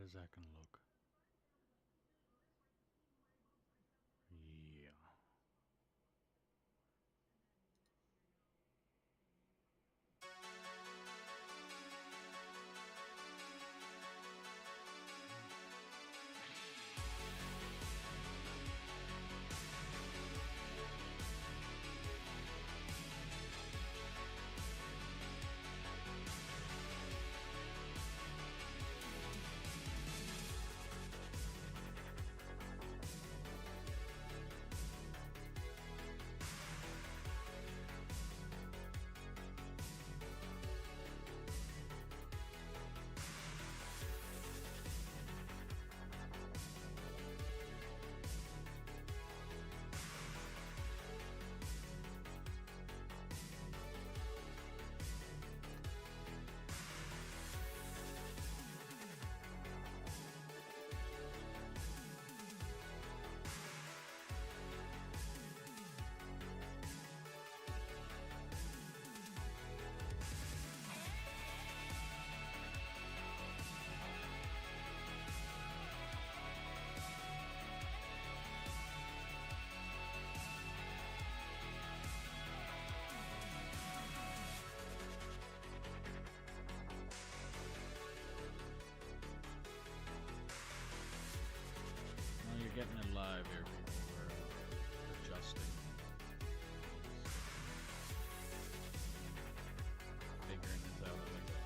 is that gonna look? Yeah. Well, you're getting it live here, people. We're adjusting, figuring this out as we go.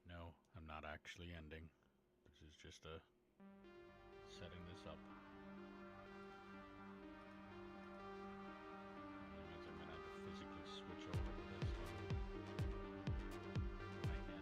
No, I'm not actually ending. This is just a setting this up. That means I'm gonna have to physically switch over to this one. I can.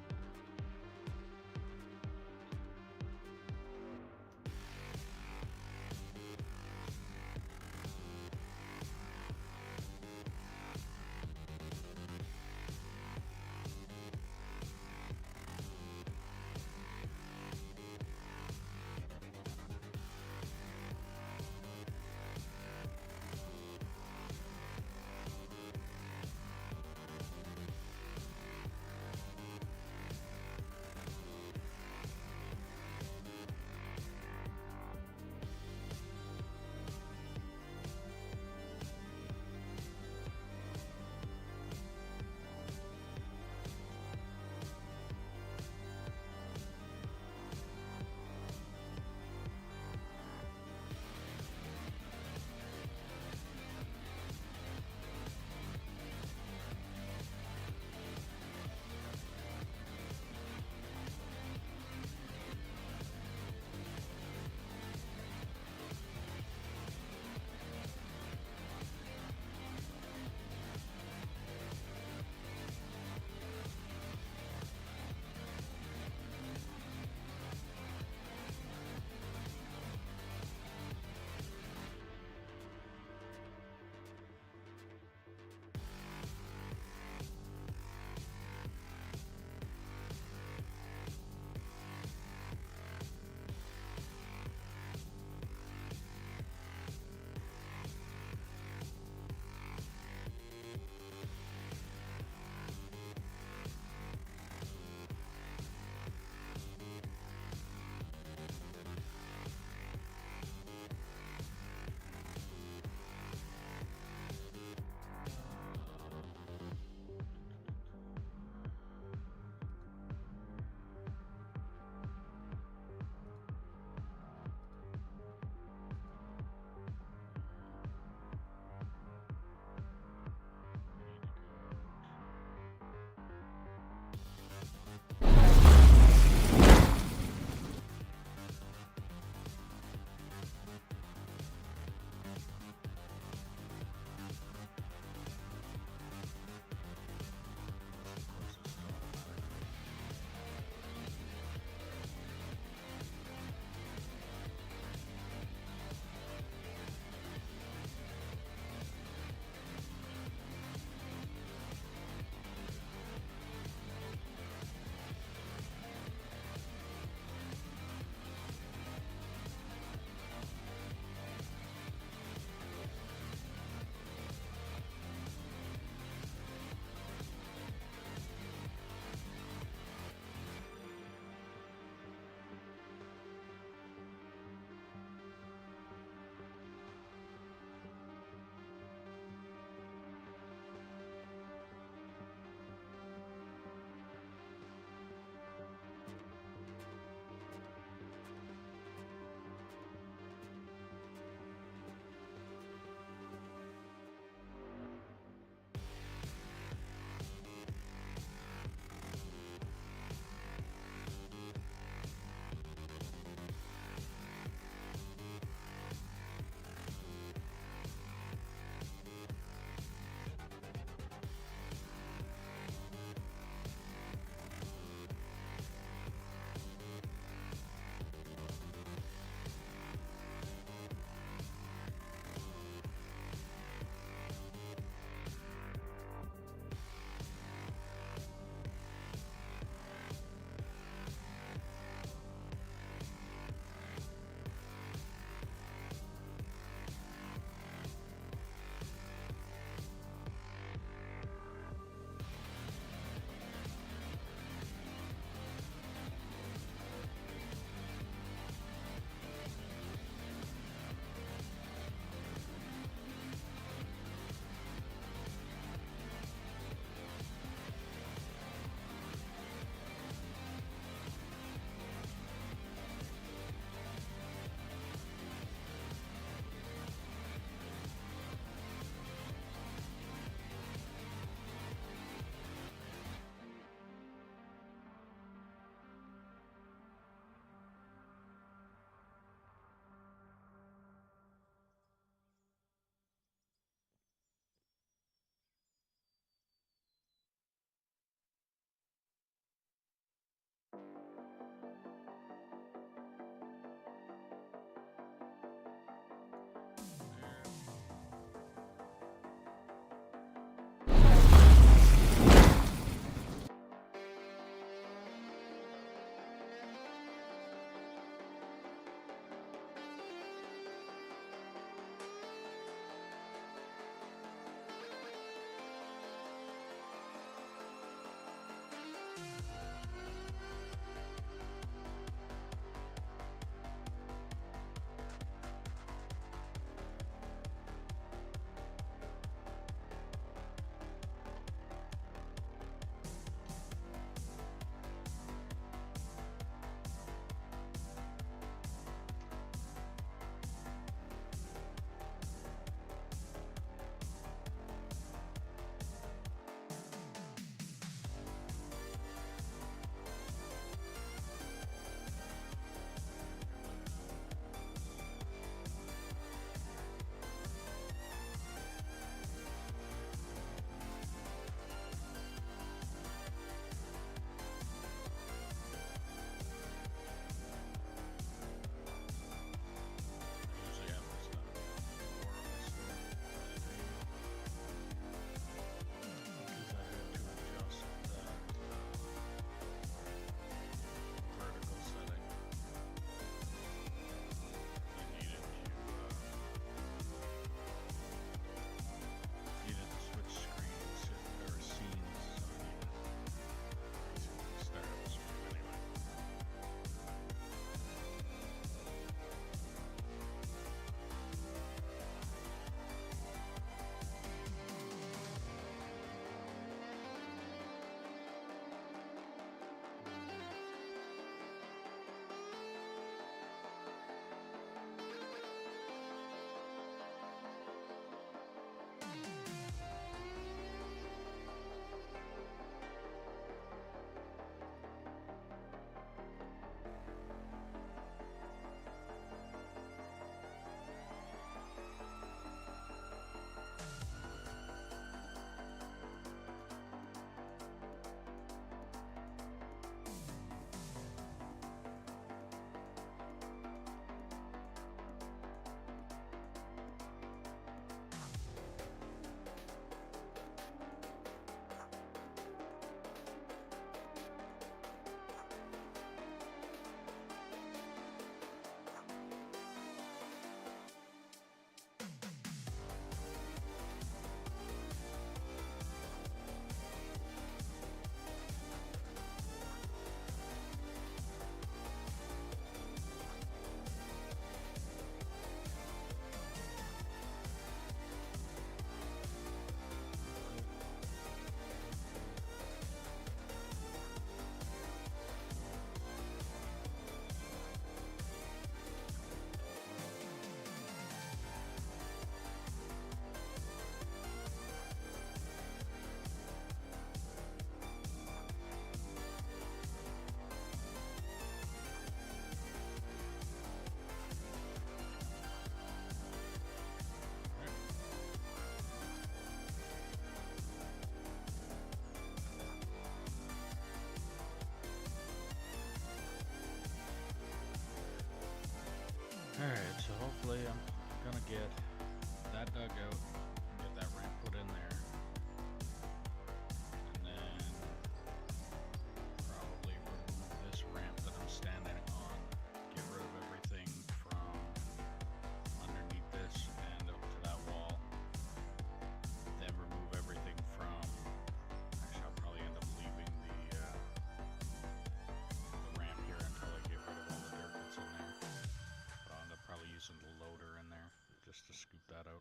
just to scoop that out.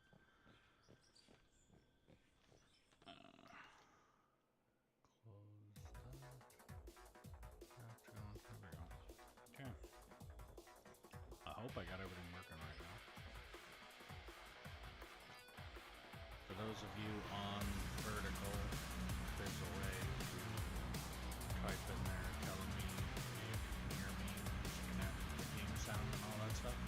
Close that. There we go. Okay. I hope I got everything working right now. For those of you on Vertical, there's a way to type in there telling me if you can hear me, disconnect the game sound and all that stuff.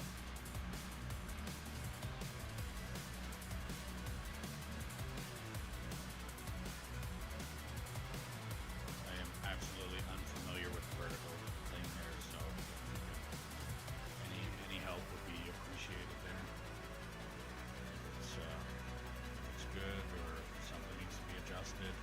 I am absolutely unfamiliar with the Vertical thing there, so any help would be appreciated there. It's good or if something needs to be adjusted.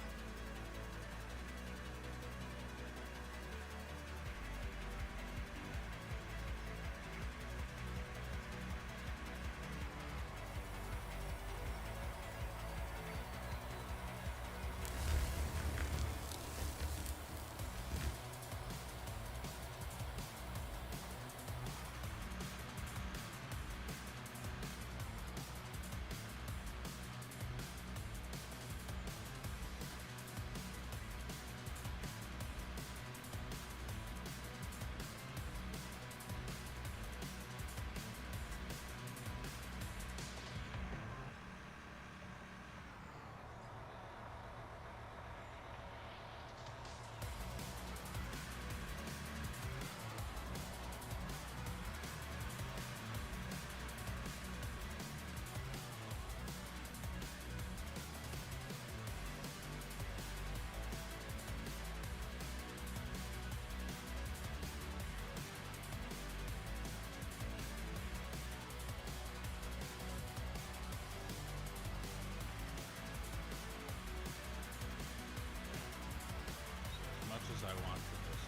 As I want to just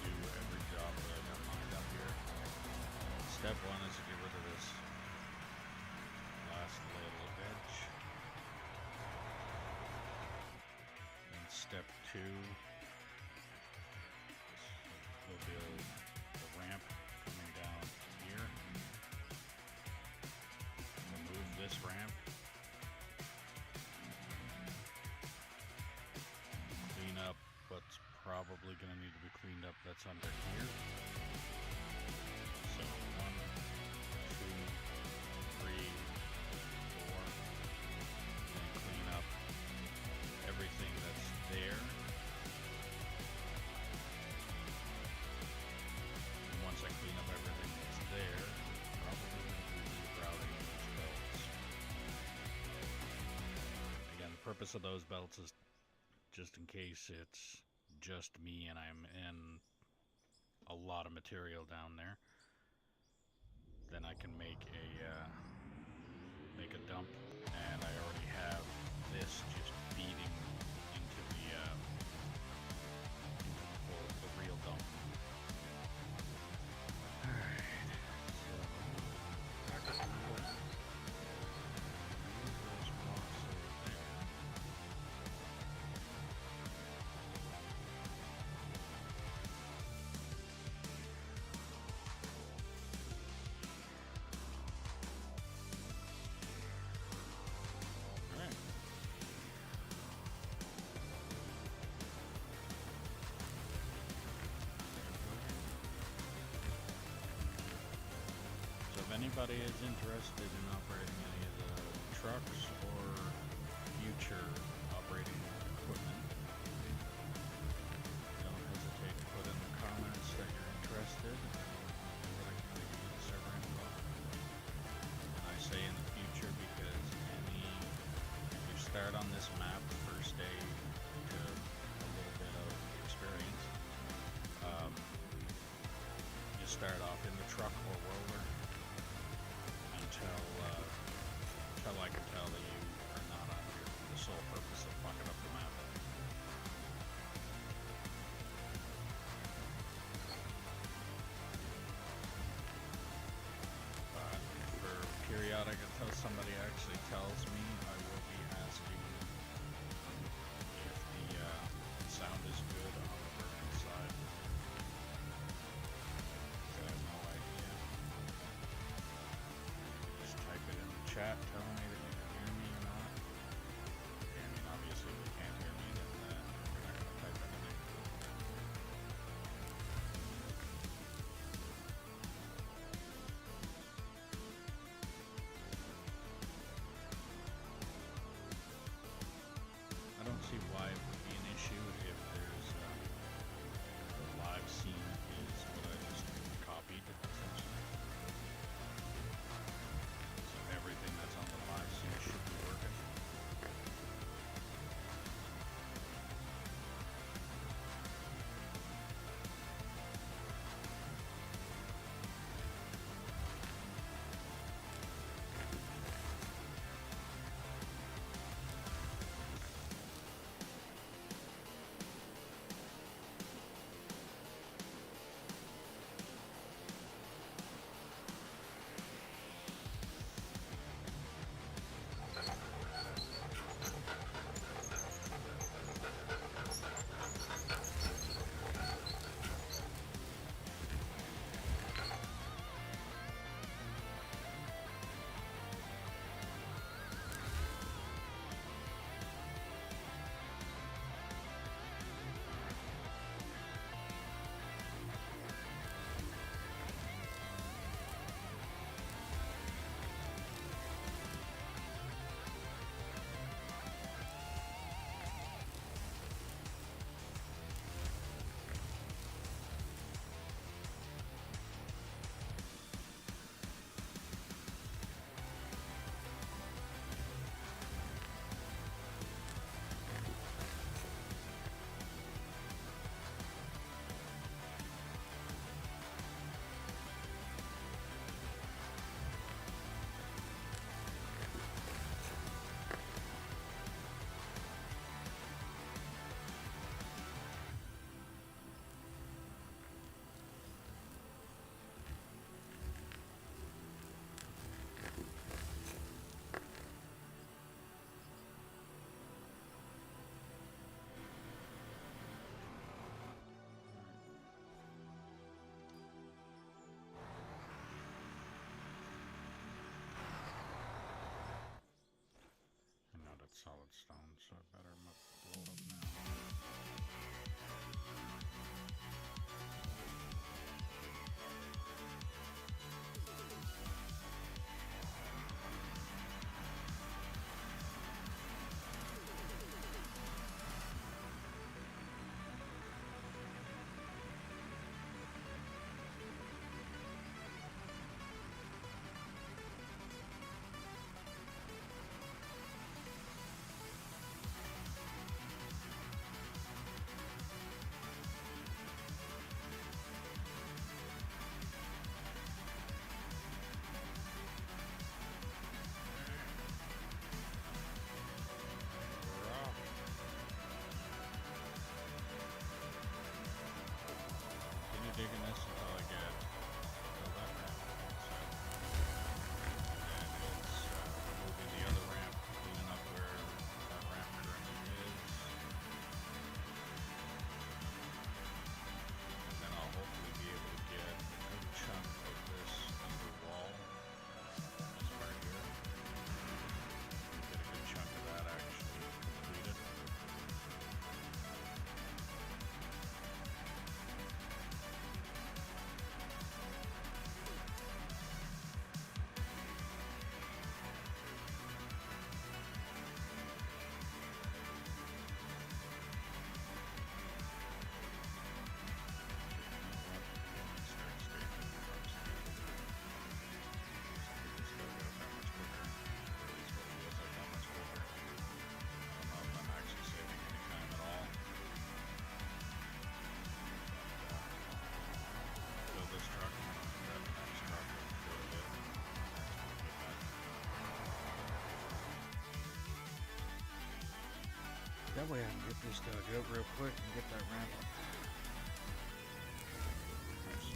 do every job that I got lined up here. Step one is to get rid of this last little edge. And step two, we'll build the ramp coming down here. Remove this ramp. Clean up what's probably going to need to be cleaned up that's under here. So 1, 2, 3, 4. And clean up everything that's there. And once I clean up everything that's there, probably going to be routing those belts. Again, the purpose of those belts is just in case it's just me and I'm in a lot of material down there, then I can make a dump, and I already have this just feeding into the real dump. Alright, so back to this. If anybody is interested in operating any of the trucks or future operating equipment, don't hesitate to put in the comments that you're interested, that I can give you the server info. And I say in the future because if you start on this map first day to a little bit of experience, you start off in the truck or roller until I can tell that you are not on here for the sole purpose of fucking up the map. But for periodic, until somebody actually tells me, I will be asking if the sound is good on the vertical side. I have no idea. Just type it in solid stone, so I better blow it up now. Digging this until I get build that ramp. And it's removing the other ramp, cleaning up where that ramp currently is. And then I'll hopefully be able to get a good chunk of this under wall. This part here. Get a good chunk of that actually completed. That way I can get this dug out real quick and get that ramp up. There's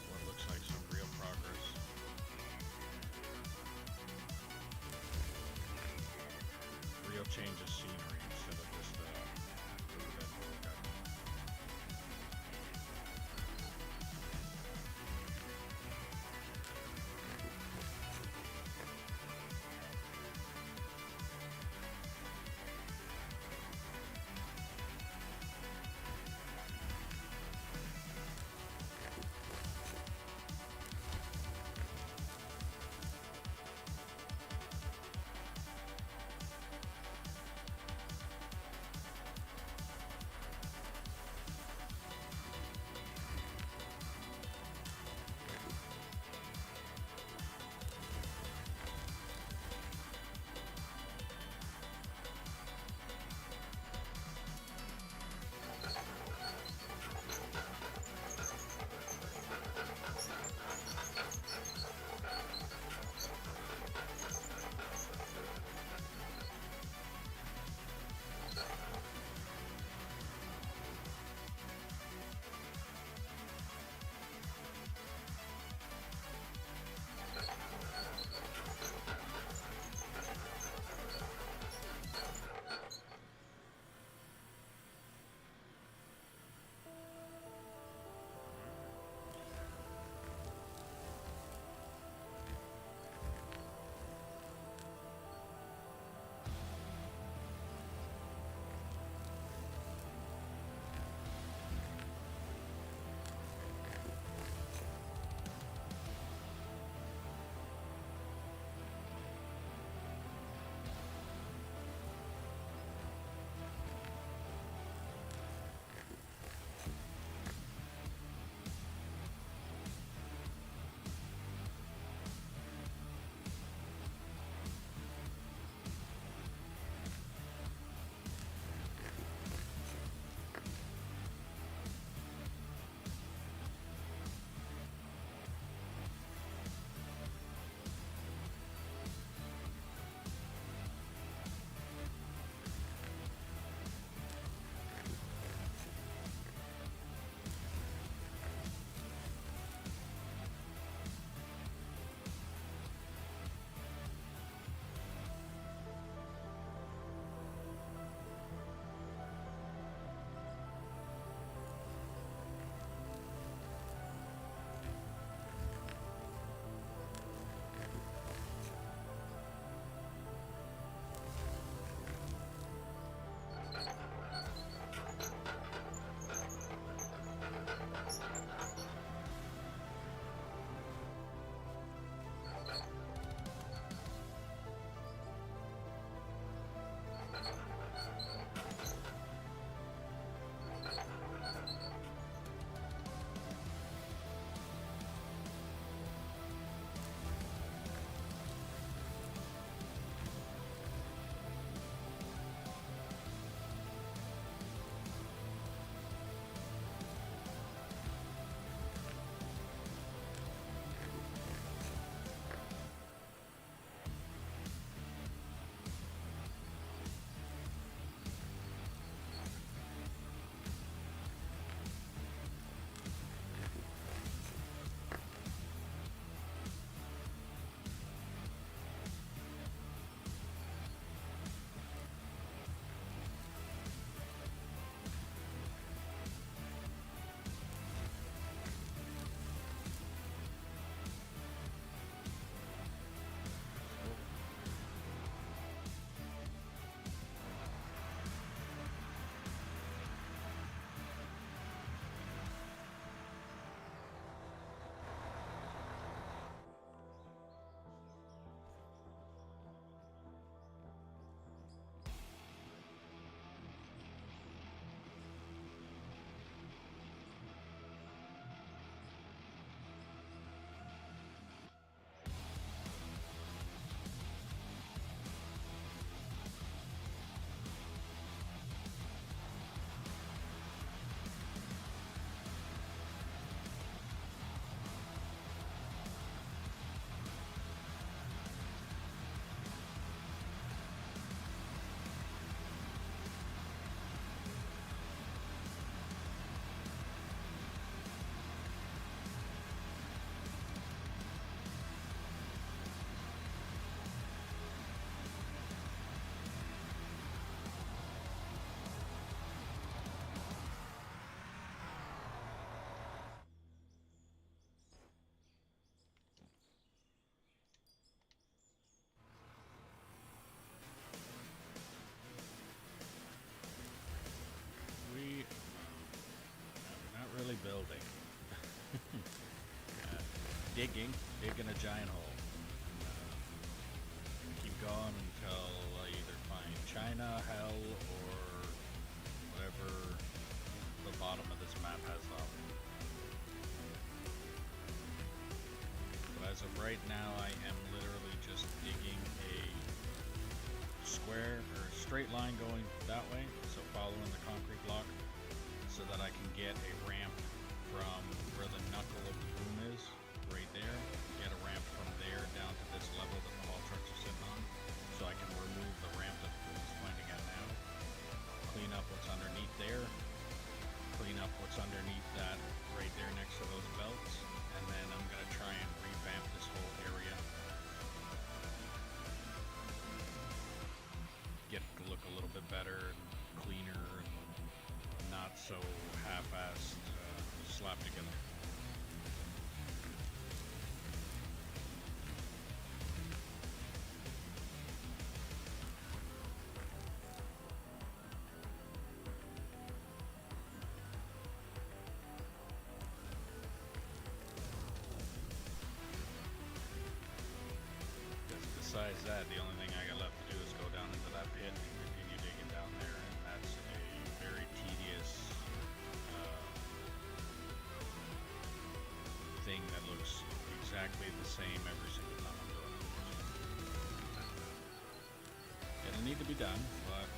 what looks like some real progress. Real change of scenery instead of just red road. digging a giant hole. Keep going until I either find China, hell, or whatever the bottom of this map has up. But as of right now, I am literally just digging a square or straight line going that way, so following the concrete block, so that I can get a ramp from where the knuckle of the boom is, right there, get a ramp from there down to this level that the haul trucks are sitting on, so I can remove the ramp that the boom is pointing at now, clean up what's underneath there, clean up what's underneath that right there next to those belts, and then I'm going to try and revamp this whole area, get it to look a little bit better and cleaner and not so half-assed slapped together. Besides that, the only thing I got left to do is go down into that pit and continue digging down there, and that's a very tedious thing that looks exactly the same every single time I'm doing it. It'll need to be done, but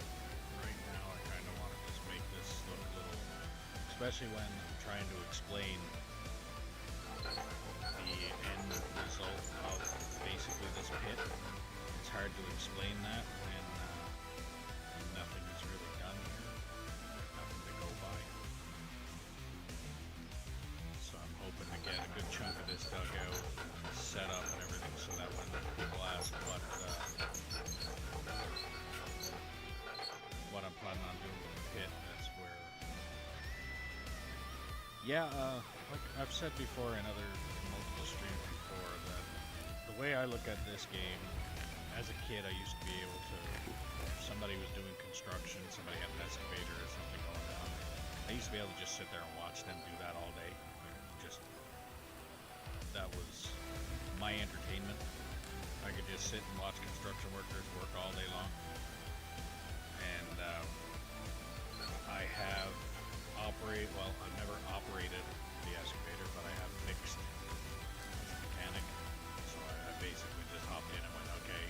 right now I kind of want to just make this look a little, especially when I'm trying to explain the end result of basically this pit. It's hard to explain that when nothing is really done here, nothing to go by. So I'm hoping to get a good chunk of this dug out, set up and everything, so that when people ask what I'm planning on doing with the pit, that's where. Yeah, like I've said before in other multiple streams before, that the way I look at this game, as a kid I used to be able to, if somebody was doing construction, somebody had an excavator or something going on, I used to be able to just sit there and watch them do that all day. Just, that was my entertainment. I could just sit and watch construction workers work all day long. And I have I've never operated the excavator, but I have fixed as a mechanic. So I basically just hopped in and went, okay,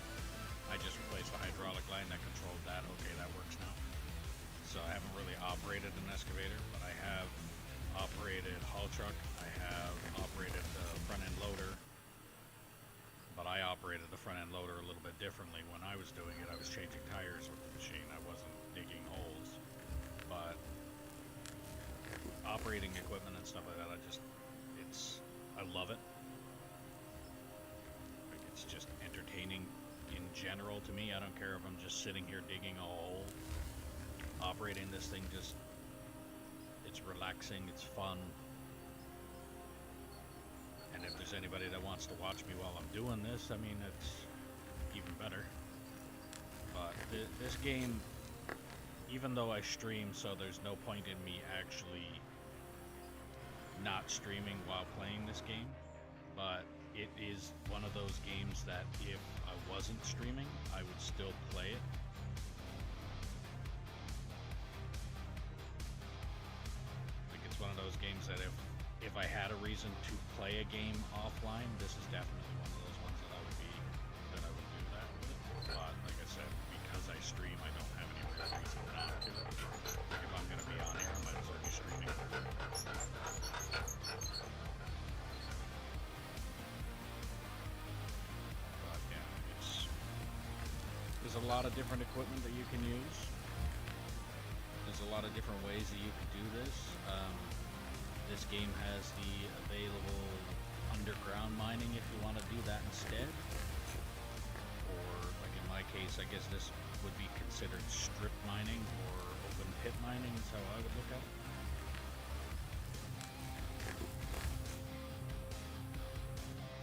I just replaced the hydraulic line that controlled that. Okay, that works now. So I haven't really operated an excavator, but I have operated haul truck. I have operated the front end loader, but I operated the front end loader a little bit differently. When I was doing it, I was changing tires with the machine. I wasn't digging holes, but operating equipment and stuff like that, I love it. Like, it's just entertaining in general to me. I don't care if I'm just sitting here digging a hole. Operating this thing, it's relaxing, it's fun. And if there's anybody that wants to watch me while I'm doing this, I mean, it's even better. But this game, even though I stream, so there's no point in me actually not streaming while playing this game, but it is one of those games that if I wasn't streaming, I would still play it. Like, it's one of those games that if I had a reason to play a game offline, this is definitely one of those ones that I would do that with. But like I said, because I stream, I don't have any real reason not to. Like, if I'm going to be on here, I might as well be streaming. But yeah, there's a lot of different equipment that you can use. There's a lot of different ways that you can do this. This game has the available underground mining if you want to do that instead. Or, like in my case, I guess this would be considered strip mining or open pit mining is how I would look at it.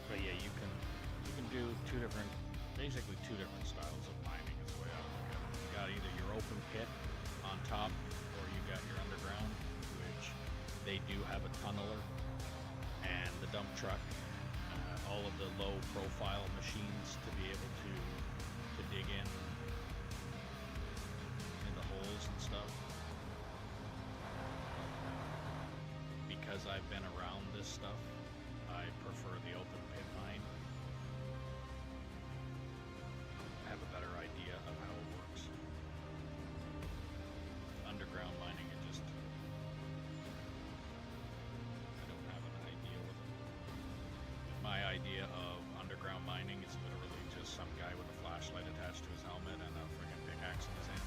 But yeah, you can do basically two different styles of mining is the way I would look at it. You got either your open pit on top, or you got your underground, which they do have a tunneler and the dump truck all of the low profile machines to be able to dig in the holes and stuff. Because I've been around this stuff, I prefer the open pit mine. I have a better idea of how it works. Underground mining, I don't have an idea with it. My idea of underground mining is literally just some guy with a flashlight attached to his helmet and a friggin' pickaxe in his hand.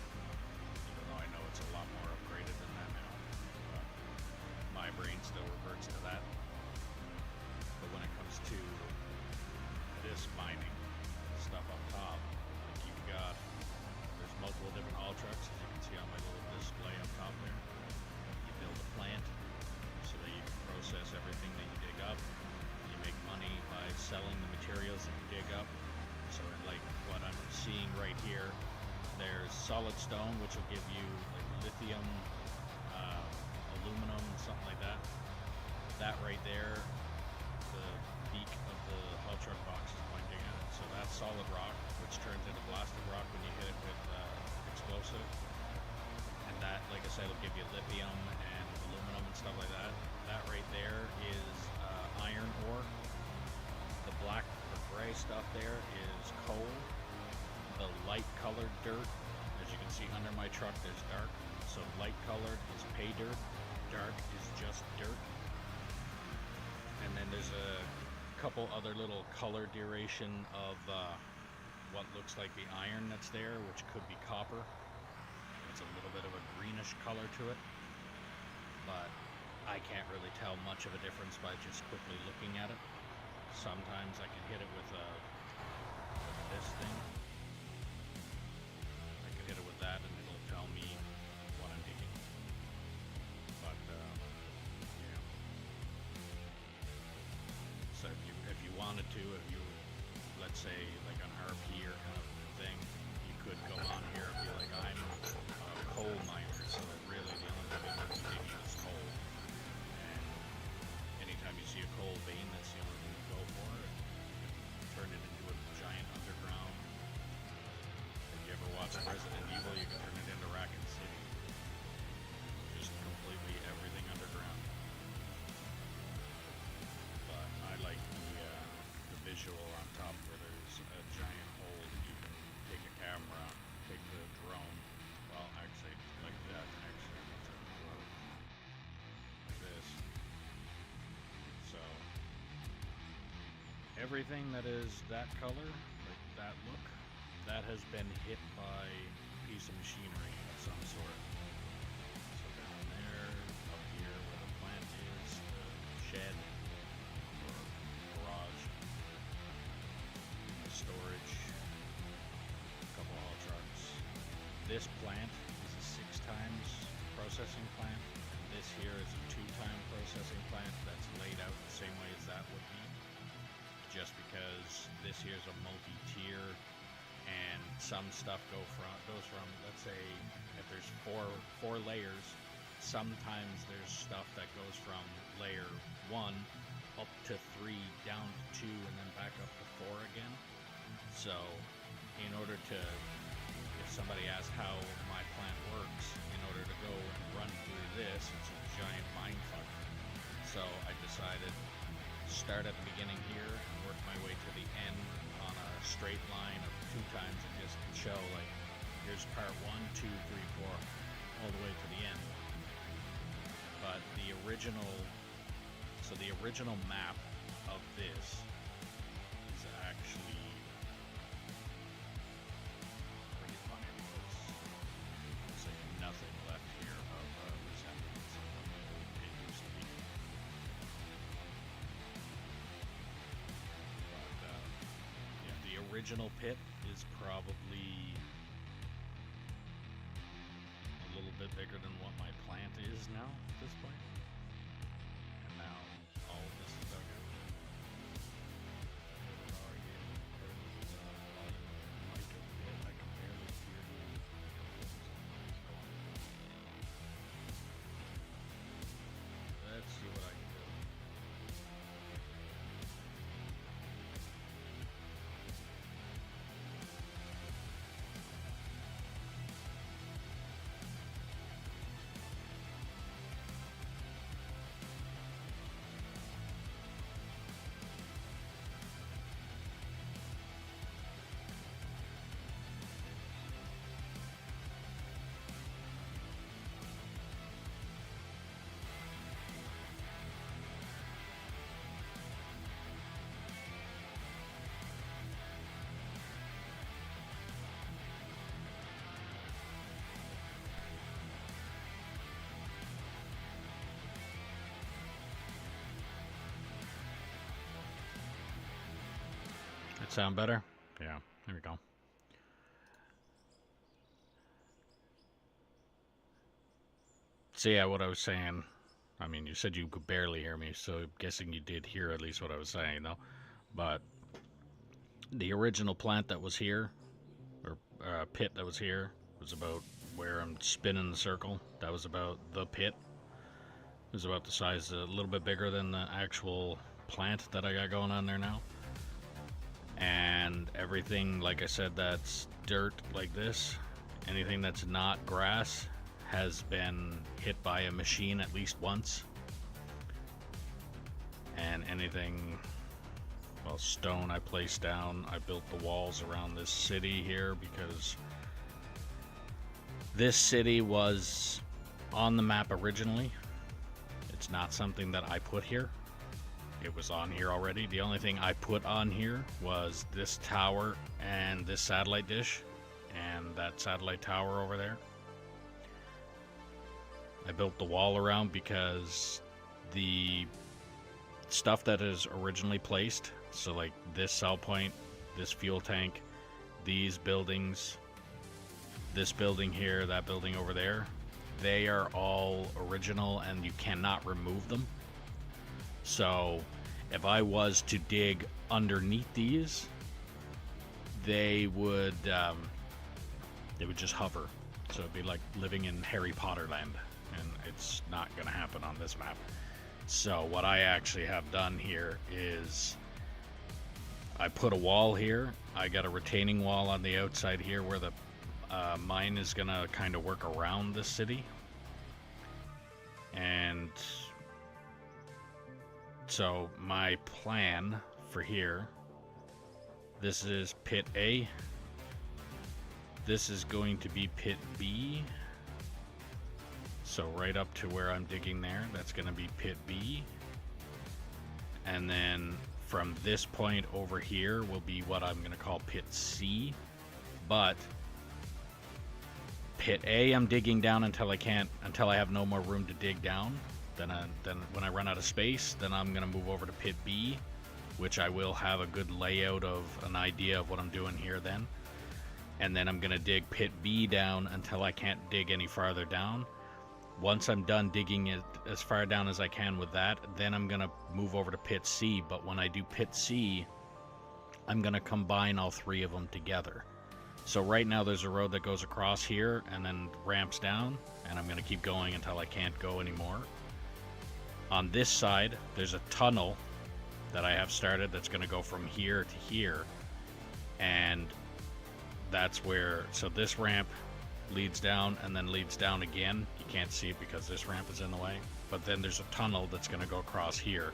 Even though I know it's a lot more upgraded than that now. But my brain still reverts to that. But when it comes to this mining stuff up top, like you've got, there's multiple different haul trucks, as you can see on my little display up top there. You build a plant so that you can process everything that you dig up. You make money by selling the materials that you dig up. So like what I'm seeing right here, there's solid stone, which will give you like lithium, aluminum, something like that. That right there, the beak of the haul truck box is pointing at it. So that's solid rock, which turns into blasted rock when you hit it with explosive. And that, like I said, will give you lithium and aluminum and stuff like that. That right there is iron ore. The black or gray stuff there is coal. The light colored dirt, as you can see under my truck, there's dark. So light colored is pay dirt, dark is just dirt. And then there's a couple other little color duration of what looks like the iron that's there, which could be copper. It's a little bit of a greenish color to it, but I can't really tell much of a difference by just quickly looking at it. Sometimes I can hit it with this thing. I can hit it with that and it'll tell me what I'm digging. But yeah. So if you wanted to, if you, let's say like an RP or kind of thing, you could go on here and be like, I'm a coal miner, so really the only thing I'm digging is coal. And anytime you see a coal vein, that's the only thing you go for. Turn it into a giant underground. If you ever watch Resident Evil, you can turn it into Raccoon City. Just completely everything underground. But I like the visual on top where there's a giant hole that you can take a camera, take the drone. Well, actually, like that. Actually, it's a drone. Like this. So everything that is that color, like that look, that has been hit by a piece of machinery of some sort. So down there, up here where the plant is, the shed or garage, the storage, a couple haul trucks. This plant is a 6 times processing plant, and this here is a 2-time processing plant that's laid out the same way as that would be. Just because this here's a multi-tier and some stuff goes from, let's say if there's four layers, sometimes there's stuff that goes from layer 1 up to 3 down to 2 and then back up to 4 again. So in order to, if somebody asks how my plant works, in order to go and run through this, it's a giant mindfuck. So I decided start at the beginning here and work my way to the end on a straight line of 2 times and just show like here's part 1, 2, 3, 4 all the way to the end. But the original map of this is actually pretty funny. There's like nothing left here of resemblance of what it used to be. The original pit is probably a little bit bigger than what my plant is now at this point. And now all of this is dug out. I can barely hear you. Let's see what I can do. sound better? Yeah, there we go. So yeah, what I was saying, I mean, you said you could barely hear me, so I'm guessing you did hear at least what I was saying, though. But the original plant that was here, or pit that was here, was about where I'm spinning the circle. That was about the pit. It was about the size, a little bit bigger than the actual plant that I got going on there now. And everything, like I said, that's dirt like this, anything that's not grass has been hit by a machine at least once. And anything, well, stone I placed down. I built the walls around this city here because this city was on the map originally. It's not something that I put here. It was on here already. The only thing I put on here was this tower and this satellite dish and that satellite tower over there. I built the wall around because the stuff that is originally placed, so like this cell point, this fuel tank, these buildings, this building here, that building over there, they are all original and you cannot remove them. So if I was to dig underneath these, they would just hover. So it'd be like living in Harry Potter land, and it's not going to happen on this map. So what I actually have done here is I put a wall here. I got a retaining wall on the outside here where the mine is going to kind of work around the city. And so my plan for here, this is pit A. This is going to be pit B. So right up to where I'm digging there, that's going to be pit B. And then from this point over here will be what I'm going to call pit C. But pit A, I'm digging down until I have no more room to dig down. Then when I run out of space, then I'm going to move over to pit B, which I will have a good layout of an idea of what I'm doing here then. And then I'm going to dig pit B down until I can't dig any farther down. Once I'm done digging it as far down as I can with that, then I'm going to move over to pit C. But when I do pit C, I'm going to combine all three of them together. So right now there's a road that goes across here and then ramps down, and I'm going to keep going until I can't go anymore. On this side, there's a tunnel that I have started that's going to go from here to here. And that's where, so this ramp leads down and then leads down again. You can't see it because this ramp is in the way. But then there's a tunnel that's going to go across here.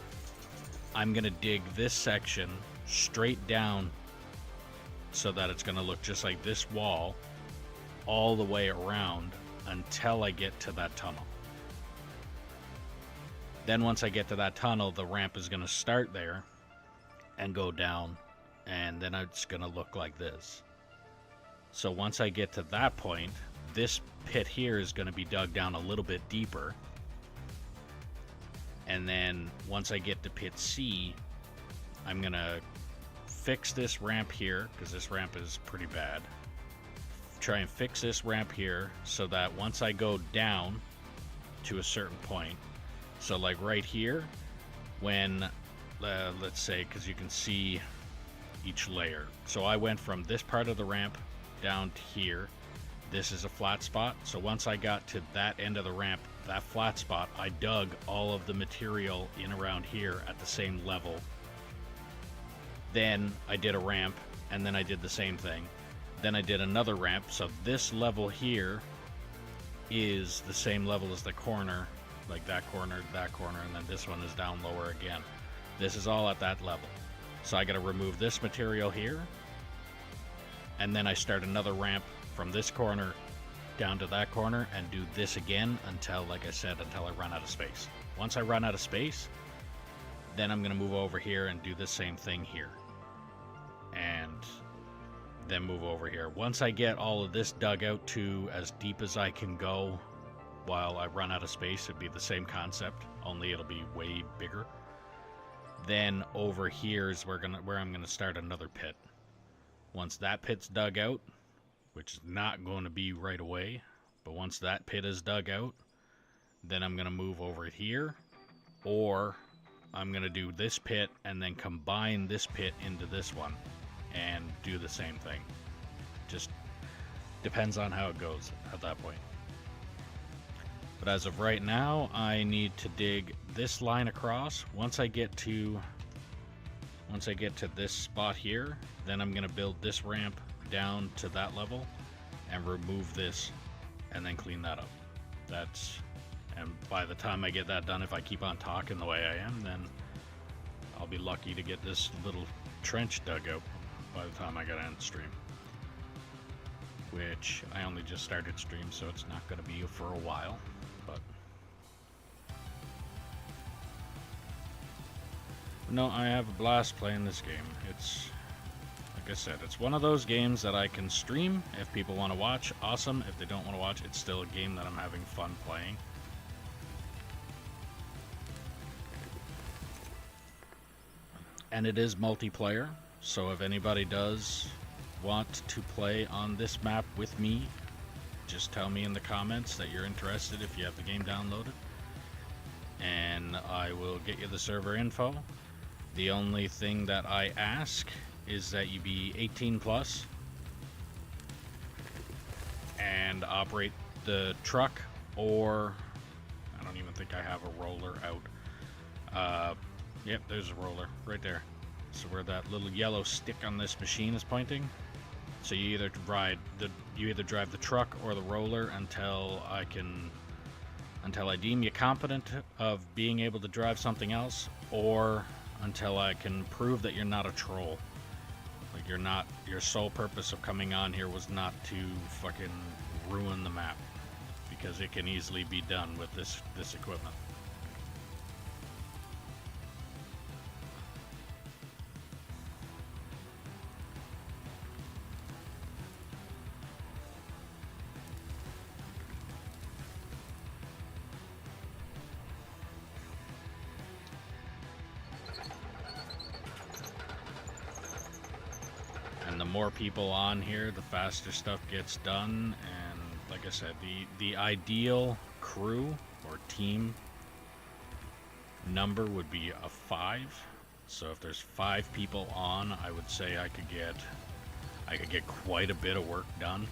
I'm going to dig this section straight down so that it's going to look just like this wall all the way around until I get to that tunnel. Then once I get to that tunnel, the ramp is going to start there and go down, and then it's going to look like this. So once I get to that point, this pit here is going to be dug down a little bit deeper. And then once I get to pit C, I'm going to fix this ramp here, because this ramp is pretty bad. Try and fix this ramp here so that once I go down to a certain point, so like right here, when, let's say, because you can see each layer. So I went from this part of the ramp down to here. This is a flat spot. So once I got to that end of the ramp, that flat spot, I dug all of the material in around here at the same level. Then I did a ramp, and then I did the same thing. Then I did another ramp. So this level here is the same level as the corner, like that corner, and then this one is down lower again. This is all at that level. So I got to remove this material here, and then I start another ramp from this corner down to that corner and do this again until, like I said, until I run out of space. Once I run out of space, then I'm going to move over here and do the same thing here. And then move over here. Once I get all of this dug out to as deep as I can go while I run out of space, it'd be the same concept, only it'll be way bigger. Then over here is where I'm gonna start another pit. Once that pit's dug out, which is not going to be right away, but once that pit is dug out, then I'm going to move over here, or I'm going to do this pit and then combine this pit into this one and do the same thing. Just depends on how it goes at that point. But as of right now, I need to dig this line across. Once I get to this spot here, then I'm going to build this ramp down to that level and remove this and then clean that up. And by the time I get that done, if I keep on talking the way I am, then I'll be lucky to get this little trench dug out by the time I get on stream. Which I only just started stream, so it's not going to be for a while. But no, I have a blast playing this game. It's, like I said, it's one of those games that I can stream. If people want to watch, awesome. If they don't want to watch, it's still a game that I'm having fun playing. And it is multiplayer, so if anybody does want to play on this map with me, just tell me in the comments that you're interested if you have the game downloaded, and I will get you the server info. The only thing that I ask is that you be 18 plus and operate the truck, or I don't even think I have a roller out. Yep, there's a roller right there. So where that little yellow stick on this machine is pointing. So you either drive the truck or the roller until I deem you competent of being able to drive something else, or until I can prove that you're not a troll. Like your sole purpose of coming on here was not to fucking ruin the map, because it can easily be done with this equipment. And the more people on here, the faster stuff gets done. And like I said, the ideal crew or team number would be a 5. So if there's 5 people on, I would say I could get quite a bit of work done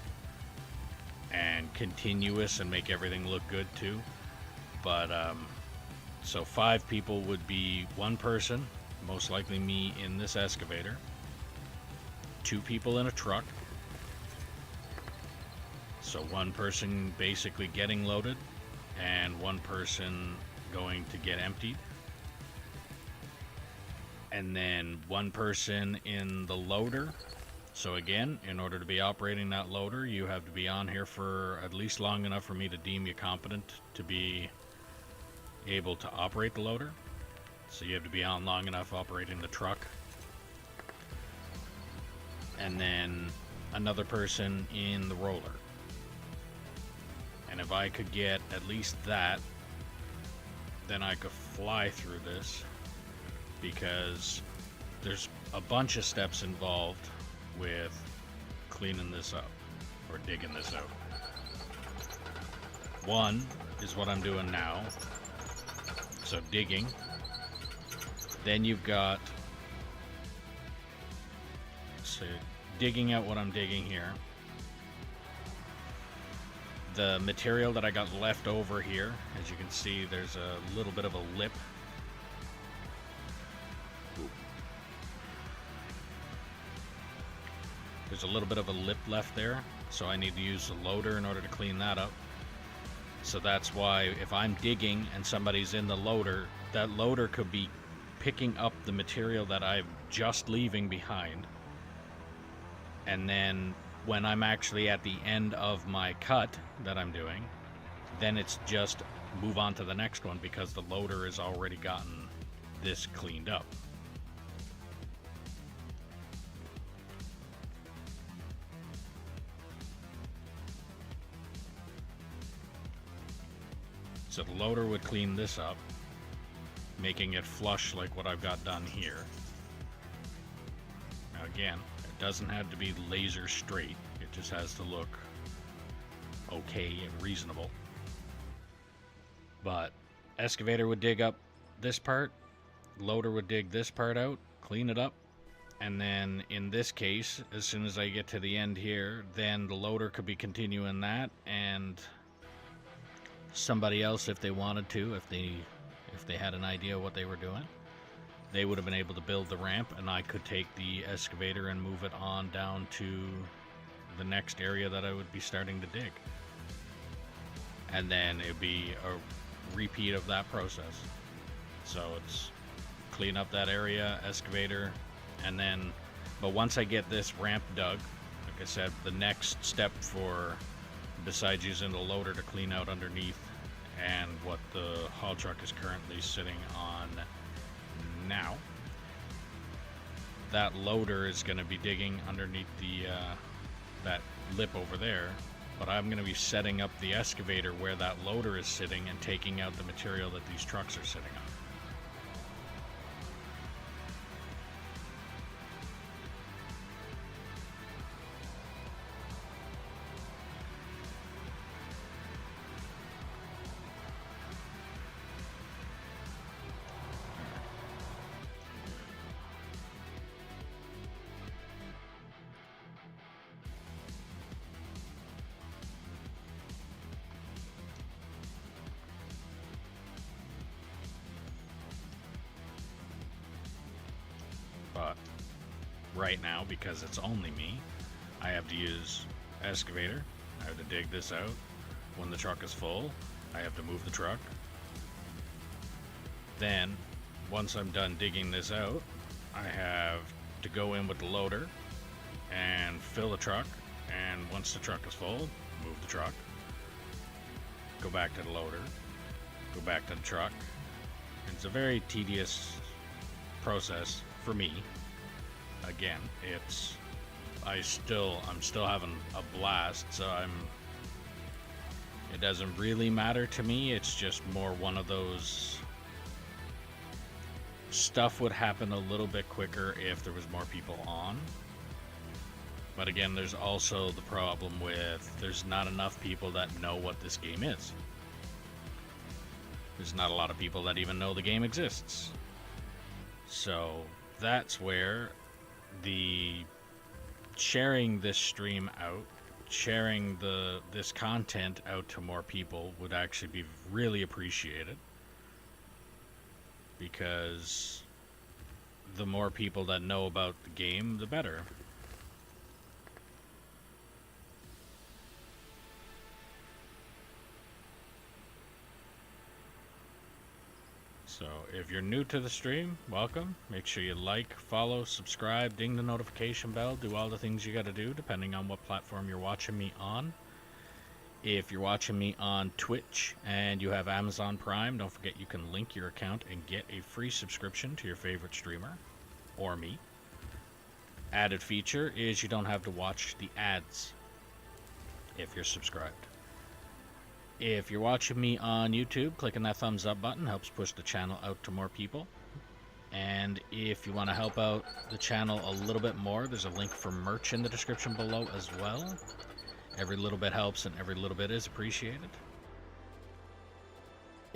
and continuous and make everything look good too. But so 5 people would be 1 person, most likely me in this excavator, 2 people in a truck, so 1 person basically getting loaded and 1 person going to get emptied, and then 1 person in the loader. So again, in order to be operating that loader, you have to be on here for at least long enough for me to deem you competent to be able to operate the loader. So you have to be on long enough operating the truck. And then another person in the roller. And if I could get at least that, then I could fly through this, because there's a bunch of steps involved with cleaning this up or digging this out. One is what I'm doing now, so digging. Then you've got, so digging out what I'm digging here. The material that I got left over here, as you can see, there's a little bit of a lip. There's a little bit of a lip left there, so I need to use the loader in order to clean that up. So that's why if I'm digging and somebody's in the loader, that loader could be picking up the material that I'm just leaving behind. And then when I'm actually at the end of my cut that I'm doing, then it's just move on to the next one, because the loader has already gotten this cleaned up. So the loader would clean this up, making it flush like what I've got done here. Now again, it doesn't have to be laser straight. It just has to look okay and reasonable. But excavator would dig up this part, loader would dig this part out, clean it up, and then in this case, as soon as I get to the end here, then the loader could be continuing that, and somebody else, if they wanted to, if they had an idea what they were doing, they would have been able to build the ramp, and I could take the excavator and move it on down to the next area that I would be starting to dig. And then it'd be a repeat of that process. So it's clean up that area, excavator, and then, but once I get this ramp dug, like I said, the next step for, besides using the loader to clean out underneath and what the haul truck is currently sitting on now, that loader is going to be digging underneath the that lip over there, but I'm going to be setting up the excavator where that loader is sitting and taking out the material that these trucks are sitting on. But right now, because it's only me, I have to use excavator. I have to dig this out. When the truck is full, I have to move the truck. Then, once I'm done digging this out, I have to go in with the loader and fill the truck. And once the truck is full, move the truck. Go back to the loader. Go back to the truck. It's a very tedious process for me. Again, I'm still having a blast, so it doesn't really matter to me. It's just more one of those, stuff would happen a little bit quicker if there was more people on. But again, there's also the problem with there's not enough people that know what this game is. There's not a lot of people that even know the game exists. So that's where the sharing this stream out, sharing this content out to more people would actually be really appreciated, because the more people that know about the game, the better. So if you're new to the stream, welcome. Make sure you like, follow, subscribe, ding the notification bell, do all the things you gotta do depending on what platform you're watching me on. If you're watching me on Twitch and you have Amazon Prime, don't forget you can link your account and get a free subscription to your favorite streamer or me. Added feature is you don't have to watch the ads if you're subscribed. If you're watching me on YouTube, clicking that thumbs up button helps push the channel out to more people. And if you want to help out the channel a little bit more, there's a link for merch in the description below as well. Every little bit helps and every little bit is appreciated.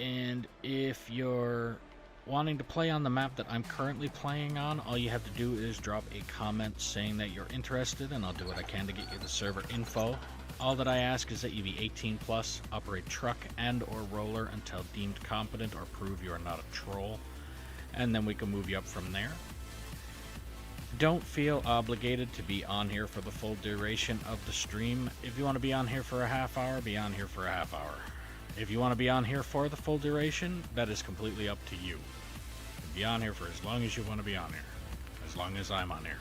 And if you're wanting to play on the map that I'm currently playing on, all you have to do is drop a comment saying that you're interested, and I'll do what I can to get you the server info. All that I ask is that you be 18 plus, operate truck and or roller until deemed competent or prove you are not a troll, and then we can move you up from there. Don't feel obligated to be on here for the full duration of the stream. If you want to be on here for a half hour, be on here for a half hour. If you want to be on here for the full duration, that is completely up to you. Be on here for as long as you want to be on here, as long as I'm on here.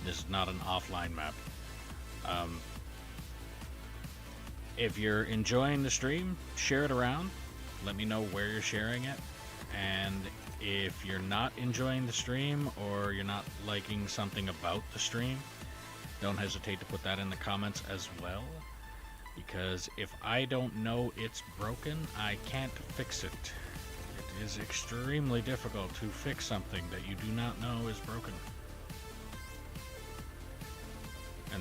This is not an offline map. If you're enjoying the stream, share it around. Let me know where you're sharing it. And if you're not enjoying the stream or you're not liking something about the stream, don't hesitate to put that in the comments as well. Because if I don't know it's broken, I can't fix it. It is extremely difficult to fix something that you do not know is broken.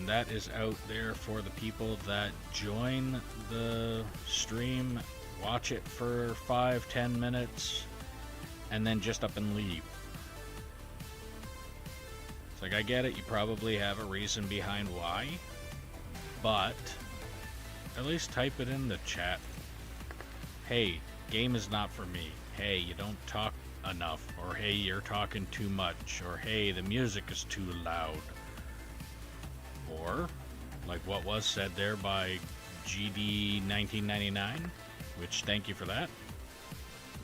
and that is out there for the people that join the stream, watch it for 5-10 minutes, and then just up and leave. It's like, I get it, you probably have a reason behind why, but at least type it in the chat. Hey, game is not for me. Hey, you don't talk enough. Or hey, you're talking too much. Or hey, the music is too loud. Or, like what was said there by GD1999, which thank you for that,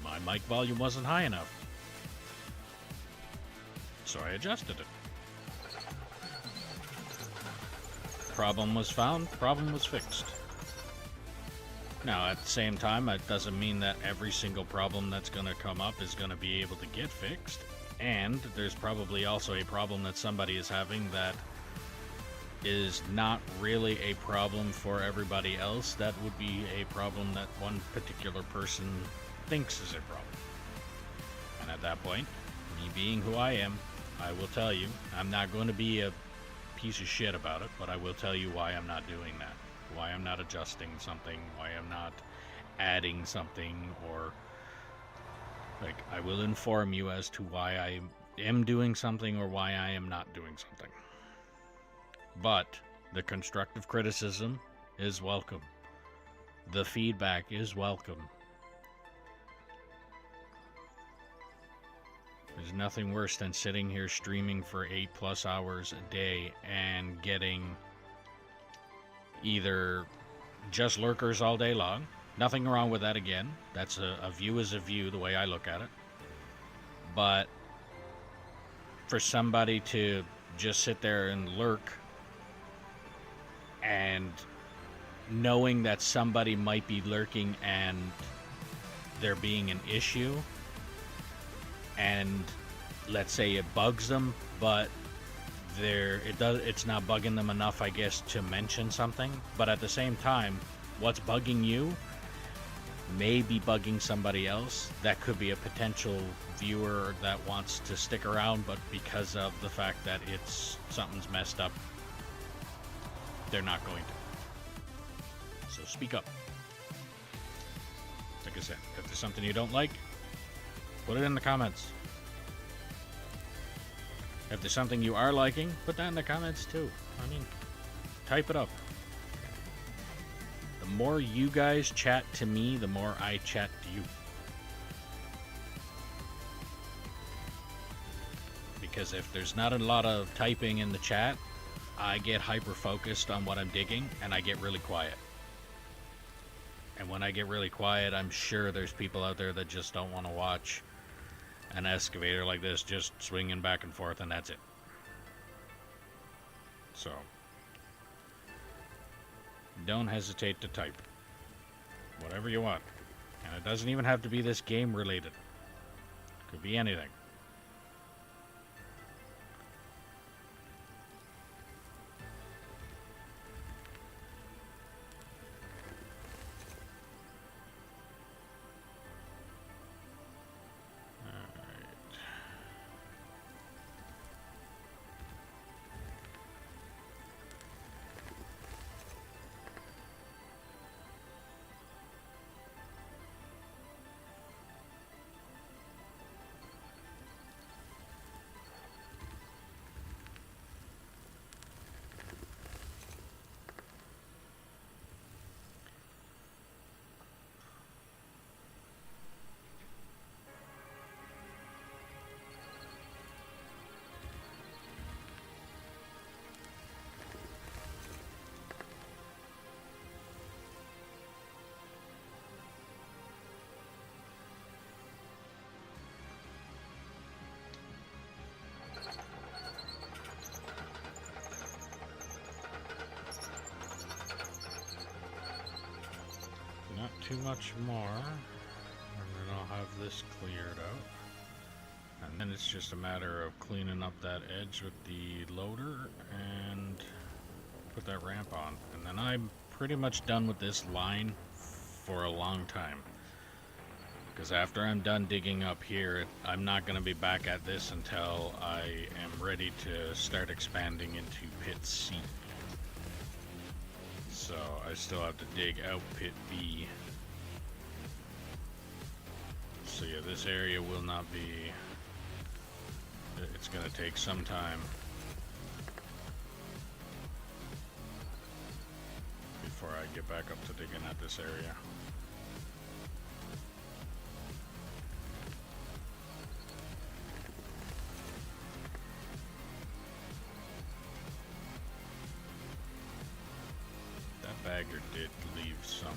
my mic volume wasn't high enough. So I adjusted it. Problem was found, problem was fixed. Now, at the same time, it doesn't mean that every single problem that's going to come up is going to be able to get fixed. And there's probably also a problem that somebody is having that is not really a problem for everybody else. That would be a problem that one particular person thinks is a problem. And at that point, me being who I am, I will tell you, I'm not going to be a piece of shit about it, but I will tell you why I'm not doing that. Why I'm not adjusting something, why I'm not adding something, or like I will inform you as to why I am doing something or why I am not doing something. But the constructive criticism is welcome. The feedback is welcome. There's nothing worse than sitting here streaming for 8+ hours a day and getting either just lurkers all day long. Nothing wrong with that again. That's a view is a view, the way I look at it. But for somebody to just sit there and lurk and knowing that somebody might be lurking and there being an issue, and let's say it bugs them, but it's not bugging them enough, I guess, to mention something. But at the same time, what's bugging you may be bugging somebody else. That could be a potential viewer that wants to stick around, but because of the fact that something's messed up, they're not going to. So speak up. Like I said, if there's something you don't like, put it in the comments. If there's something you are liking, put that in the comments too. I mean, type it up. The more you guys chat to me, the more I chat to you. Because if there's not a lot of typing in the chat, I get hyper-focused on what I'm digging, and I get really quiet. And when I get really quiet, I'm sure there's people out there that just don't want to watch an excavator like this just swinging back and forth, and that's it. So don't hesitate to type whatever you want, and it doesn't even have to be this game related. It could be anything. Not too much more, and then I'll have this cleared out, and then it's just a matter of cleaning up that edge with the loader and put that ramp on, and then I'm pretty much done with this line for a long time, because after I'm done digging up here, I'm not going to be back at this until I am ready to start expanding into pit C. So I still have to dig out pit B. So yeah, this area will not be, it's gonna take some time before I get back up to digging at this area. That bagger did leave some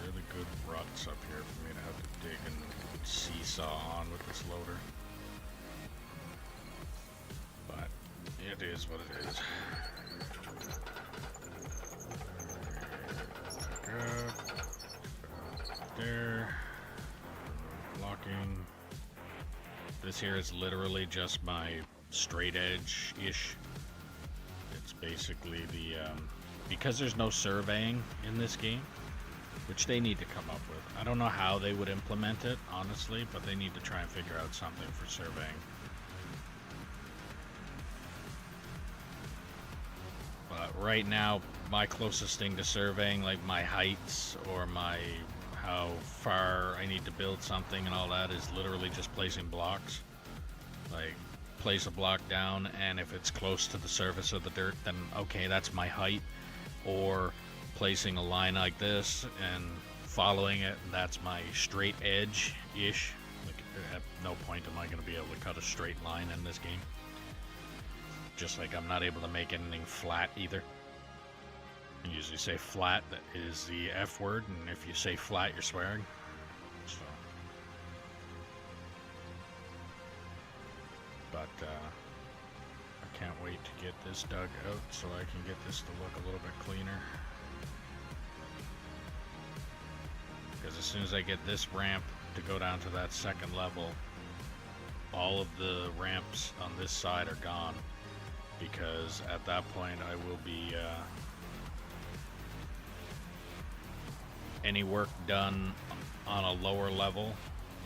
really good ruts up here for me to have to dig and seesaw on with this loader. But it is what it is. There. Blocking. This here is literally just my straight edge-ish. It's basically the, because there's no surveying in this game, which they need to come up with. I don't know how they would implement it, honestly, but they need to try and figure out something for surveying. But right now, my closest thing to surveying, like my heights or my how far I need to build something and all that, is literally just placing blocks. Like, place a block down, and if it's close to the surface of the dirt, then okay, that's my height. Or placing a line like this and following it, that's my straight edge-ish. Like, at no point am I going to be able to cut a straight line in this game. Just like I'm not able to make anything flat either. I usually say flat, that is the F word, and if you say flat, you're swearing. So. But, I can't wait to get this dug out so I can get this to look a little bit cleaner. Because as soon as I get this ramp to go down to that second level, all of the ramps on this side are gone. Because at that point I will be, any work done on a lower level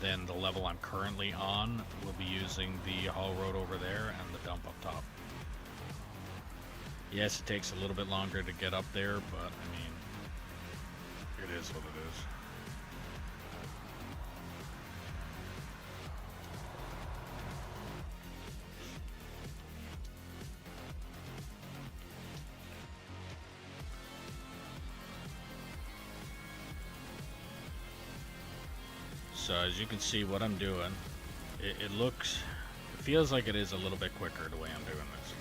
than the level I'm currently on, will be using the haul road over there and the dump up top. Yes, it takes a little bit longer to get up there, but I mean, it is what it is. So as you can see what I'm doing, it feels like it is a little bit quicker the way I'm doing this.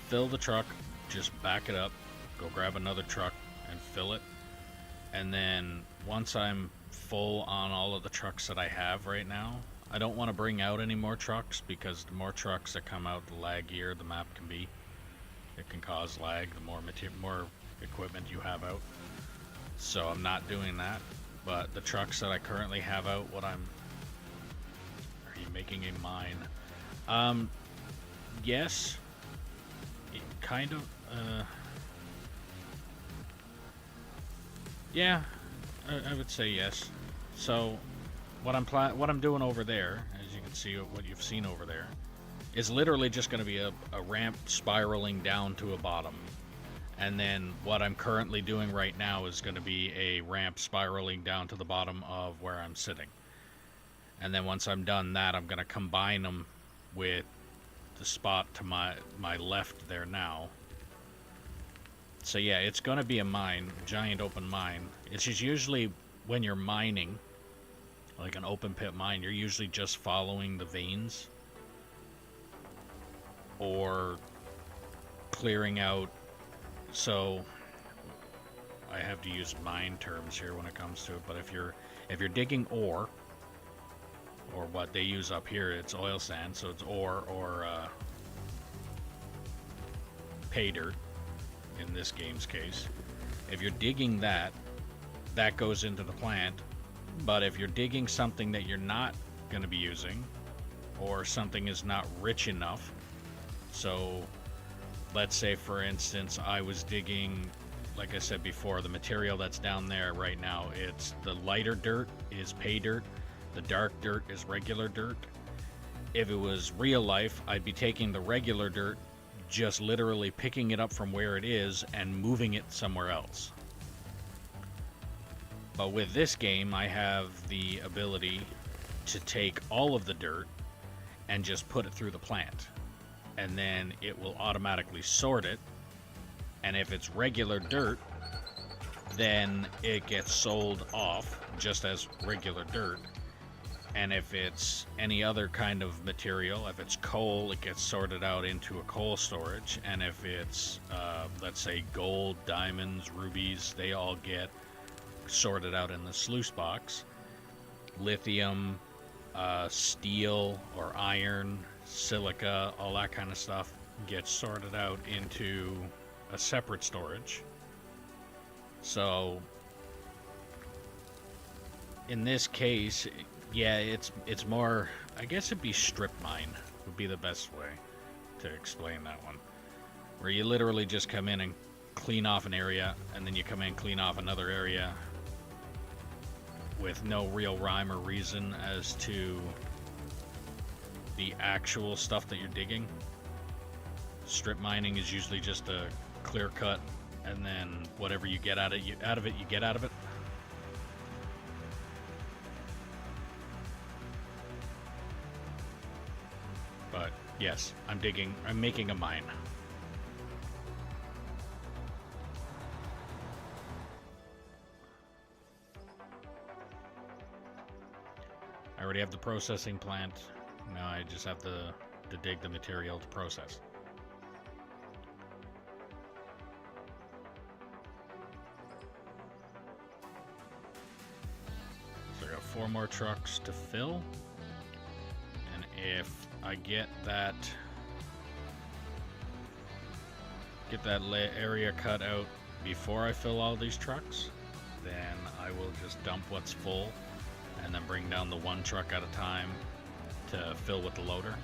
Fill the truck, just back it up, go grab another truck and fill it. And then once I'm full on all of the trucks that I have right now, I don't want to bring out any more trucks, because the more trucks that come out, the laggier the map can be. It can cause lag the more equipment you have out. So I'm not doing that. But the trucks that I currently have out, are you making a mine? Yes. Kind of, yeah, I would say yes. So, what I'm doing over there, as you can see, what you've seen over there, is literally just going to be a ramp spiraling down to a bottom. And then what I'm currently doing right now is going to be a ramp spiraling down to the bottom of where I'm sitting. And then once I'm done that, I'm going to combine them with the spot to my left there now. So yeah, it's going to be a mine, giant open mine. It's just usually when you're mining, like an open pit mine, you're usually just following the veins or clearing out. So I have to use mine terms here when it comes to it, but if you're digging ore, or what they use up here, it's oil sand, so it's ore or pay dirt in this game's case. If you're digging that goes into the plant. But if you're digging something that you're not going to be using, or something is not rich enough, so let's say for instance I was digging, like I said before, the material that's down there right now, it's the lighter dirt is pay dirt, the dark dirt is regular dirt. If it was real life, I'd be taking the regular dirt, just literally picking it up from where it is and moving it somewhere else. But with this game, I have the ability to take all of the dirt and just put it through the plant. And then it will automatically sort it. And if it's regular dirt, then it gets sold off just as regular dirt. And if it's any other kind of material, if it's coal, it gets sorted out into a coal storage. And if it's, let's say, gold, diamonds, rubies, they all get sorted out in the sluice box. Lithium, steel or iron, silica, all that kind of stuff gets sorted out into a separate storage. So in this case, yeah, it's more, I guess it'd be strip mine would be the best way to explain that one, where you literally just come in and clean off an area, and then you come in and clean off another area with no real rhyme or reason as to the actual stuff that you're digging. Strip mining is usually just a clear cut, and then whatever you get out of it, you get out of it. But yes, I'm making a mine. I already have the processing plant. Now I just have to dig the material to process. So I got 4 more trucks to fill. And if I get that area cut out before I fill all these trucks, then I will just dump what's full and then bring down the 1 truck at a time to fill with the loader.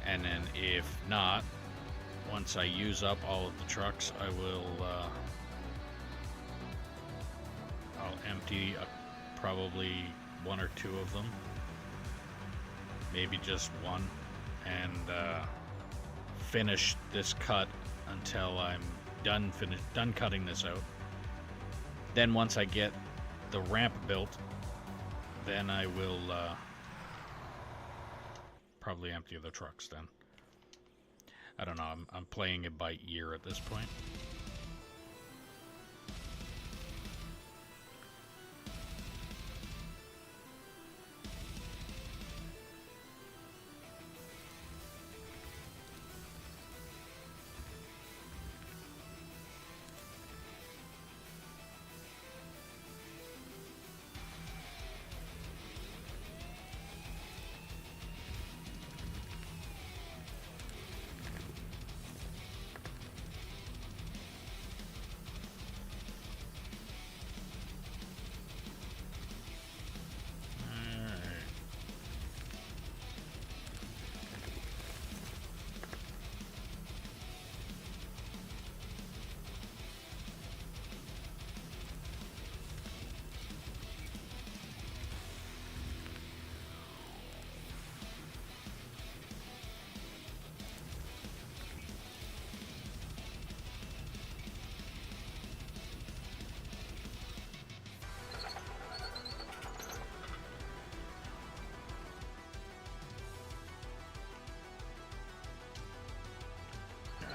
And then if not, once I use up all of the trucks, I'll empty probably 1 or 2 of them, maybe just 1, and finish this cut until I'm done cutting this out. Then once I get the ramp built, then I will probably empty the trucks then. I don't know, I'm playing it by ear at this point.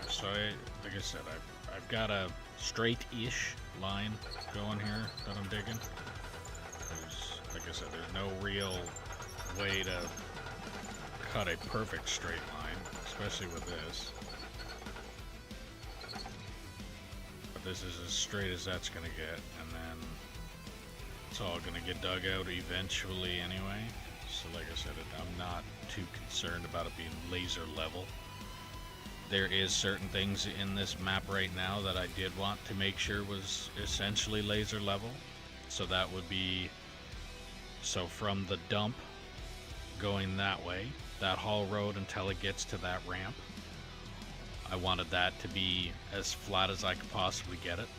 So like I said, I've got a straight-ish line going here that I'm digging. Like I said, there's no real way to cut a perfect straight line, especially with this. But this is as straight as that's gonna get, and then it's all gonna get dug out eventually anyway. So like I said, I'm not too concerned about it being laser level. There is certain things in this map right now that I did want to make sure was essentially laser level. So that would be, so from the dump going that way, that haul road until it gets to that ramp, I wanted that to be as flat as I could possibly get it.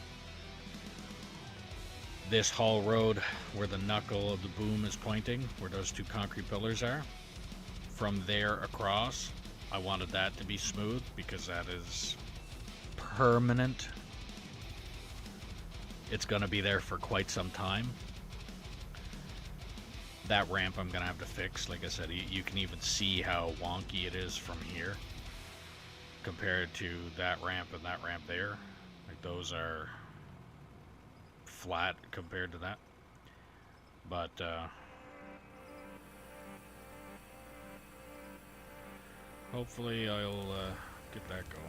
This haul road where the knuckle of the boom is pointing, where those 2 concrete pillars are, from there across, I wanted that to be smooth because that is permanent it's going to be there for quite some time. That ramp I'm going to have to fix. Like I said, you can even see how wonky it is from here compared to that ramp and that ramp there. Like, those are flat compared to that. But hopefully I'll get that going.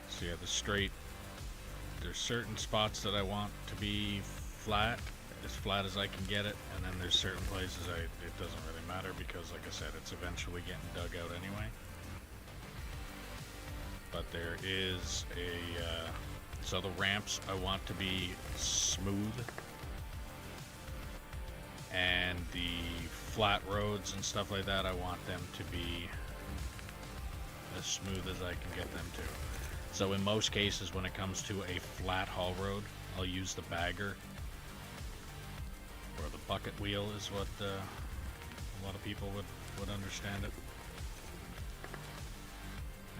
So yeah, the straight, there's certain spots that I want to be flat as I can get it, and then there's certain places it doesn't really matter because, like I said, it's eventually getting dug out anyway. But there is a so the ramps I want to be smooth, and the flat roads and stuff like that I want them to be as smooth as I can get them to. So in most cases, when it comes to a flat haul road, I'll use the bagger, or the bucket wheel is what a lot of people would understand it.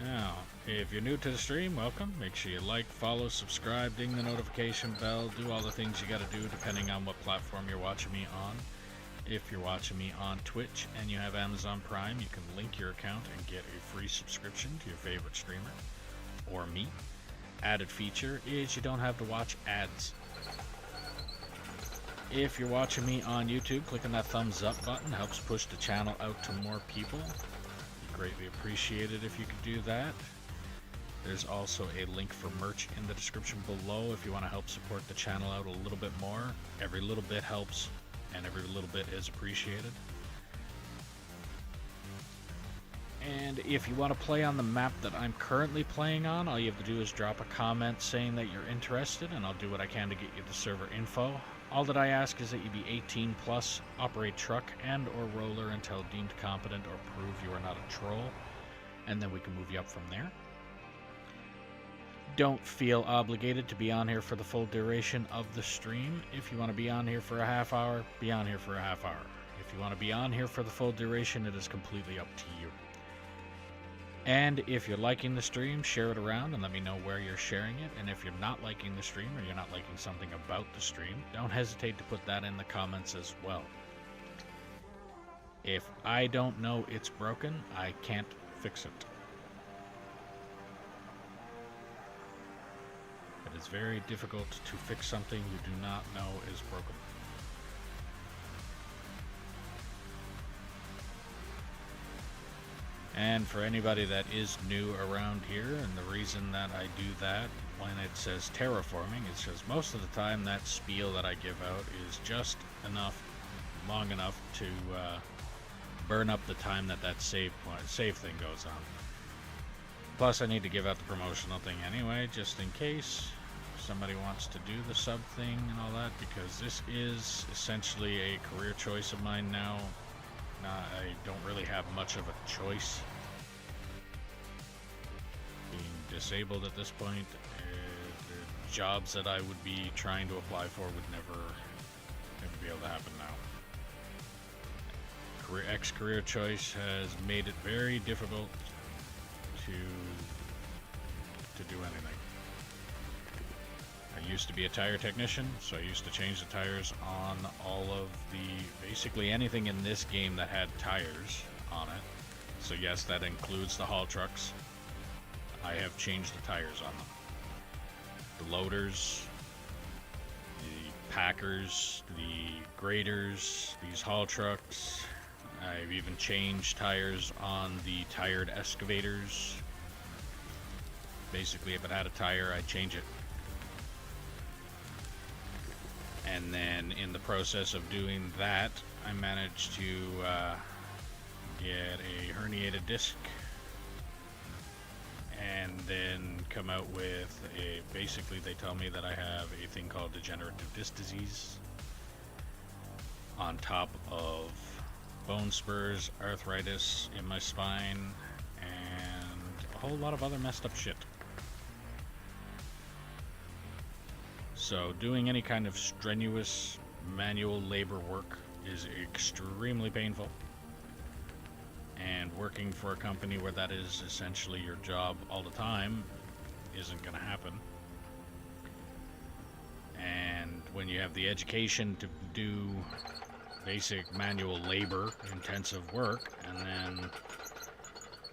Now, if you're new to the stream, welcome. Make sure you like, follow, subscribe, ding the notification bell, do all the things you gotta do depending on what platform you're watching me on. If you're watching me on Twitch and you have Amazon Prime, you can link your account and get a free subscription to your favorite streamer or me. Added feature is you don't have to watch ads. If you're watching me on YouTube, clicking that thumbs up button helps push the channel out to more people. Greatly appreciated if you could do that. There's also a link for merch in the description below if you want to help support the channel out a little bit more. Every little bit helps, and every little bit is appreciated. And if you want to play on the map that I'm currently playing on, all you have to do is drop a comment saying that you're interested, and I'll do what I can to get you the server info. All that I ask is that you be 18 plus, operate truck and or roller until deemed competent or prove you are not a troll, and then we can move you up from there. Don't feel obligated to be on here for the full duration of the stream. If you want to be on here for a half hour, be on here for a half hour. If you want to be on here for the full duration, it is completely up to you. And if you're liking the stream, share it around and let me know where you're sharing it. And if you're not liking the stream or you're not liking something about the stream, don't hesitate to put that in the comments as well. If I don't know it's broken, I can't fix it. It is very difficult to fix something you do not know is broken. And for anybody that is new around here, and the reason that I do that when it says terraforming, it's just most of the time that spiel that I give out is just enough, long enough to burn up the time that save thing goes on. Plus I need to give out the promotional thing anyway, just in case somebody wants to do the sub thing and all that, because this is essentially a career choice of mine now. I don't really have much of a choice. Being disabled at this point, the jobs that I would be trying to apply for would never be able to happen now. Career choice has made it very difficult to do anything. I used to be a tire technician, so I used to change the tires on all of basically anything in this game that had tires on it. So yes, that includes the haul trucks. I have changed the tires on them. The loaders, the packers, the graders, these haul trucks. I've even changed tires on the tired excavators. Basically, if it had a tire, I'd change it. And then in the process of doing that, I managed to get a herniated disc and then come out with basically they tell me that I have a thing called degenerative disc disease on top of bone spurs, arthritis in my spine, and a whole lot of other messed up shit. So doing any kind of strenuous manual labor work is extremely painful. And working for a company where that is essentially your job all the time isn't going to happen. And when you have the education to do basic manual labor intensive work, and then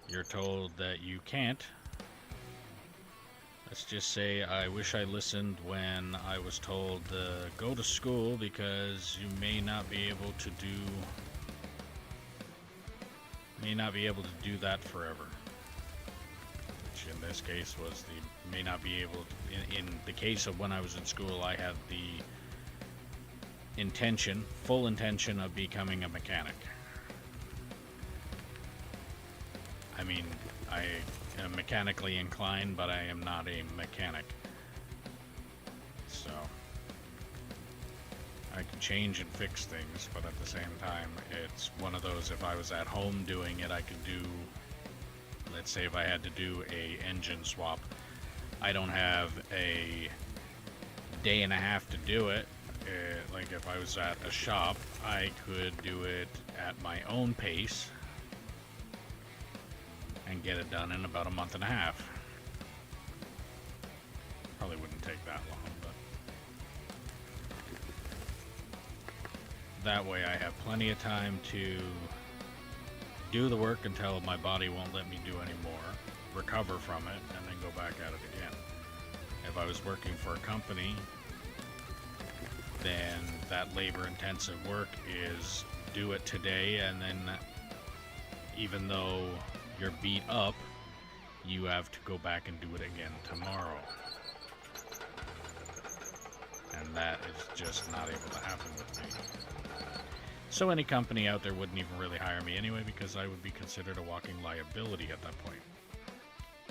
you're told that you can't, let's just say I wish I listened when I was told go to school because you may not be able to do that forever. Which in this case was may not be able to, in the case of when I was in school, I had the full intention of becoming a mechanic. I mean, I am mechanically inclined, but I am not a mechanic. So I can change and fix things, but at the same time, it's one of those, if I was at home doing it, I could do, let's say if I had to do a engine swap, I don't have a day and a half to do it. Like if I was at a shop, I could do it at my own pace and get it done in about a month and a half. Probably wouldn't take that long, but that way I have plenty of time to do the work until my body won't let me do anymore, recover from it, and then go back at it again. If I was working for a company, then that labor-intensive work is do it today, and then even though you're beat up, you have to go back and do it again tomorrow. And that is just not able to happen with me. So any company out there wouldn't even really hire me anyway, because I would be considered a walking liability at that point.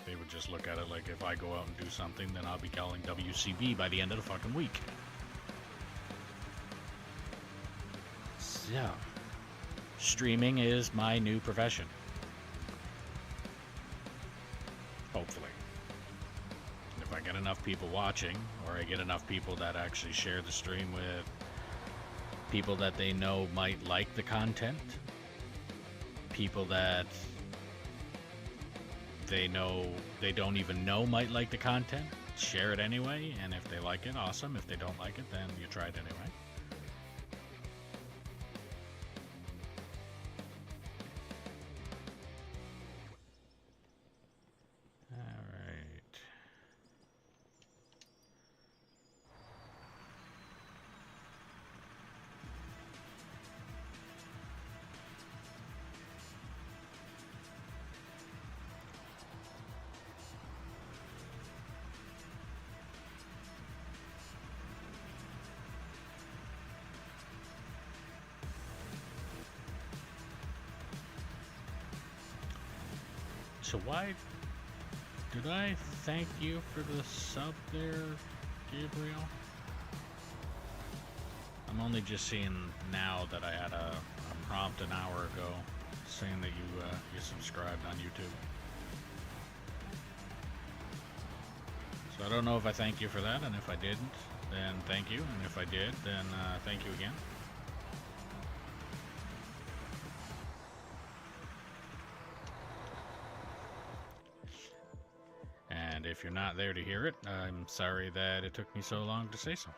They would just look at it like if I go out and do something, then I'll be calling WCB by the end of the fucking week. So, streaming is my new profession. Hopefully. And if I get enough people watching, or I get enough people that actually share the stream with people that they know might like the content, people that they don't even know might like the content, share it anyway, and if they like it, awesome. If they don't like it, then you try it anyway. So why did I thank you for the sub there, Gabriel? I'm only just seeing now that I had a prompt an hour ago saying that you subscribed on YouTube. So I don't know if I thank you for that, and if I didn't, then thank you, and if I did, then thank you again. And if you're not there to hear it, I'm sorry that it took me so long to say so.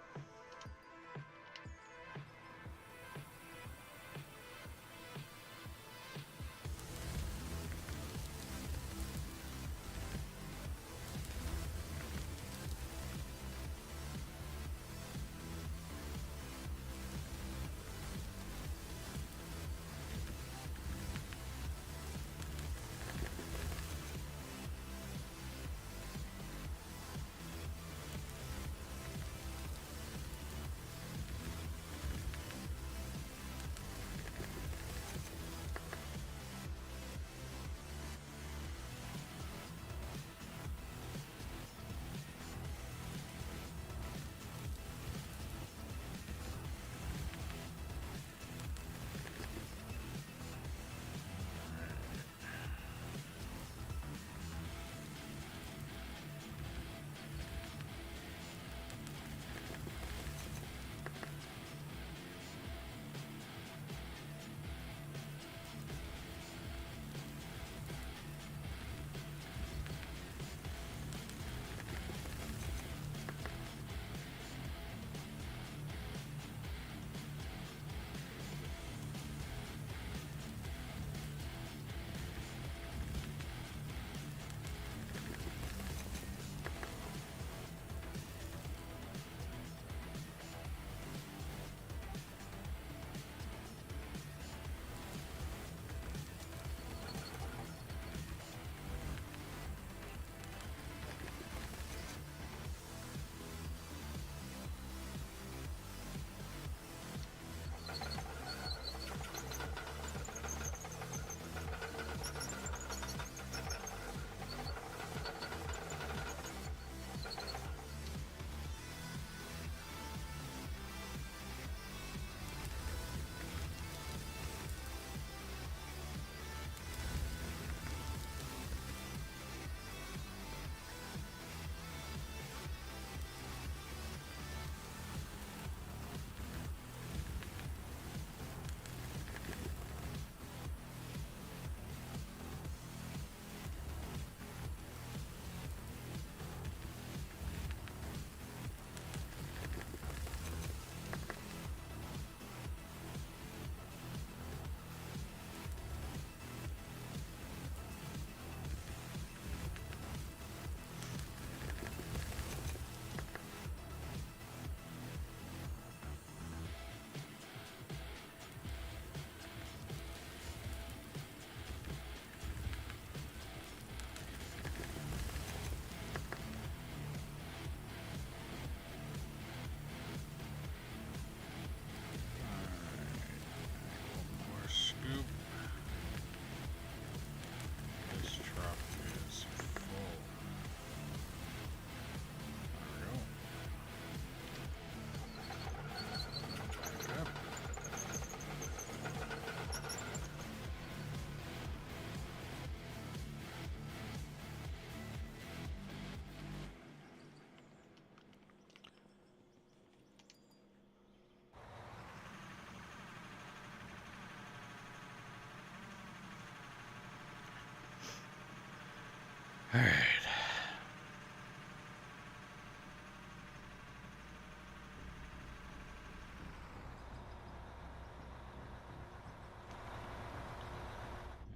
All right.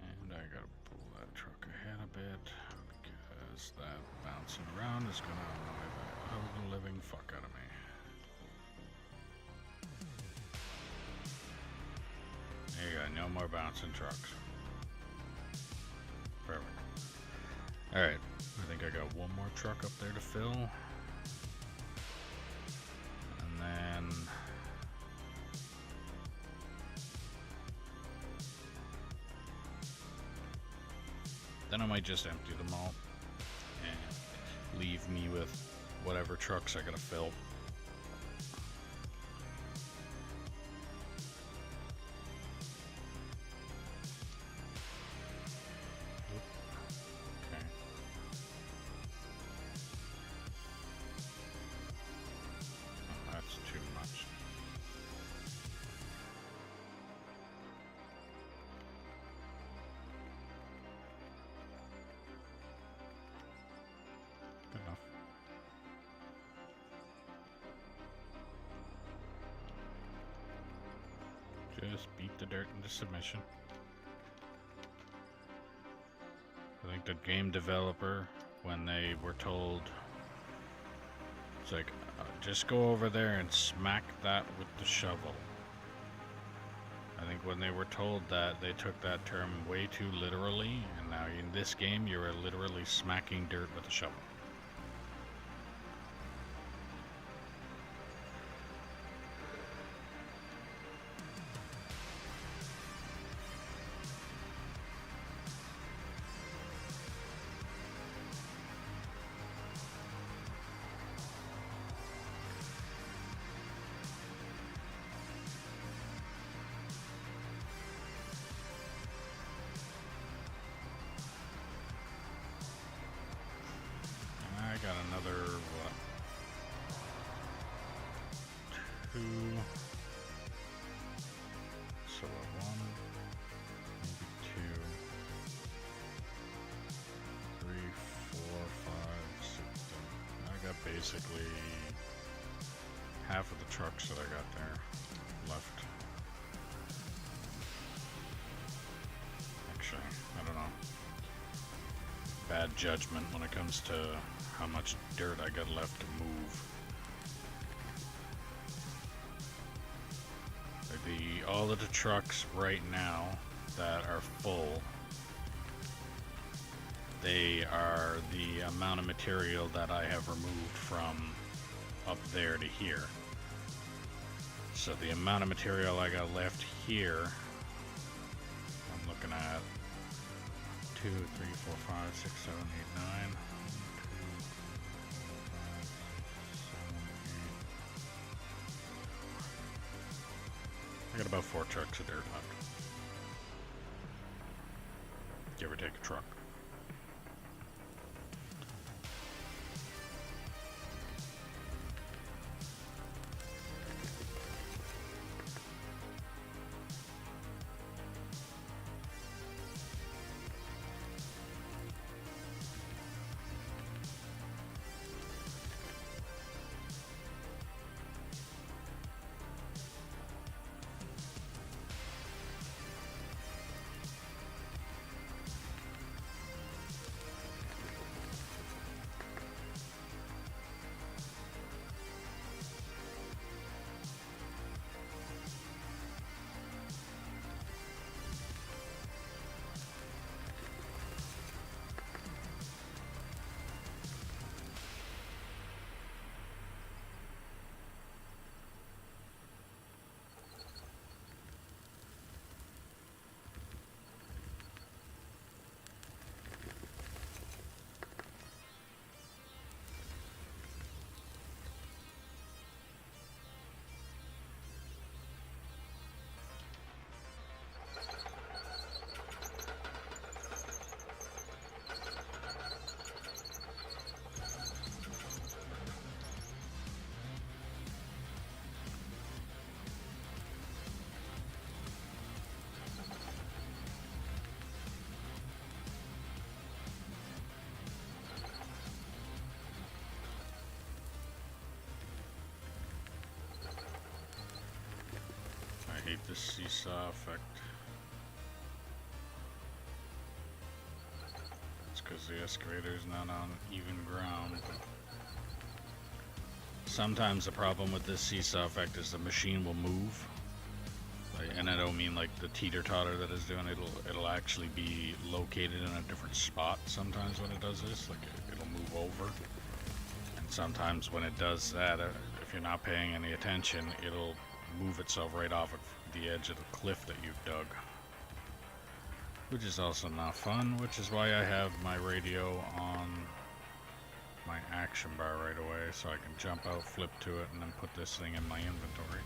And I gotta pull that truck ahead a bit because that bouncing around is gonna annoy the living fuck out of me. There you go, no more bouncing trucks. Perfect. Alright, I think I got one more truck up there to fill. And then I might just empty them all and leave me with whatever trucks I gotta fill. Okay. Oh, that's too much. Good enough. Just beat the dirt into submission. I think the game developer, when they were told, it's like, just go over there and smack that with the shovel. I think when they were told that, they took that term way too literally, and now in this game, you're literally smacking dirt with a shovel. I got another, what, 2, so 1, maybe 2, 3, 4, 5, 6, 7. I got basically half of the trucks that I got there left. Actually, I don't know. Bad judgment when it comes to how much dirt I got left to move. All of the trucks right now that are full, they are the amount of material that I have removed from up there to here. So the amount of material I got left here, I'm looking at 2, 3, 4, 5, 6, 7, 8, 9. I got about 4 trucks of dirt left. Give or take a truck. hate this seesaw effect. It's because the excavator is not on even ground. But sometimes the problem with this seesaw effect is the machine will move. And I don't mean like the teeter-totter that it's doing. It'll actually be located in a different spot sometimes when it does this. Like it'll move over. And sometimes when it does that, if you're not paying any attention, it'll move itself right off of the edge of the cliff that you've dug. Which is also not fun, which is why I have my radio on my action bar right away, so I can jump out, flip to it, and then put this thing in my inventory.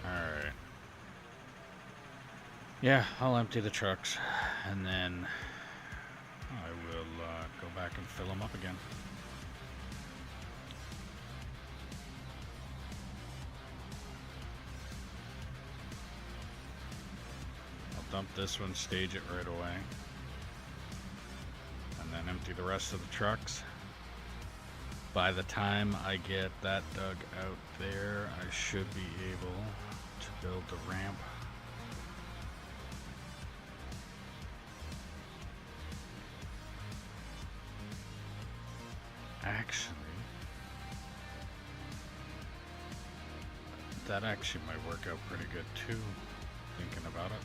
Alright. Yeah, I'll empty the trucks and then I will go back and fill them up again. I'll dump this one, stage it right away, and then empty the rest of the trucks. By the time I get that dug out there, I should be able to build the ramp. Actually, that actually might work out pretty good too, thinking about it.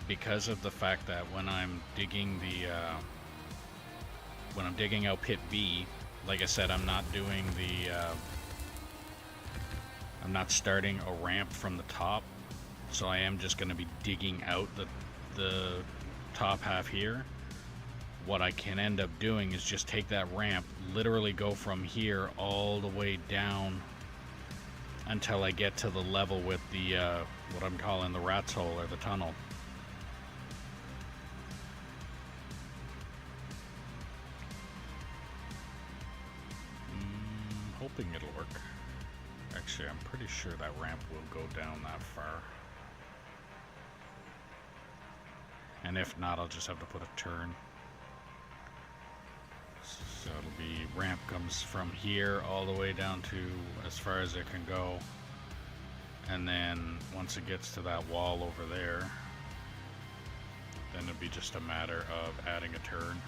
Because of the fact that when I'm digging out pit B, like I said, I'm not doing I'm not starting a ramp from the top, so I am just going to be digging out the top half here. What I can end up doing is just take that ramp, literally go from here all the way down until I get to the level with the what I'm calling the rat's hole or the tunnel. Hoping it'll work. Actually, I'm pretty sure that ramp will go down that far. And if not, I'll just have to put a turn. So it'll be ramp comes from here all the way down to as far as it can go. And then once it gets to that wall over there, then it'll be just a matter of adding a turn.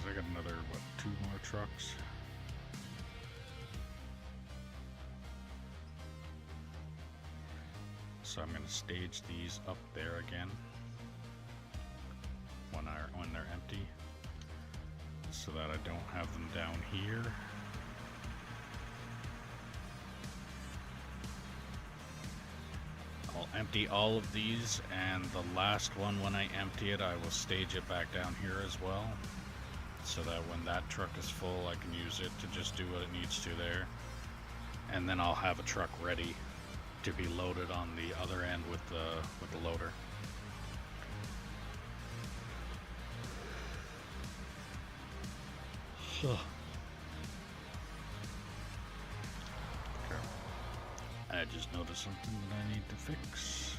I got another, what, 2 more trucks? So I'm going to stage these up there again when they're empty, so that I don't have them down here. I'll empty all of these, and the last one, when I empty it, I will stage it back down here as well, so that when that truck is full, I can use it to just do what it needs to there. And then I'll have a truck ready to be loaded on the other end with the loader. Okay. I just noticed something that I need to fix.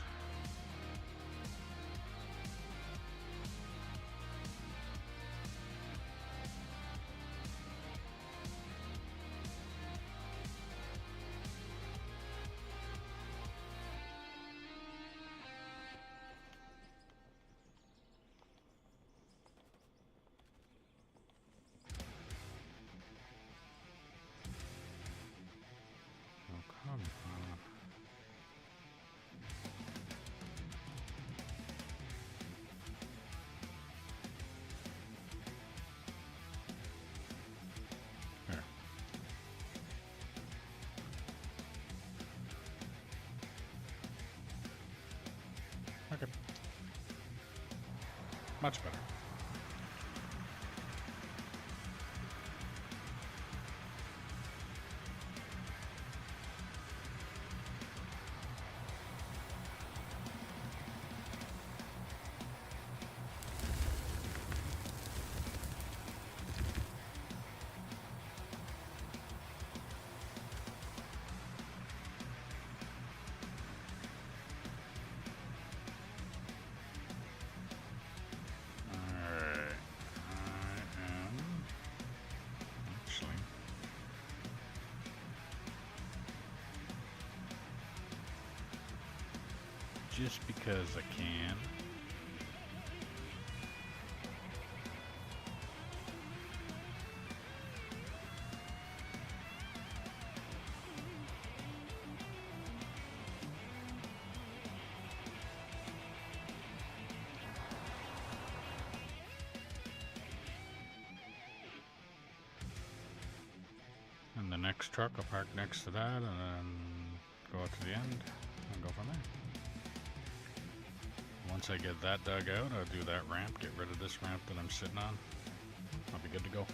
Much better. Just because I can. And the next truck I'll park next to that and then go out to the end and go from there. Once I get that dug out, I'll do that ramp, get rid of this ramp that I'm sitting on. I'll be good to go.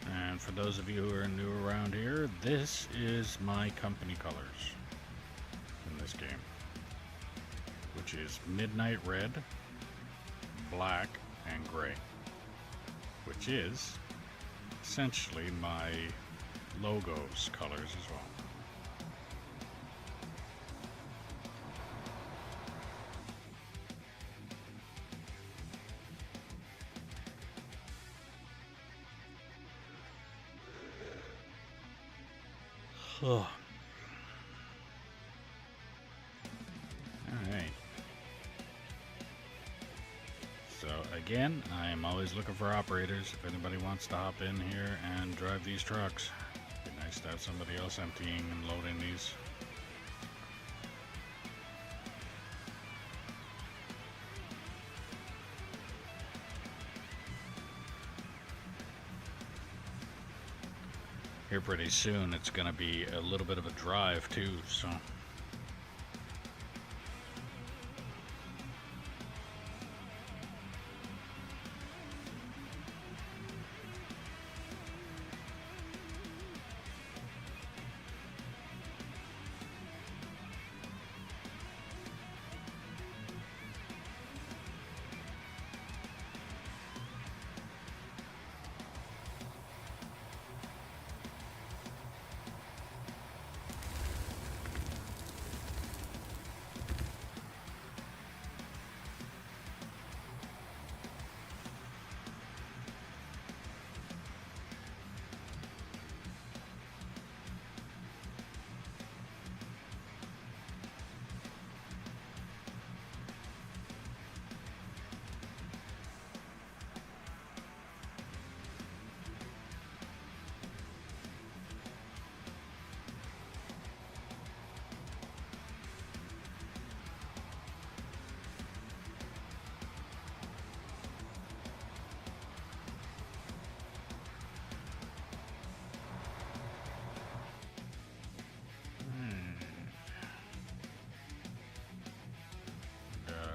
And for those of you who are new around here, this is my company colors in this game, which is Midnight Red, Black, and Gray, which is essentially my logo's colors as well. Oh. Alright. So again, I am always looking for operators. If anybody wants to hop in here and drive these trucks, it'd be nice to have somebody else emptying and loading these. Here pretty soon it's gonna be a little bit of a drive too, so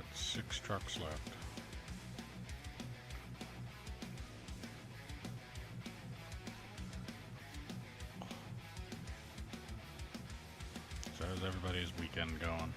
got 6 trucks left. How's everybody's weekend going?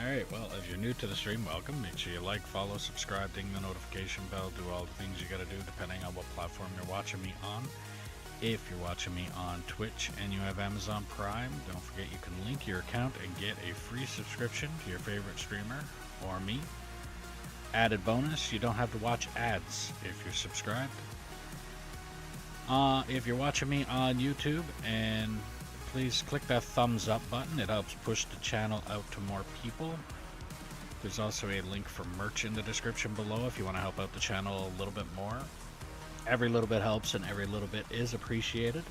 Alright, well, if you're new to the stream, welcome. Make sure you like, follow, subscribe, ding the notification bell, do all the things you gotta do depending on what platform you're watching me on. If you're watching me on Twitch and you have Amazon Prime, don't forget you can link your account and get a free subscription to your favorite streamer or me. Added bonus, you don't have to watch ads if you're subscribed. If you're watching me on YouTube, and please click that thumbs up button. It helps push the channel out to more people. There's also a link for merch in the description below if you want to help out the channel a little bit more. Every little bit helps and every little bit is appreciated.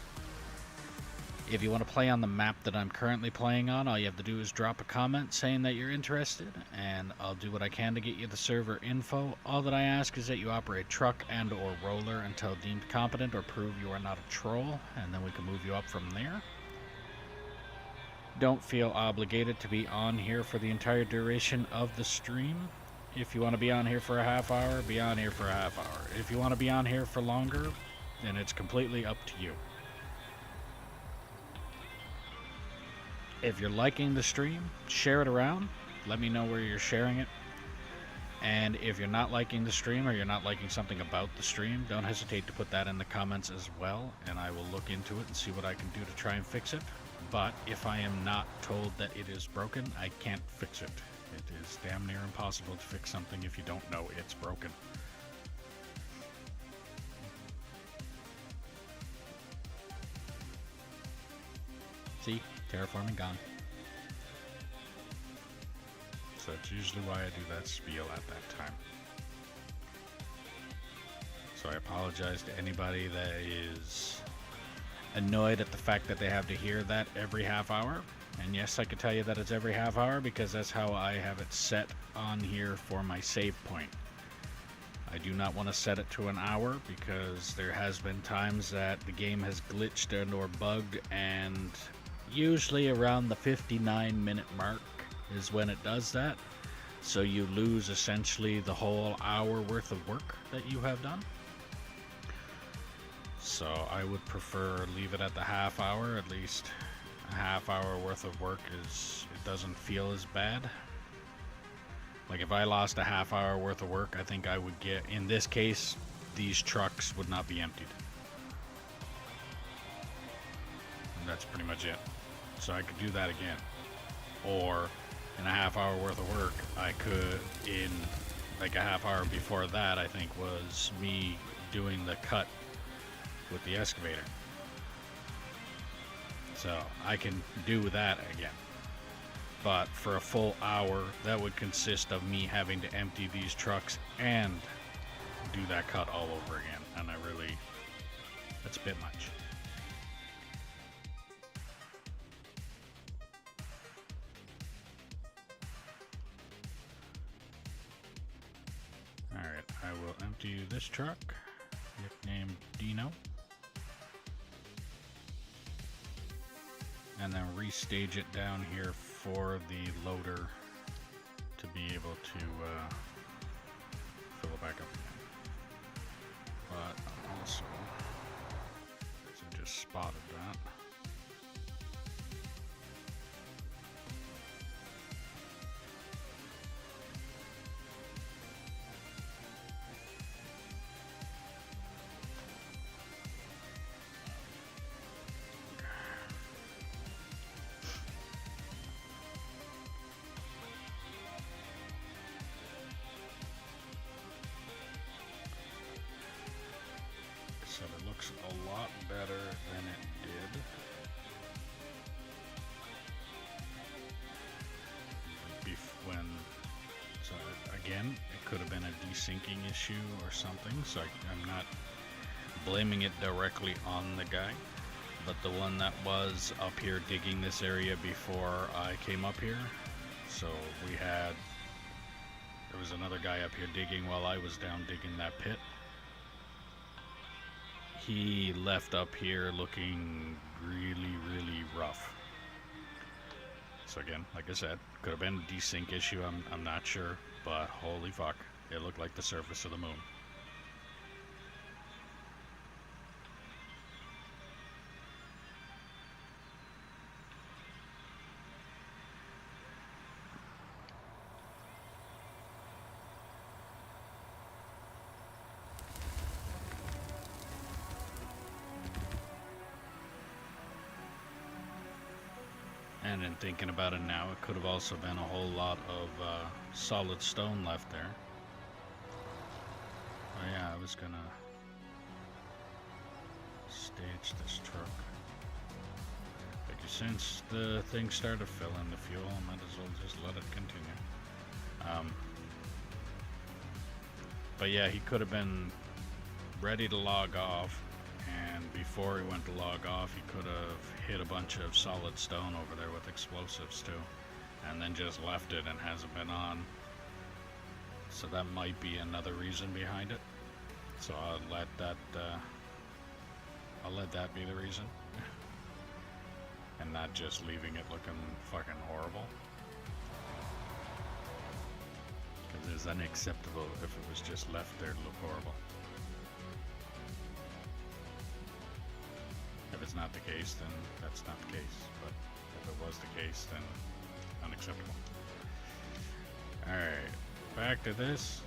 If you want to play on the map that I'm currently playing on, all you have to do is drop a comment saying that you're interested, and I'll do what I can to get you the server info. All that I ask is that you operate truck and or roller until deemed competent or prove you are not a troll, and then we can move you up from there. Don't feel obligated to be on here for the entire duration of the stream. If you want to be on here for a half hour, be on here for a half hour. If you want to be on here for longer, then it's completely up to you. If you're liking the stream, share it around. Let me know where you're sharing it. And if you're not liking the stream or you're not liking something about the stream, don't hesitate to put that in the comments as well, and I will look into it and see what I can do to try and fix it. But if I am not told that it is broken, I can't fix it. It is damn near impossible to fix something if you don't know it's broken. See? Terraforming gone. So that's usually why I do that spiel at that time. So I apologize to anybody that is annoyed at the fact that they have to hear that every half hour. And yes, I can tell you that it's every half hour because that's how I have it set on here for my save point. I do not want to set it to an hour because there has been times that the game has glitched and or bugged, and usually around the 59-minute mark is when it does that. So you lose essentially the whole hour worth of work that you have done. So I would prefer leave it at the half hour. At least a half hour worth of work it doesn't feel as bad. Like if I lost a half hour worth of work, I think I would get, in this case, these trucks would not be emptied. And that's pretty much it. So I could do that again. Or in a half hour worth of work, I could, in like a half hour before that, I think was me doing the cut with the excavator. So I can do that again. But for a full hour, that would consist of me having to empty these trucks and do that cut all over again. And that's a bit much. Alright, I will empty this truck, nicknamed Dino. And then restage it down here for the loader to be able to fill it back up again. But also, I just spotted that. So it looks a lot better than it did. So again, it could have been a desyncing issue or something, so I'm not blaming it directly on the guy. But the one that was up here digging this area before I came up here, so there was another guy up here digging while I was down digging that pit. He left up here looking really, really rough. So again, like I said, could have been a desync issue, I'm not sure, but holy fuck, it looked like the surface of the moon. And in thinking about it now, it could have also been a whole lot of solid stone left there. Oh yeah, I was gonna stage this truck. But since the thing started filling the fuel, I might as well just let it continue. But yeah, he could have been ready to log off, and before he went to log off, he could have hit a bunch of solid stone over there with explosives too, and then just left it and hasn't been on. So that might be another reason behind it. So I'll let that be the reason, and not just leaving it looking fucking horrible. Because it's unacceptable if it was just left there to look horrible. If it's not the case, then that's not the case. But if it was the case, then unacceptable. Alright, back to this.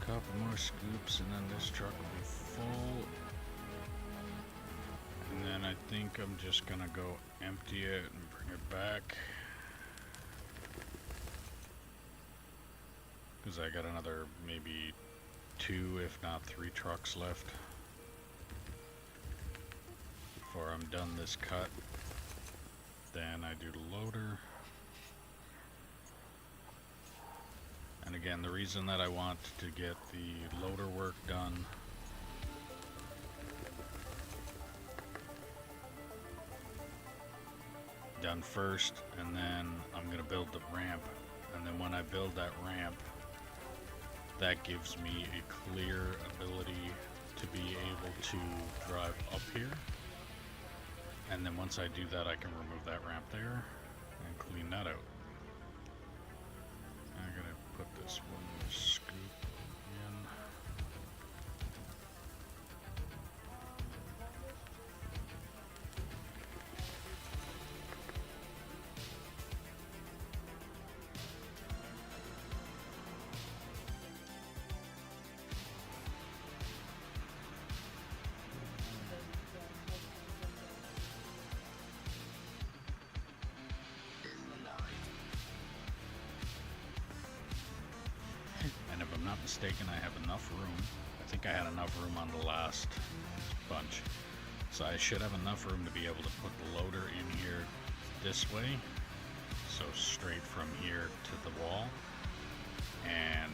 Couple more scoops and then this truck will be full. And then I think I'm just gonna go empty it and bring it back. Because I got another maybe 2 if not 3 trucks left before I'm done this cut. Then I do the loader. And again, the reason that I want to get the loader work done first, and then I'm going to build the ramp. And then when I build that ramp, that gives me a clear ability to be able to drive up here. And then once I do that, I can remove that ramp there and clean that out. I'm going to put this one scoop in. not mistaken, I have enough room. I think I had enough room on the last bunch. So I should have enough room to be able to put the loader in here this way. So straight from here to the wall. And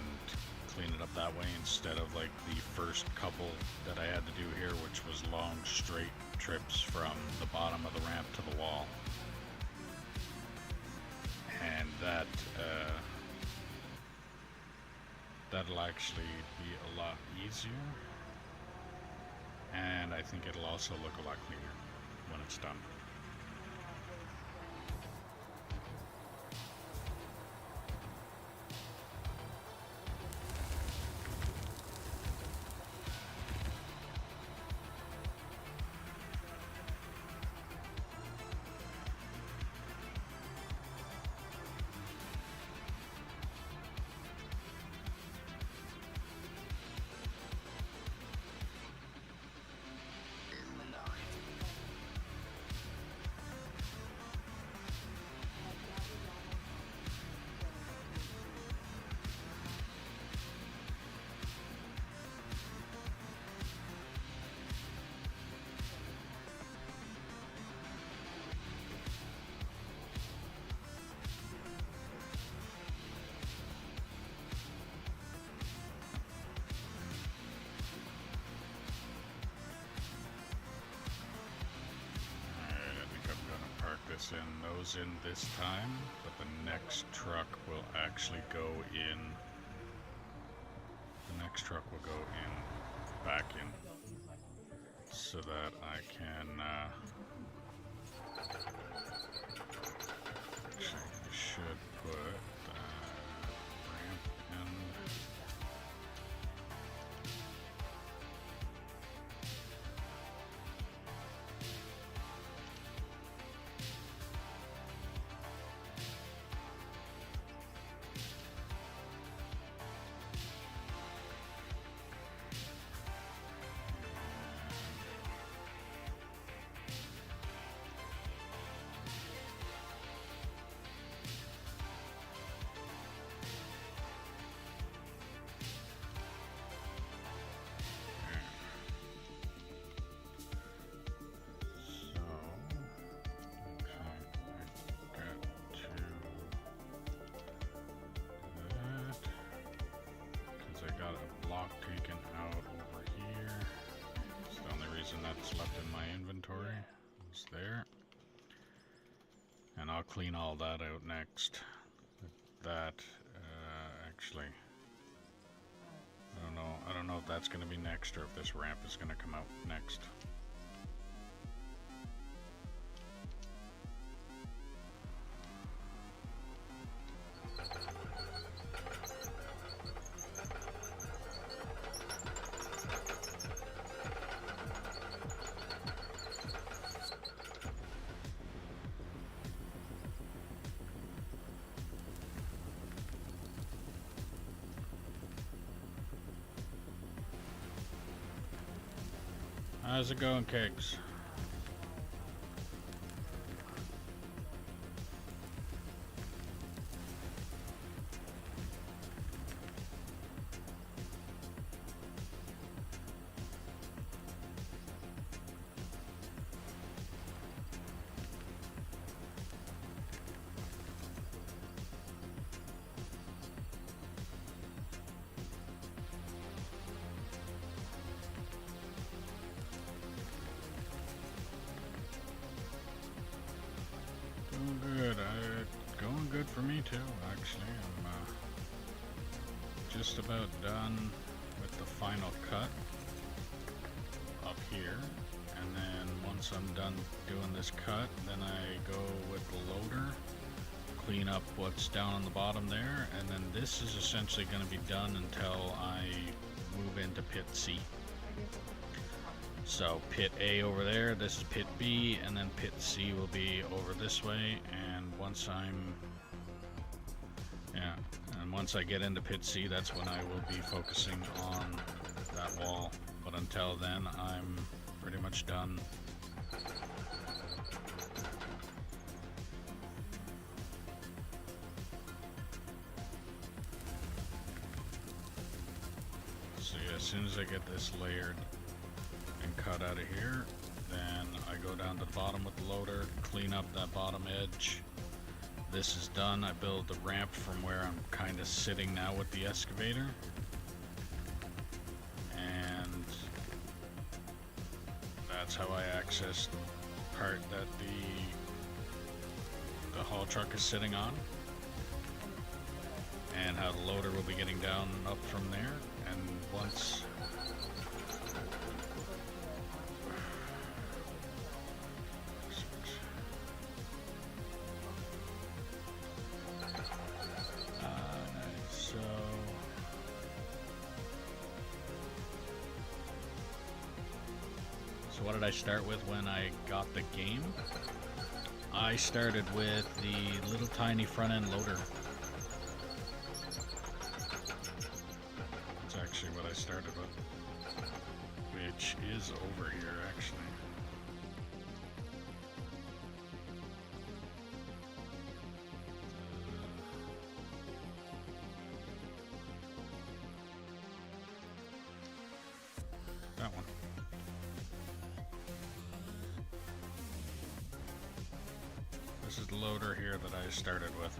clean it up that way instead of like the first couple that I had to do here, which was long straight trips from the bottom of the ramp to the wall. And that'll actually be a lot easier, and I think it'll also look a lot cleaner when it's done. In those in this time, but the next truck will actually go in. The next truck will go in, back in, so that I can. Actually, I should put ramp in. Taken out over here. It's the only reason that's left in my inventory is there. And I'll clean all that out next. That actually, I don't know if that's going to be next or if this ramp is going to come out next. How's it going, Kegs? Going good for me too, actually. I'm just about done with the final cut up here, and then once I'm done doing this cut, then I go with the loader, clean up what's down on the bottom there, and then this is essentially going to be done until I move into pit C. So pit A over there, this is pit B, and then pit C will be over this way. And once once I get into pit C, that's when I will be focusing on that wall. But until then, I'm pretty much done. as soon as I get this layered and cut out of here, then I go down to the bottom with the loader, clean up that bottom edge. This is done. I build the ramp from where I'm kind of sitting now with the excavator. And that's how I access the part that the haul truck is sitting on. And how the loader will be getting down up from there. And once so what did I start with when I got the game? I started with the little tiny front end loader. That's actually what I started with, which is over here actually. That one. This is the loader here that I started with.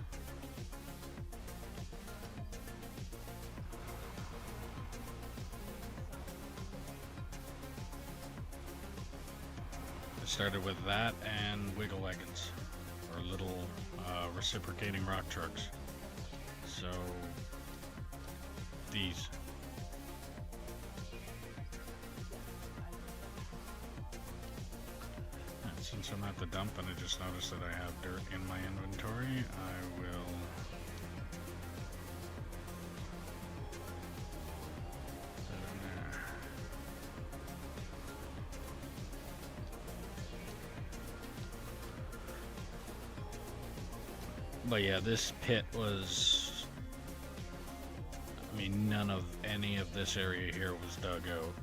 I started with that and wiggle wagons, or little reciprocating rock trucks. So these. Since I'm at the dump and I just noticed that I have dirt in my inventory, I will put it in there. But yeah, this pit was, I mean, none of any of this area here was dug out.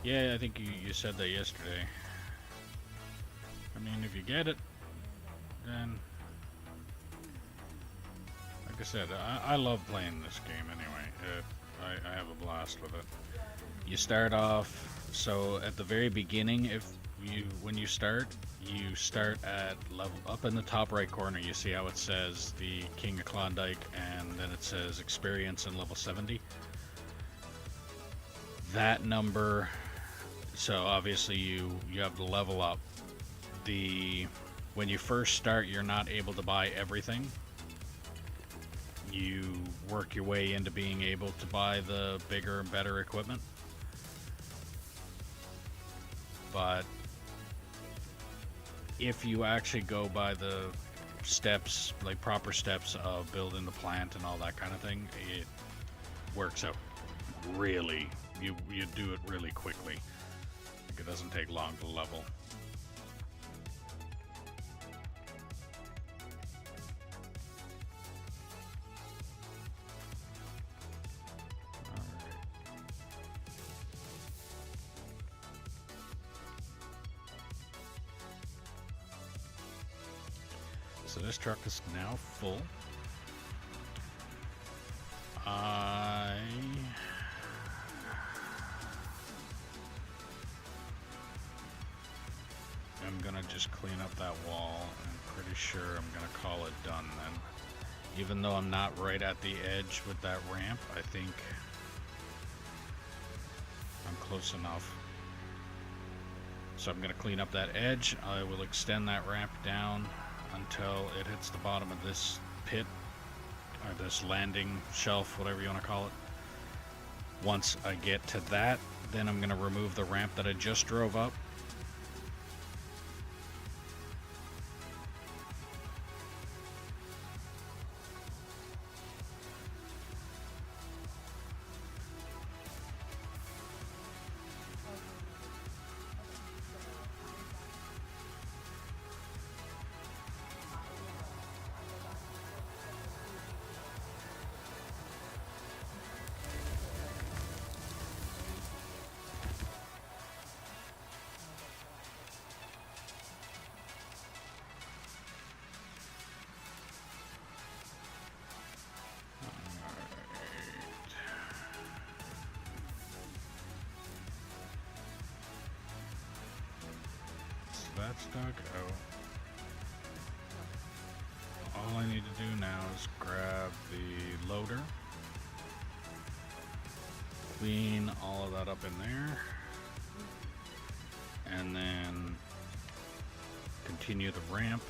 Yeah, I think you said that yesterday. I mean, if you get it, then, like I said, I love playing this game anyway. I have a blast with it. You start off, so at the very beginning, when you start at level, up in the top right corner, you see how it says the King of Klondike, and then it says experience and level 70. That number, so obviously you have to level up. When you first start, you're not able to buy everything. You work your way into being able to buy the bigger and better equipment. But if you actually go by the steps, like proper steps of building the plant and all that kind of thing, it works out really, you do it really quickly. Like, it doesn't take long to level. So this truck is now full. I am gonna just clean up that wall. I'm pretty sure I'm gonna call it done then. Even though I'm not right at the edge with that ramp, I think I'm close enough. So I'm gonna clean up that edge. I will extend that ramp down until it hits the bottom of this pit, or this landing shelf, whatever you want to call it. Once I get to that, then I'm going to remove the ramp that I just drove up. that's dug out. All I need to do now is grab the loader, clean all of that up in there, and then continue the ramp.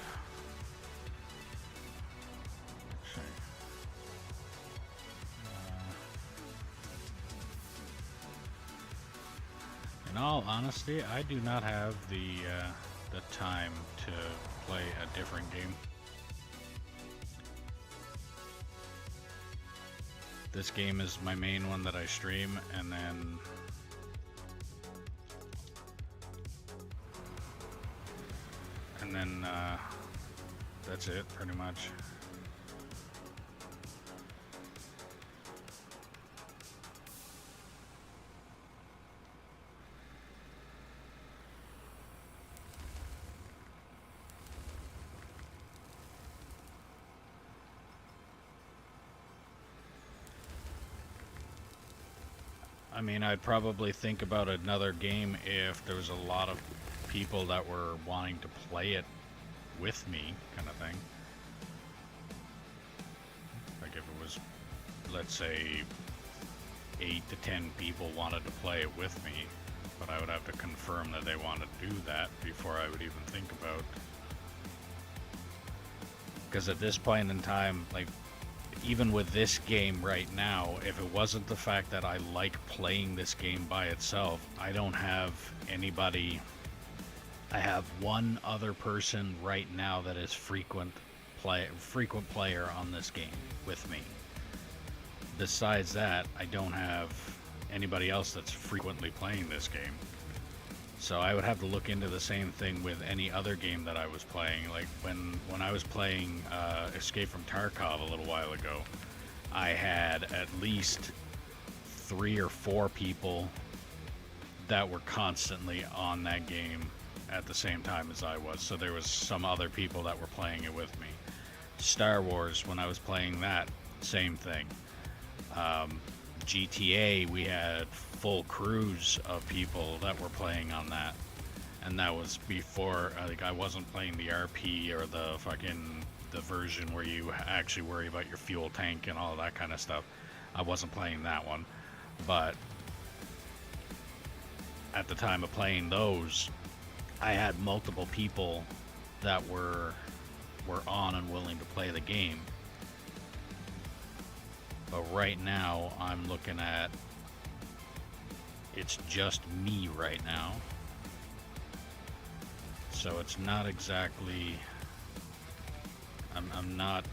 In all honesty, I do not have the time to play a different game. This game is my main one that I stream, and then that's it pretty much. I mean, I'd probably think about another game if there was a lot of people that were wanting to play it with me, kind of thing. Like if it was, let's say, 8 to 10 people wanted to play it with me, but I would have to confirm that they want to do that before I would even think about. Because at this point in time, like, even with this game right now, if it wasn't the fact that I like playing this game by itself, I don't have anybody. I have one other person right now that is frequent player on this game with me. Besides that, I don't have anybody else that's frequently playing this game. So I would have to look into the same thing with any other game that I was playing. Like when I was playing Escape from Tarkov a little while ago, I had at least 3 or 4 people that were constantly on that game at the same time as I was. So there was some other people that were playing it with me. Star Wars, when I was playing that, same thing. GTA, we had full crews of people that were playing on that, and that was before I wasn't playing the RP or the version where you actually worry about your fuel tank and all that kind of stuff. I wasn't playing that one, but at the time of playing those, I had multiple people that were on and willing to play the game. But right now, I'm looking at, it's just me right now. So it's not exactly, I'm not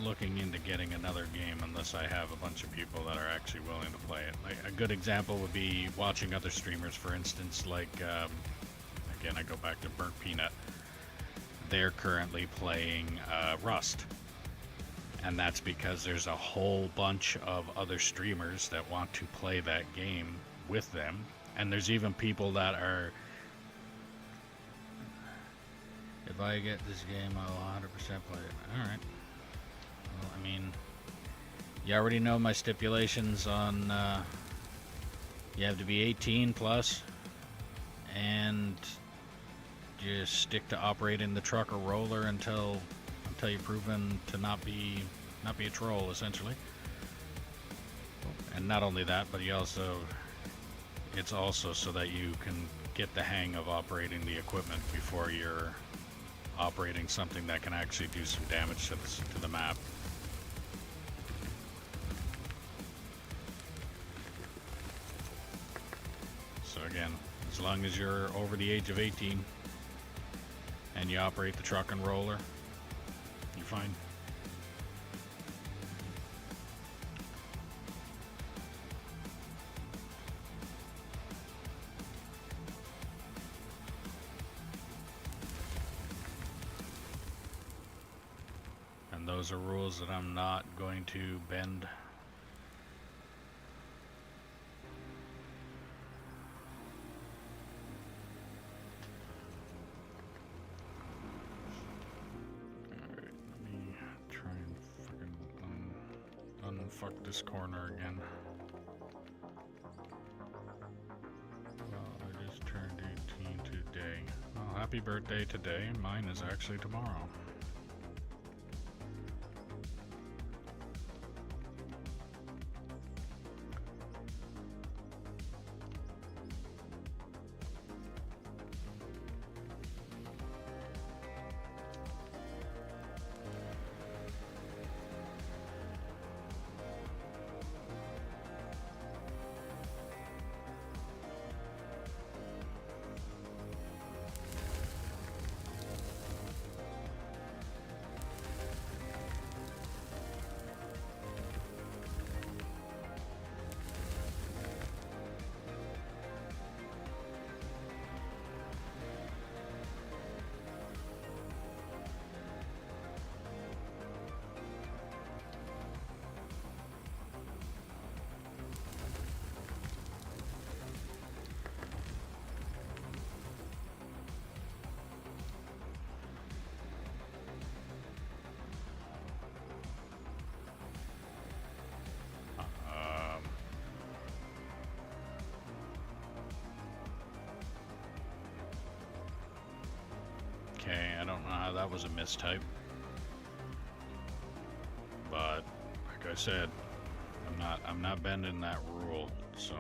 looking into getting another game unless I have a bunch of people that are actually willing to play it. Like a good example would be watching other streamers, for instance, like, again, I go back to Burnt Peanut. They're currently playing Rust, and that's because there's a whole bunch of other streamers that want to play that game with them, and there's even people that are, if I get this game, I'll 100% play it. Alright. Well, I mean, you already know my stipulations on, you have to be 18 plus, and just stick to operating the truck or roller until you're proven to not be a troll, essentially. And not only that, but it's also so that you can get the hang of operating the equipment before you're operating something that can actually do some damage to the map. So again, as long as you're over the age of 18 and you operate the truck and roller, you're fine. And those are rules that I'm not going to bend. Fuck this corner again. Well, happy birthday today. Mine is actually tomorrow. Okay, I don't know how that was a mistype, but like I said, I'm not bending that rule. So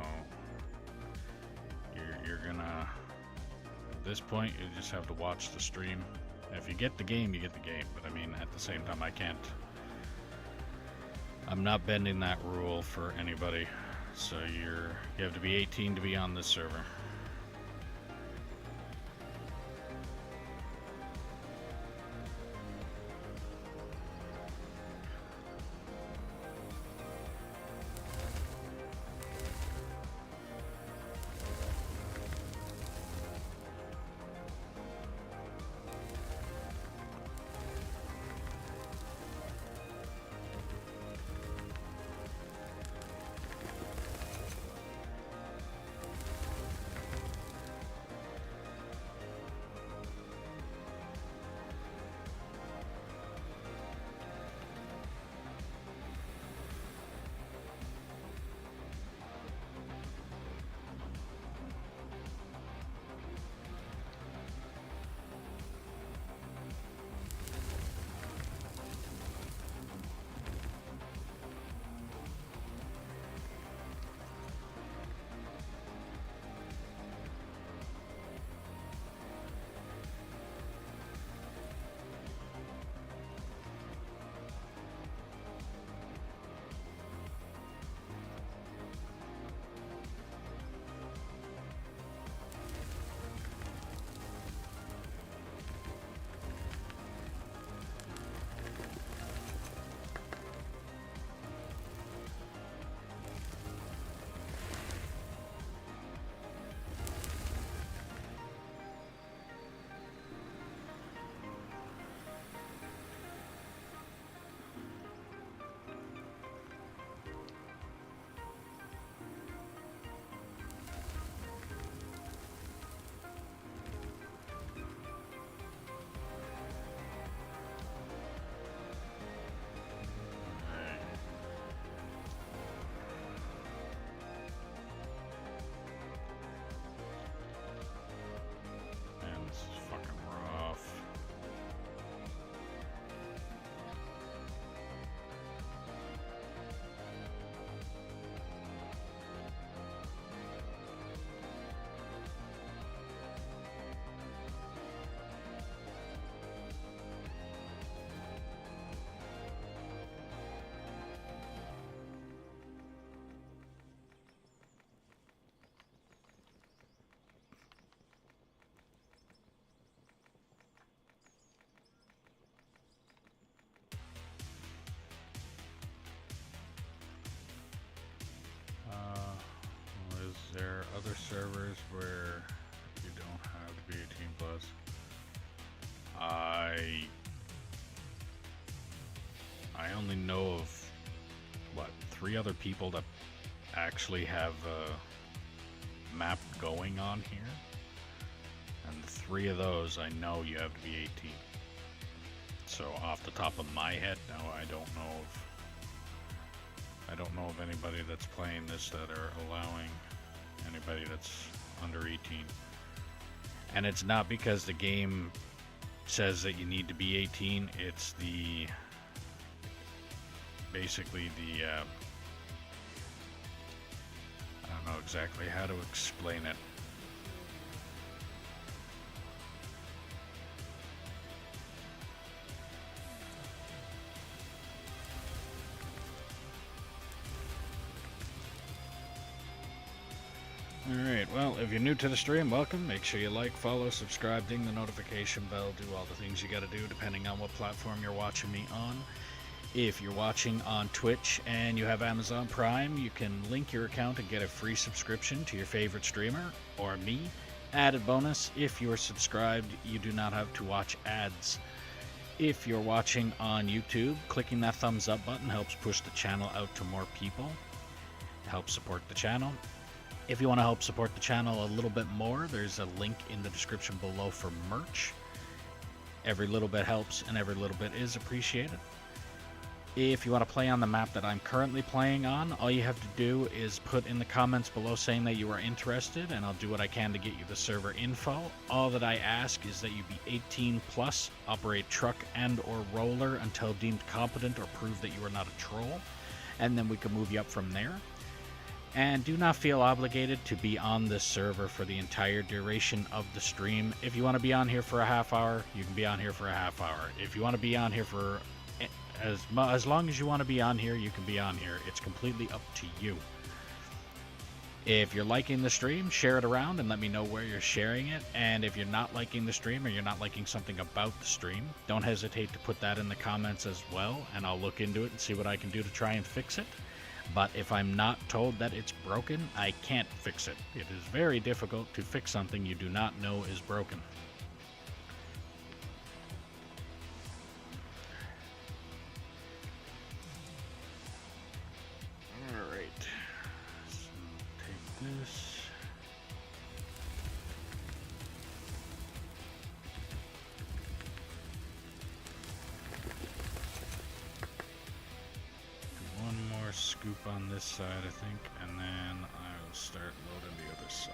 you're gonna, at this point, you just have to watch the stream. If you get the game, you get the game. But I mean, at the same time, I'm not bending that rule for anybody. So you have to be 18 to be on this server. Is there other servers where you don't have to be 18 plus? I only know of what 3 other people that actually have a map going on here, and 3 of those I know you have to be 18. So off the top of my head, no, I don't know of anybody that's playing this that are allowing anybody that's under 18. And it's not because the game says that you need to be 18. It's basically the I don't know exactly how to explain it. Alright, well, if you're new to the stream, welcome. Make sure you like, follow, subscribe, ding the notification bell, do all the things you gotta do depending on what platform you're watching me on. If you're watching on Twitch and you have Amazon Prime, you can link your account and get a free subscription to your favorite streamer or me. Added bonus, if you're subscribed, you do not have to watch ads. If you're watching on YouTube, clicking that thumbs up button helps push the channel out to more people. Helps support the channel. If you want to help support the channel a little bit more, there's a link in the description below for merch. Every little bit helps and every little bit is appreciated. If you want to play on the map that I'm currently playing on, all you have to do is put in the comments below saying that you are interested, and I'll do what I can to get you the server info. All that I ask is that you be 18 plus, operate truck and or roller until deemed competent or prove that you are not a troll, and then we can move you up from there. And do not feel obligated to be on this server for the entire duration of the stream. If you want to be on here for a half hour, you can be on here for a half hour. If you want to be on here for as long as you want to be on here, you can be on here. It's completely up to you. If you're liking the stream, share it around and let me know where you're sharing it. And if you're not liking the stream or you're not liking something about the stream, don't hesitate to put that in the comments as well, and I'll look into it and see what I can do to try and fix it. But if I'm not told that it's broken, I can't fix it. It is very difficult to fix something you do not know is broken. Alright, so take this. Scoop on this side, I think, and then I will start loading the other side.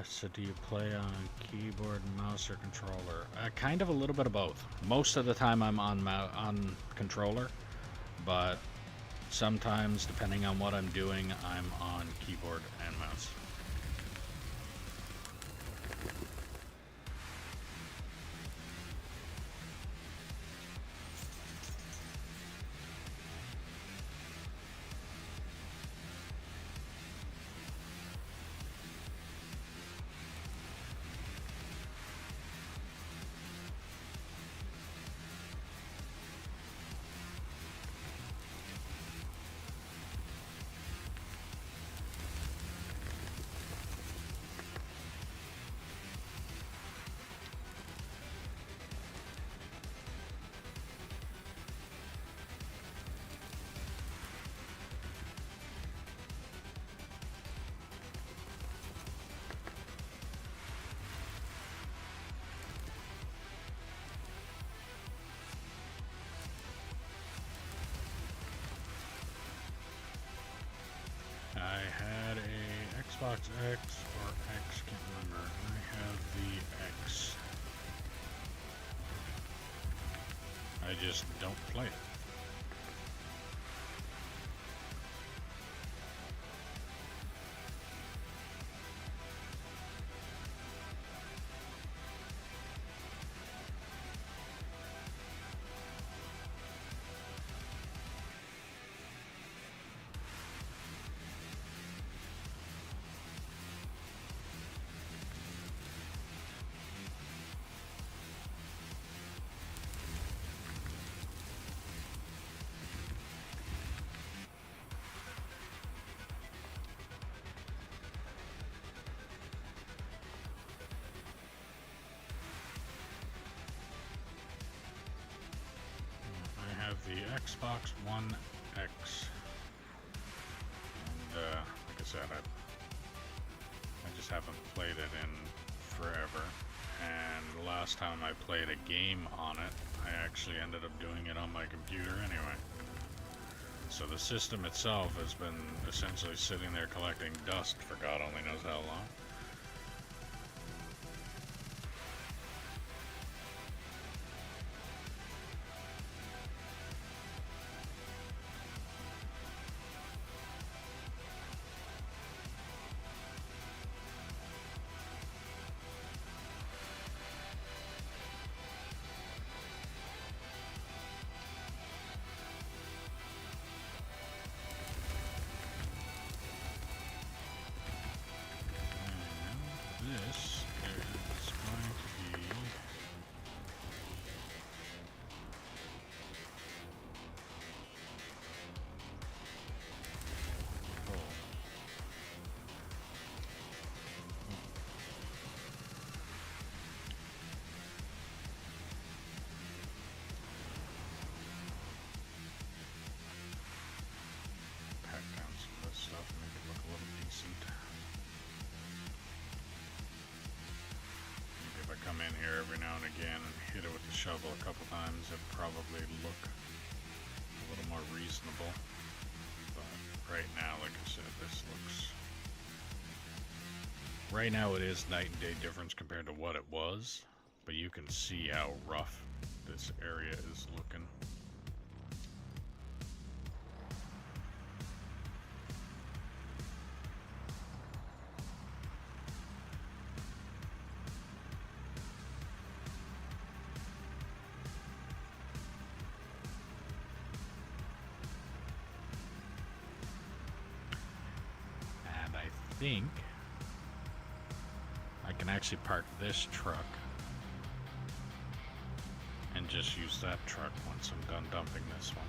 So do you play on keyboard, mouse, or controller? Kind of a little bit of both. Most of the time I'm on controller, but sometimes, depending on what I'm doing, I'm on keyboard and mouse. I had a Xbox X or X, can't remember. I have the X. I just don't play it. the Xbox One X. And like I said, I just haven't played it in forever. And the last time I played a game on it, I actually ended up doing it on my computer anyway. So the system itself has been essentially sitting there collecting dust for God only knows how long. This is going to be pack down some of this stuff and make it look a little decent. Maybe if I come in here every now and again and hit it with the shovel a couple times, it'd probably look a little more reasonable. But right now, like I said, this looks... Right now it is night and day difference compared to what it was, but you can see how rough this area is looking. And I think I can actually park this truck and just use that truck once I'm done dumping this one.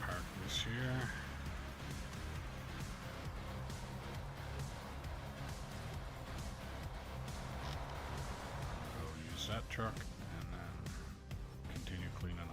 Park this here. Go use that truck and then continue cleaning up.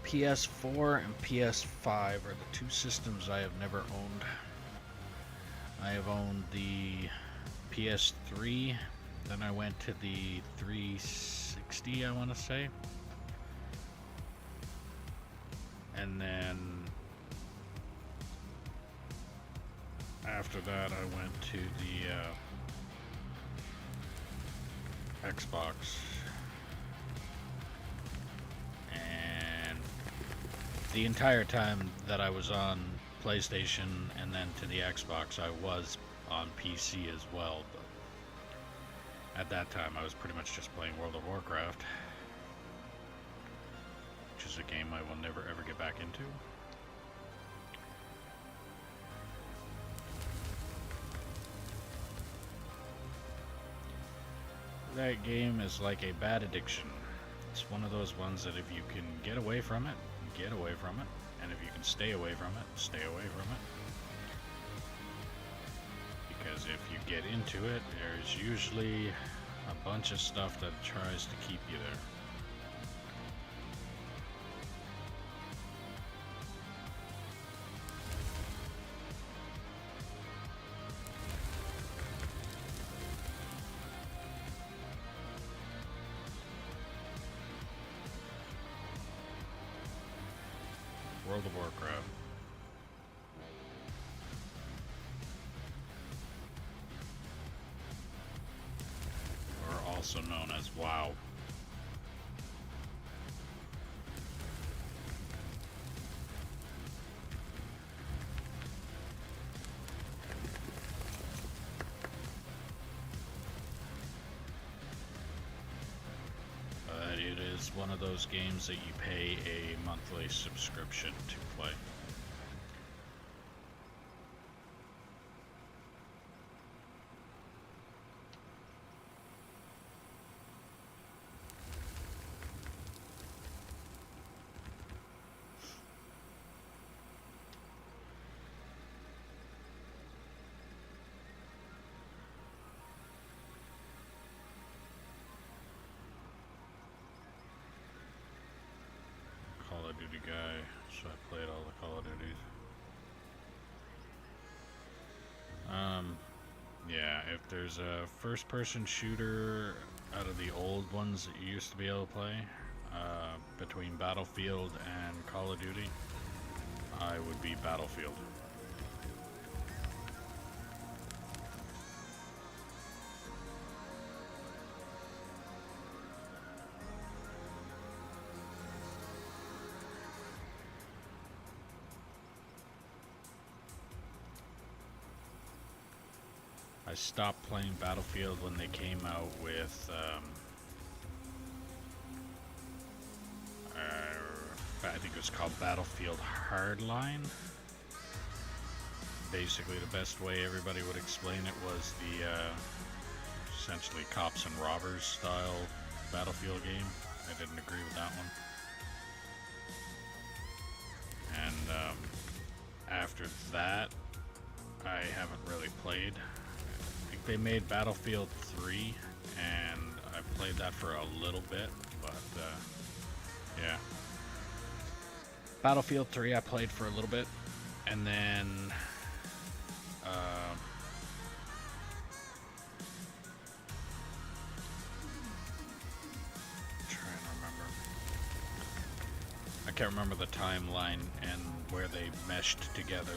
PS4 and PS5 are the two systems I have never owned. I have owned the PS3, then I went to the 360, I want to say. And then after that I went to the Xbox. The entire time that I was on PlayStation and then to the Xbox, I was on PC as well, but at that time I was pretty much just playing World of Warcraft, which is a game I will never ever get back into. That game is like a bad addiction. It's one of those ones that if you can get away from it, get away from it, And if you can stay away from it, stay away from it. Because if you get into it, there's usually a bunch of stuff that tries to keep you there. World of Warcraft. Or also known as WoW. But it is one of those games that you pay a monthly subscription to play. Call of Duty guy, so I played all the Call of Duties. Yeah, if there's a first-person shooter out of the old ones that you used to be able to play, between Battlefield and Call of Duty, I would be Battlefield. I stopped playing Battlefield when they came out with I think it was called Battlefield Hardline. Basically, the best way everybody would explain it was the essentially cops and robbers style Battlefield game. I didn't agree with that one. And after that, I haven't really played. I think they made Battlefield 3, and I played that for a little bit, but yeah. Battlefield 3 I played for a little bit, and then trying to remember. I can't remember the timeline and where they meshed together.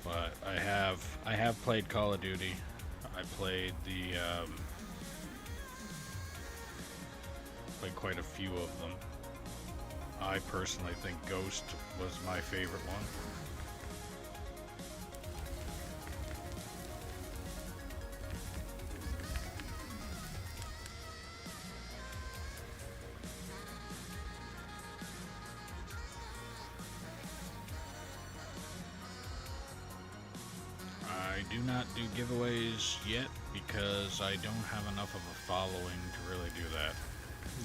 But I have played Call of Duty. I played played quite a few of them. I personally think Ghost was my favorite one. I do not do giveaways yet because I don't have enough of a following to really do that.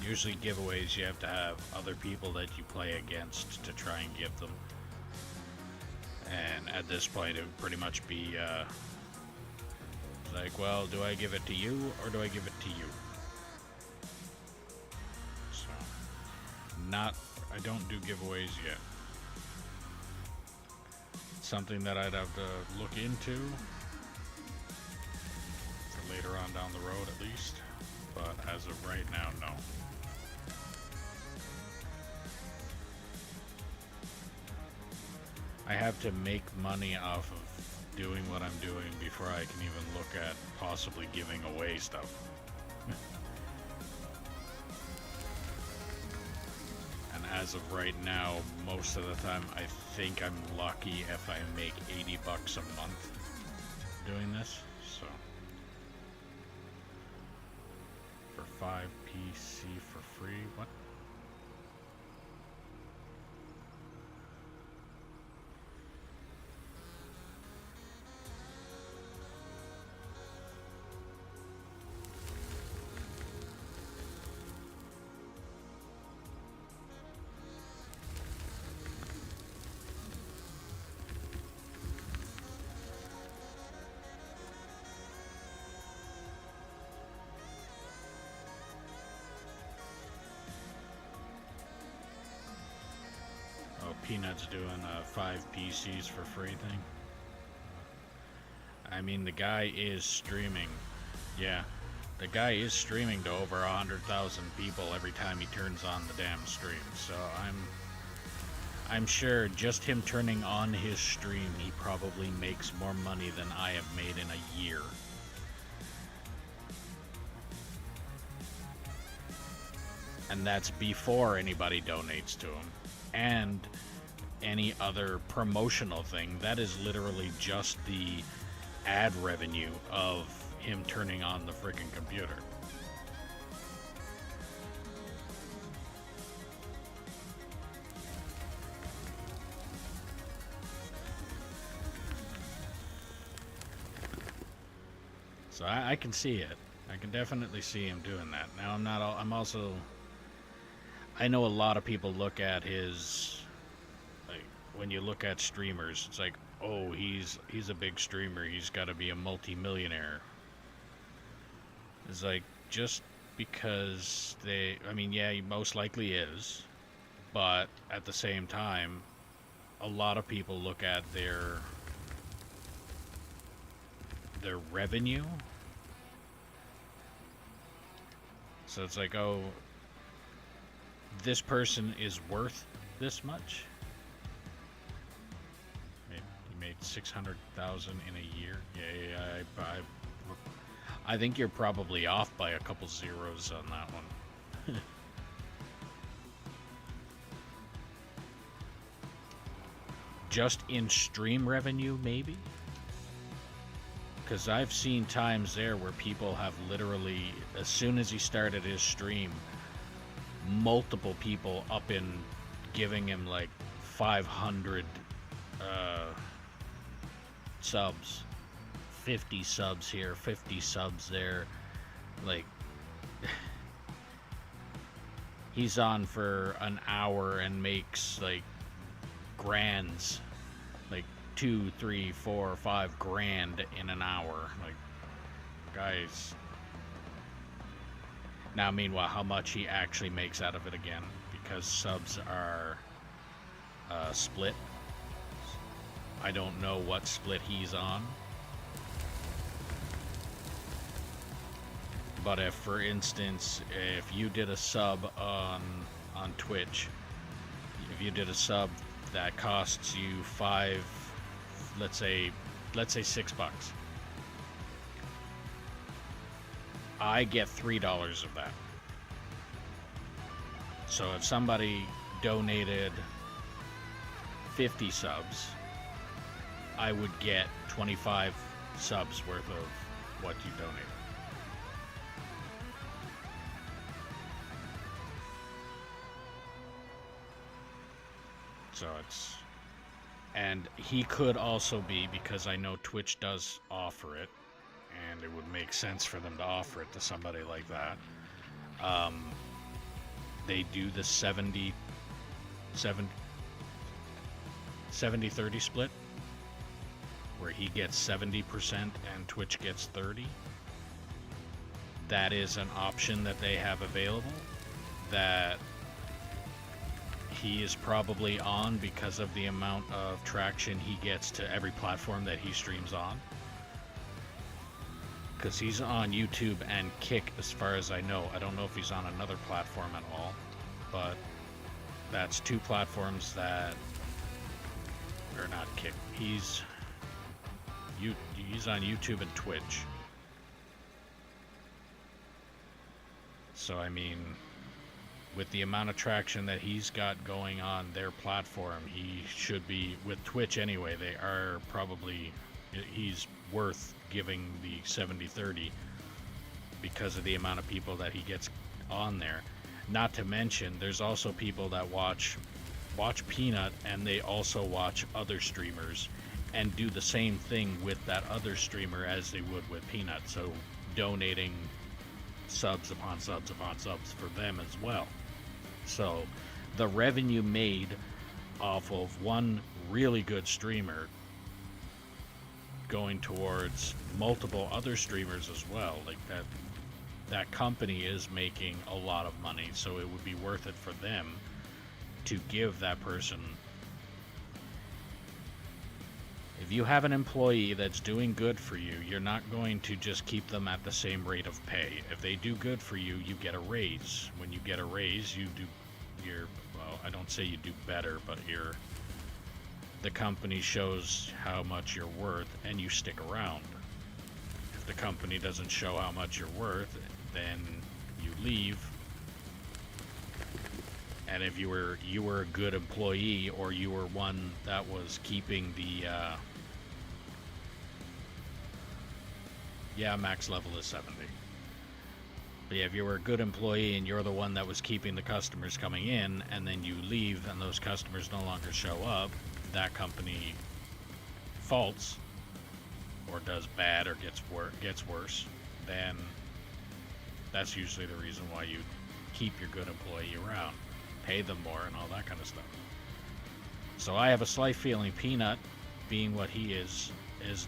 Usually giveaways you have to have other people that you play against to try and give them. And at this point it would pretty much be like, well, do I give it to you or do I give it to you? So, I don't do giveaways yet. Something that I'd have to look into for later on down the road at least, but as of right now, no. I have to make money off of doing what I'm doing before I can even look at possibly giving away stuff. And as of right now, most of the time I think I'm lucky if I make $80 a month doing this. So for 5 PC for free, what? Peanut's doing a 5 PCs for free thing. I mean, the guy is streaming. Yeah, the guy is streaming to over 100,000 people every time he turns on the damn stream. So I'm sure just him turning on his stream, he probably makes more money than I have made in a year. And that's before anybody donates to him. And any other promotional thing. That is literally just the ad revenue of him turning on the freaking computer. So I can see it. I can definitely see him doing that. Now I'm also, I know a lot of people look at his, like, when you look at streamers, it's like, oh, he's a big streamer, he's got to be a multi-millionaire. It's like, just because I mean, yeah, he most likely is, but at the same time, a lot of people look at their revenue. So it's like, oh, this person is worth this much. He made 600,000 in a year. Yeah, I think you're probably off by a couple zeros on that one. Just in stream revenue, maybe? Because I've seen times there where people have literally, as soon as he started his stream, multiple people up in giving him like 500 subs, 50 subs here, 50 subs there. Like, he's on for an hour and makes like grands, like 2, 3, 4, 5 grand in an hour. Like, guys. Now, meanwhile, how much he actually makes out of it again, because subs are split. I don't know what split he's on. But if, for instance, if you did a sub on Twitch, if you did a sub that costs you let's say $6, I get $3 of that. So if somebody donated 50 subs, I would get 25 subs worth of what you donated. So it's, and he could also be, because I know Twitch does offer it, and it would make sense for them to offer it to somebody like that. They do the 70-30 split, where he gets 70% and Twitch gets 30. That is an option that they have available that he is probably on because of the amount of traction he gets to every platform that he streams on. Because he's on YouTube and Kick, as far as I know. I don't know if he's on another platform at all, but that's 2 platforms that are not Kick. He's on YouTube and Twitch. So I mean, with the amount of traction that he's got going on their platform, he should be, with Twitch anyway, they are probably, he's worth giving the 70-30 because of the amount of people that he gets on there. Not to mention, there's also people that watch Peanut, and they also watch other streamers and do the same thing with that other streamer as they would with Peanut, so donating subs upon subs upon subs for them as well. So the revenue made off of one really good streamer going towards multiple other streamers as well, like that company is making a lot of money, so it would be worth it for them to give that person If you have an employee that's doing good for you, you're not going to just keep them at the same rate of pay. If they do good for you, you get a raise. When you get a raise, you do well, I don't say you do better, but the company shows how much you're worth and you stick around. If the company doesn't show how much you're worth, then you leave. And if you were a good employee, or you were one that was keeping the max level is 70. But yeah, if you were a good employee and you're the one that was keeping the customers coming in, and then you leave and those customers no longer show up, that company faults or does bad or gets worse, then that's usually the reason why you keep your good employee around. Pay them more and all that kind of stuff. So I have a slight feeling Peanut, being what he is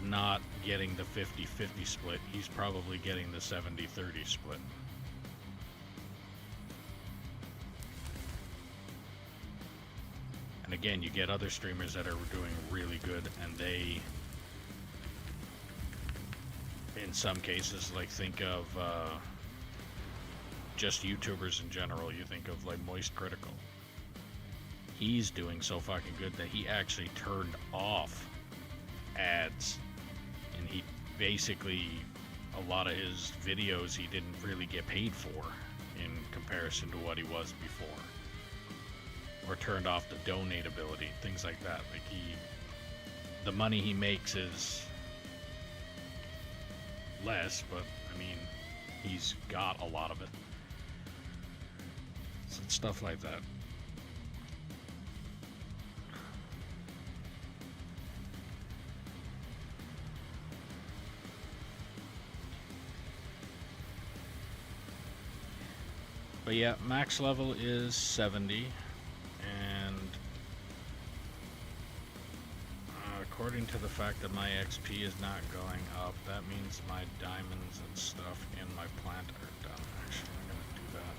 not getting the 50-50 split. He's probably getting the 70-30 split. And again, you get other streamers that are doing really good, and they, in some cases, like, think of just YouTubers in general. You think of like Moist Critical. He's doing so fucking good that he actually turned off ads, and he basically, a lot of his videos he didn't really get paid for in comparison to what he was before, or turned off the donate ability, things like that. Like, the money he makes is less, but I mean, he's got a lot of it. So it's stuff like that. But yeah, max level is 70, and according to the fact that my XP is not going up, that means my diamonds and stuff in my plant are done. Actually, I'm gonna do that.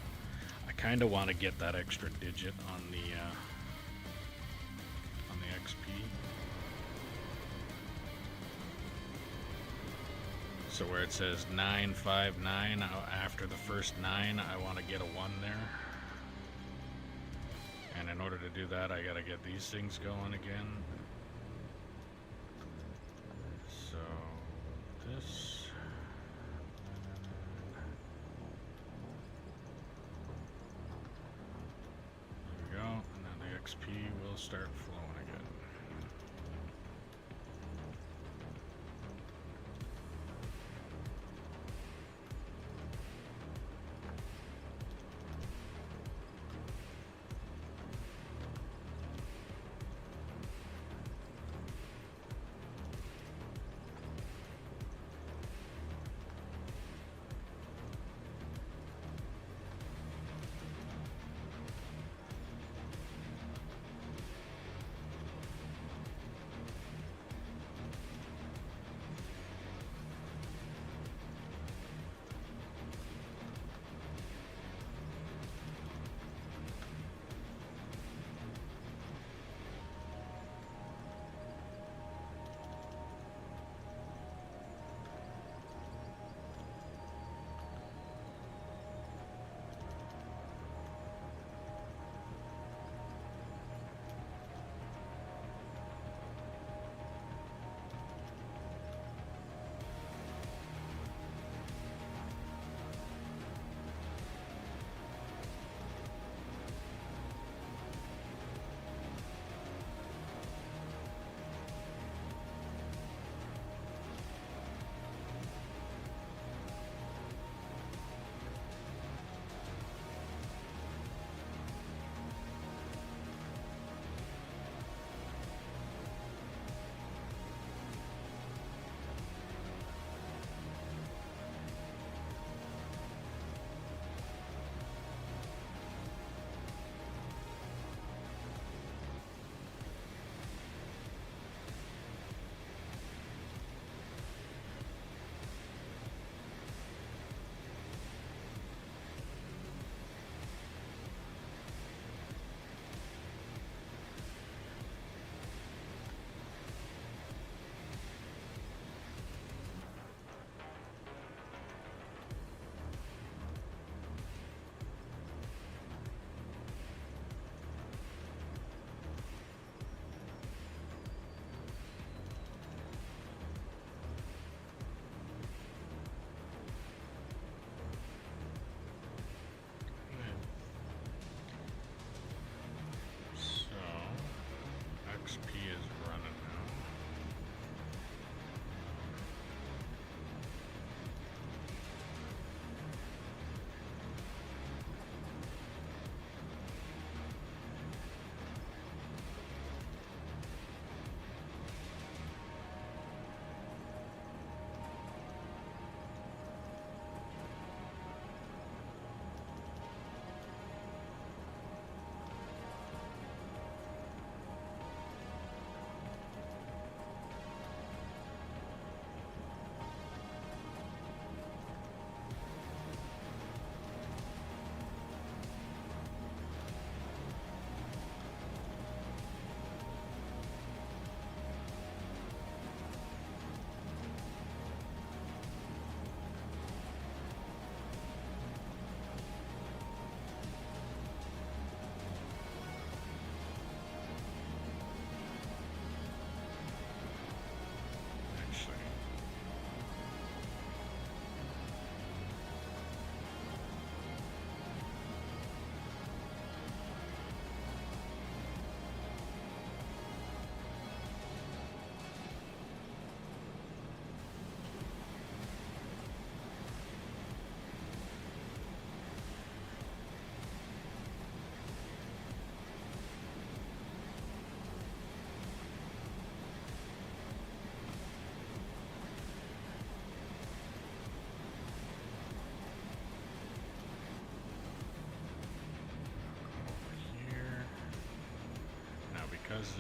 I kind of want to get that extra digit on the XP. So where it says 959, after the first 9, I want to get a 1 there. And in order to do that, I gotta get these things going again. So this. There we go, and then the XP will start flowing again.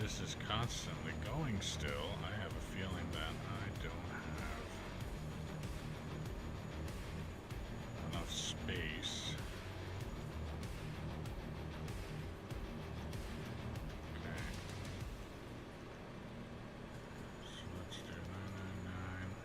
this is constantly going still, I have a feeling that I don't have enough space. Okay. So let's do 999.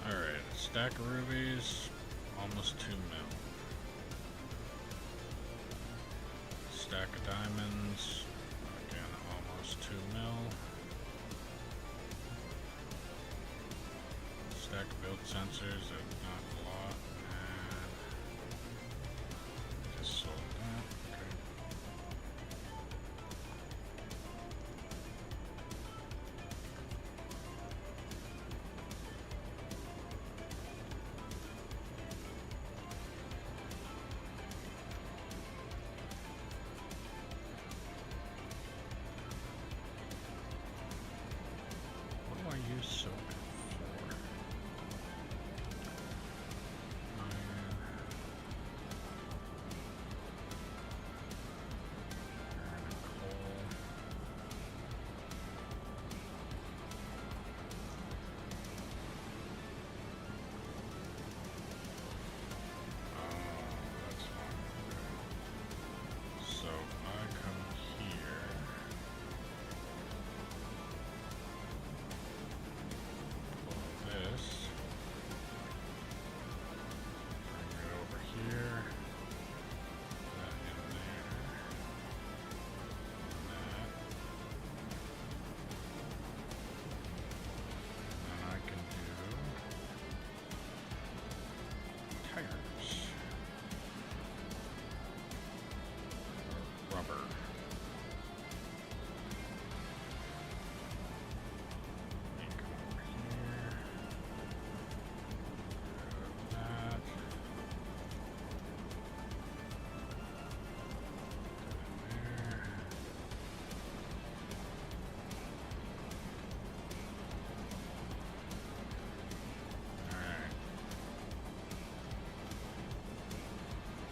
Alright, a stack of rubies, almost 2 mil. Stack of diamonds, again, almost 2 mil. Stack of build sensors, not a lot, and just sold that. Okay. What do I use soap for?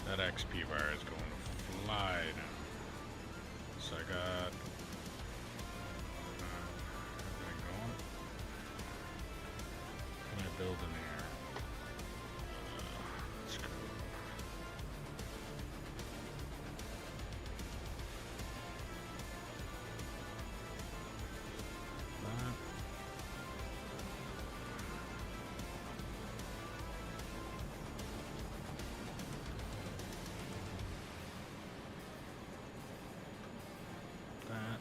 That XP bar is going to fly now. So I got everything going. Can I build in here? Let's go. That.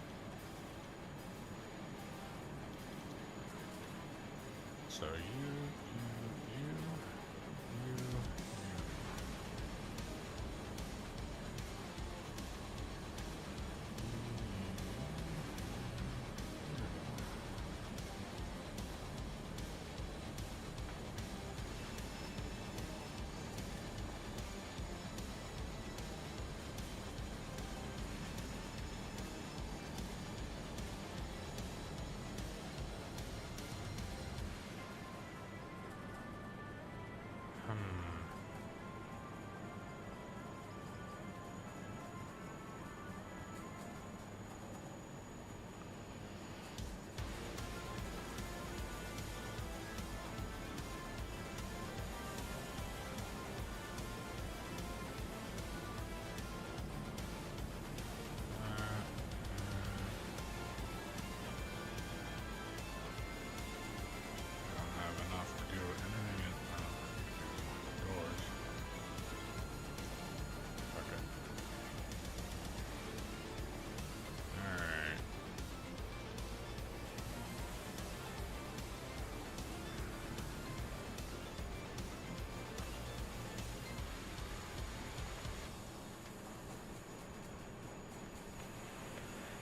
So you.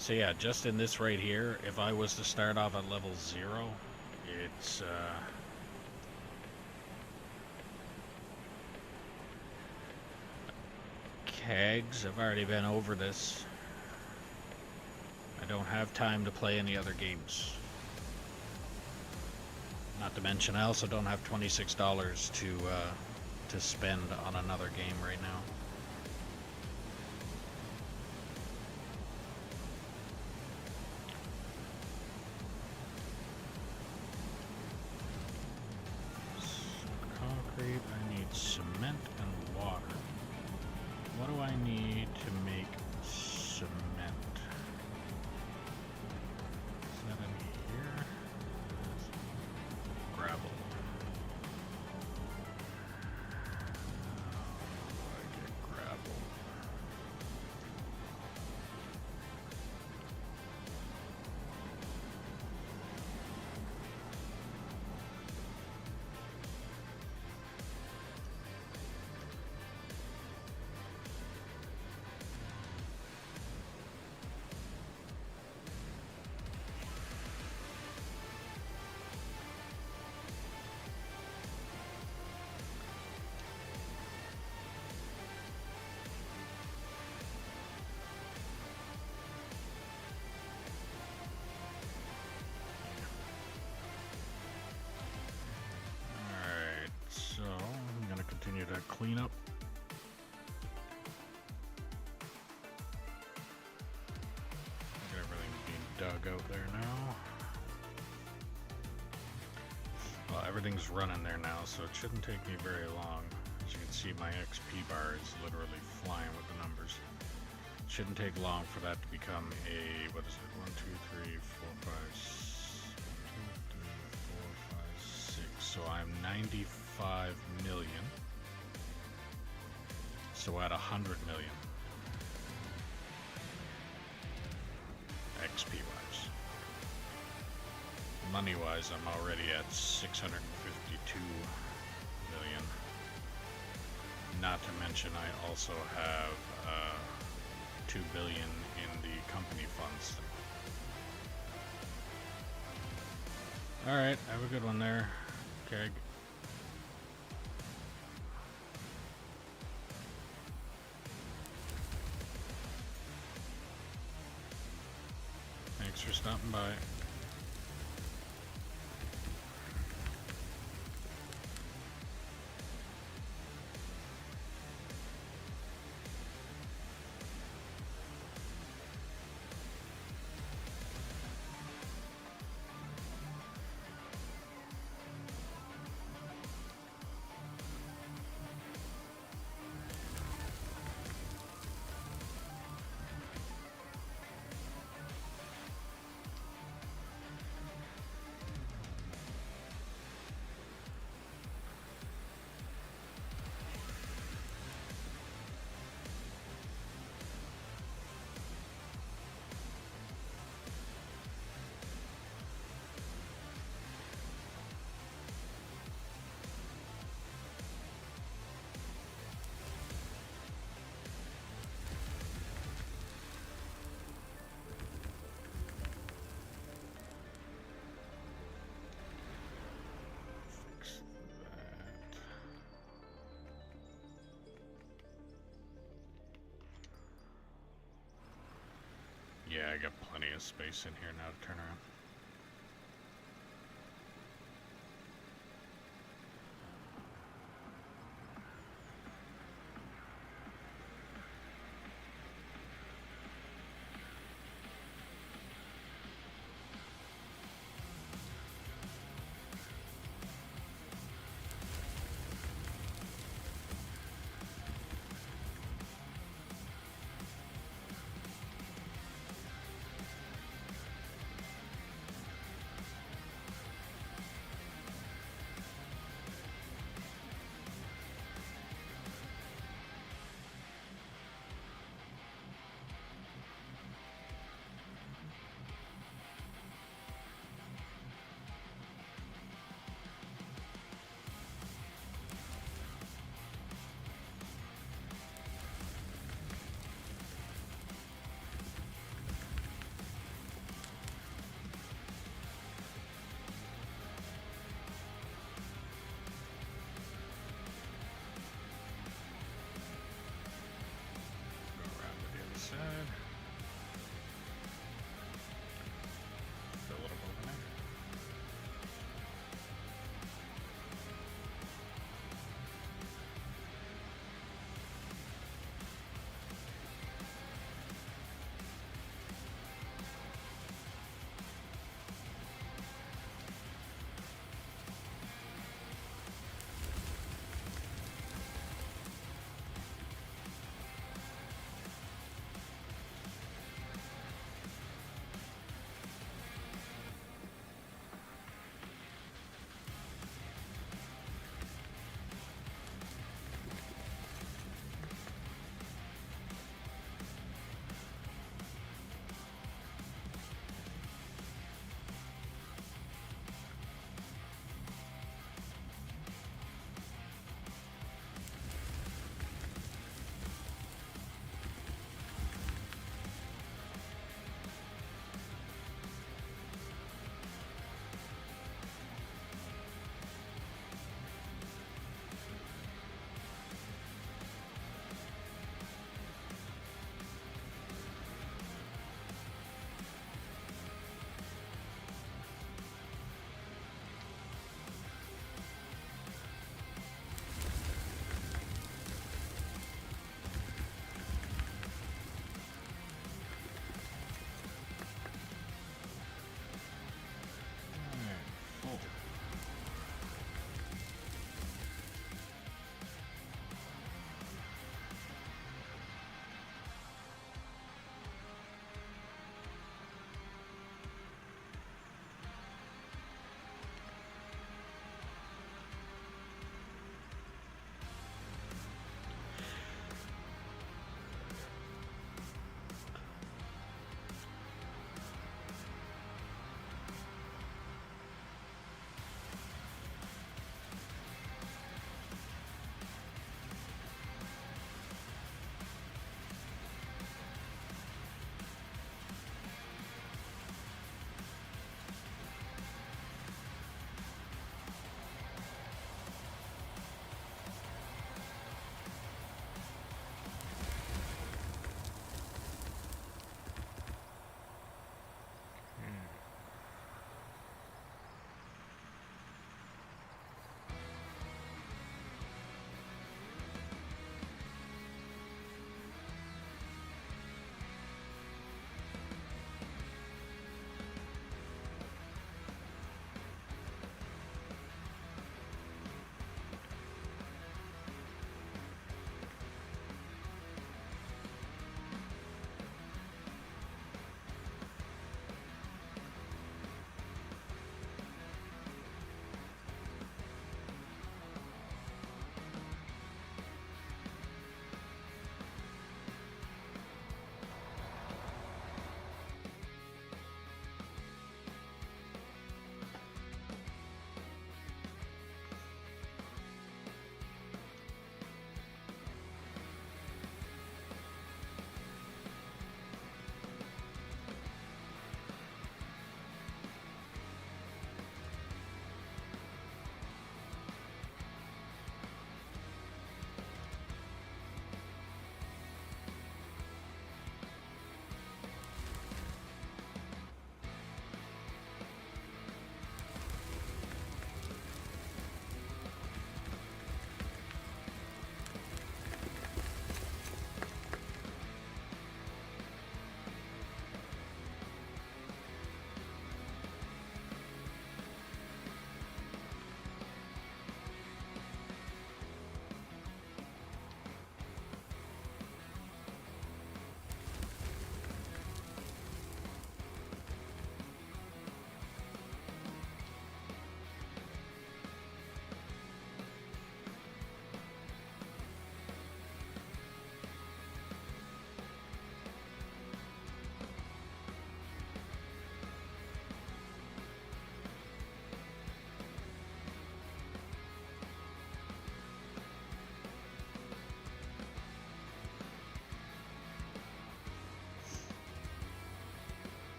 So yeah, just in this right here, if I was to start off at level 0, it's kegs. I've already been over this. I don't have time to play any other games. Not to mention, I also don't have $26 to spend on another game right now. Concrete. I need cement and water. What do I need to make cement? Is that in here? Gravel. I get gravel. So I'm gonna continue that cleanup. Get everything being dug out there now. Well, everything's running there now, so it shouldn't take me very long. As you can see, my XP bar is literally flying with the numbers. It shouldn't take long for that to become a, what is it, 1, 2, 3, 4, 5, 6. So I'm 95 million. So at 100 million. XP wise. Money wise, I'm already at 652 million. Not to mention, I also have 2 billion in the company funds. Alright, have a good one there, Keg. Thanks for stopping by. Yeah, I got plenty of space in here now to turn around.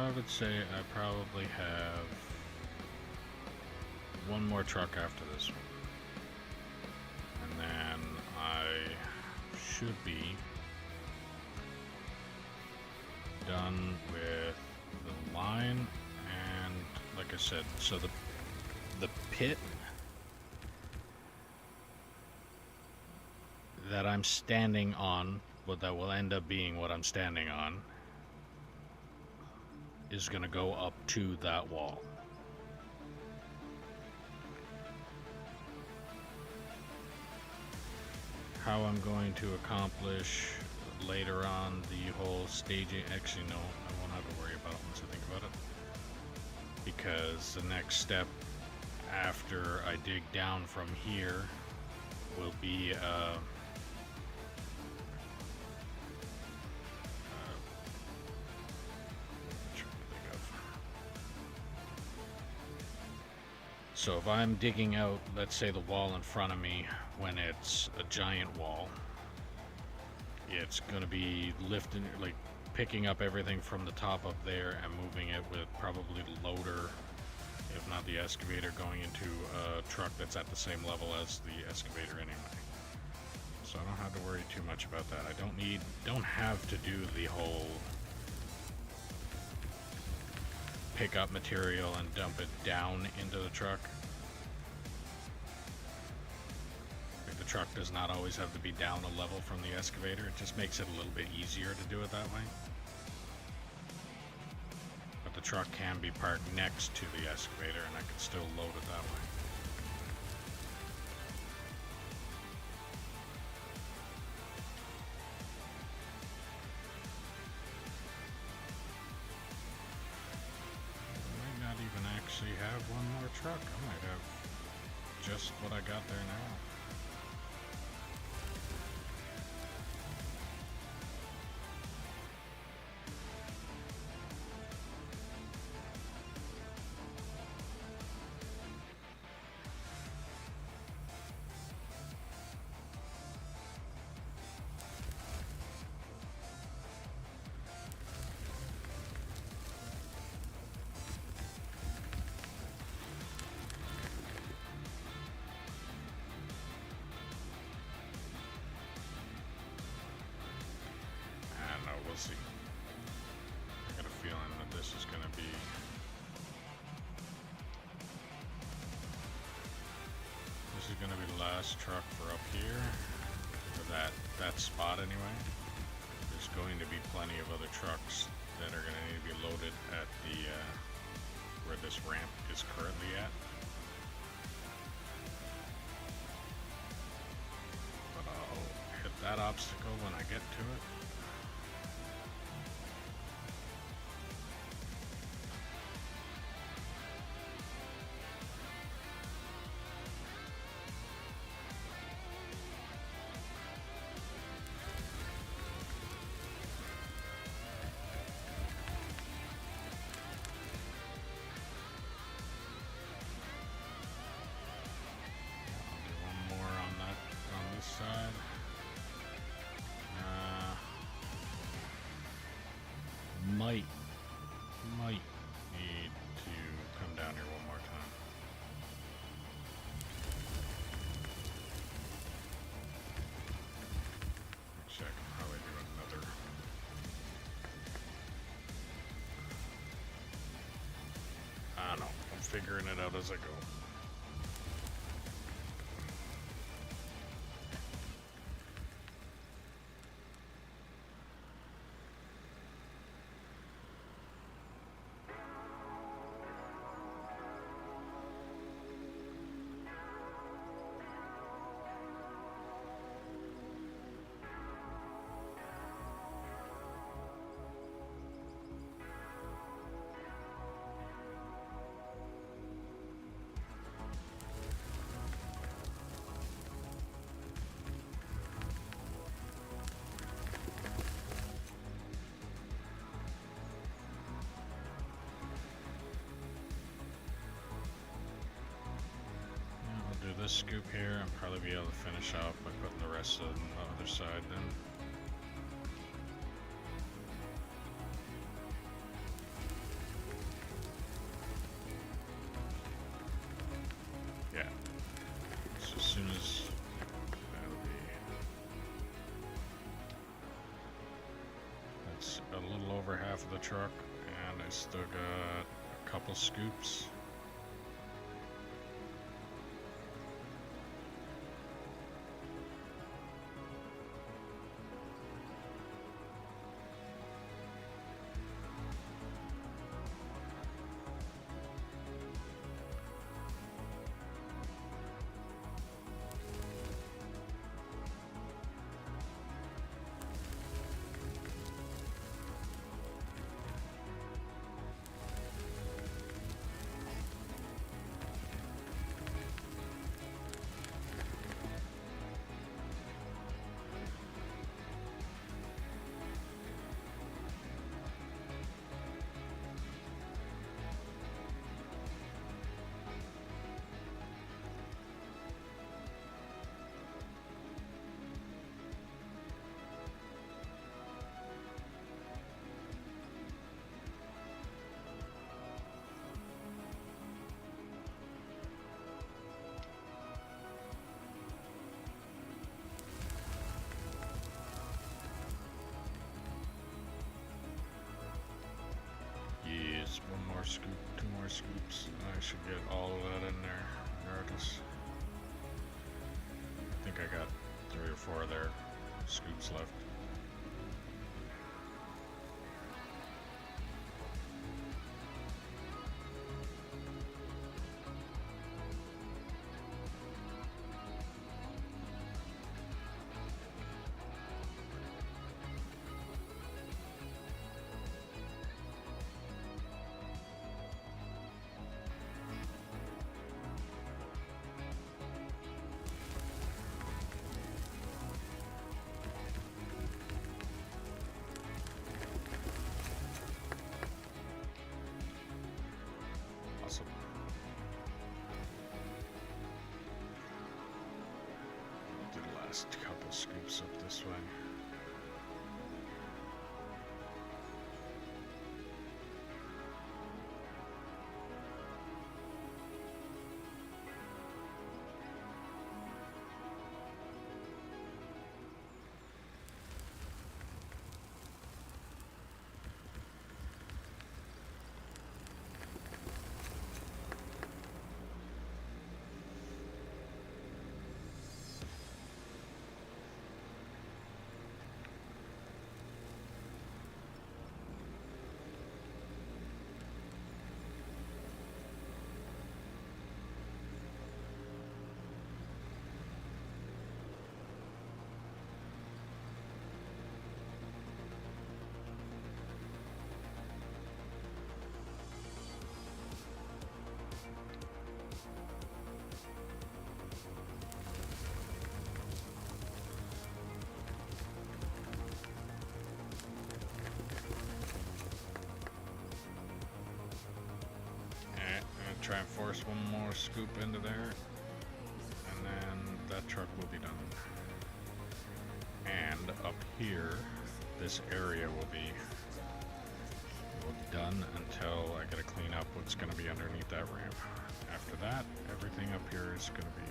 I would say I probably have one more truck after this one. And then I should be done with the line, and like I said, so the pit that I'm standing on, what that will end up being what I'm standing on, is going to go up to that wall. How I'm going to accomplish later on the whole staging, actually no, I won't have to worry about it once I think about it, because the next step after I dig down from here will be so if I'm digging out, let's say, the wall in front of me when it's a giant wall, it's going to be lifting, like picking up everything from the top up there and moving it with probably the loader, if not the excavator, going into a truck that's at the same level as the excavator anyway. So I don't have to worry too much about that. I don't have to do the whole pick up material and dump it down into the truck. Like, the truck does not always have to be down a level from the excavator. It just makes it a little bit easier to do it that way. But the truck can be parked next to the excavator and I can still load it that way. Actually have one more truck. I might have just what I got there now. See. I got a feeling that this is going to be the last truck for up here, for that spot anyway. There's going to be plenty of other trucks that are going to need to be loaded at the where this ramp is currently at. But I'll hit that obstacle when I get to it. Might need to come down here one more time. Actually, I can probably do another. I don't know. I'm figuring it out as I go. This scoop here, I'll probably be able to finish off by putting the rest of them on the other side then. That's a little over half of the truck, and I still got a couple scoops. Yes, one more scoop, two more scoops. I should get all of that in there, regardless. I think I got 3 or 4 of their scoops left. Awesome. Do the last couple scoops up this way. Try and force one more scoop into there, and then that truck will be done. And up here, this area will be done until I gotta clean up what's gonna be underneath that ramp. After that, everything up here is gonna be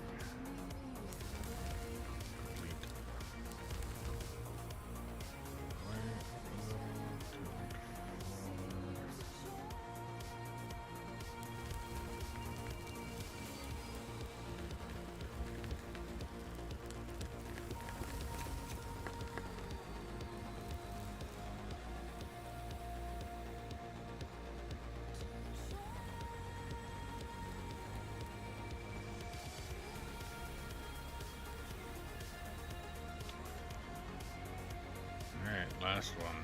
complete. Alright, last one.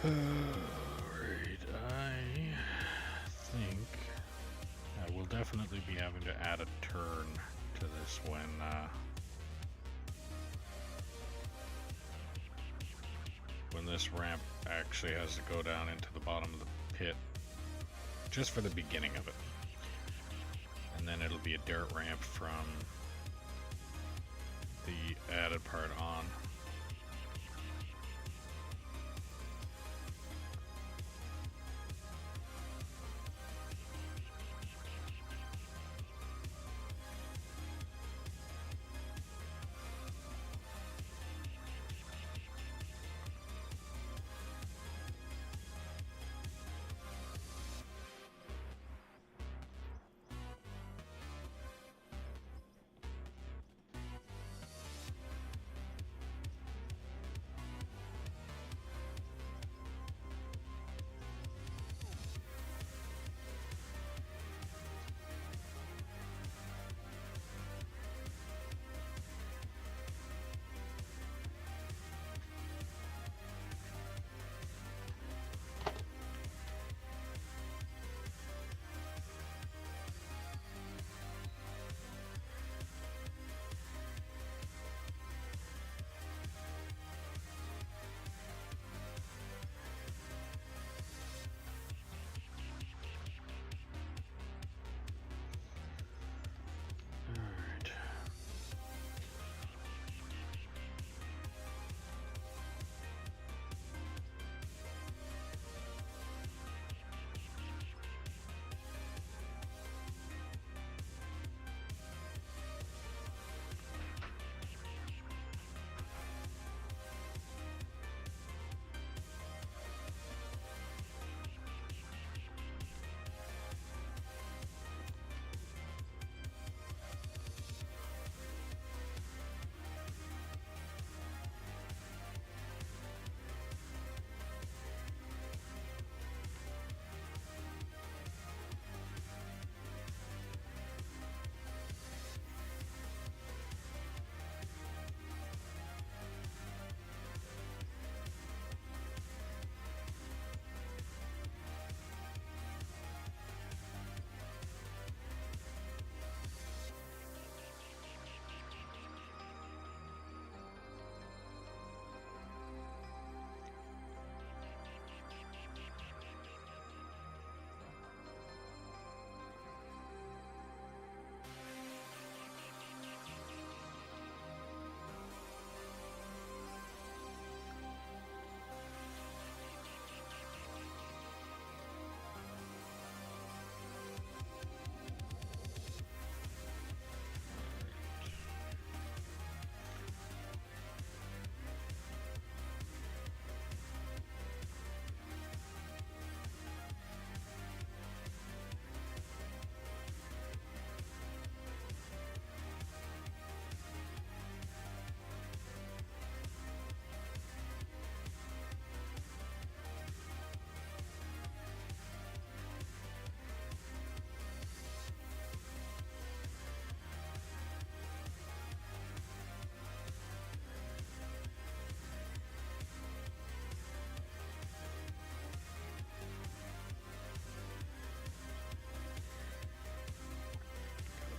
Alright, I think I will definitely be having to add a turn to this when this ramp actually has to go down into the bottom of the pit, just for the beginning of it. And then it'll be a dirt ramp from the added part on.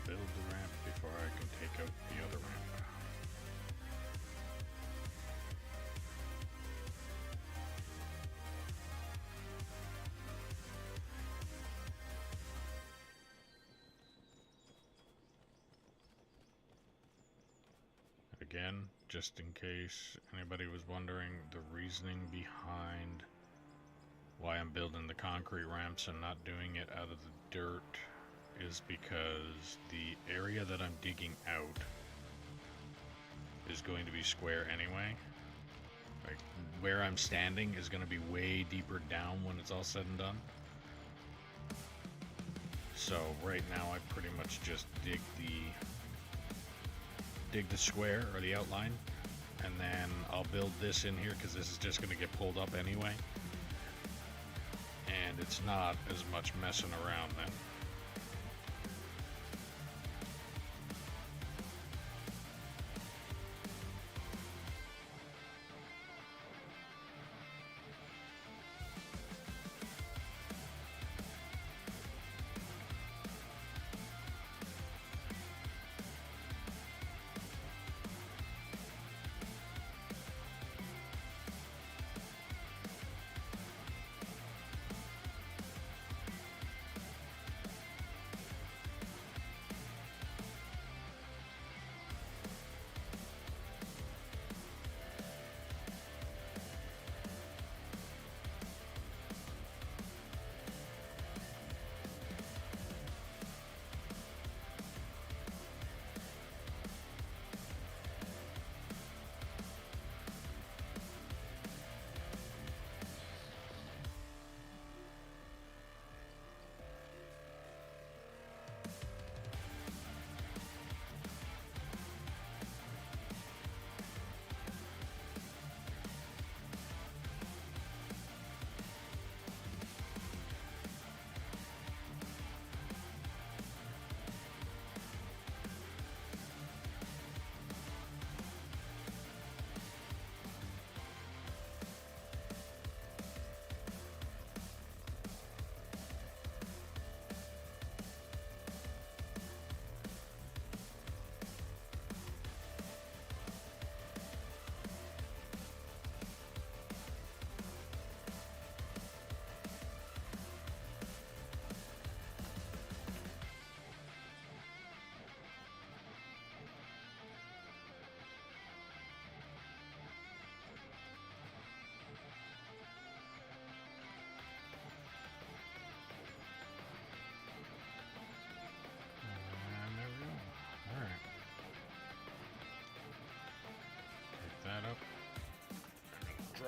Build the ramp before I can take out the other ramp. Again, just in case anybody was wondering, the reasoning behind why I'm building the concrete ramps and not doing it out of the dirt is because the area that I'm digging out is going to be square anyway. Like, where I'm standing is going to be way deeper down when it's all said and done. So right now I pretty much just dig the square or the outline, and then I'll build this in here because this is just going to get pulled up anyway, and it's not as much messing around then.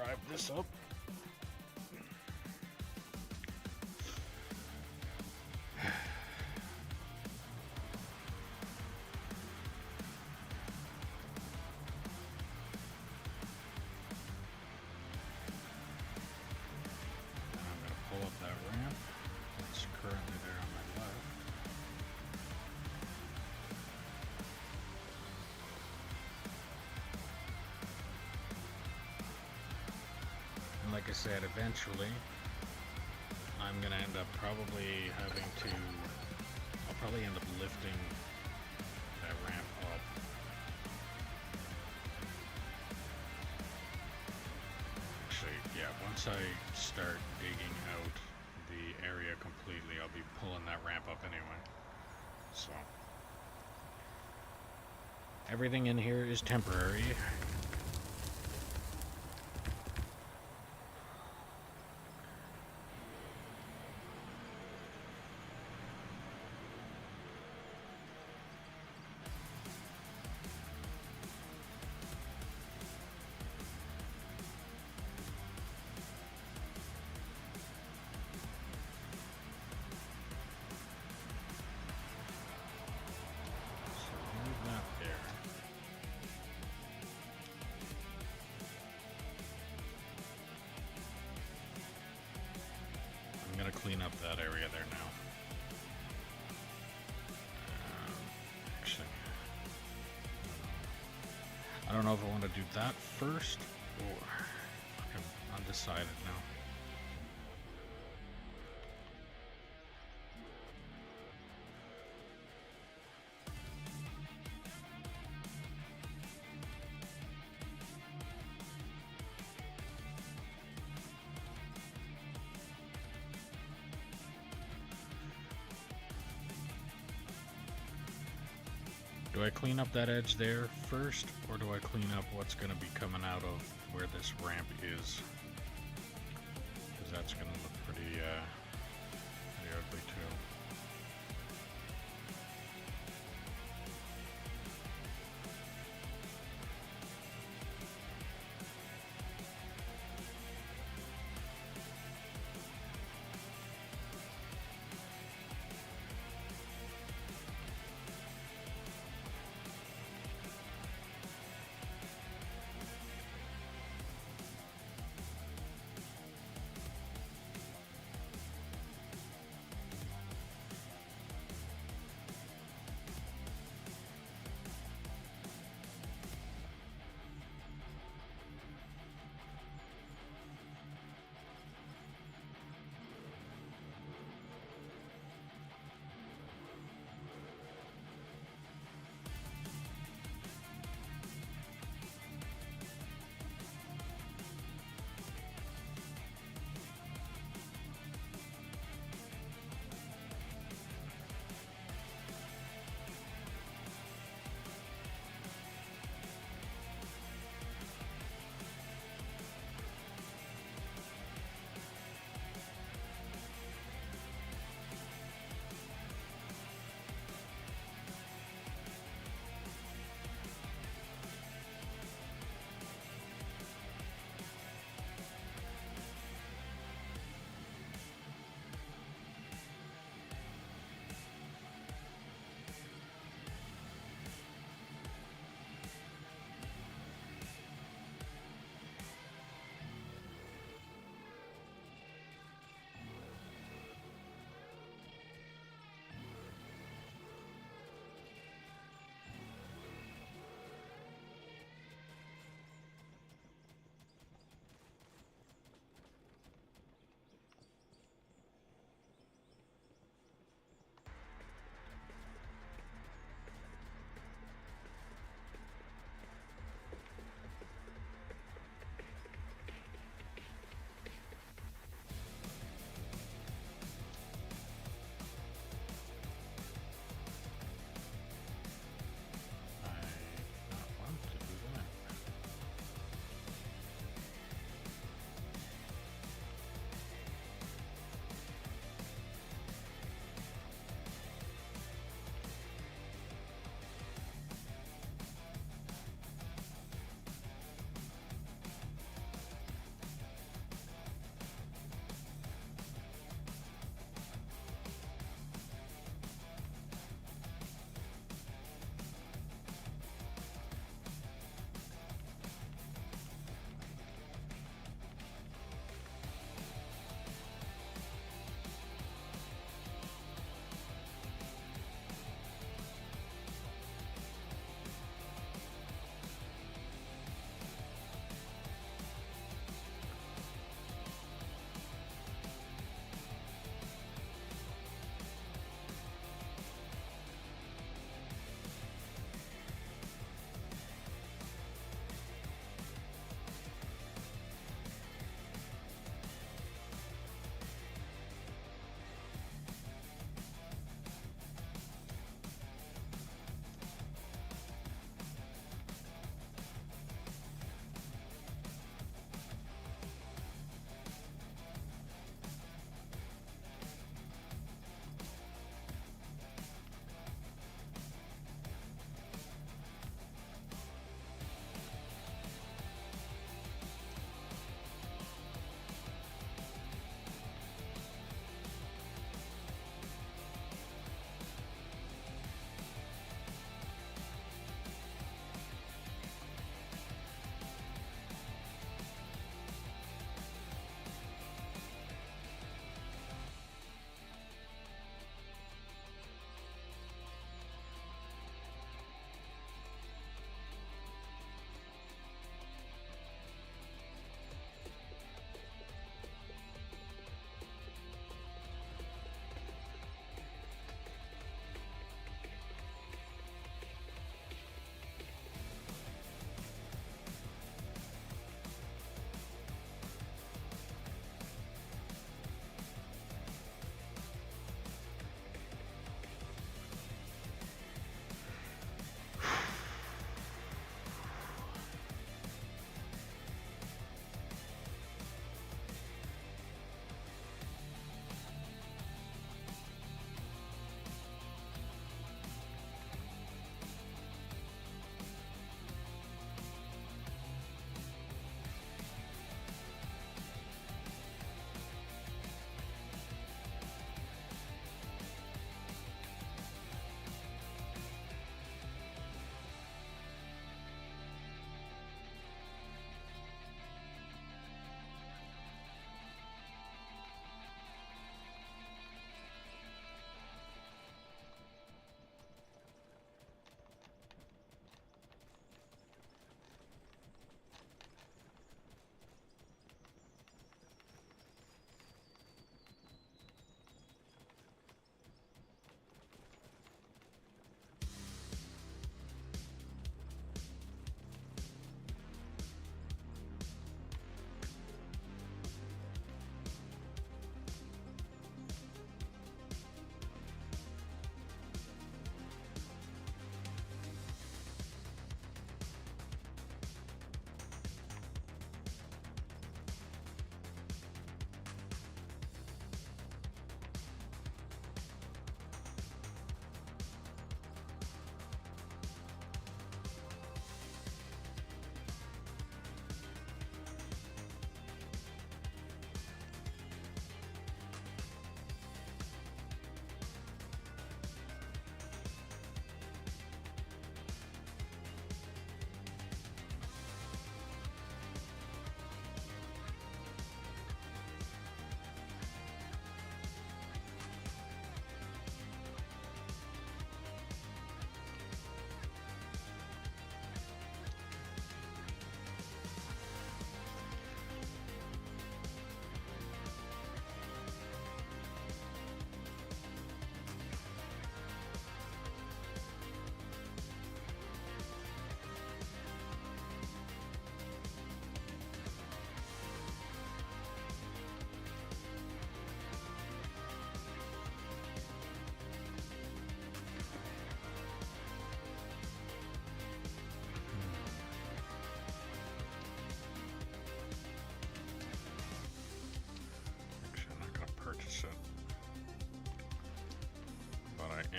drive this up. Pull up that ramp that's currently there on my left. And like I said, eventually I'm gonna end up probably having to, I'll probably end up lifting that ramp up. Actually, yeah, once I start digging out the area completely, I'll be pulling that ramp up anyway. So everything in here is temporary. I'm gonna clean up that area there now. Actually, I don't know if I want to do that first or I'm undecided now. Do I clean up that edge there first, or do I clean up what's going to be coming out of where this ramp is? Because that's going to look pretty ugly too.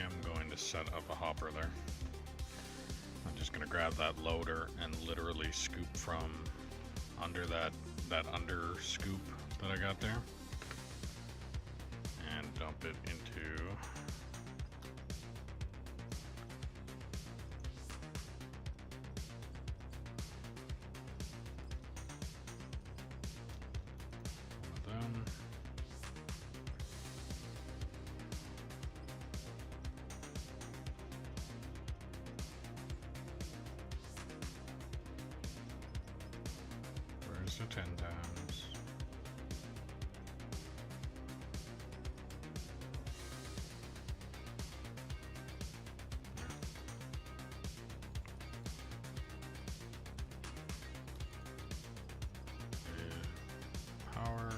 am going to set up a hopper there. I'm just going to grab that loader and literally scoop from under that under scoop that I got there and dump it into one of them. Where's the 10 times? Power.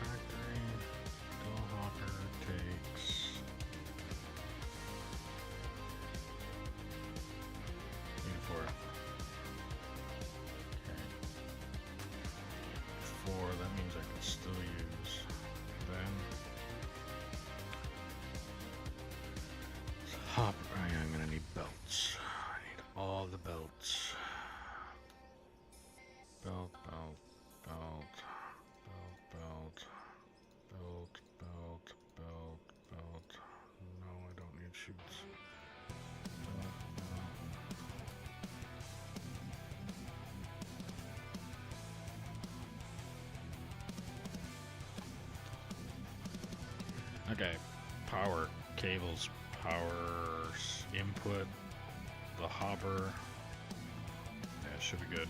Factory. Dual hopper takes 84. Okay. 4, that means I can still use them. Hopper, I'm gonna need belts. I need all the belts. Belt, belt, belt, belt, belt, belt, belt, belt. No, I don't need chutes. Belt, belt. Okay, power, cables, power input, the hopper. Yeah, it should be good.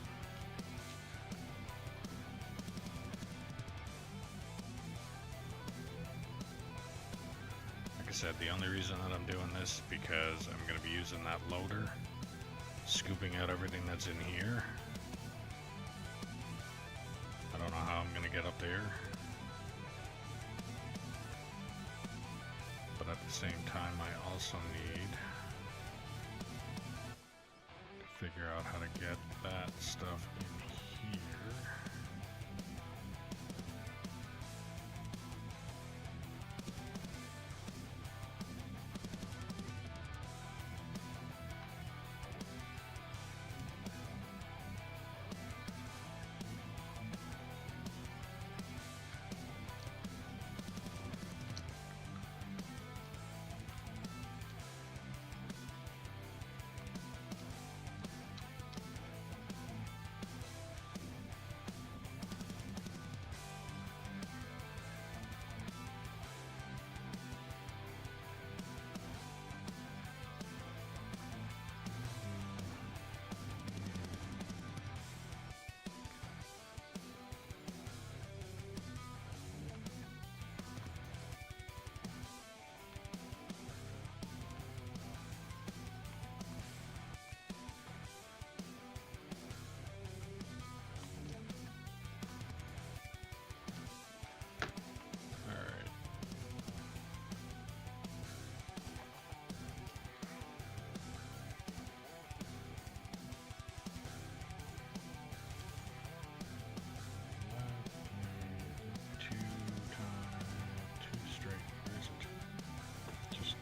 Like I said, the only reason that I'm doing this is because I'm going to be using that loader, scooping out everything that's in here. I don't know how I'm going to get up there, but at the same time I also need to figure out how to get that stuff in here.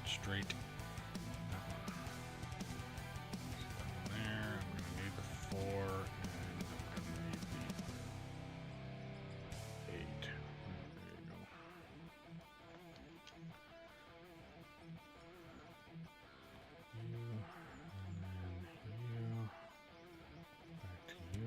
Straight. That one there. I'm gonna need the 4, and I'm gonna need the 8. There you go. You, and then you. Back to you.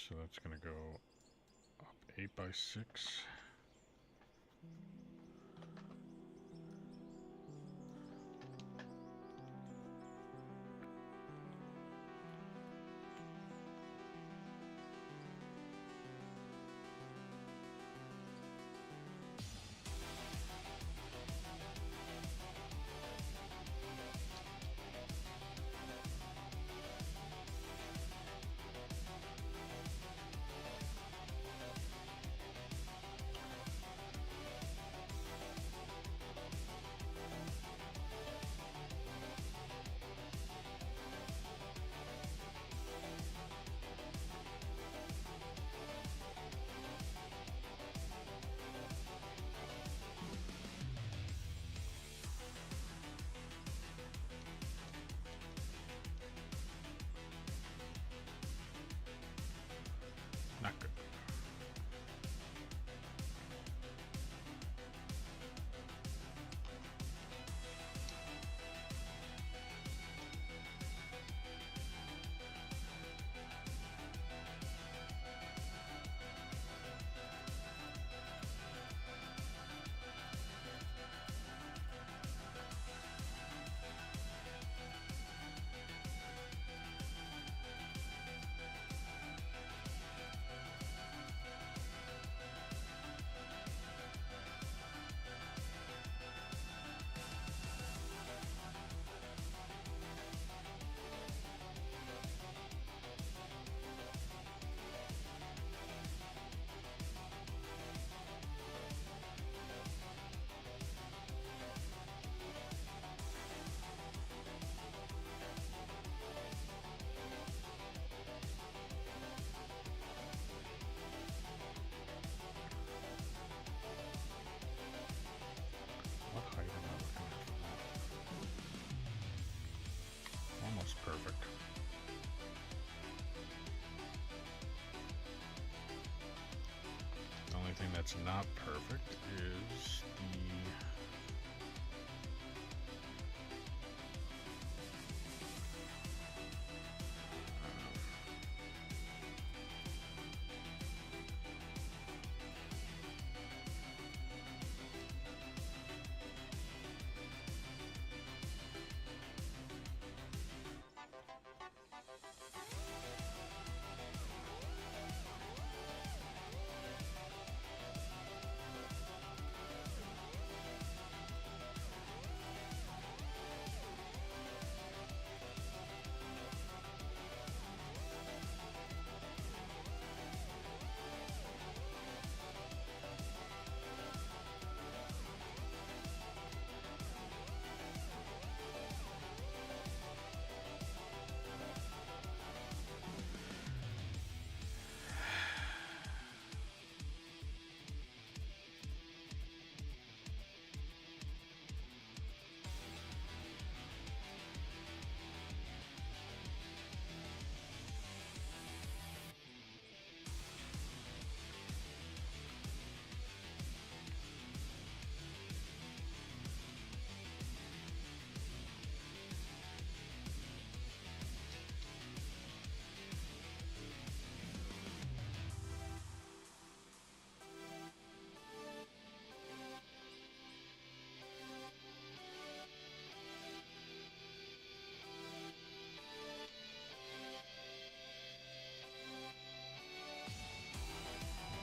So that's going to go up 8 by 6. Not good. What height am I looking at for that? Almost perfect. The only thing that's not perfect is the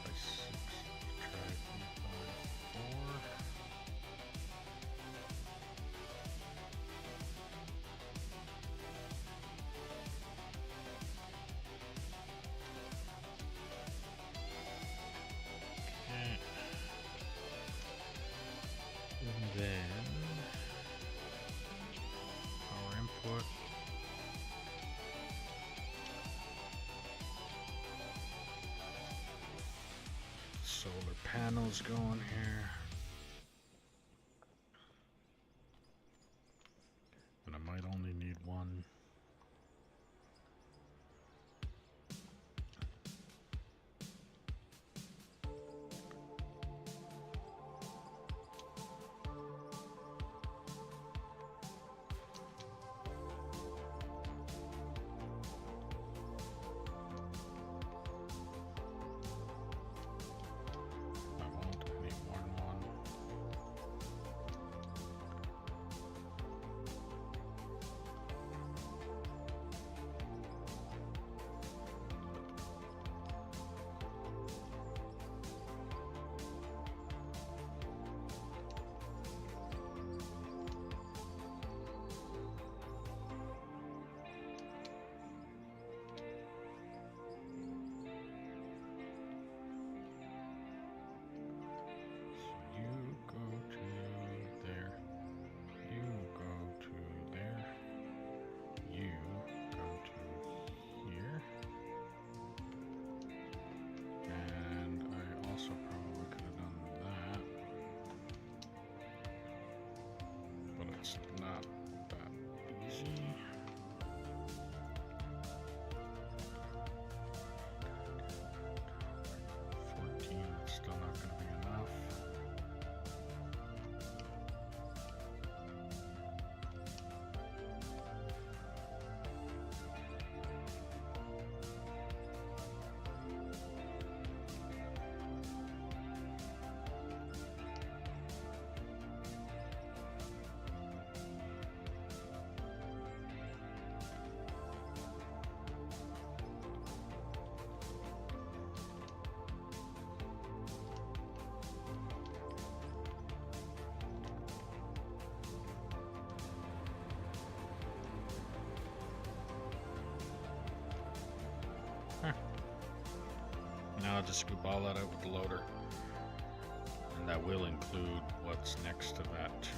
by 6. Try 8 by 4. Okay. And then power input. Solar panels going here. And I might only need one. Now I'll just scoop all that out with the loader. And that will include what's next to that too.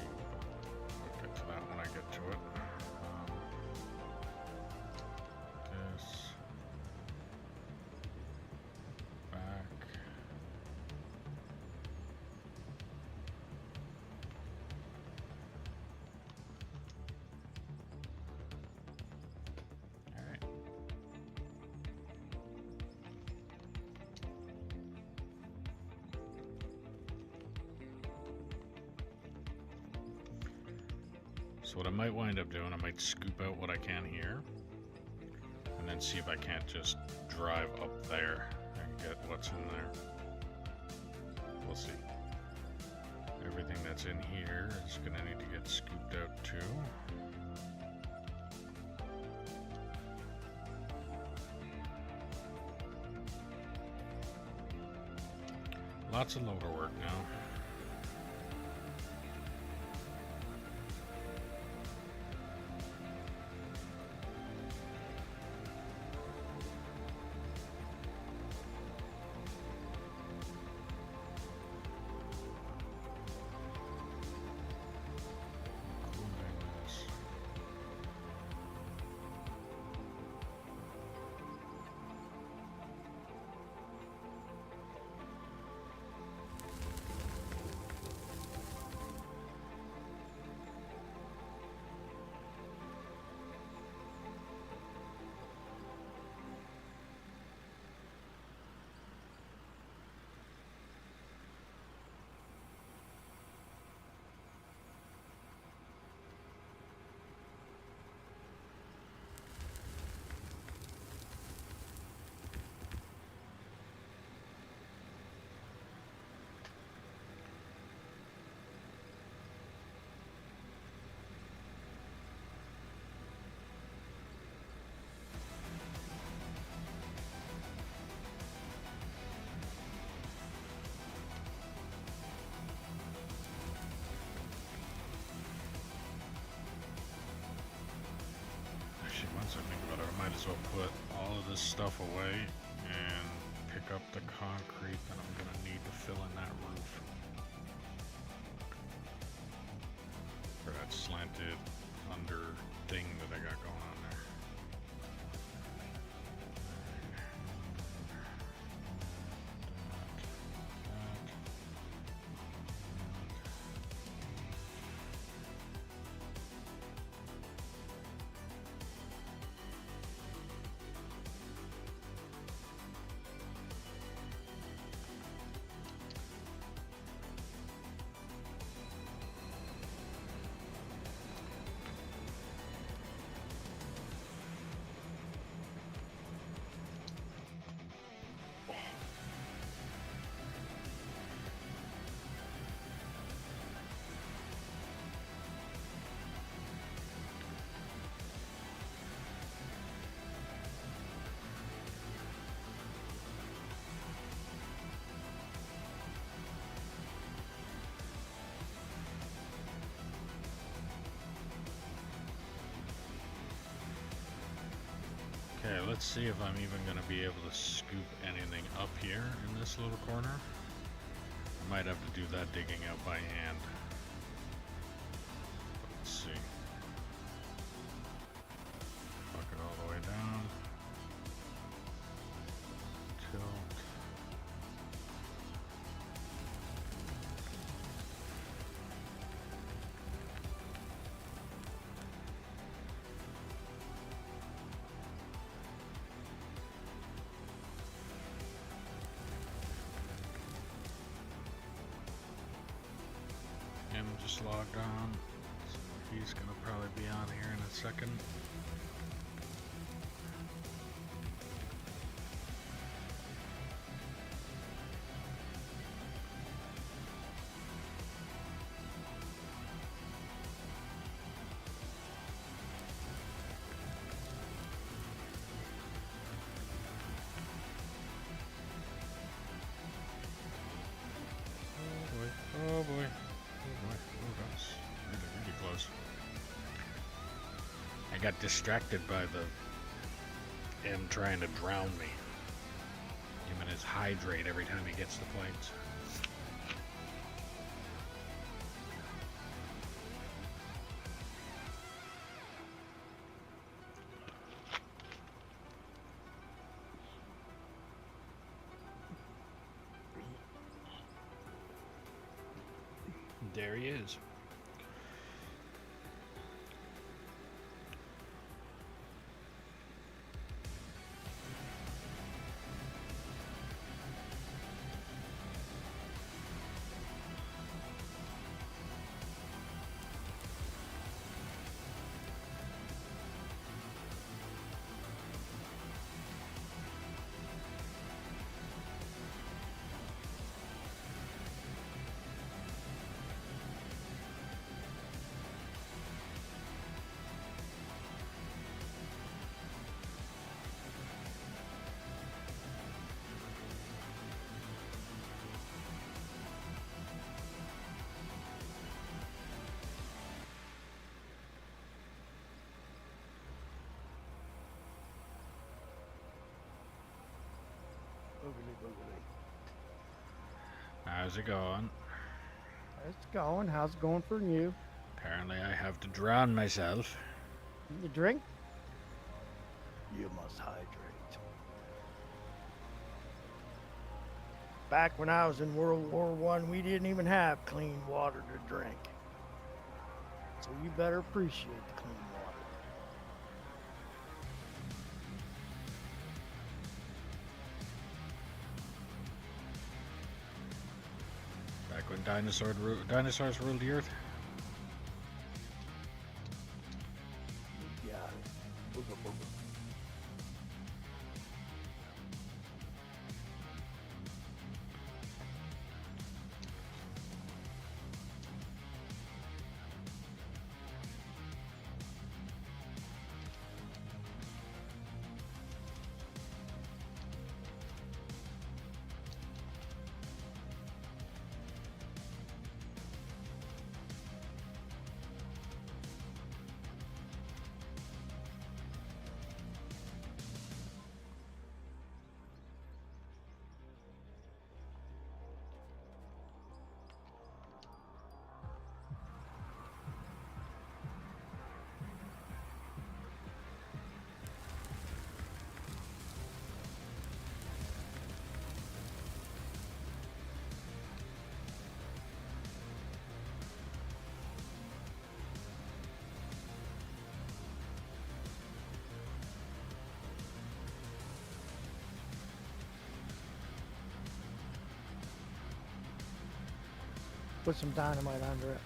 I'll get to that when I get to it. This. Back. Alright. So what I might wind up doing, I might scoop out what I can here, and then see if I can't just drive up there and get what's in there. We'll see. Everything that's in here is going to need to get scooped out too. Lots of loader work now. Once I think about it, I might as well put all of this stuff away and pick up the concrete that I'm going to need to fill in that roof. For that slanted under thing that I got going on there. Okay, let's see if I'm even going to be able to scoop anything up here in this little corner. I might have to do that digging out by hand. Let's see. Bucket all the way down. Tilt. Just logged on, so he's gonna probably be on here in a second. Oh boy. Really close. I got distracted by the M trying to drown me. him in his hydrate every time he gets the plates. There he is. Boogly boogly. How's it going? It's going. How's it going for you? Apparently I have to drown myself. You drink? You must hydrate. Back when I was in World War One, we didn't even have clean water to drink. So you better appreciate the clean water. Back when dinosaurs ruled the earth. Yeah. Booga booga. Put some dynamite under it.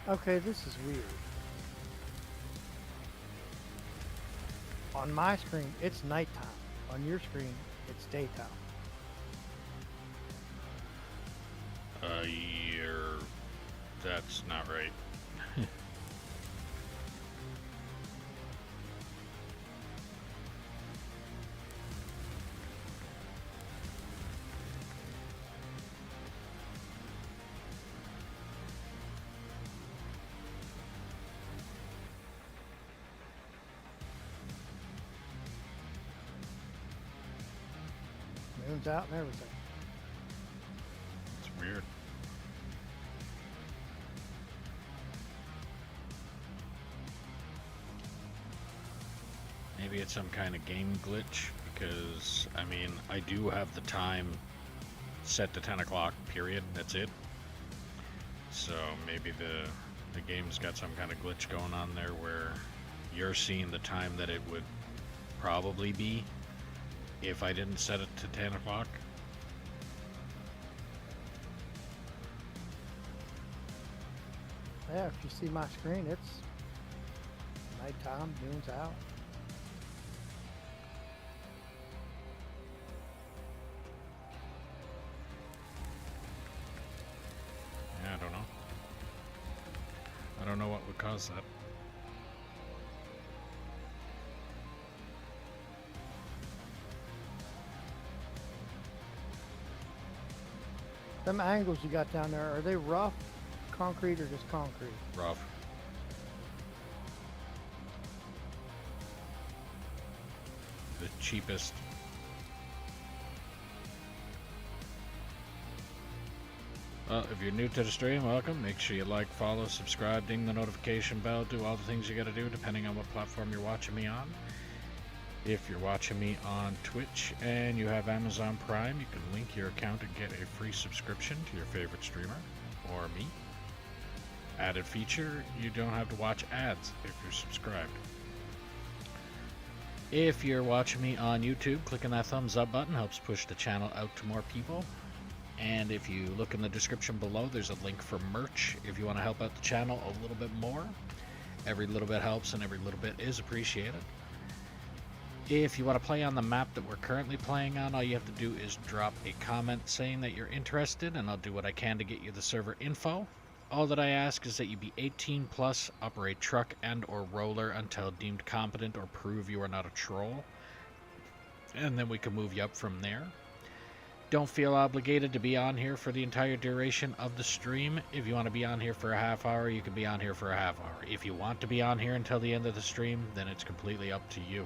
Okay, this is weird. On my screen, it's nighttime. On your screen, it's daytime. That's not right. Moon's out and everything. It's weird. Maybe it's some kind of game glitch because, I mean, I do have the time set to 10 o'clock, period. That's it. So maybe the game's got some kind of glitch going on there where you're seeing the time that it would probably be if I didn't set it to 10 o'clock. Yeah, if you see my screen, it's nighttime, moon's out. Yeah, I don't know. I don't know what would cause that. Them angles you got down there, are they rough concrete or just concrete? Rough. cheapest. Well, if you're new to the stream, welcome. Make sure you like, follow, subscribe, ding the notification bell, do all the things you gotta do depending on what platform you're watching me on. If you're watching me on Twitch and you have Amazon Prime, you can link your account and get a free subscription to your favorite streamer or me. Added feature, you don't have to watch ads if you're subscribed. If you're watching me on YouTube, clicking that thumbs up button helps push the channel out to more people. And if you look in the description below, there's a link for merch if you want to help out the channel a little bit more. Every little bit helps and every little bit is appreciated. If you want to play on the map that we're currently playing on, all you have to do is drop a comment saying that you're interested, and I'll do what I can to get you the server info. All that I ask is that you be 18 plus, operate truck and or roller until deemed competent or prove you are not a troll, and then we can move you up from there. Don't feel obligated to be on here for the entire duration of the stream. If you want to be on here for a half hour, you can be on here for a half hour. If you want to be on here until the end of the stream, then it's completely up to you.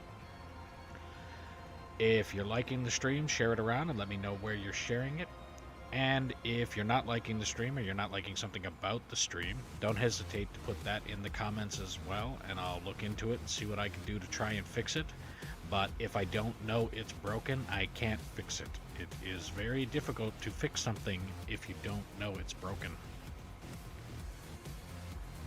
If you're liking the stream, share it around and let me know where you're sharing it. And if you're not liking the stream or you're not liking something about the stream, don't hesitate to put that in the comments as well, and I'll look into it and see what I can do to try and fix it. But if I don't know it's broken, I can't fix it. It is very difficult to fix something if you don't know it's broken.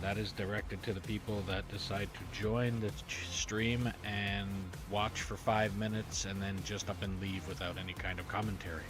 That is directed to the people that decide to join the stream and watch for 5 minutes and then just up and leave without any kind of commentary.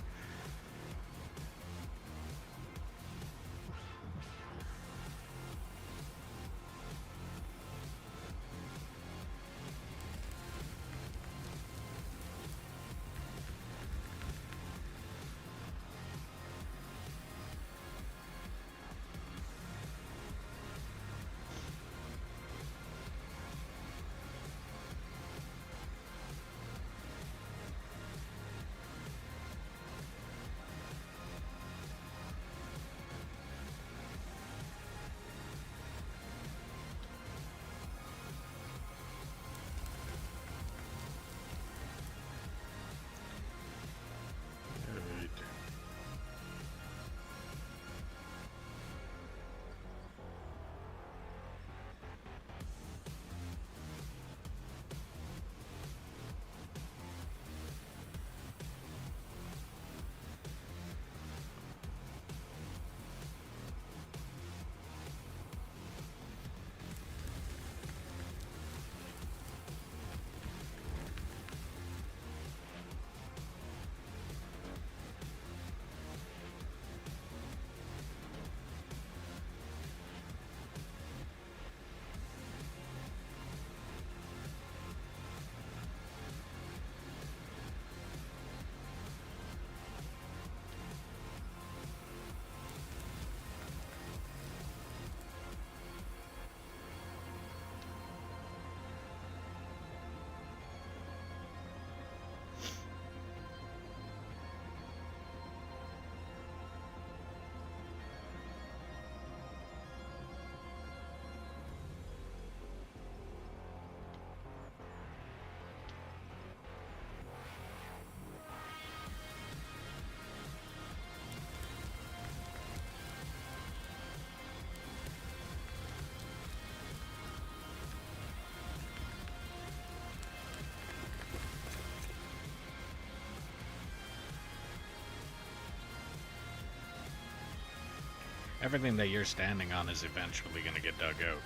Everything that you're standing on is eventually going to get dug out.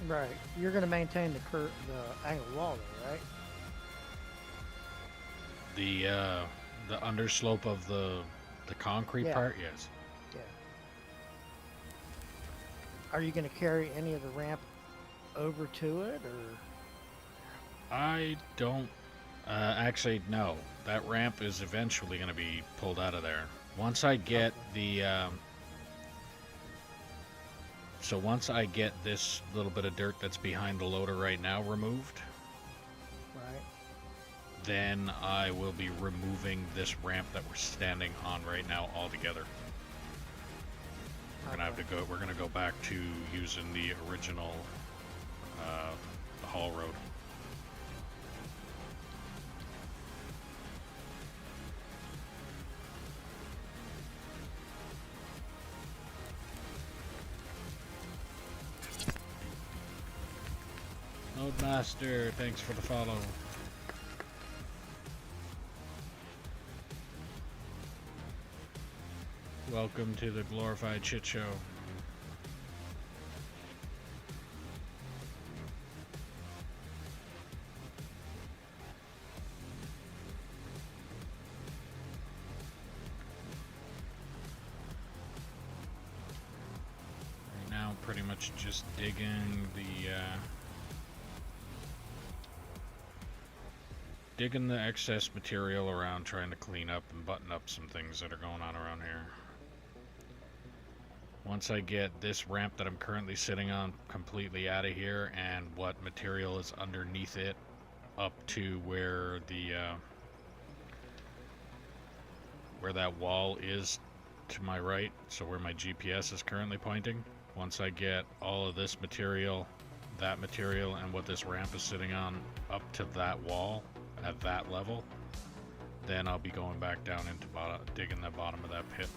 Right. You're going to maintain the angled wall though, right? The underslope of the concrete Yeah. part, yes. Yeah. Are you going to carry any of the ramp over to it, or? I don't. Actually, no. That ramp is eventually going to be pulled out of there. Once I get the. So once I get this little bit of dirt that's behind the loader right now removed, Right. then I will be removing this ramp that we're standing on right now altogether. We're gonna have to go. We're gonna go back to using the original, the haul road. Master, thanks for the follow. Welcome to the glorified shit show. Right now, pretty much just digging the excess material around, trying to clean up and button up some things that are going on around here. Once I get this ramp that I'm currently sitting on completely out of here and what material is underneath it up to where where that wall is to my right, so where my GPS is currently pointing, once I get all of this material, that material, and what this ramp is sitting on up to that wall at that level, then I'll be going back down into digging the bottom of that pit.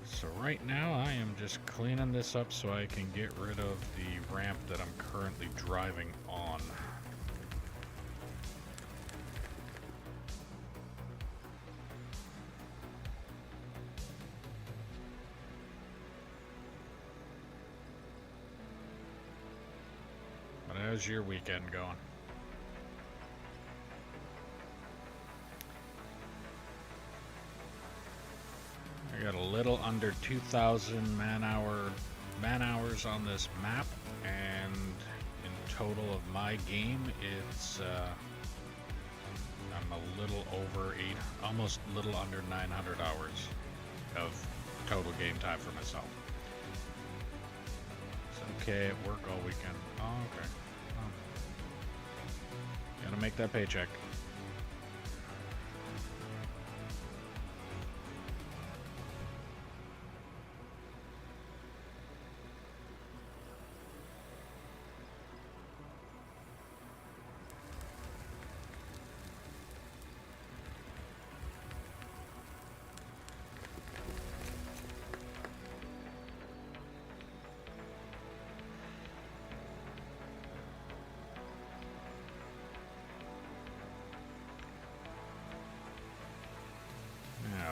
So right now I am just cleaning this up so I can get rid of the ramp that I'm currently driving on. But how's your weekend going? I got a little under 2,000 man-hours on this map, and in total of my game, it's I'm a little over almost a little under 900 hours of total game time for myself. It's okay at work all weekend. Oh, okay. Oh. Gotta make that paycheck.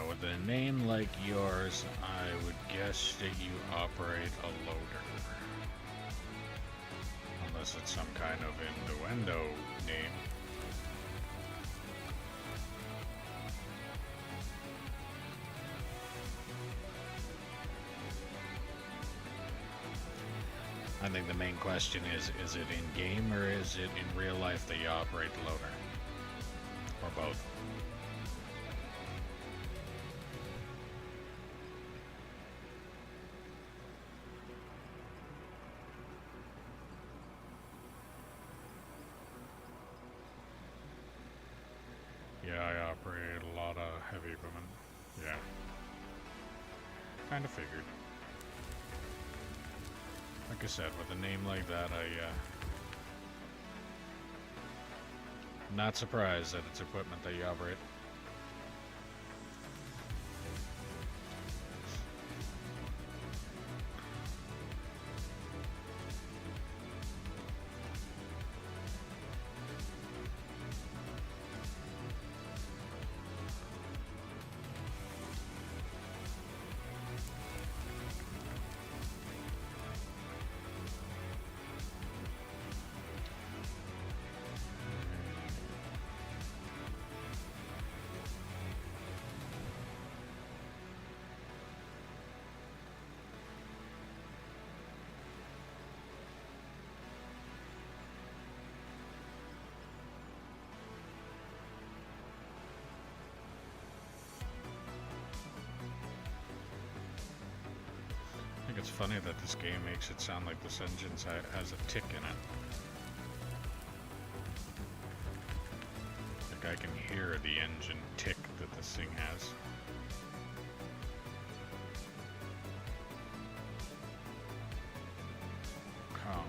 With a name like yours, I would guess that you operate a loader. Unless it's some kind of innuendo name. I think the main question is it in game or is it in real life that you operate the loader? Or both? Yeah, I operate a lot of heavy equipment. Yeah. Kind of figured. Like I said, with a name like that, not surprised that it's equipment that you operate. I think it's funny that this game makes it sound like this engine has a tick in it. Like I can hear the engine tick that this thing has. Come on.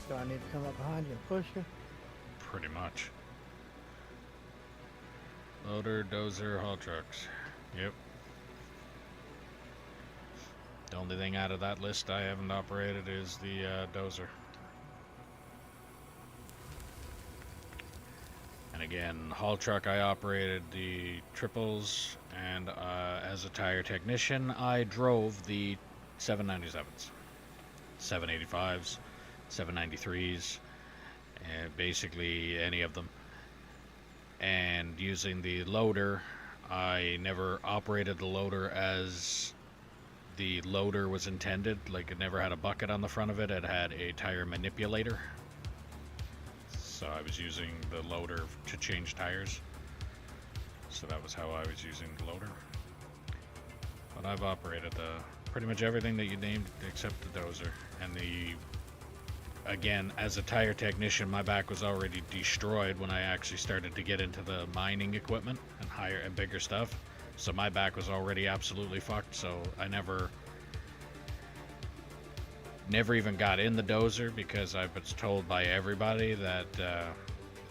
Do I need to come up behind you and push you? Pretty much. Loader, dozer, haul trucks. Yep. The only thing out of that list I haven't operated is the dozer. And again, haul truck I operated the triples, and as a tire technician I drove the 797s, 785s, 793s, and basically any of them. And using the loader, I never operated the loader as the loader was intended. Like, it never had a bucket on the front of it. It had a tire manipulator. So I was using the loader to change tires. So that was how I was using the loader. But I've operated pretty much everything that you named except the dozer. And again, as a tire technician, my back was already destroyed when I actually started to get into the mining equipment and higher and bigger stuff. So my back was already absolutely fucked. So I never even got in the dozer, because I was told by everybody that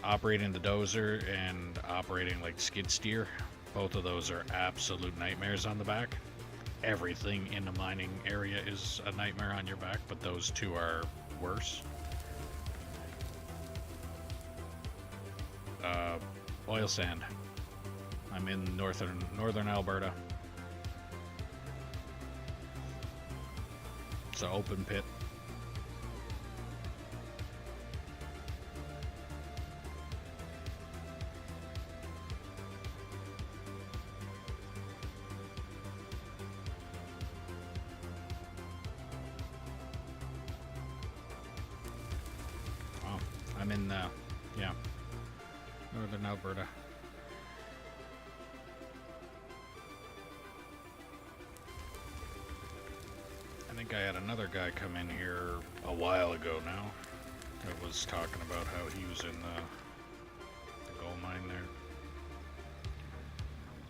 operating the dozer and operating like skid steer, both of those are absolute nightmares on the back. Everything in the mining area is a nightmare on your back, but those two are worse. Oil sand. I'm in northern Alberta. It's an open pit. Oh, I'm in northern Alberta. I think I had another guy come in here a while ago now that was talking about how he was in the gold mine there.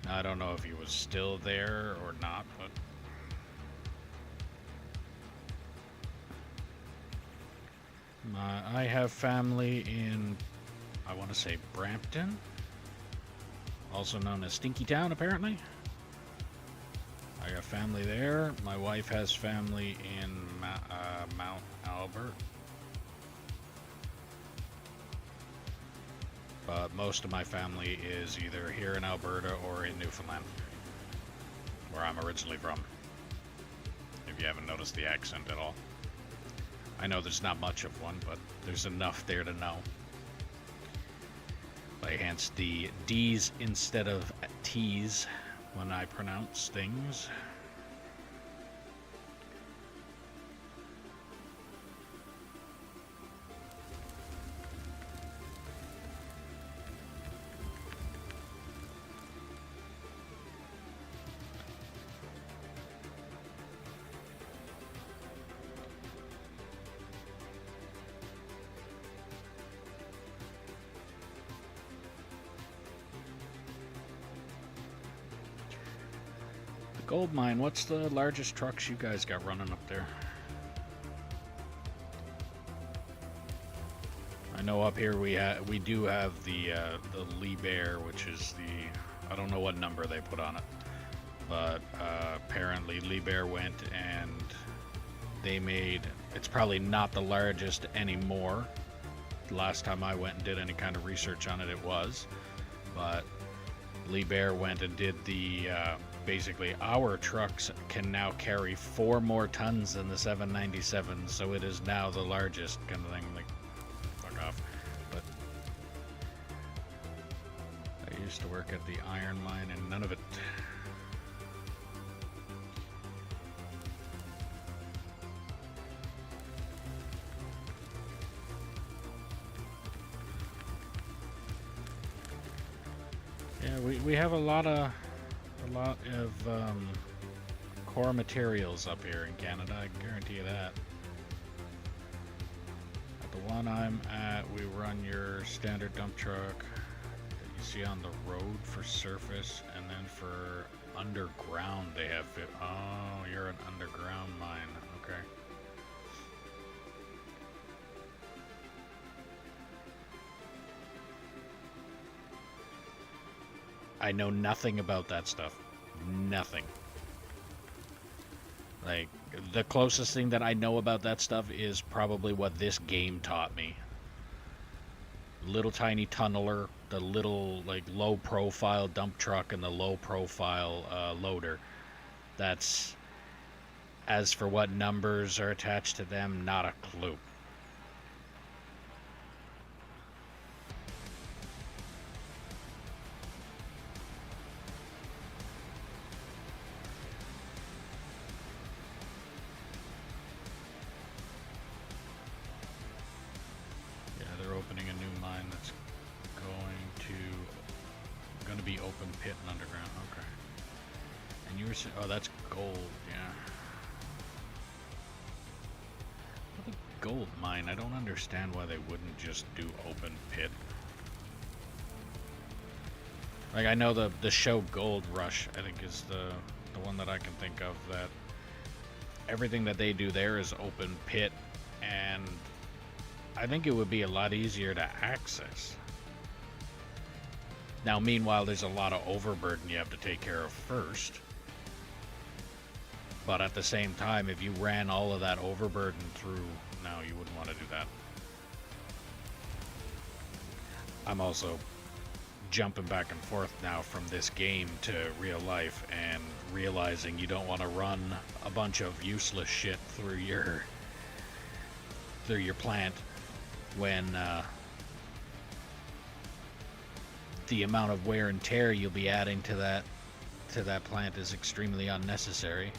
Now, I don't know if he was still there or not, but I have family in, I want to say, Brampton, also known as Stinky Town, apparently. I got family there. My wife has family in Mount Albert. But most of my family is either here in Alberta or in Newfoundland, where I'm originally from. If you haven't noticed the accent at all. I know there's not much of one, but there's enough there to know. Like, hence the D's instead of T's when I pronounce things. Gold mine, what's the largest trucks you guys got running up there? I know up here we do have the Liebherr, which is the, I don't know what number they put on it, but apparently Liebherr went and they made, it's probably not the largest anymore. The last time I went and did any kind of research on it, it was, but Liebherr went and did the basically our trucks can now carry 4 more tons than the 797, so it is now the largest kind of thing. Like, fuck off. But I used to work at the iron mine and none of it. Yeah, we have a lot of core materials up here in Canada, I can guarantee you that. At the one I'm at, we run your standard dump truck that you see on the road for surface, and then for underground they have oh, you're an underground mine, okay. I know nothing about that stuff. Nothing. Like, the closest thing that I know about that stuff is probably what this game taught me. Little tiny tunneler, the little, like, low profile dump truck, and the low profile loader. That's, as for what numbers are attached to them, not a clue. Opening a new mine that's going to be open pit and underground. Okay. And you were saying, oh, that's gold, yeah. Well, the gold mine, I don't understand why they wouldn't just do open pit. Like, I know the show Gold Rush, I think, is the one that I can think of, that everything that they do there is open pit, and I think it would be a lot easier to access. Now, meanwhile, there's a lot of overburden you have to take care of first. But at the same time, if you ran all of that overburden through, no, you wouldn't want to do that. I'm also jumping back and forth now from this game to real life and realizing you don't want to run a bunch of useless shit through your plant when the amount of wear and tear you'll be adding to that plant is extremely unnecessary.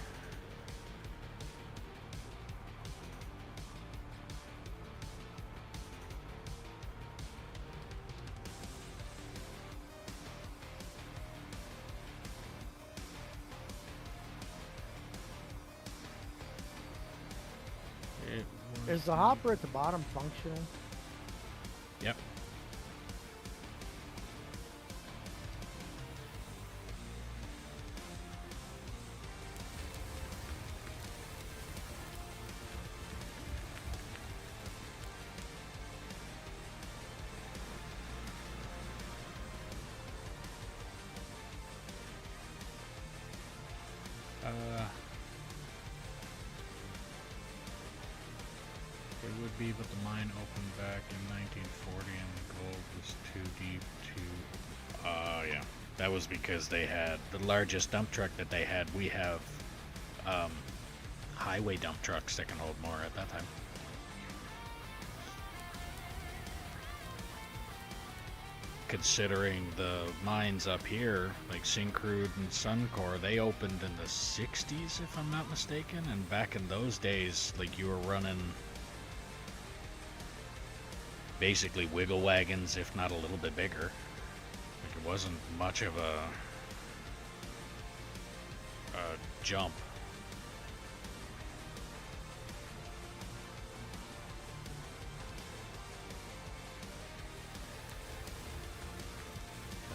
Is the hopper at the bottom functional? Yep. It would be, but the mine opened back in 1940 and the gold was too deep to... yeah. That was because they had the largest dump truck that they had. We have highway dump trucks that can hold more at that time. Considering the mines up here, like Syncrude and Suncor, they opened in the 60s, if I'm not mistaken. And back in those days, like, you were running basically wiggle wagons, if not a little bit bigger. Like, it wasn't much of a jump.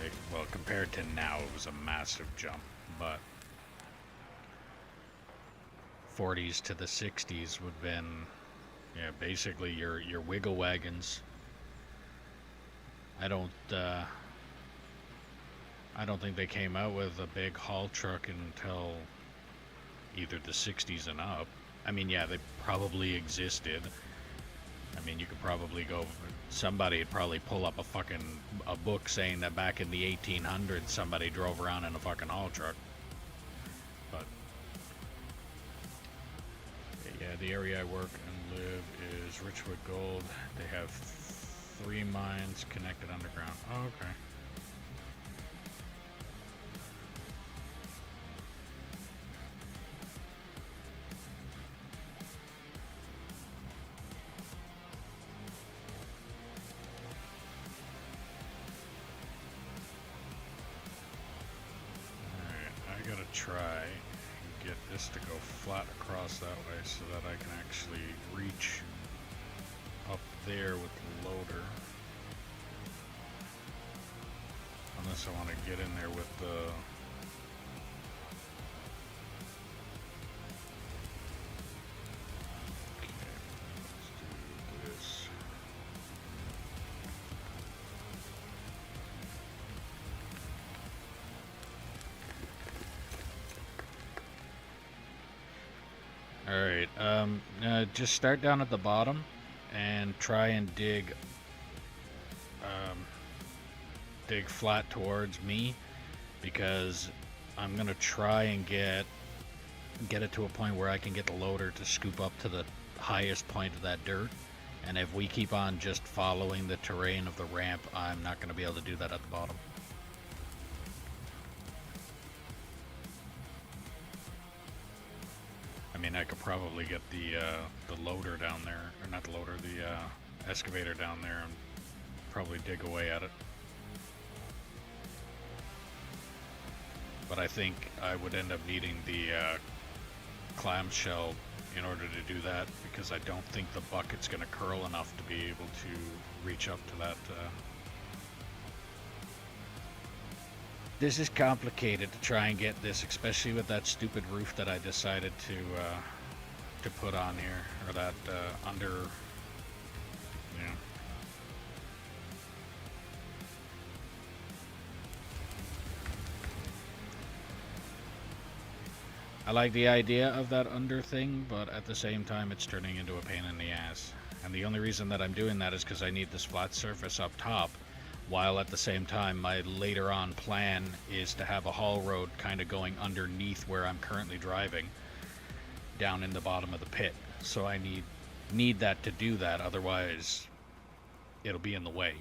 Like, well, compared to now, it was a massive jump, but 40s to the 60s would have been, yeah, basically your wiggle wagons. I don't think they came out with a big haul truck until either the 60s and up. I mean, yeah, they probably existed. I mean, you could probably go, somebody would probably pull up a book saying that back in the 1800s somebody drove around in a fucking haul truck. But yeah, the area I work and live is Richwood Gold. They have 3 mines connected underground. Oh, okay. Alright, I gotta try and get this to go flat across that way so that I can actually reach up there with the loader. Unless I want to get in there with the... Okay, let's do this. Just start down at the bottom and try and dig flat towards me, because I'm gonna try and get it to a point where I can get the loader to scoop up to the highest point of that dirt. And if we keep on just following the terrain of the ramp, I'm not going to be able to do that at the bottom. I mean, I could probably get the loader down there, or not the loader, the excavator down there, and probably dig away at it. But I think I would end up needing the clamshell in order to do that, because I don't think the bucket's going to curl enough to be able to reach up to that. This is complicated to try and get this, especially with that stupid roof that I decided to put on here, or that under. Yeah. I like the idea of that under thing, but at the same time it's turning into a pain in the ass. And the only reason that I'm doing that is because I need this flat surface up top, while at the same time my later on plan is to have a haul road kind of going underneath where I'm currently driving, down in the bottom of the pit. So I need that to do that, otherwise it'll be in the way.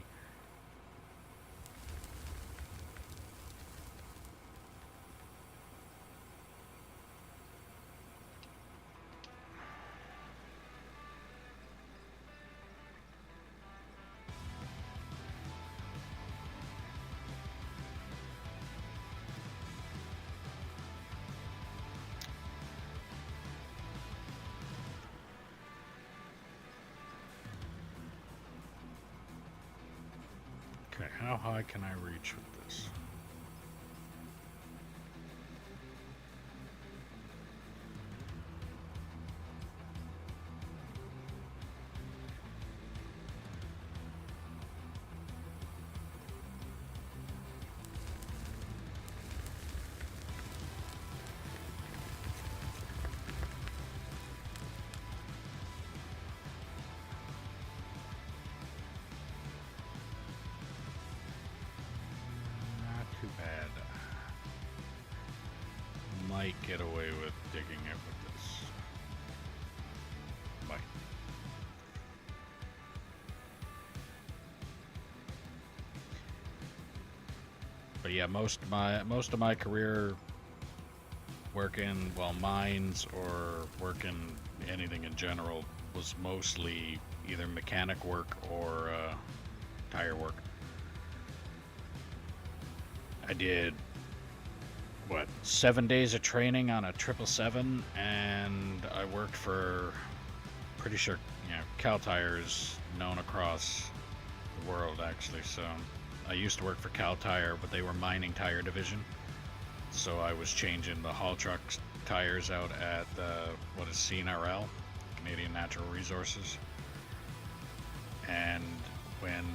Okay, how high can I reach with this? Too bad. Might get away with digging it with this. Might. But yeah, most of my career working, well, mines or working anything in general, was mostly either mechanic work or tire work. I did, 7 days of training on a 777, and I worked for, pretty sure, Cal Tires, known across the world, actually. So I used to work for Cal Tire, but they were mining tire division. So I was changing the haul trucks tires out at CNRL, Canadian Natural Resources. And when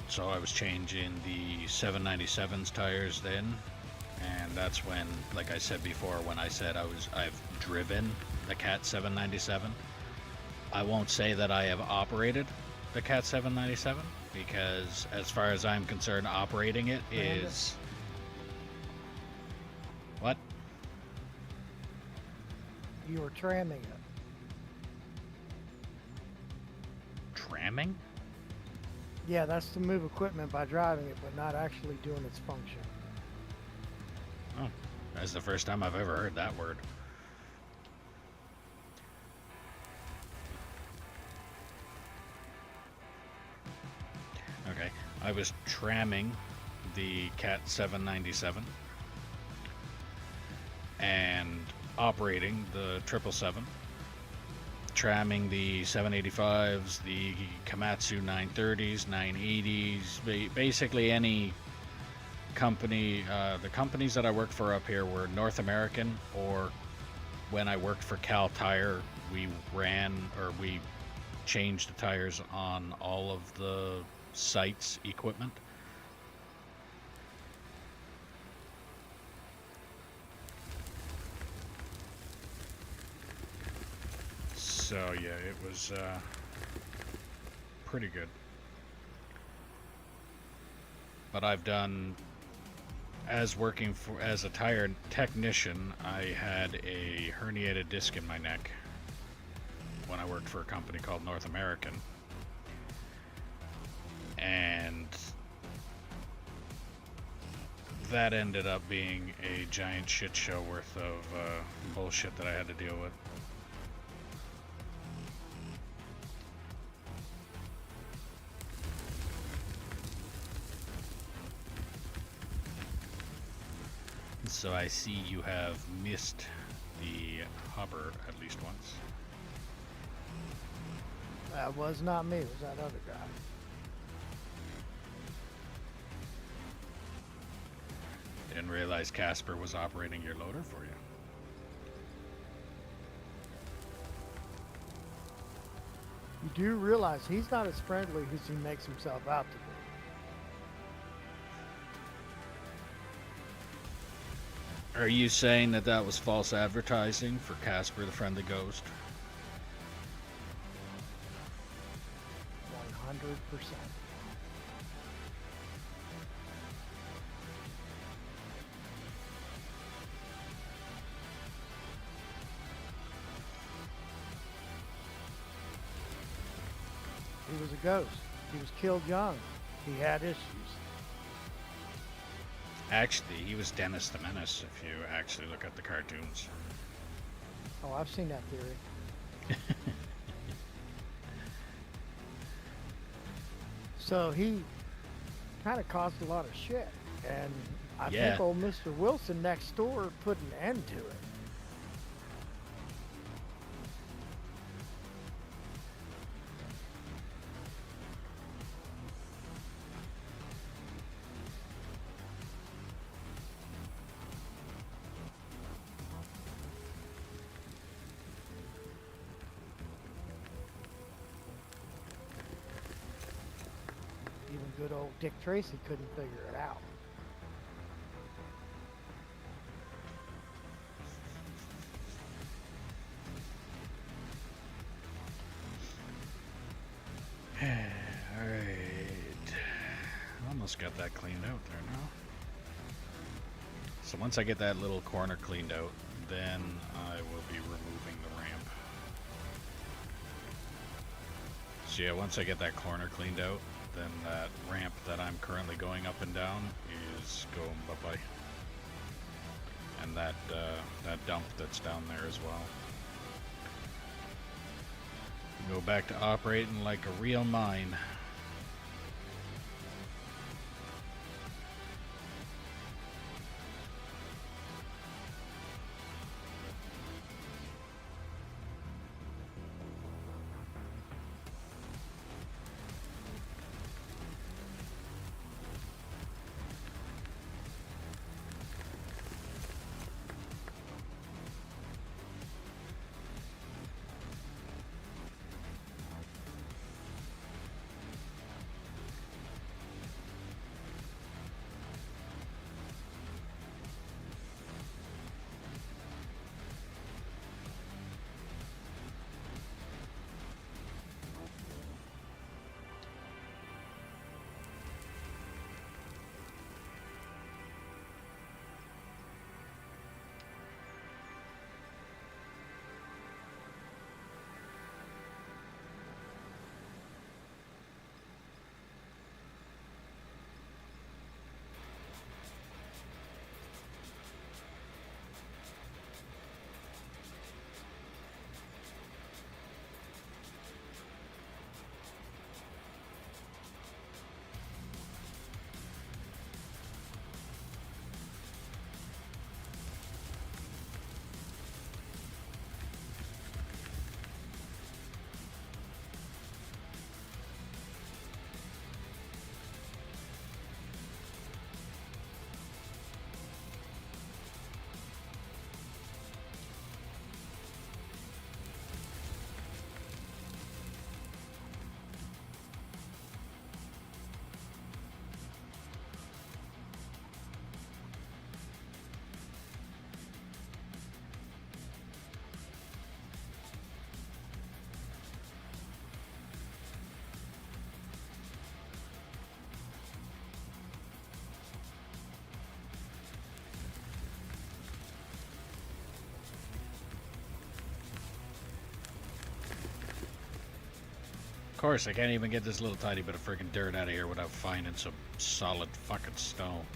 so I was changing the 797's tires then, and that's when, like I said before, when I said I've driven the Cat 797. I won't say that I have operated the Cat 797, because as far as I'm concerned, operating it is... What? You were tramming it. Tramming? Yeah, that's to move equipment by driving it, but not actually doing its function. Oh, that's the first time I've ever heard that word. Okay, I was tramming the Cat 797 and operating the 777, tramming the 785s, the Komatsu 930s, 980s, basically any company. The companies that I worked for up here were North American, or when I worked for Cal Tire, we changed the tires on all of the sites' equipment. So yeah, it was pretty good. But I've done, as working for as a tire technician, I had a herniated disc in my neck when I worked for a company called North American, and that ended up being a giant shit show worth of bullshit that I had to deal with. So I see you have missed the hopper at least once. That was not me. It was that other guy. Didn't realize Casper was operating your loader for you. You do realize he's not as friendly as he makes himself out to be. Are you saying that that was false advertising for Casper the Friendly Ghost? 100%. He was a ghost. He was killed young. He had issues. Actually, he was Dennis the Menace if you actually look at the cartoons. Oh, I've seen that theory. So he kind of caused a lot of shit. And I Yeah. think old Mr. Wilson next door put an end to it. Even good old Dick Tracy couldn't figure it out. Alright. Almost got that cleaned out there now. So once I get that little corner cleaned out, then I will be removing the ramp. So yeah, once I get that corner cleaned out, then that ramp that I'm currently going up and down is going bye-bye. And that dump that's down there as well. Go back to operating like a real mine. course, I can't even get this little tiny bit of freaking dirt out of here without finding some solid fucking stone.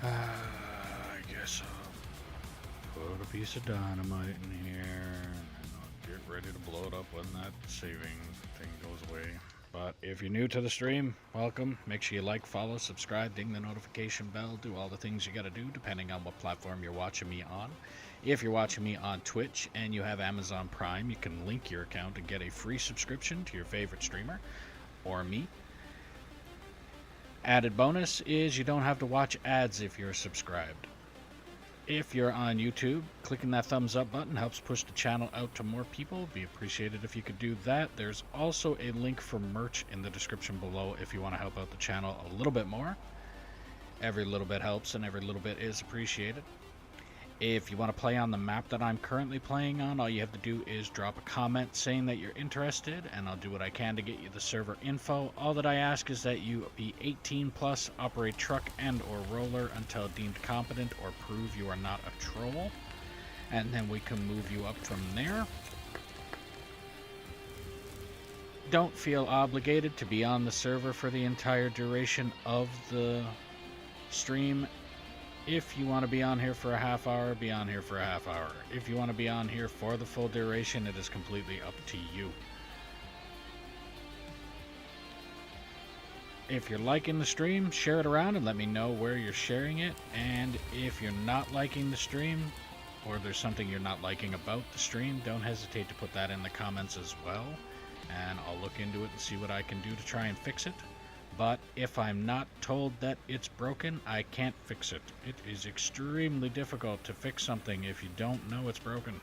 I guess I'll put a piece of dynamite in here and I'll get ready to blow it up when that saving thing goes away. But if you're new to the stream, welcome. Make sure you like, follow, subscribe, ding the notification bell, do all the things you gotta do depending on what platform you're watching me on. If you're watching me on Twitch and you have Amazon Prime, you can link your account and get a free subscription to your favorite streamer or me. Added bonus is you don't have to watch ads if you're subscribed. If you're on YouTube, clicking that thumbs up button helps push the channel out to more people. It'd be appreciated if you could do that. There's also a link for merch in the description below if you want to help out the channel a little bit more. Every little bit helps and every little bit is appreciated. If you want to play on the map that I'm currently playing on, all you have to do is drop a comment saying that you're interested, and I'll do what I can to get you the server info. All that I ask is that you be 18 plus, operate truck and or roller until deemed competent, or prove you are not a troll, and then we can move you up from there. Don't feel obligated to be on the server for the entire duration of the stream. If you want to be on here for a half hour, be on here for a half hour. If you want to be on here for the full duration, it is completely up to you. If you're liking the stream, share it around and let me know where you're sharing it. And if you're not liking the stream, or there's something you're not liking about the stream, don't hesitate to put that in the comments as well. And I'll look into it and see what I can do to try and fix it. But if I'm not told that it's broken, I can't fix it. It is extremely difficult to fix something if you don't know it's broken.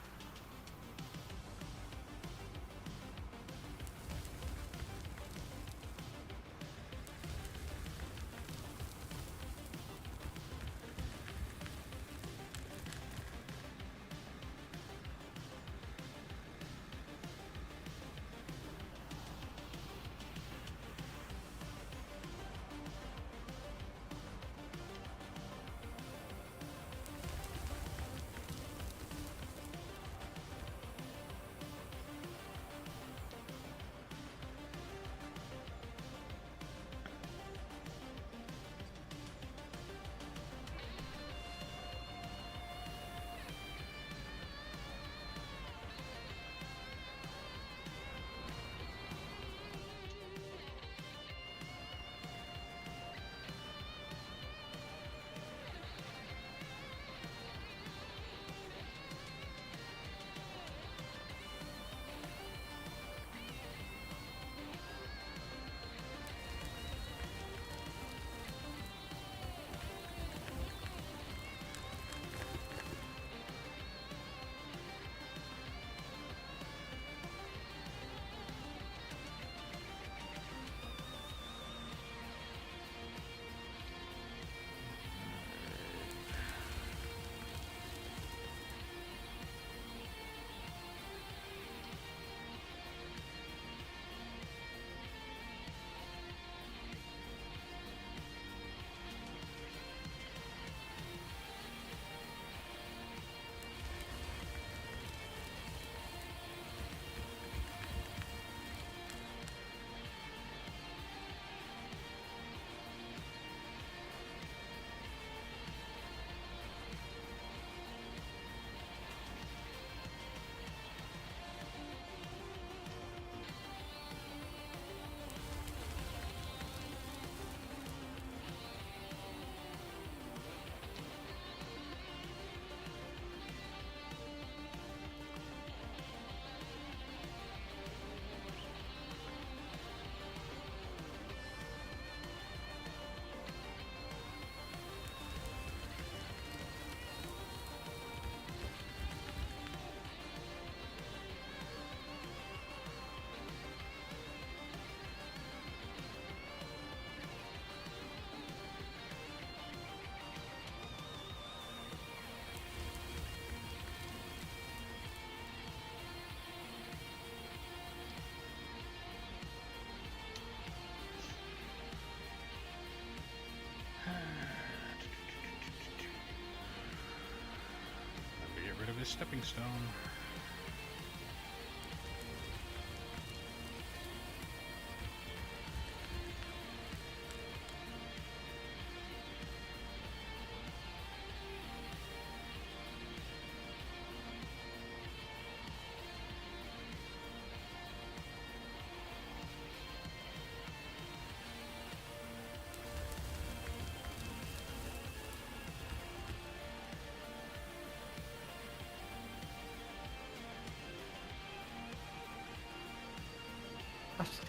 this stepping stone.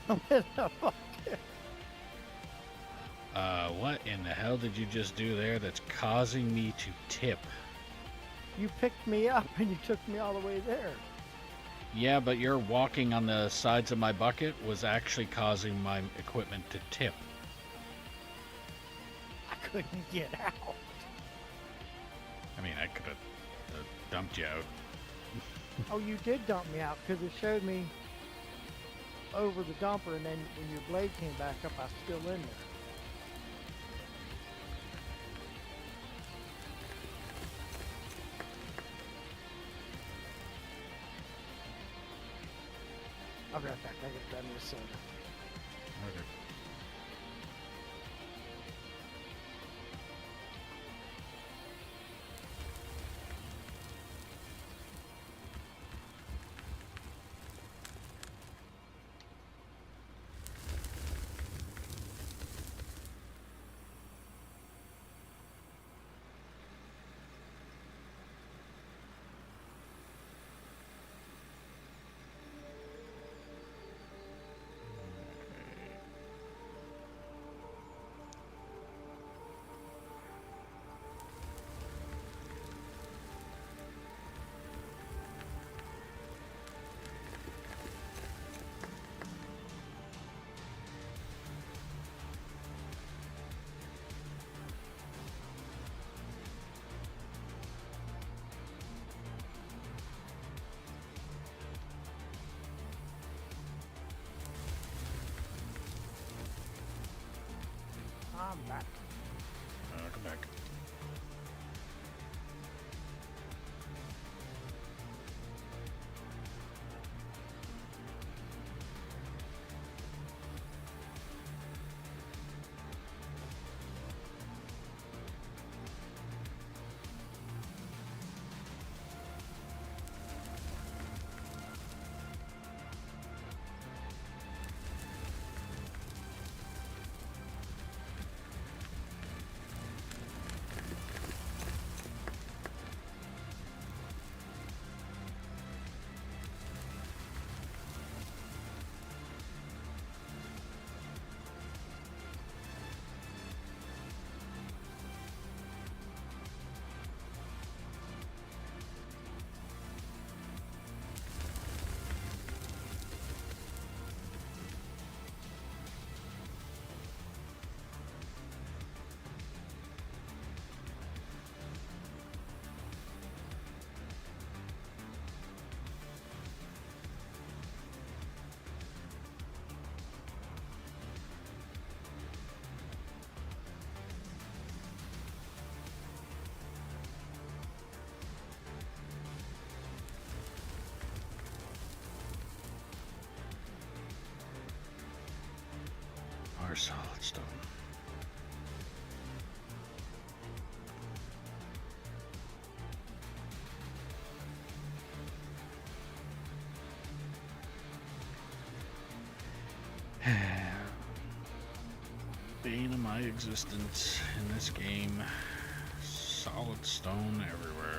I'm in the bucket. What in the hell did you just do there that's causing me to tip? You picked me up and you took me all the way there. Yeah, but your walking on the sides of my bucket was actually causing my equipment to tip. I couldn't get out. I mean, I could have dumped you out. Oh, you did dump me out because it showed me over the dumper, and then when your blade came back up, I was still in there. I'll be right back. I get grab me a soda. Okay. I'm back. Come back. Our solid stone. Bane of my existence in this game. Solid stone everywhere.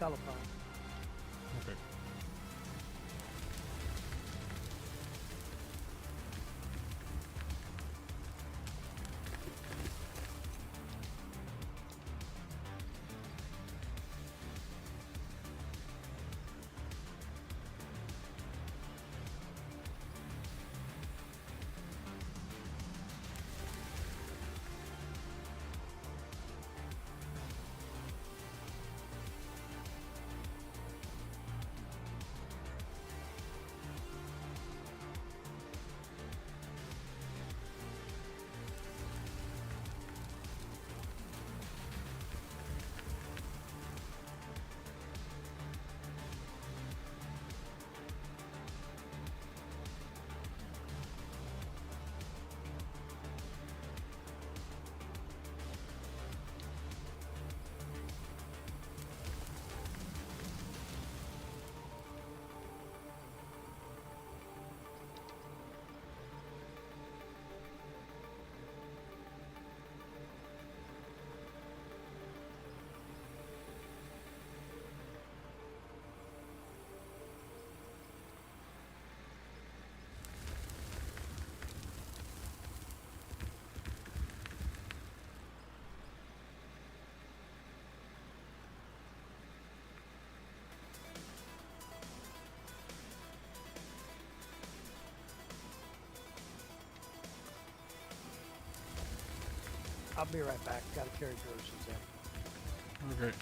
telephone. Okay. I'll be right back. Gotta carry groceries in. Okay.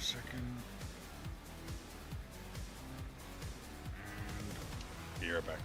second. And you're back.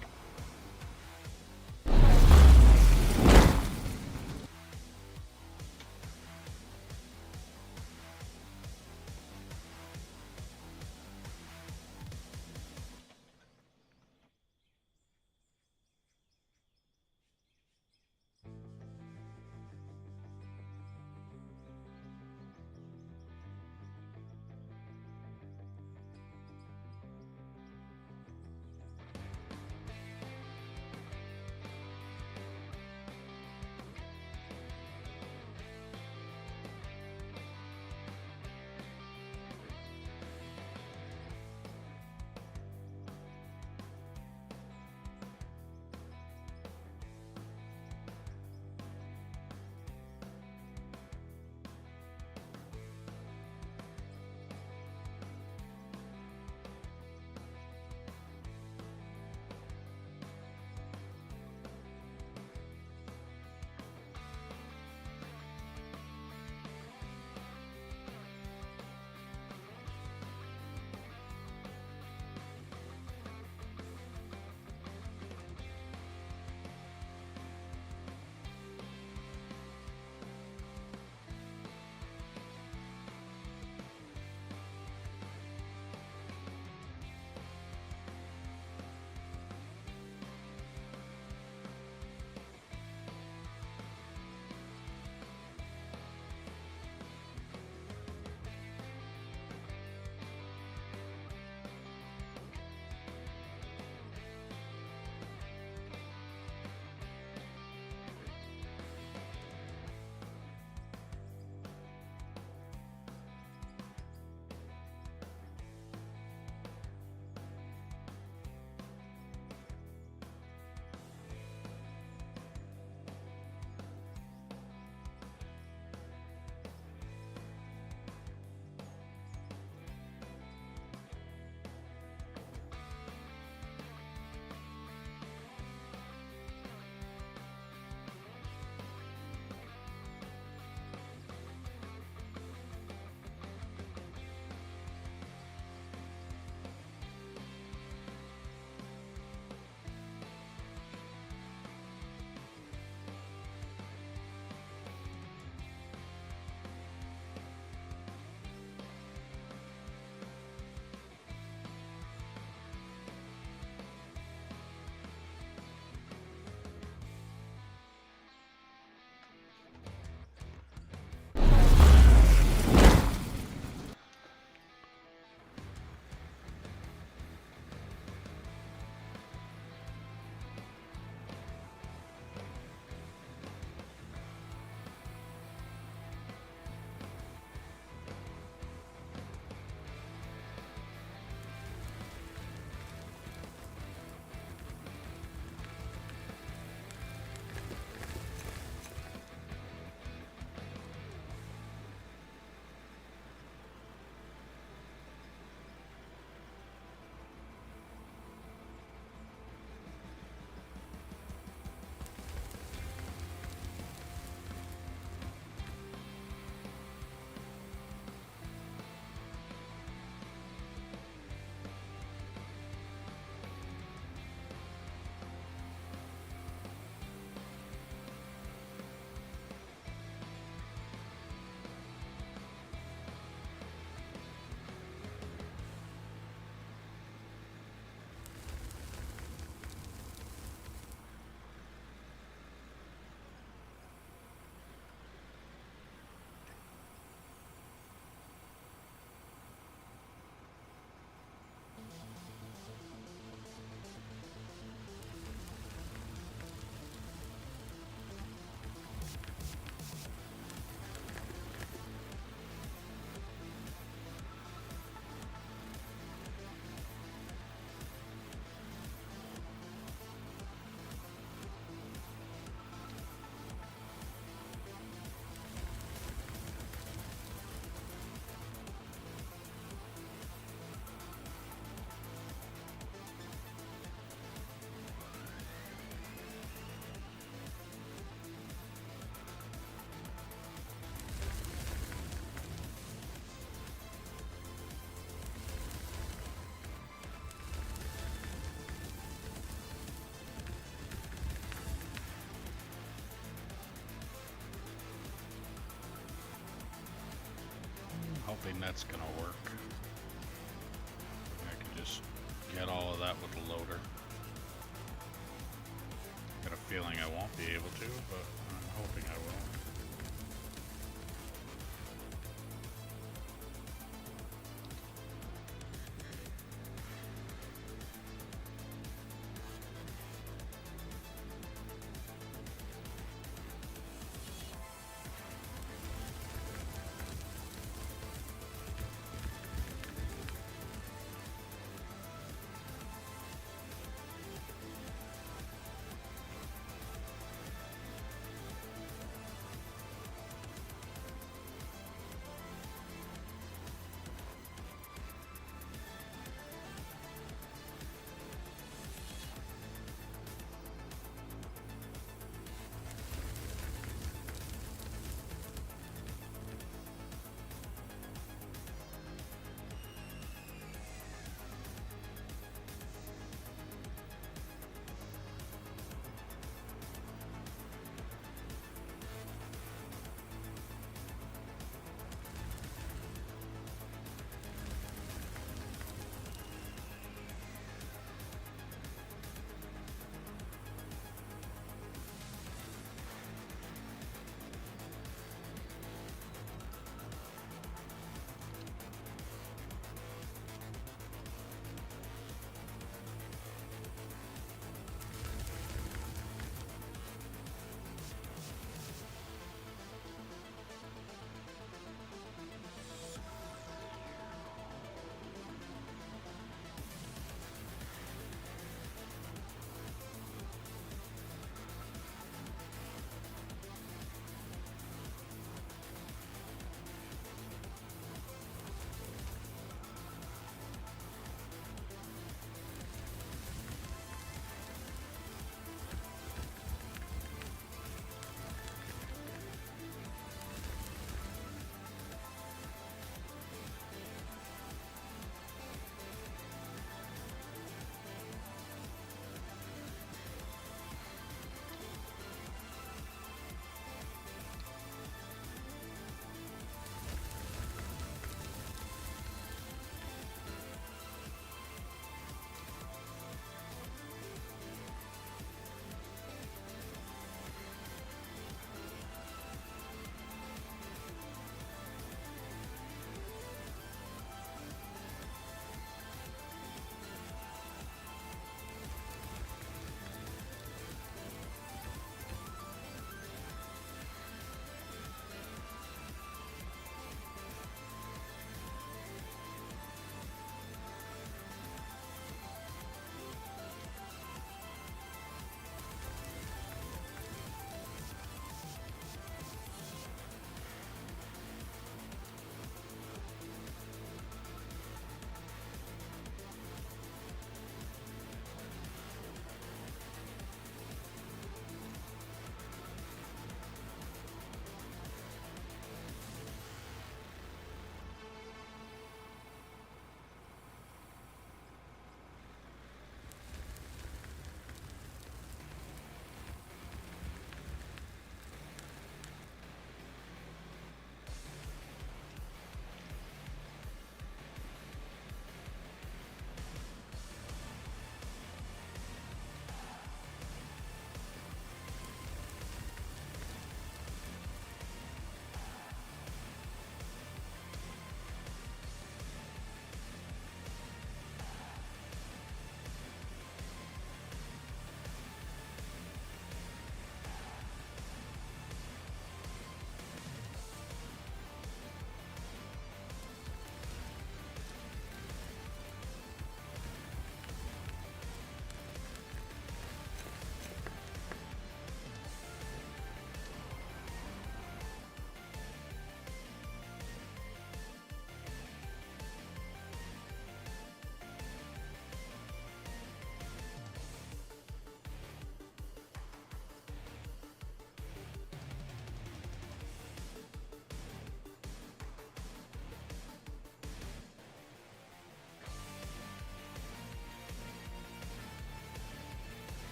don't think that's gonna work. I can just get all of that with the loader. Got a feeling I won't be able to, but I'm hoping I will.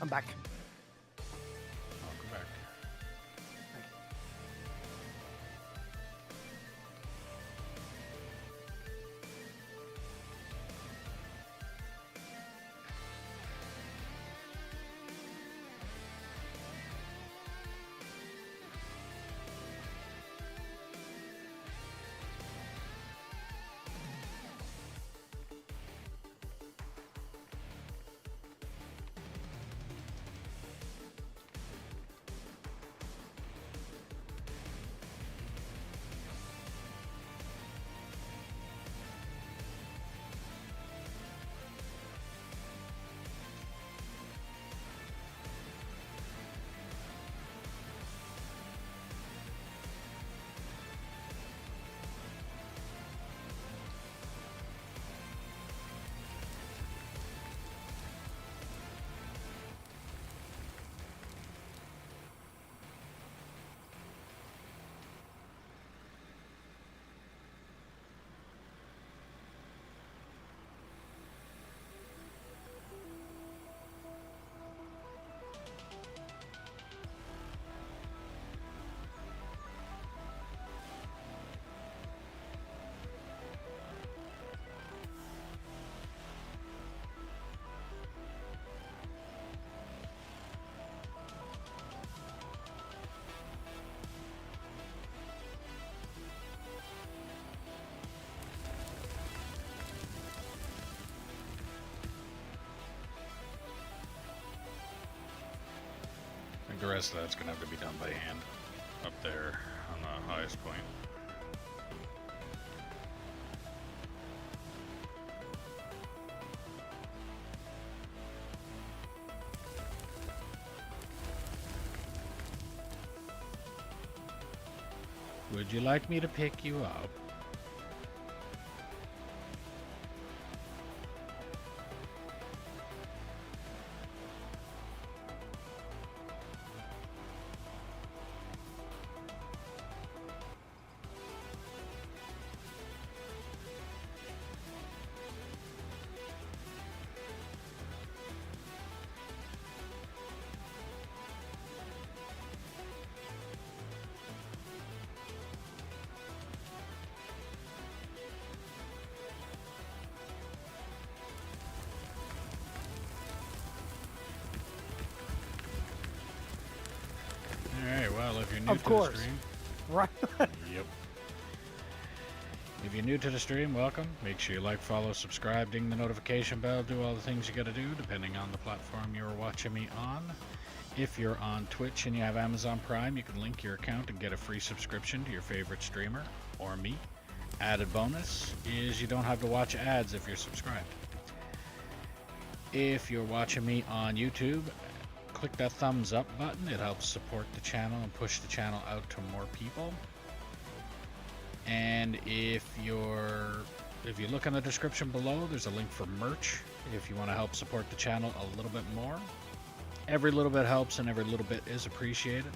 I'm back. Welcome back. I think the rest of that's gonna have to be done by hand up there on the highest point. Would you like me to pick you up? Alright, well, if you're new Of to course. the stream, Right. yep. If you're new to the stream, welcome. Make sure you like, follow, subscribe, ding the notification bell, do all the things you gotta do, depending on the platform you're watching me on. If you're on Twitch and you have Amazon Prime, you can link your account and get a free subscription to your favorite streamer, or me. Added bonus is you don't have to watch ads if you're subscribed. If you're watching me on YouTube, click that thumbs up button. It helps support the channel and push the channel out to more people. And if you look in the description below, there's a link for merch if you want to help support the channel a little bit more. Every little bit helps and every little bit is appreciated.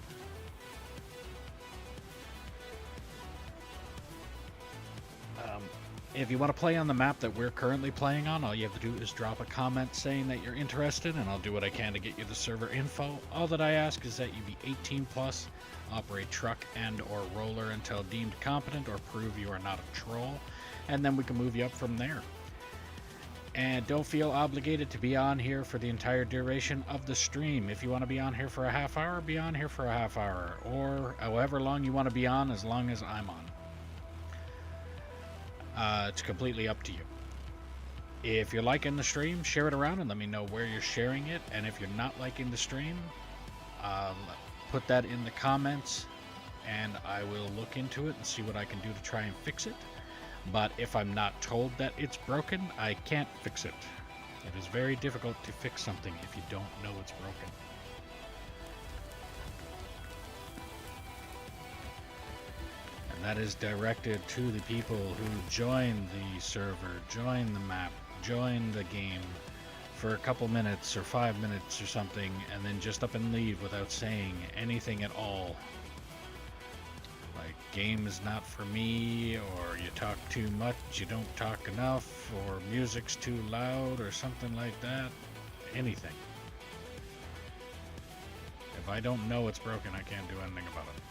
If you want to play on the map that we're currently playing on, all you have to do is drop a comment saying that you're interested, and I'll do what I can to get you the server info. All that I ask is that you be 18 plus, operate truck and or roller until deemed competent or prove you are not a troll, and then we can move you up from there. And don't feel obligated to be on here for the entire duration of the stream. If you want to be on here for a half hour, be on here for a half hour, or however long you want to be on, as long as I'm on. It's completely up to you. If you're liking the stream, share it around and let me know where you're sharing it. And if you're not liking the stream, put that in the comments and I will look into it and see what I can do to try and fix it. But if I'm not told that it's broken, I can't fix it. It is very difficult to fix something if you don't know it's broken. That is directed to the people who join the server, join the map, join the game for a couple minutes or 5 minutes or something, and then just up and leave without saying anything at all. Like, game is not for me, or you talk too much, you don't talk enough, or music's too loud, or something like that. Anything. If I don't know it's broken, I can't do anything about it.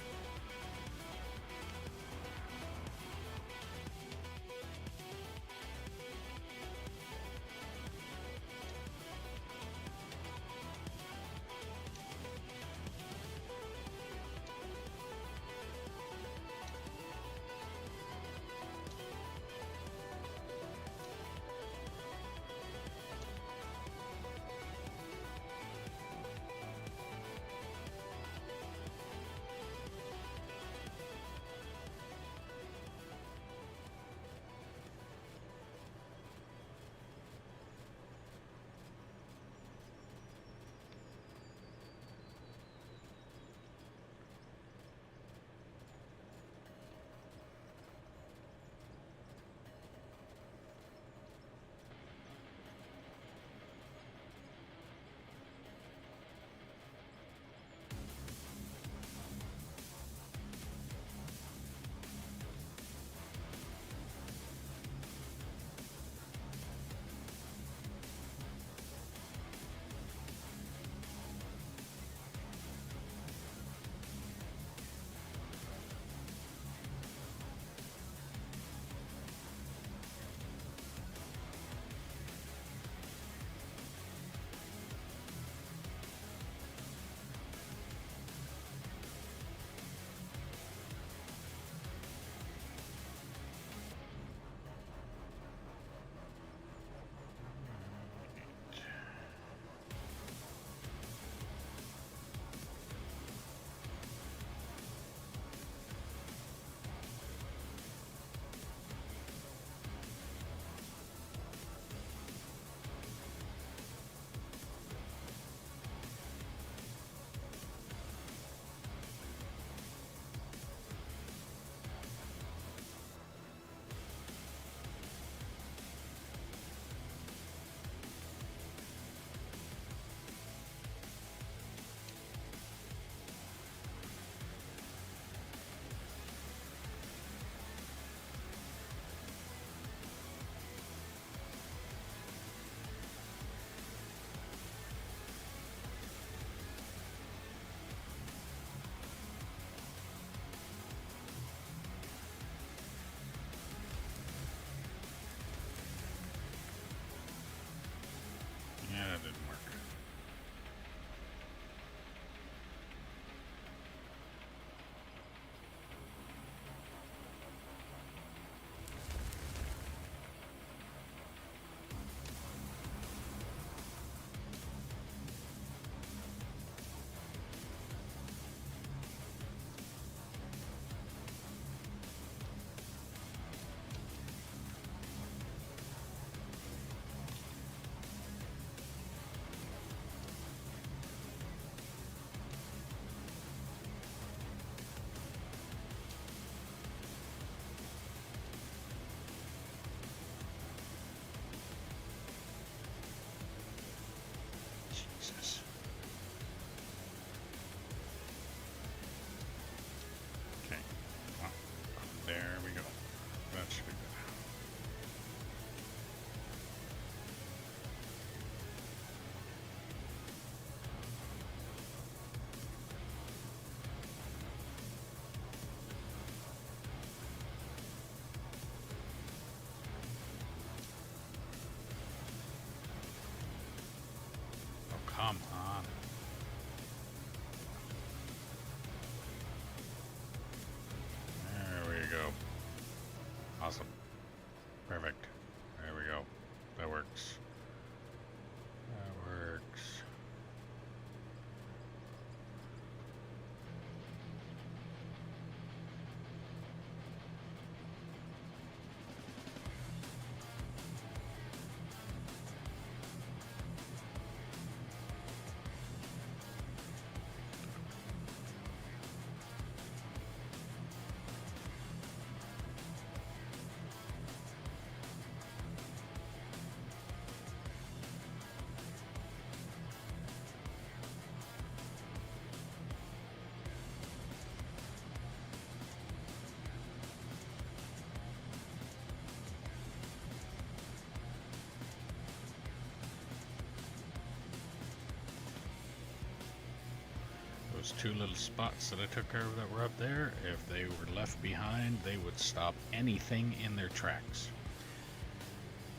those two little spots that I took care of that were up there, if they were left behind, they would stop anything in their tracks.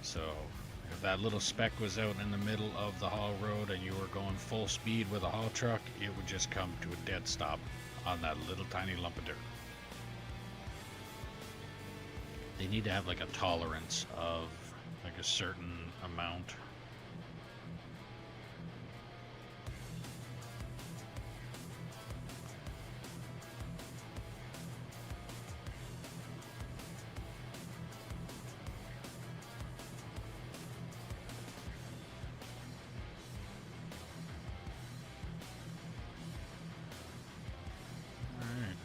So if that little speck was out in the middle of the haul road and you were going full speed with a haul truck, it would just come to a dead stop on that little tiny lump of dirt. They need to have like a tolerance of like a certain amount. Alright.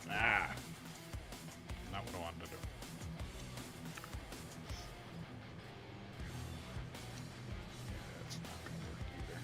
Ah, not what I wanted to do. Yeah, that's not gonna work either.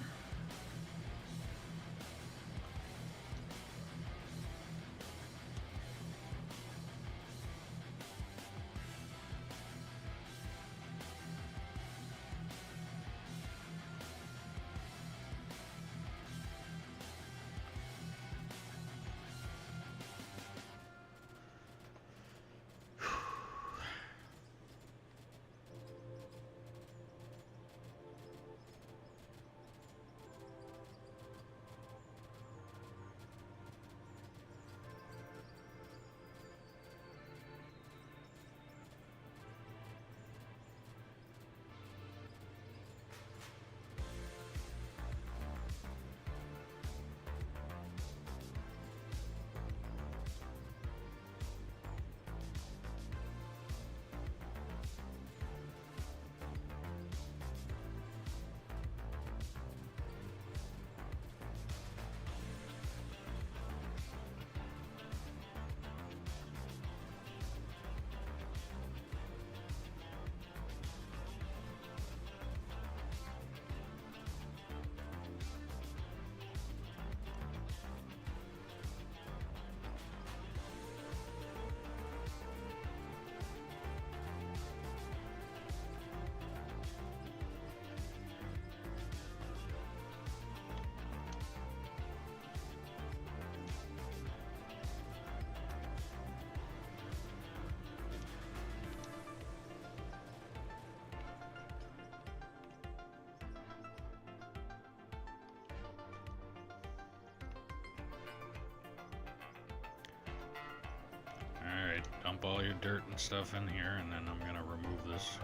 Alright, dump all your dirt and stuff in here, and then I'm gonna remove this.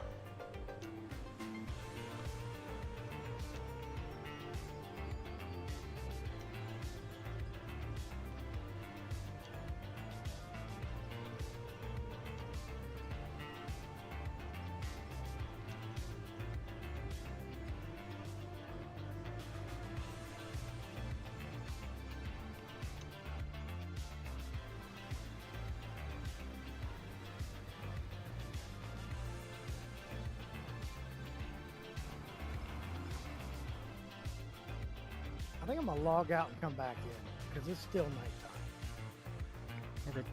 I think I'm gonna log out and come back in because it's still nighttime. Okay.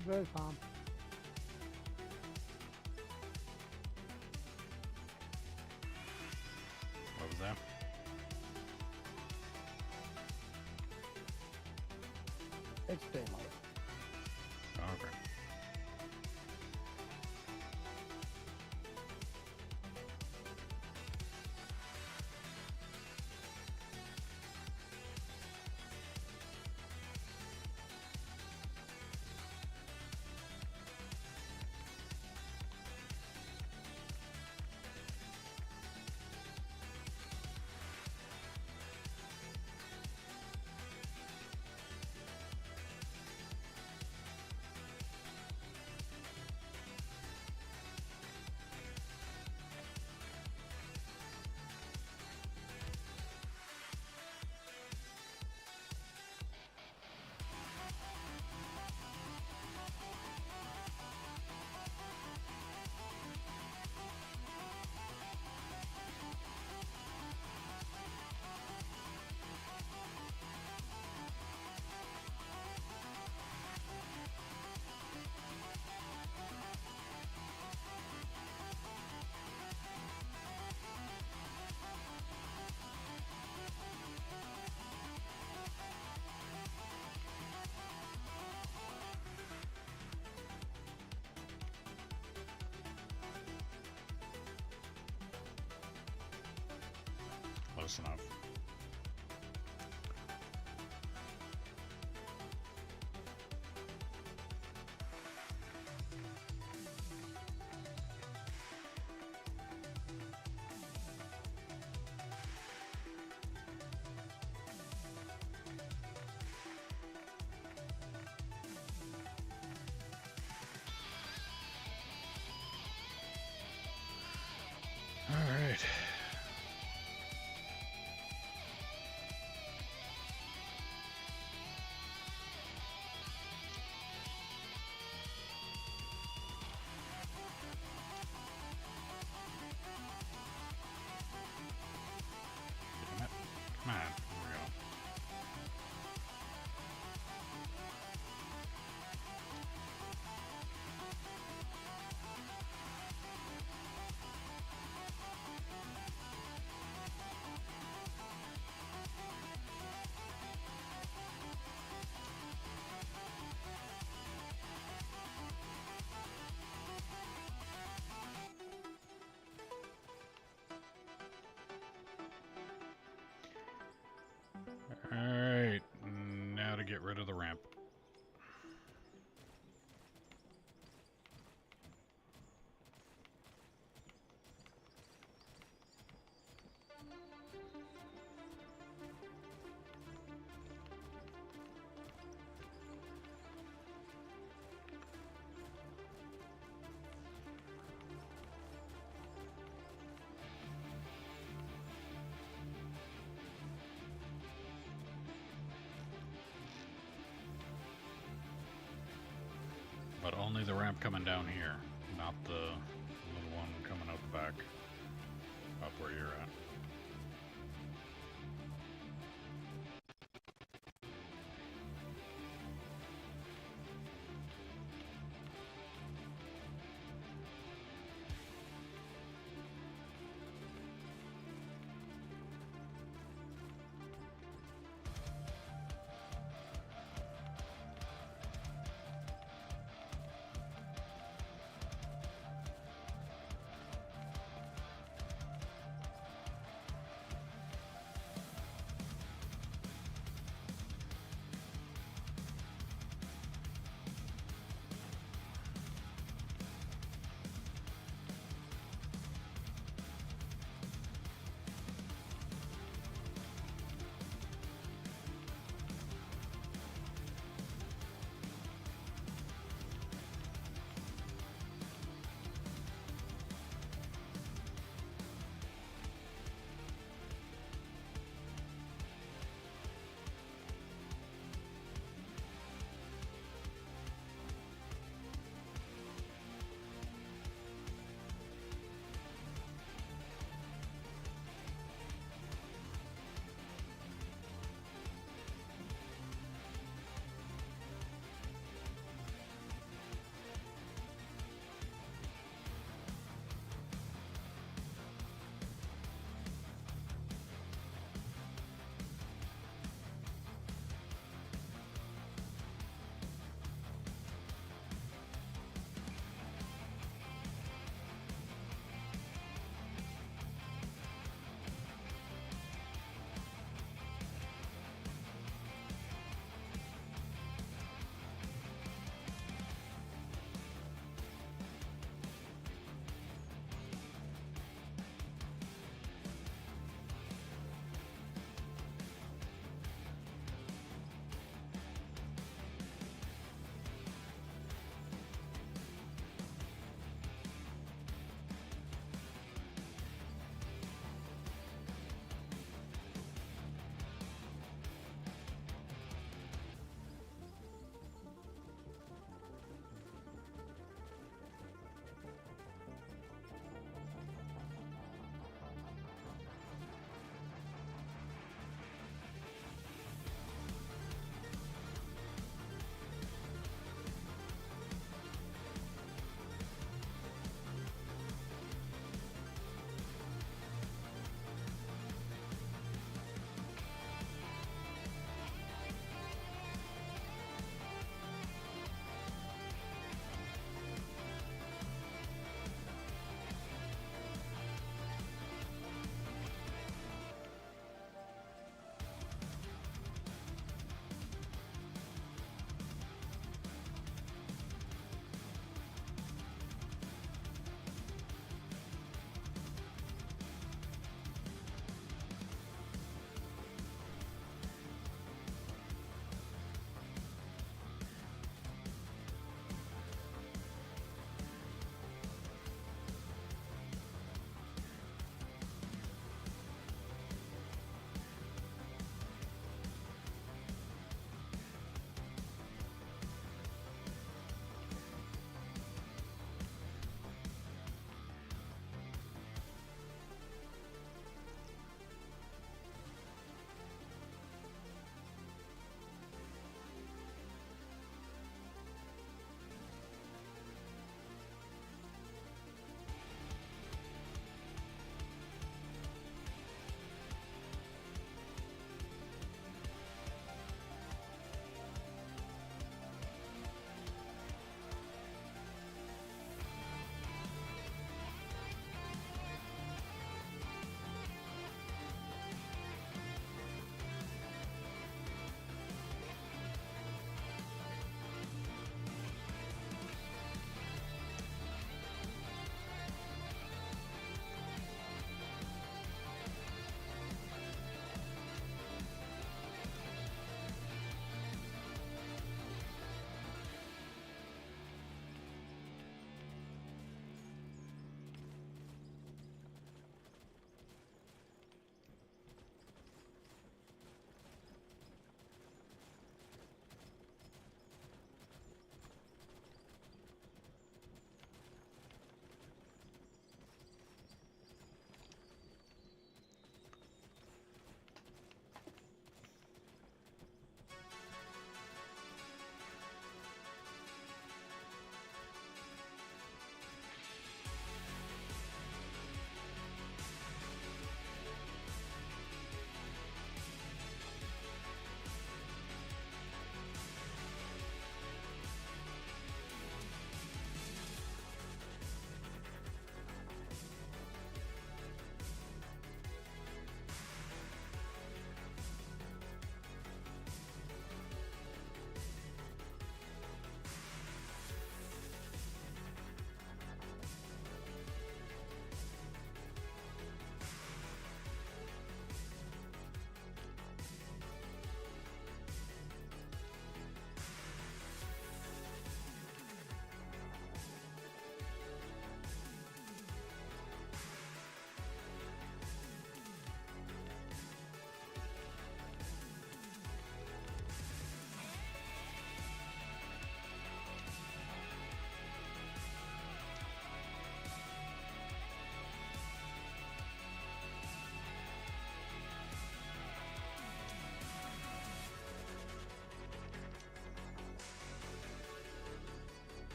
I'm good, Tom. What was that? It's daylight. Oh, okay. Close enough. All right. Damn it. Come on. Here we go. Alright, now to get rid of the ramp. But only the ramp coming down here, not the little one coming out the back, up where you're at.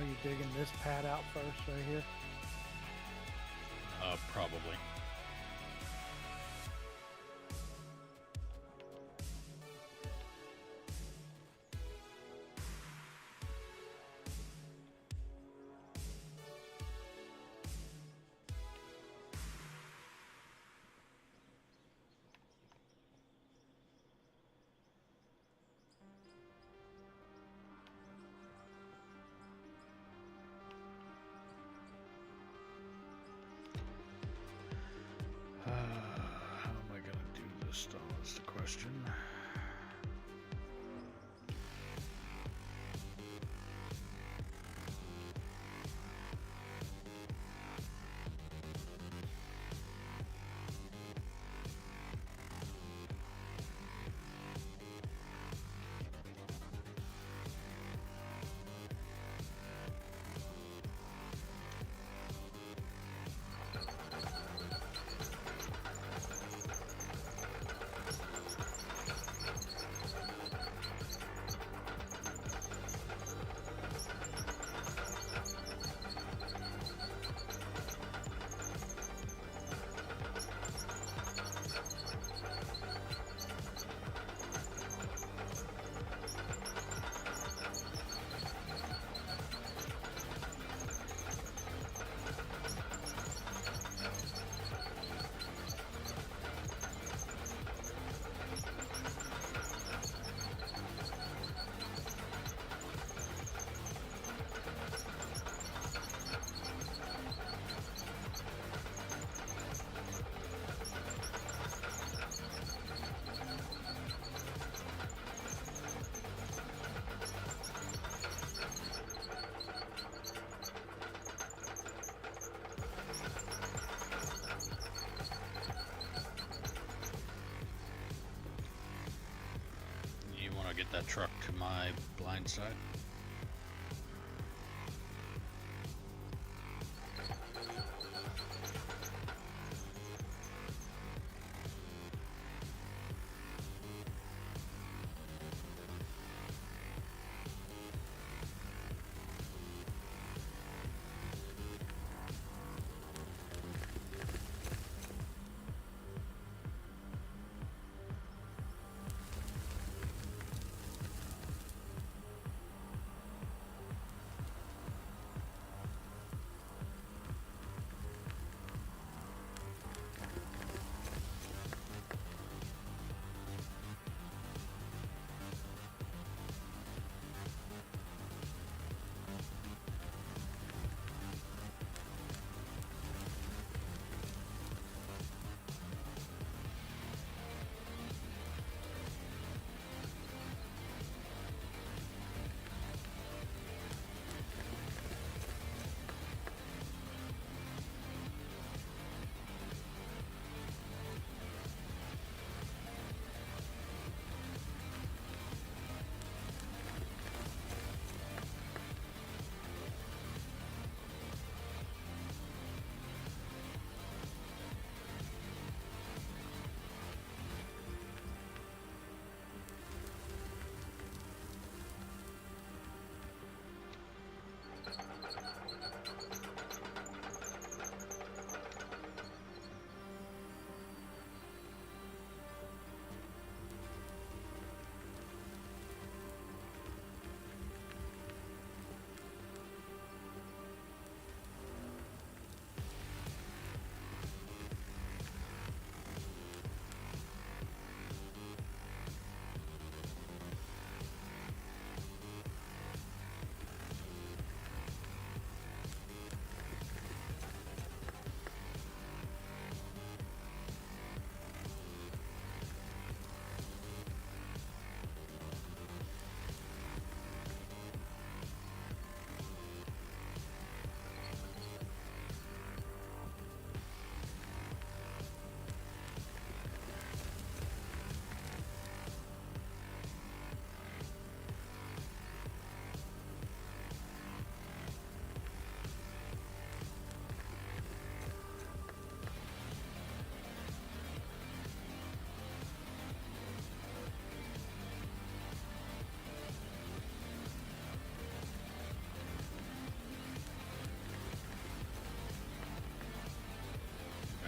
Are you digging this pad out first right here? Probably. How am I gonna do this though is the question. You want to get that truck to my blind side?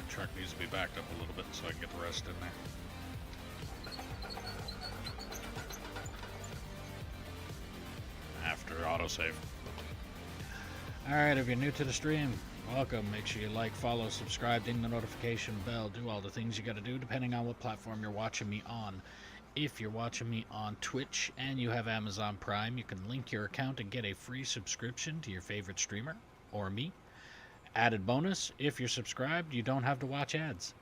truck needs to be backed up a little bit so I can get the rest in there. After autosave. Alright, if you're new to the stream, welcome. Make sure you like, follow, subscribe, ding the notification bell, do all the things you gotta do depending on what platform you're watching me on. If you're watching me on Twitch and you have Amazon Prime, you can link your account and get a free subscription to your favorite streamer, or me. Added bonus, if you're subscribed, you don't have to watch ads.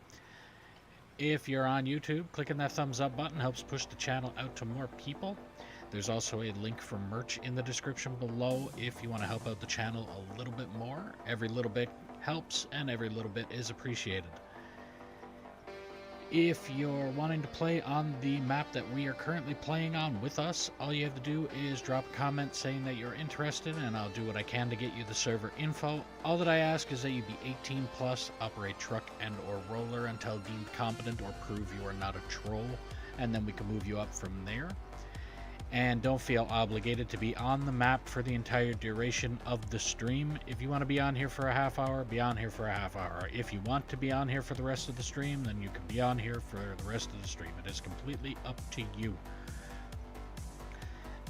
If you're on YouTube, clicking that thumbs up button helps push the channel out to more people. There's also a link for merch in the description below if you want to help out the channel a little bit more. Every little bit helps and every little bit is appreciated. If you're wanting to play on the map that we are currently playing on with us, all you have to do is drop a comment saying that you're interested and I'll do what I can to get you the server info. All that I ask is that you be 18 plus, operate truck and or roller until deemed competent or prove you are not a troll, and then we can move you up from there. And don't feel obligated to be on the map for the entire duration of the stream. If you want to be on here for a half hour, be on here for a half hour. If you want to be on here for the rest of the stream, then you can be on here for the rest of the stream. It is completely up to you.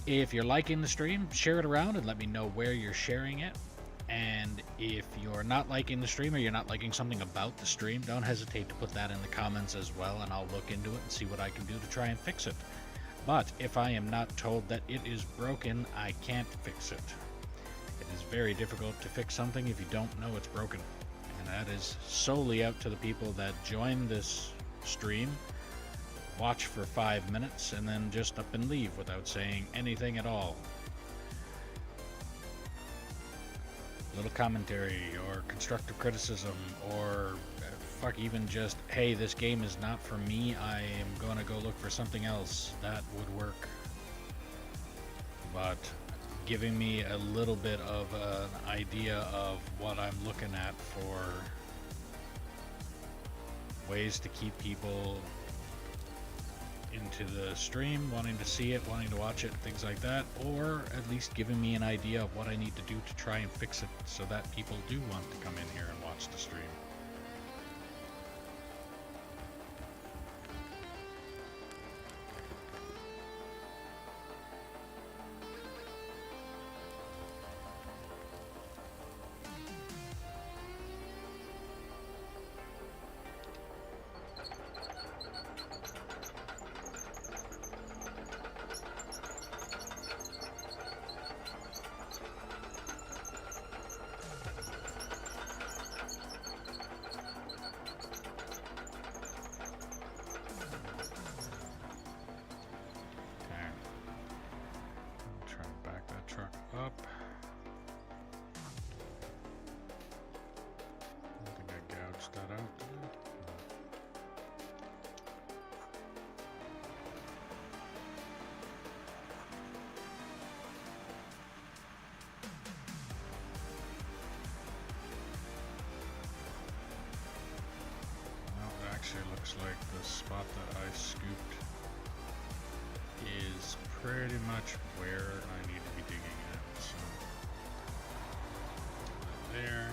If you're liking the stream, share it around and let me know where you're sharing it. And if you're not liking the stream or you're not liking something about the stream, don't hesitate to put that in the comments as well, and I'll look into it and see what I can do to try and fix it. But if I am not told that it is broken, I can't fix it. It is very difficult to fix something if you don't know it's broken. And that is solely out to the people that join this stream, watch for 5 minutes, and then just up and leave without saying anything at all. Little commentary or constructive criticism or fuck, even just, hey, this game is not for me, I am gonna go look for something else, that would work. But giving me a little bit of an idea of what I'm looking at for ways to keep people into the stream, wanting to see it, wanting to watch it, things like that, or at least giving me an idea of what I need to do to try and fix it so that people do want to come in here and watch the stream. Looks like the spot that I scooped is pretty much where I need to be digging at. So there.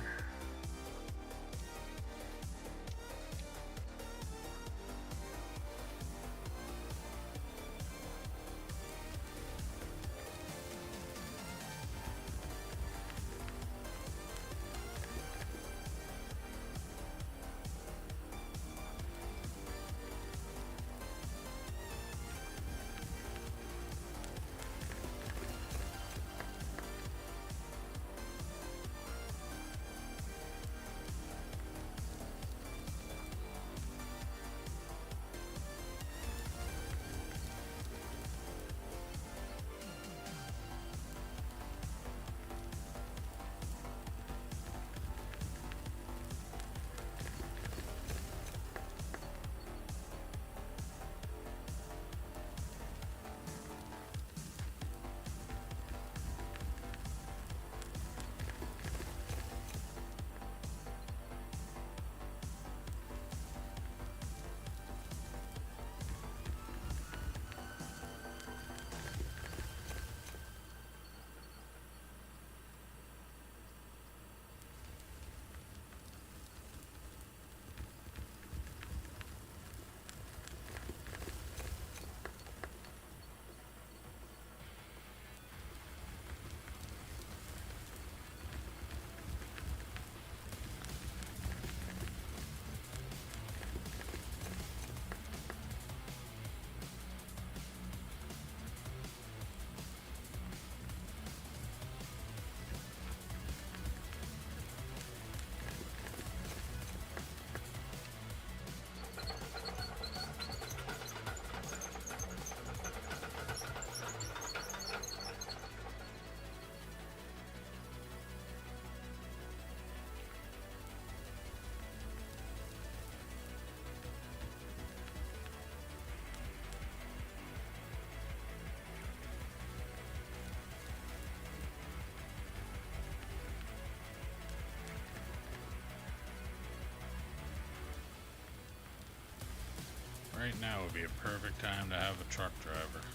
right now would be a perfect time to have a truck driver.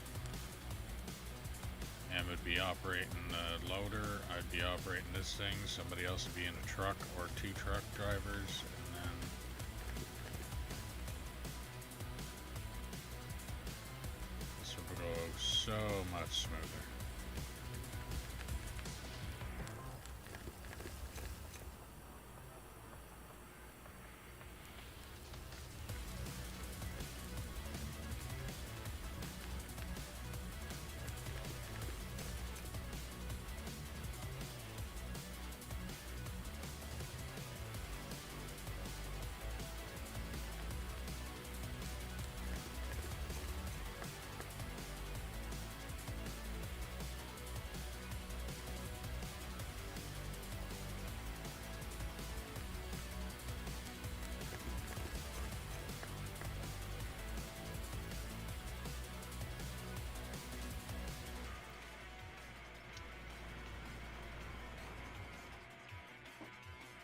Em would be operating the loader, I'd be operating this thing, somebody else would be in a truck or 2 truck drivers, and then this would go so much smoother.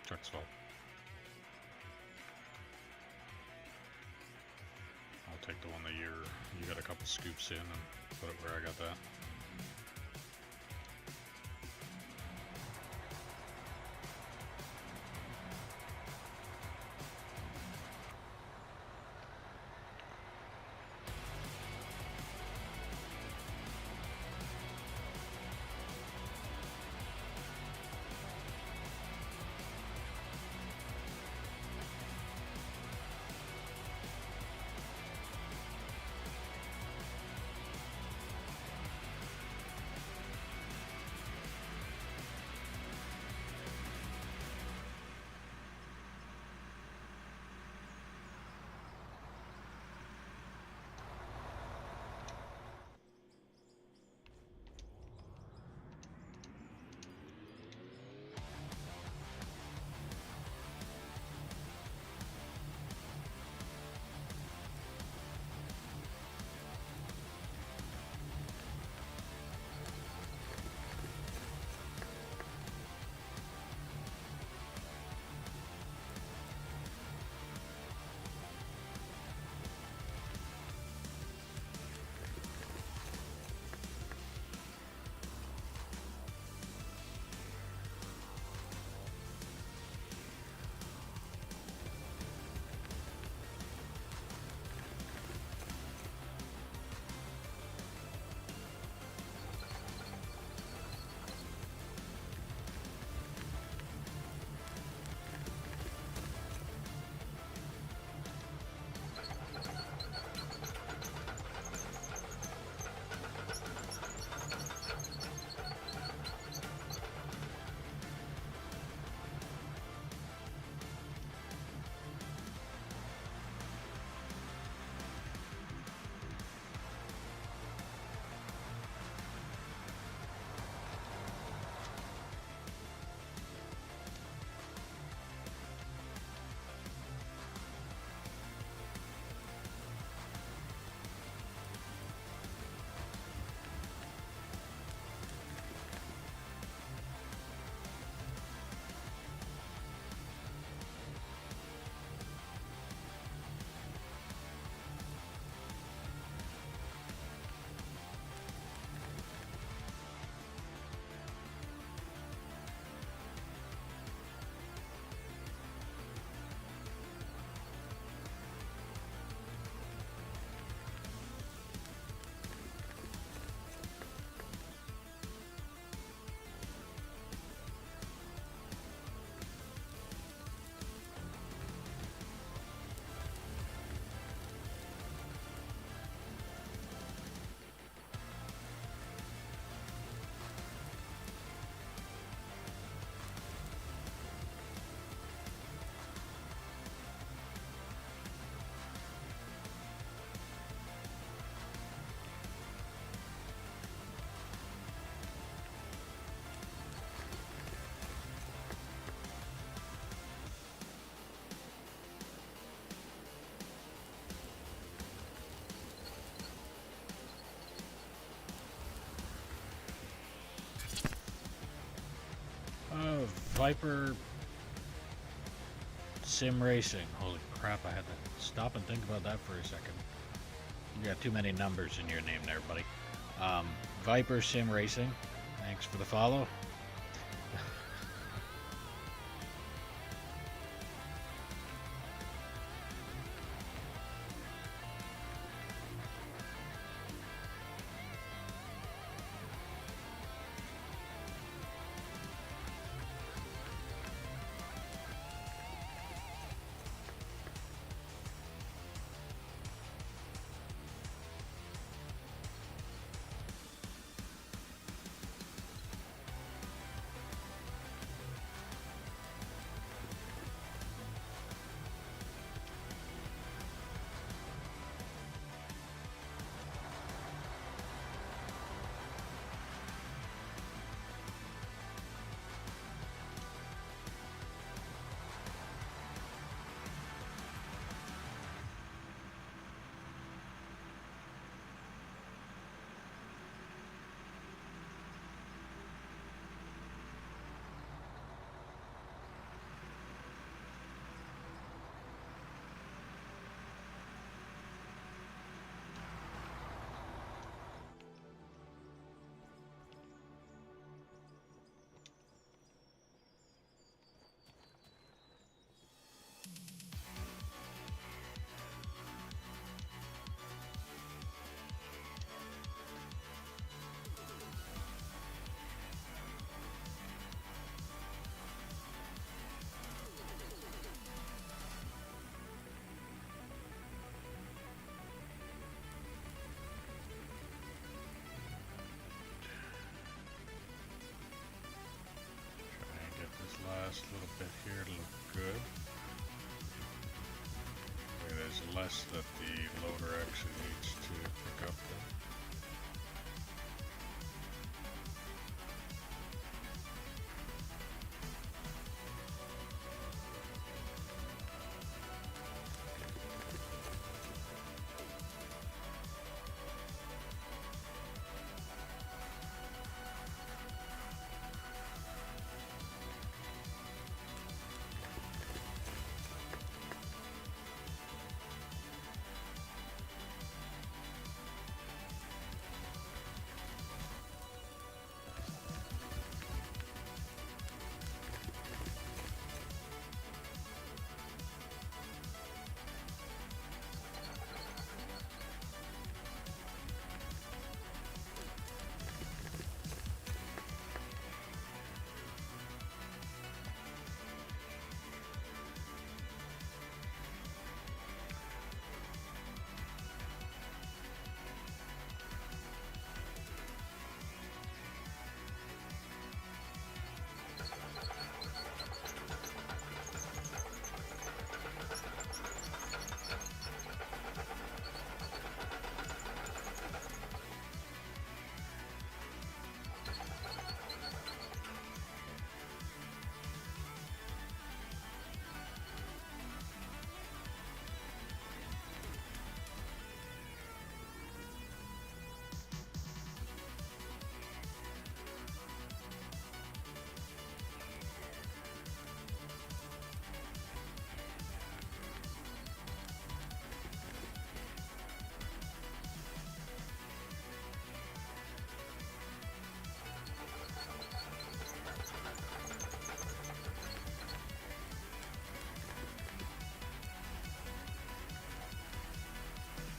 Truck's full. I'll take the one that you got a couple scoops in and put it where I got that. Viper Sim Racing. Holy crap, I had to stop and think about that for a second. You got too many numbers in your name there, buddy. Viper Sim Racing, thanks for the follow. Last little bit here to look good. Okay, there's less that the loader actually needs to pick up then.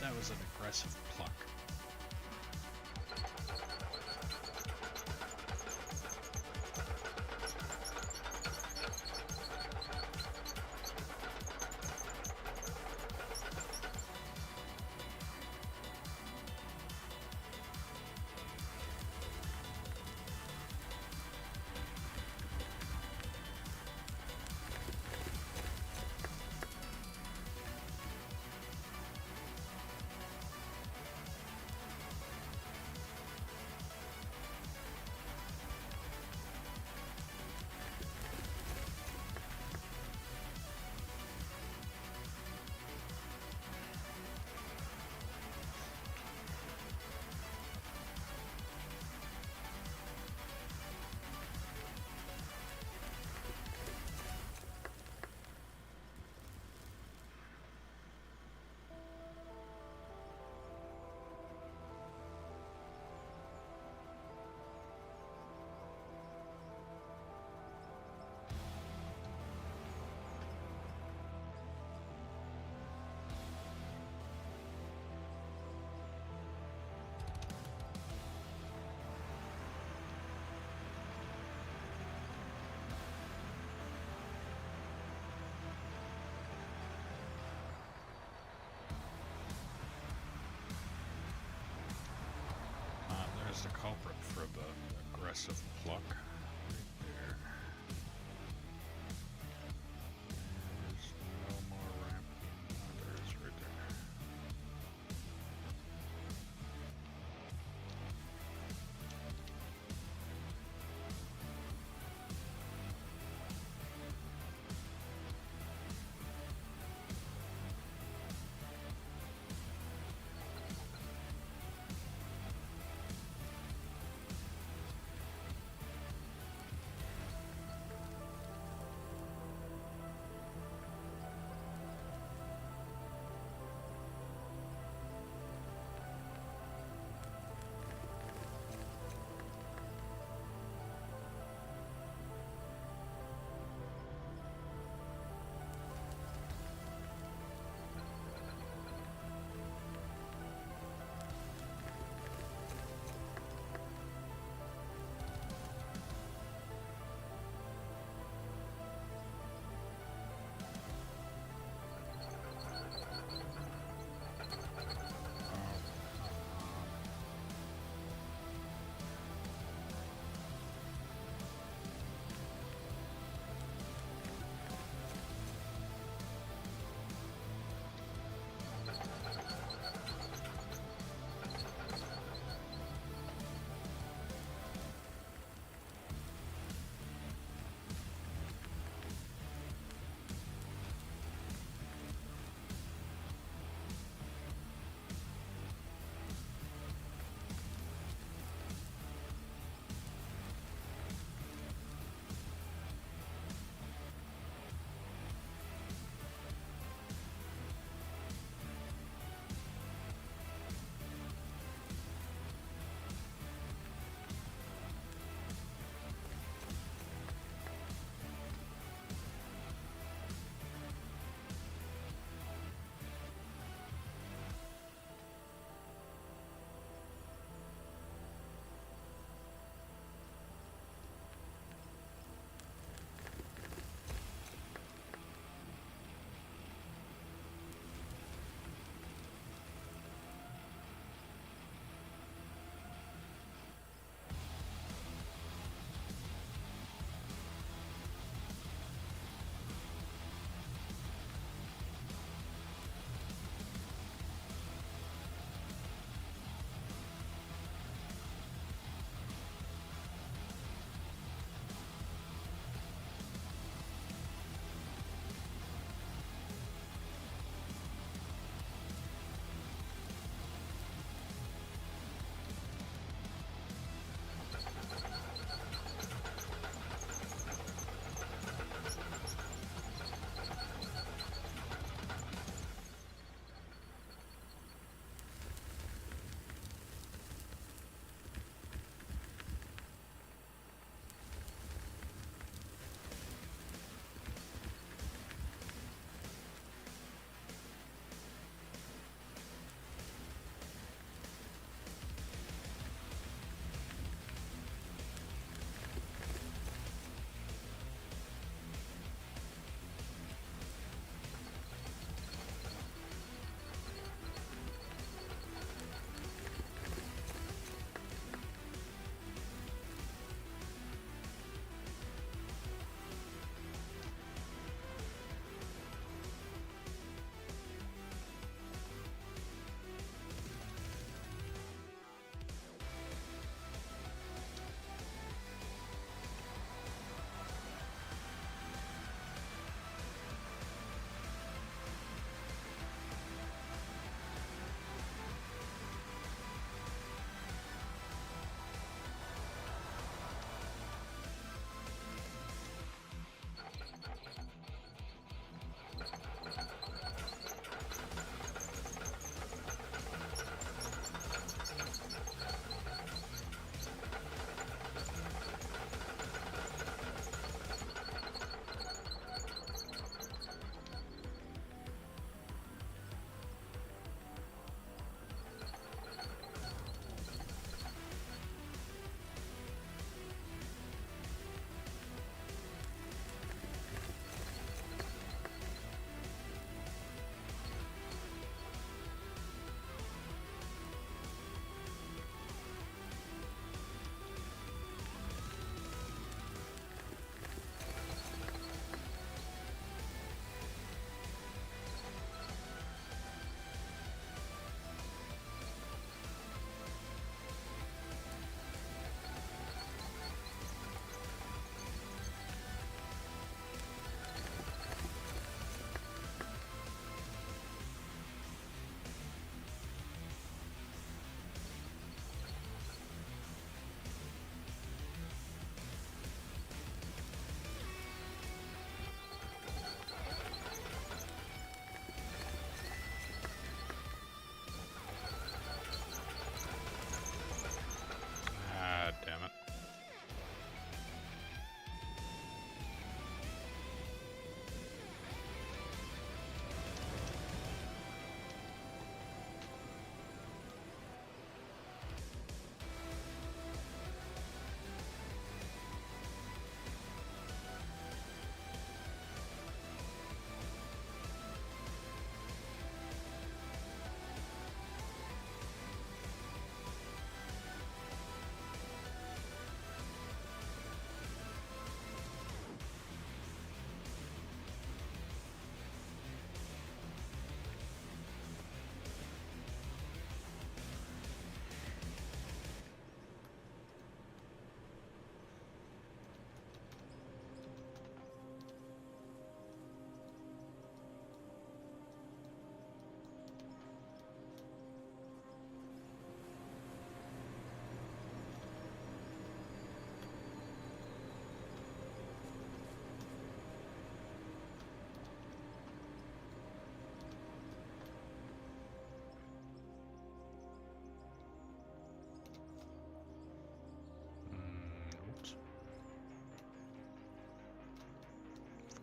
That was an aggressive pluck. the culprit for the aggressive pluck. Right there. There's no more ramp. Oh, there is right there.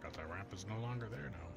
forgot that ramp is no longer there now.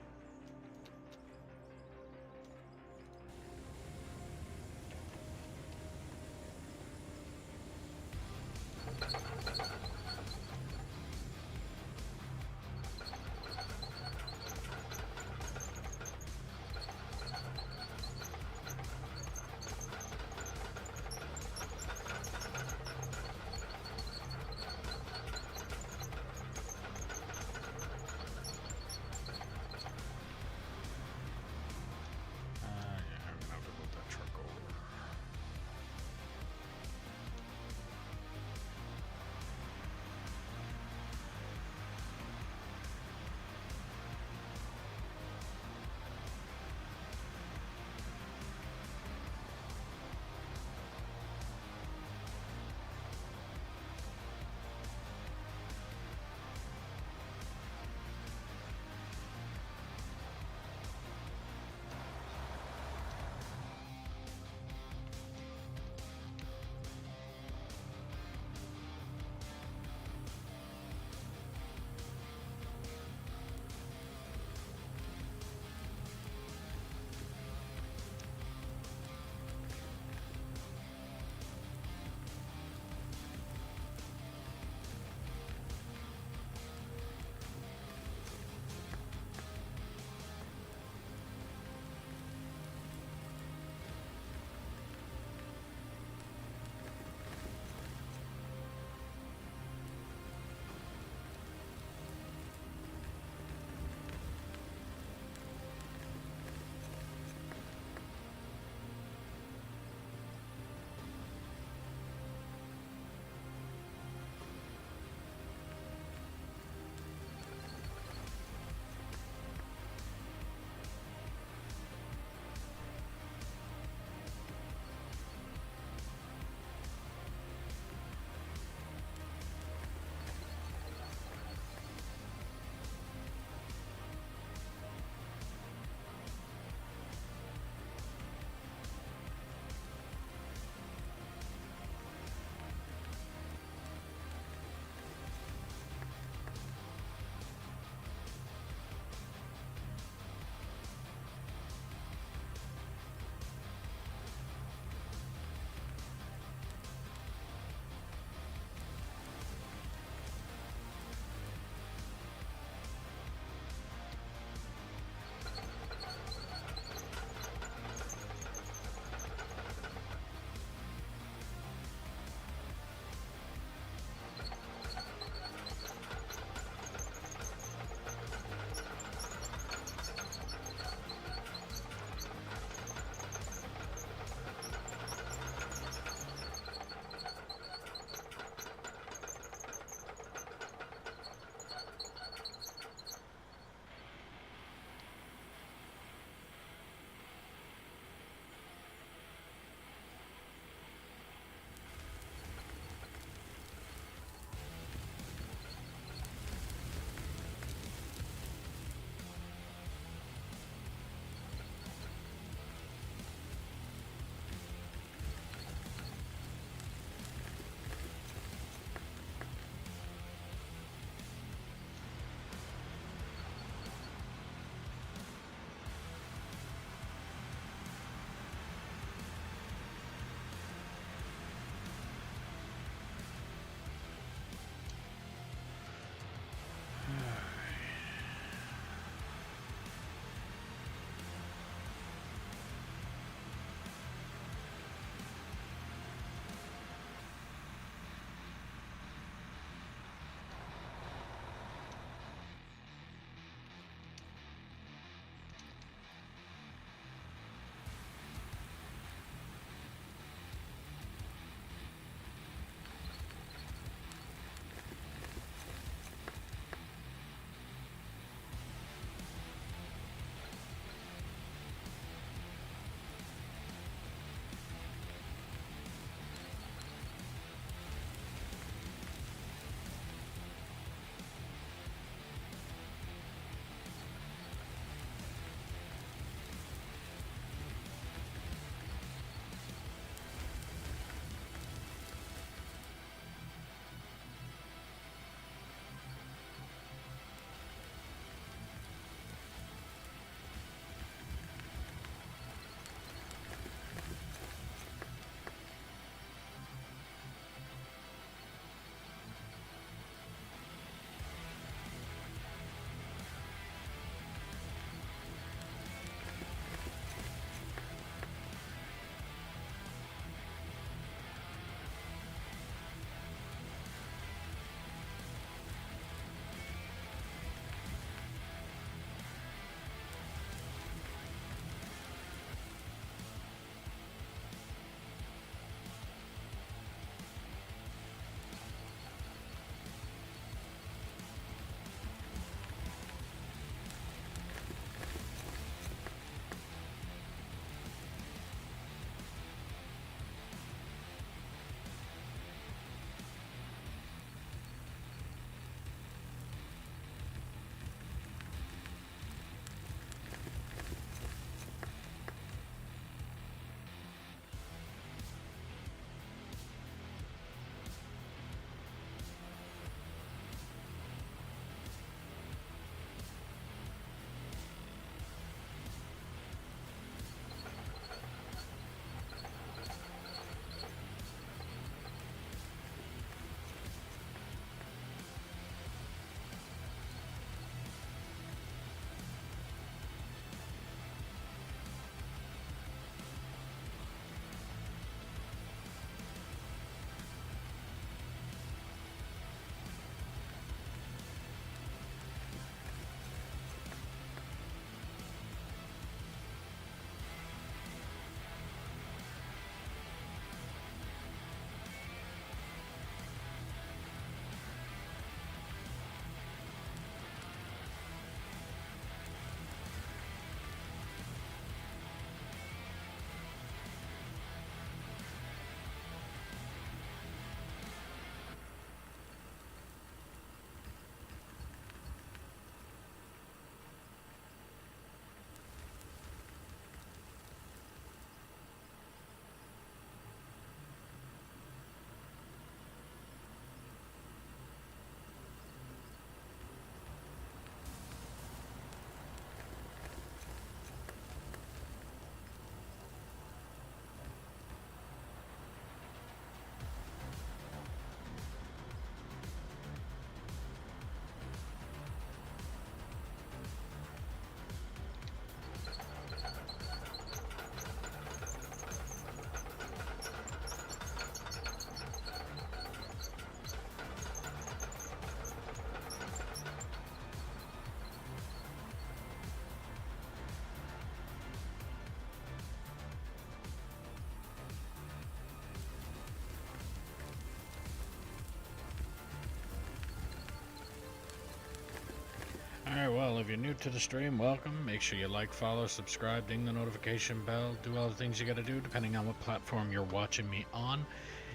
well, if you're new to the stream, welcome. Make sure you like, follow, subscribe, ding the notification bell, do all the things you gotta do depending on what platform you're watching me on.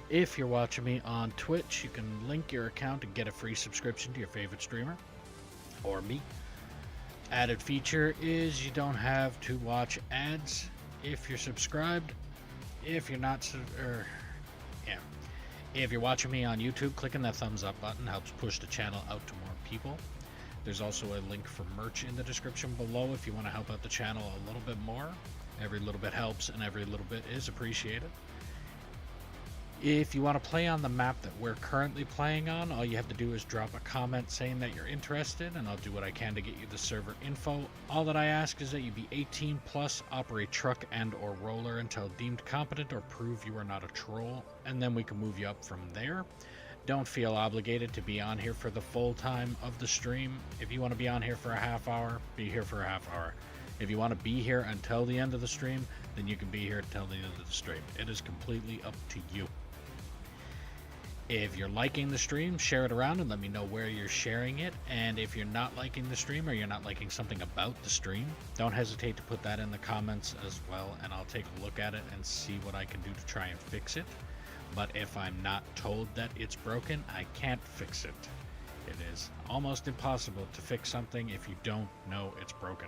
If you're watching me on Twitch, you can link your account and get a free subscription to your favorite streamer, or me. Added feature is you don't have to watch ads if you're subscribed. If you're not, if you're watching me on YouTube, clicking that thumbs up button helps push the channel out to more people. There's also a link for merch in the description below if you want to help out the channel a little bit more. Every little bit helps and every little bit is appreciated. If you want to play on the map that we're currently playing on, all you have to do is drop a comment saying that you're interested, and I'll do what I can to get you the server info. All that I ask is that you be 18 plus, operate truck and or roller until deemed competent, or prove you are not a troll, and then we can move you up from there. Don't feel obligated to be on here for the full time of the stream. If you want to be on here for a half hour, be here for a half hour. If you want to be here until the end of the stream, then you can be here until the end of the stream. It is completely up to you. If you're liking the stream, share it around and let me know where you're sharing it. And if you're not liking the stream or you're not liking something about the stream, don't hesitate to put that in the comments as well, and I'll take a look at it and see what I can do to try and fix it. But if I'm not told that it's broken, I can't fix it. It is almost impossible to fix something if you don't know it's broken.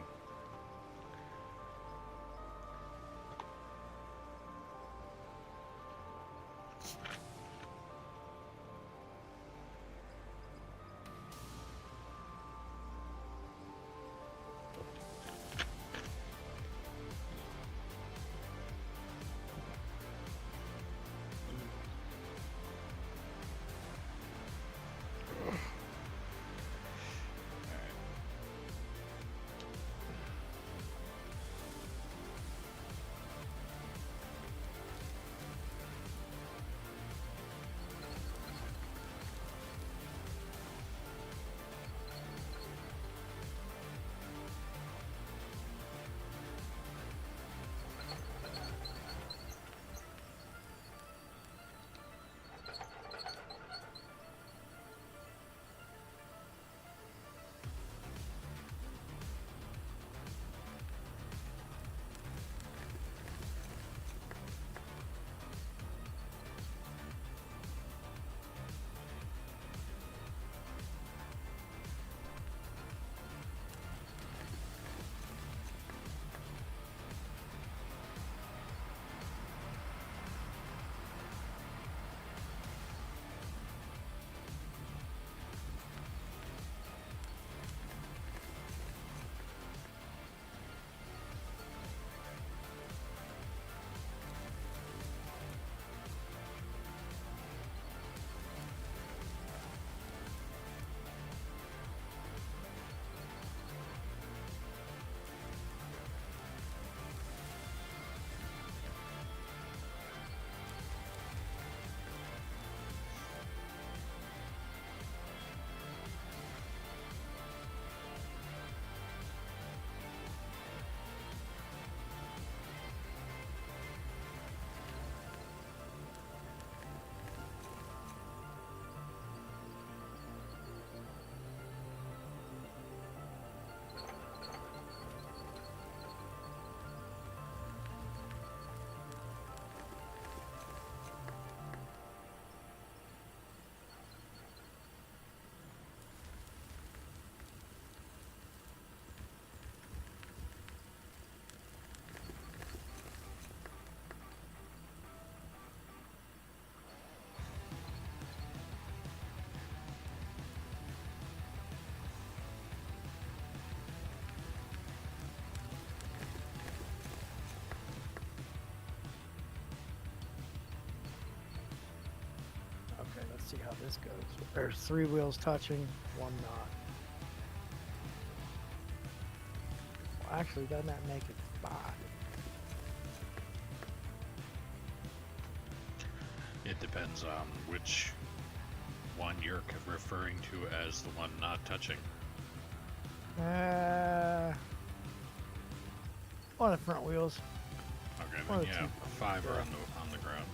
Okay, let's see how this goes. There's 3 wheels touching, 1 not. Well, actually, doesn't that make it 5? It depends on which one you're referring to as the one not touching. One of the front wheels. Okay, One then of the yeah, two. 5 are Yeah. on the ground.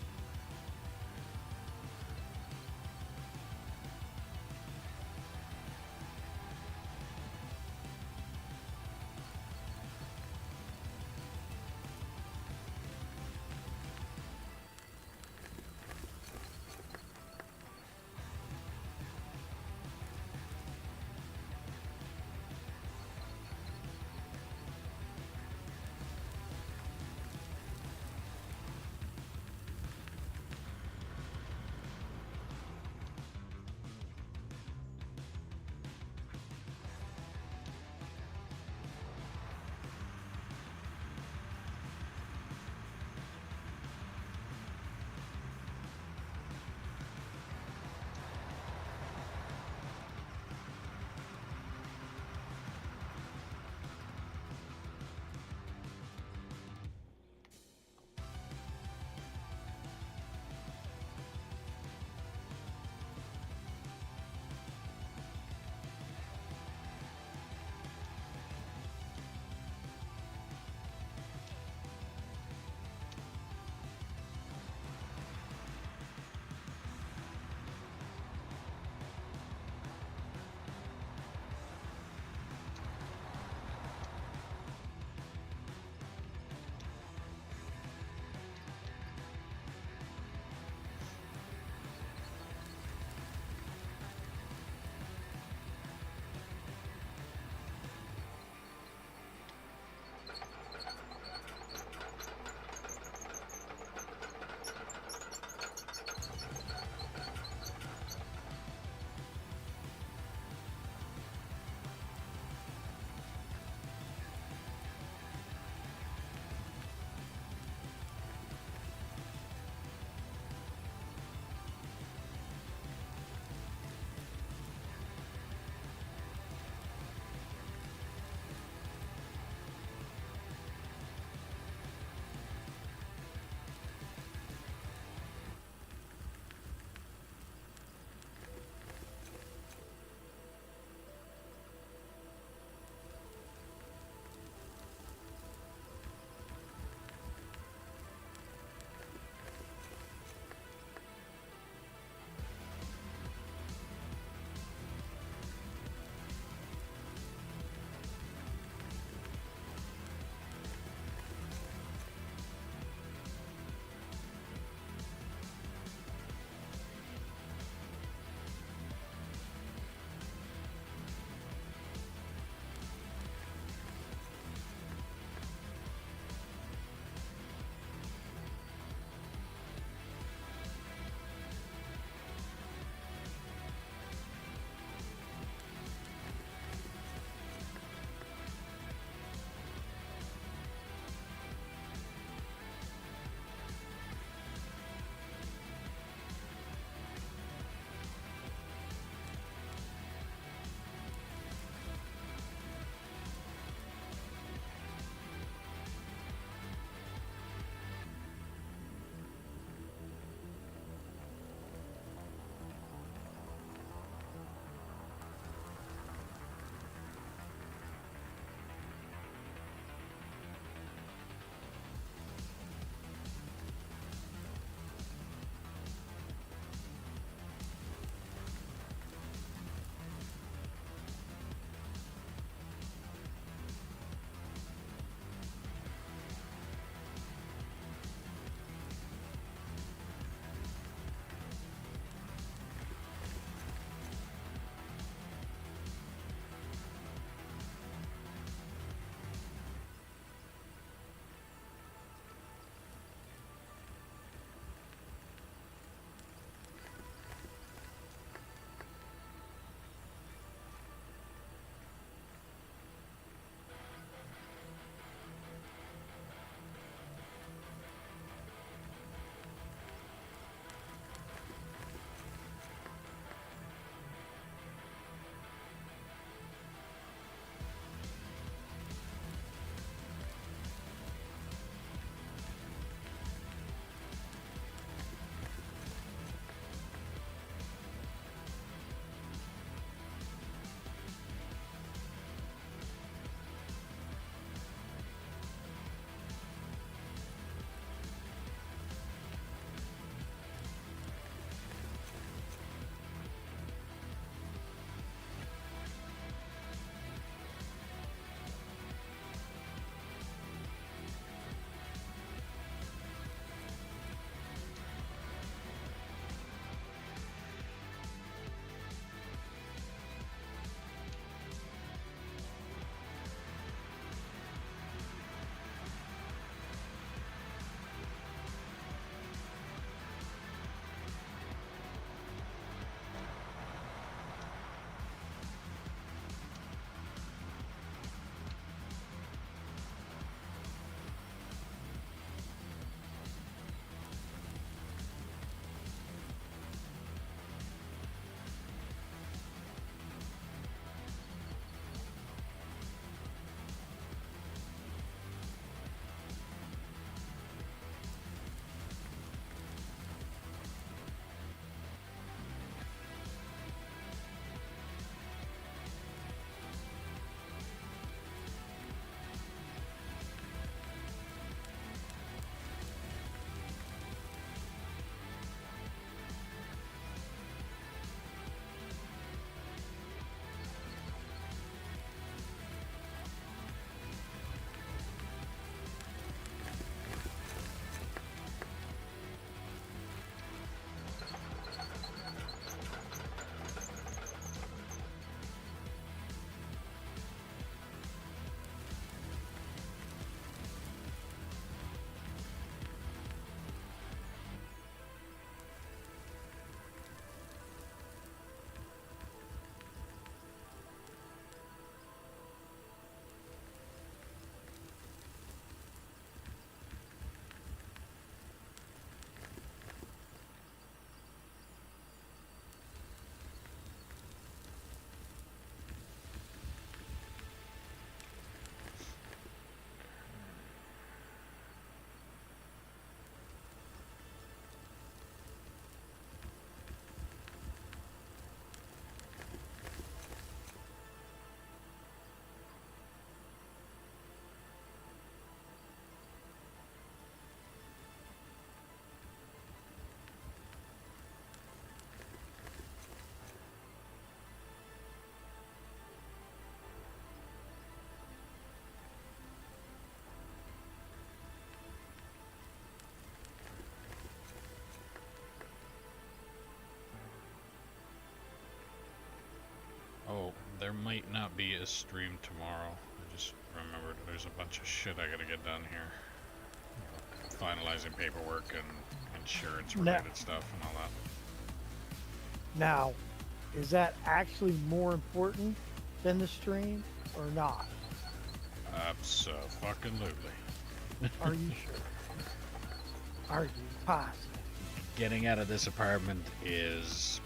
there might not be a stream tomorrow. I just remembered there's a bunch of shit I gotta get done here. Finalizing paperwork and insurance related stuff and all that. Now, is that actually more important than the stream or not? Abso-fucking-lutely. Are you sure? Are you positive? Getting out of this apartment is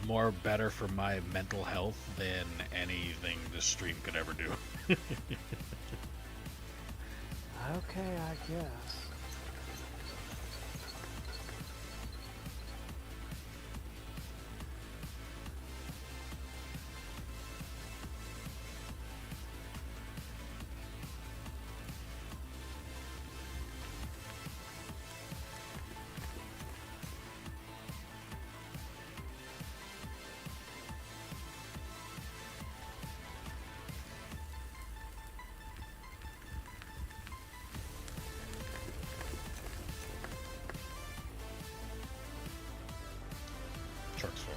more better for my mental health than anything this stream could ever do. Okay, I guess. Truck's full.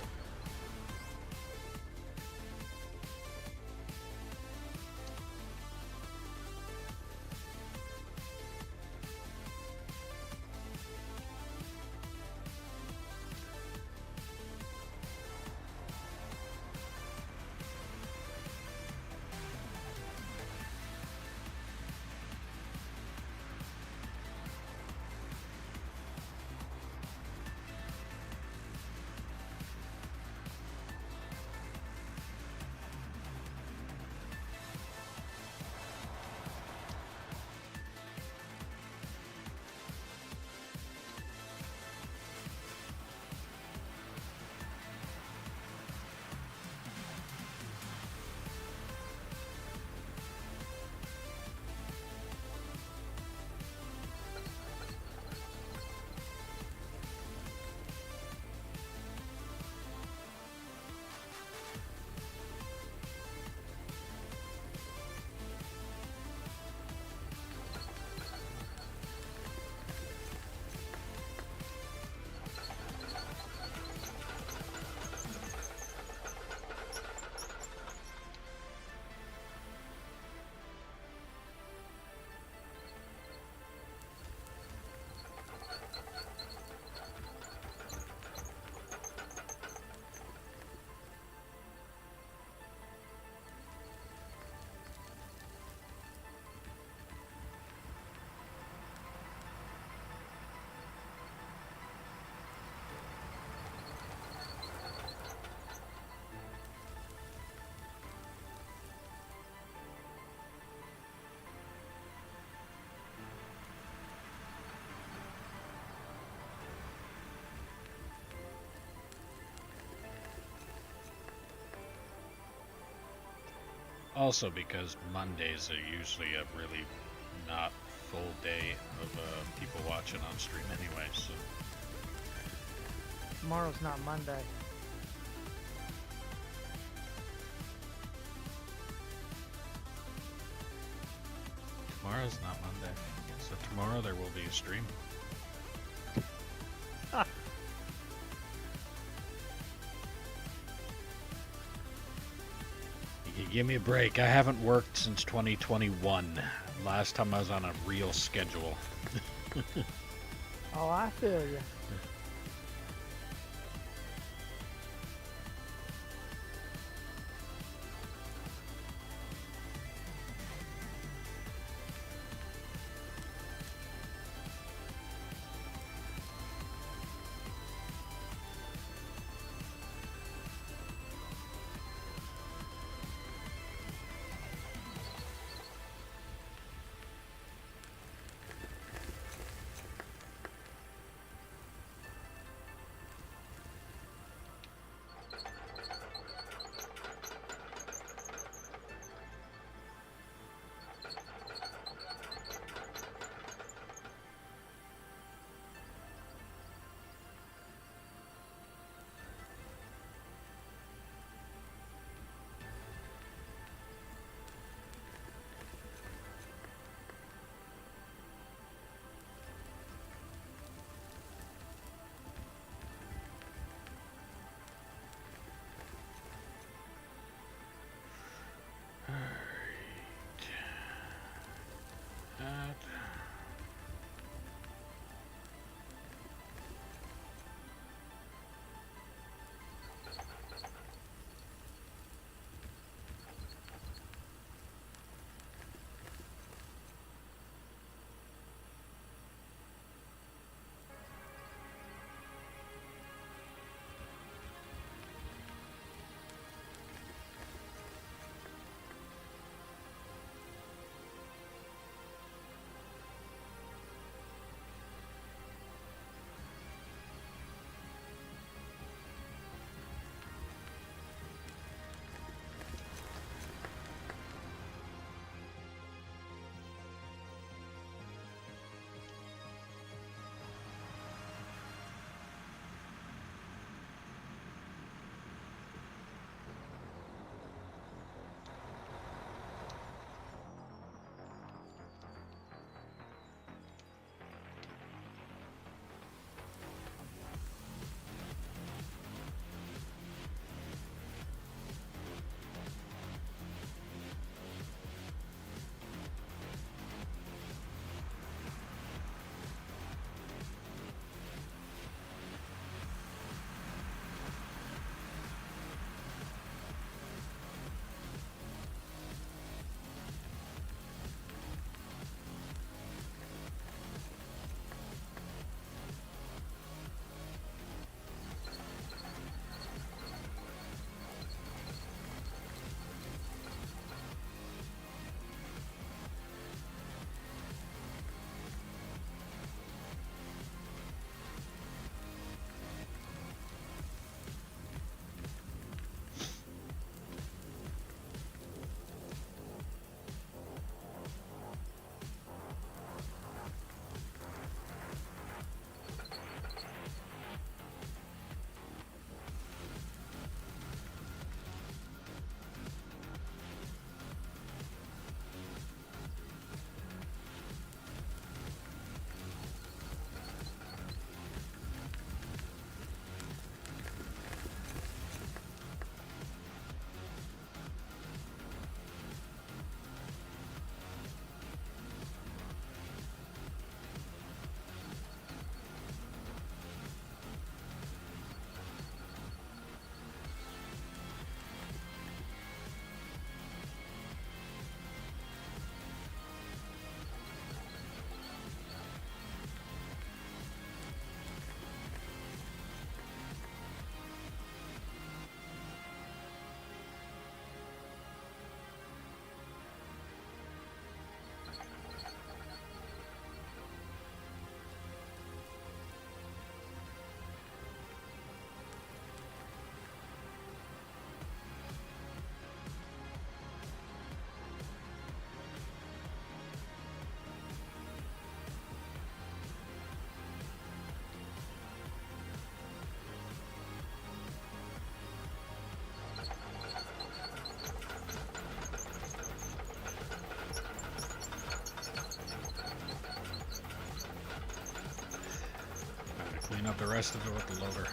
Also because Mondays are usually a really not full day of people watching on stream anyway, so Tomorrow's not Monday. tomorrow's not Monday. So tomorrow there will be a stream. You give me a break. I haven't worked since 2021. Last time I was on a real schedule. Oh, I feel you. clean up the rest of it with the loader.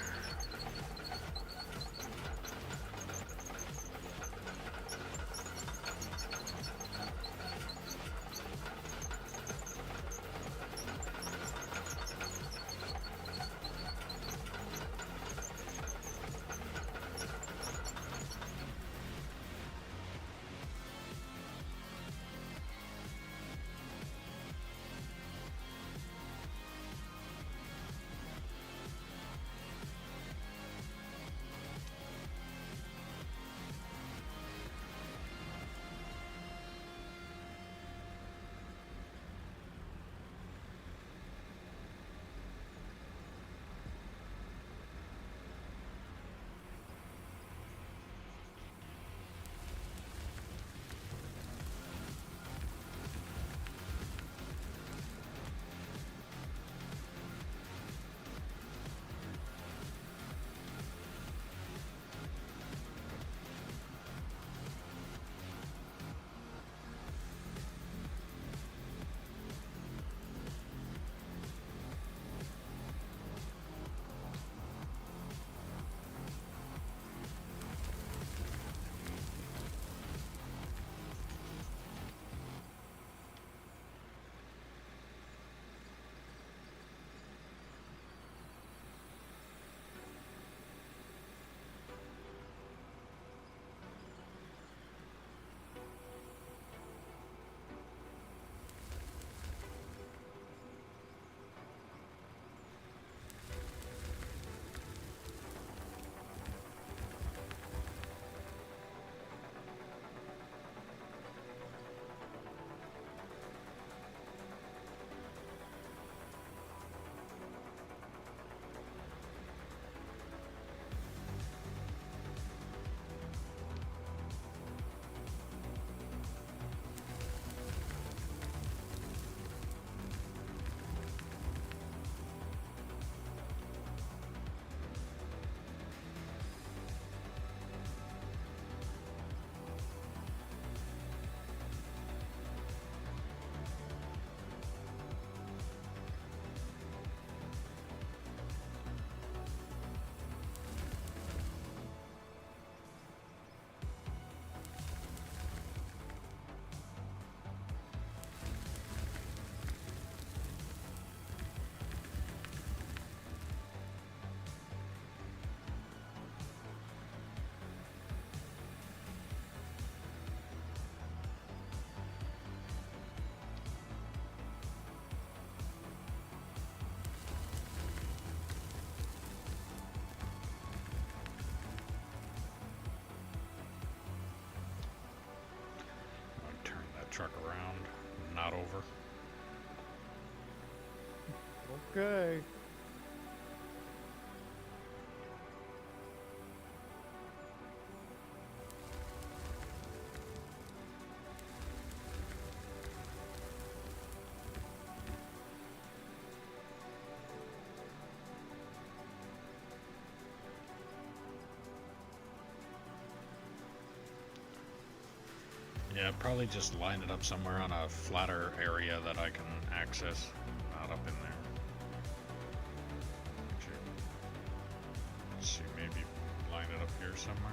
Truck around, not over. Okay. Yeah, probably just line it up somewhere on a flatter area that I can access, not up in there. Actually, let's see, maybe line it up here somewhere.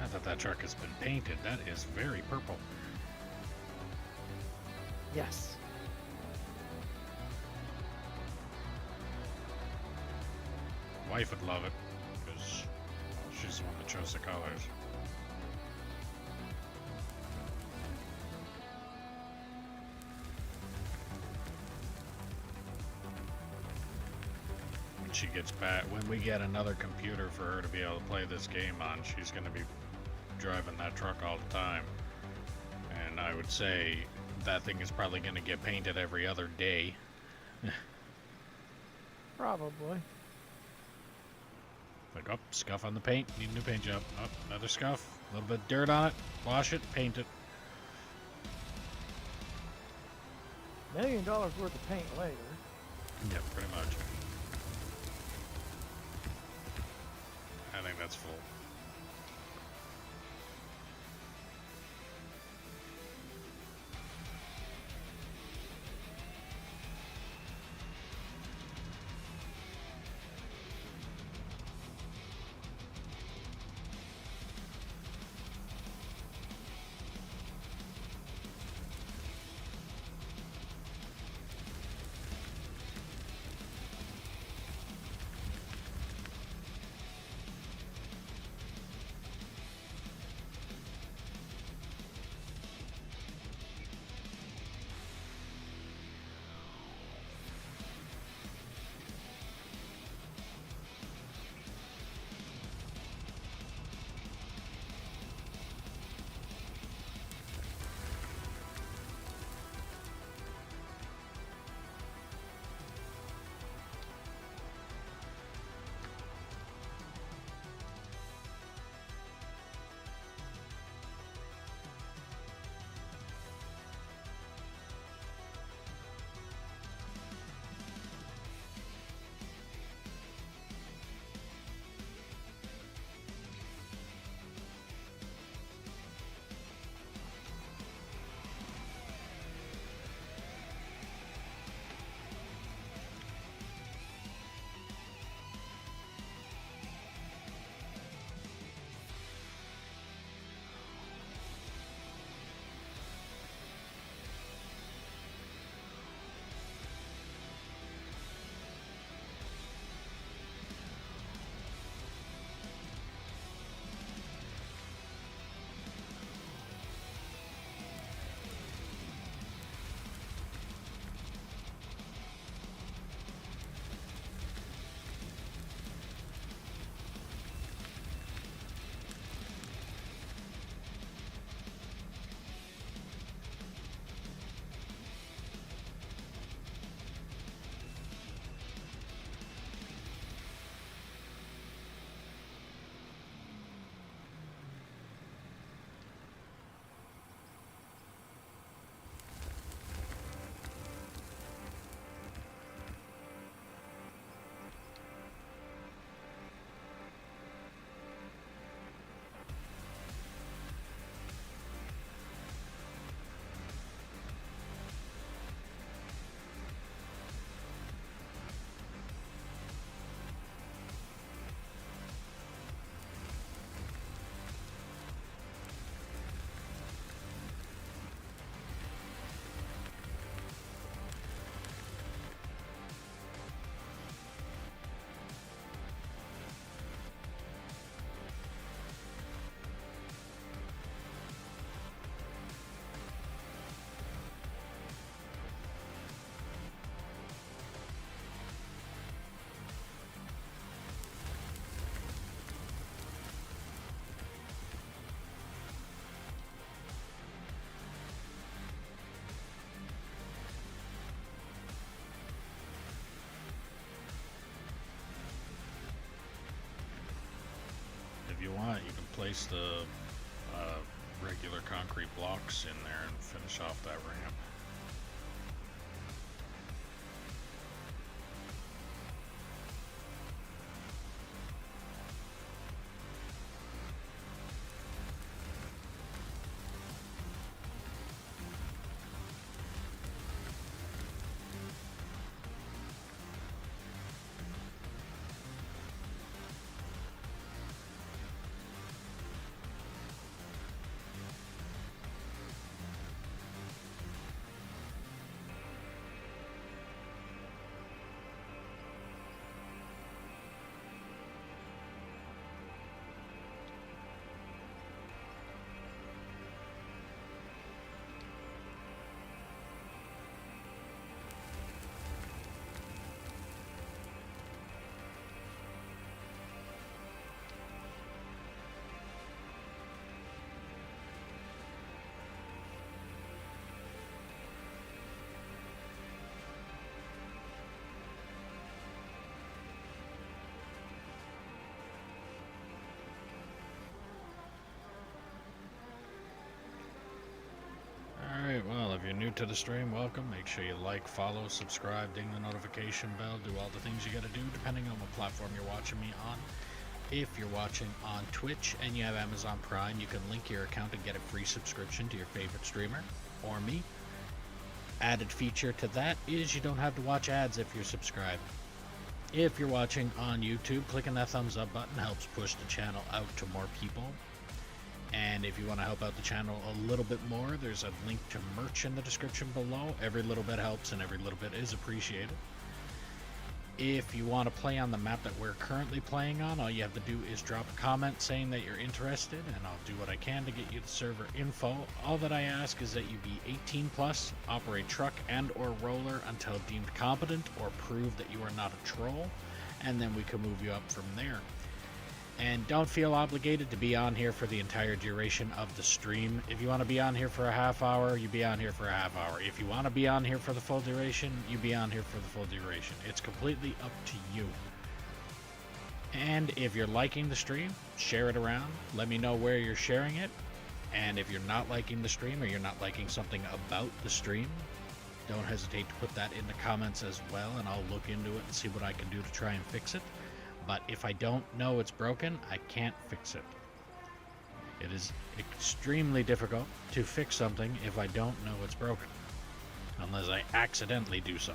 Not that that truck has been painted. That is very purple. Yes. Wife would love it because she's the one that chose the colors. she gets back, when we get another computer for her to be able to play this game on, she's going to be driving that truck all the time. And I would say that thing is probably going to get painted every other day. Probably. Like, oh, scuff on the paint, need a new paint job. Oh, another scuff, a little bit of dirt on it, wash it, paint it. $1 million worth of paint later. Yeah, pretty much. I think that's full. If you want, you can place the regular concrete blocks in there and finish off that ramp. to the stream, welcome. Make sure you like, follow, subscribe, ding the notification bell, do all the things you gotta do depending on what platform you're watching me on. If you're watching on Twitch and you have Amazon Prime, you can link your account and get a free subscription to your favorite streamer or me. Added feature to that is you don't have to watch ads if you're subscribed. If you're watching on YouTube, clicking that thumbs up button helps push the channel out to more people. And if you want to help out the channel a little bit more, there's a link to merch in the description below. Every little bit helps and every little bit is appreciated. If you want to play on the map that we're currently playing on, all you have to do is drop a comment saying that you're interested, and I'll do what I can to get you the server info. All that I ask is that you be 18 plus, operate truck and or roller until deemed competent, or prove that you are not a troll, and then we can move you up from there. And don't feel obligated to be on here for the entire duration of the stream. If you want to be on here for a half hour, you be on here for a half hour. If you want to be on here for the full duration, you be on here for the full duration. It's completely up to you. And if you're liking the stream, share it around. Let me know where you're sharing it. And if you're not liking the stream or you're not liking something about the stream, don't hesitate to put that in the comments as well, and I'll look into it and see what I can do to try and fix it. But if I don't know it's broken, I can't fix it. It is extremely difficult to fix something if I don't know it's broken, unless I accidentally do so.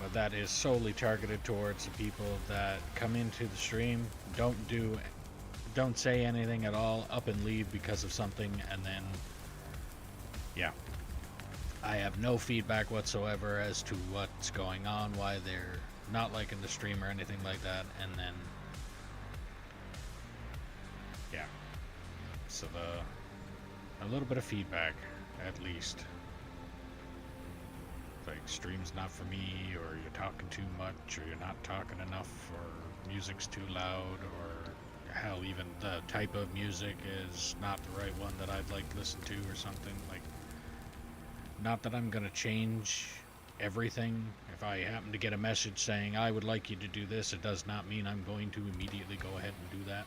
But that is solely targeted towards the people that come into the stream, don't say anything at all, up and leave because of something, and then yeah, I have no feedback whatsoever as to what's going on, why they're not liking the stream or anything like that, and then yeah, so a little bit of feedback at least. Like, stream's not for me, or you're talking too much, or you're not talking enough, or music's too loud, or hell, even the type of music is not the right one that I'd like to listen to or something. Like, not that I'm gonna change everything. If I happen to get a message saying I would like you to do this, it does not mean I'm going to immediately go ahead and do that.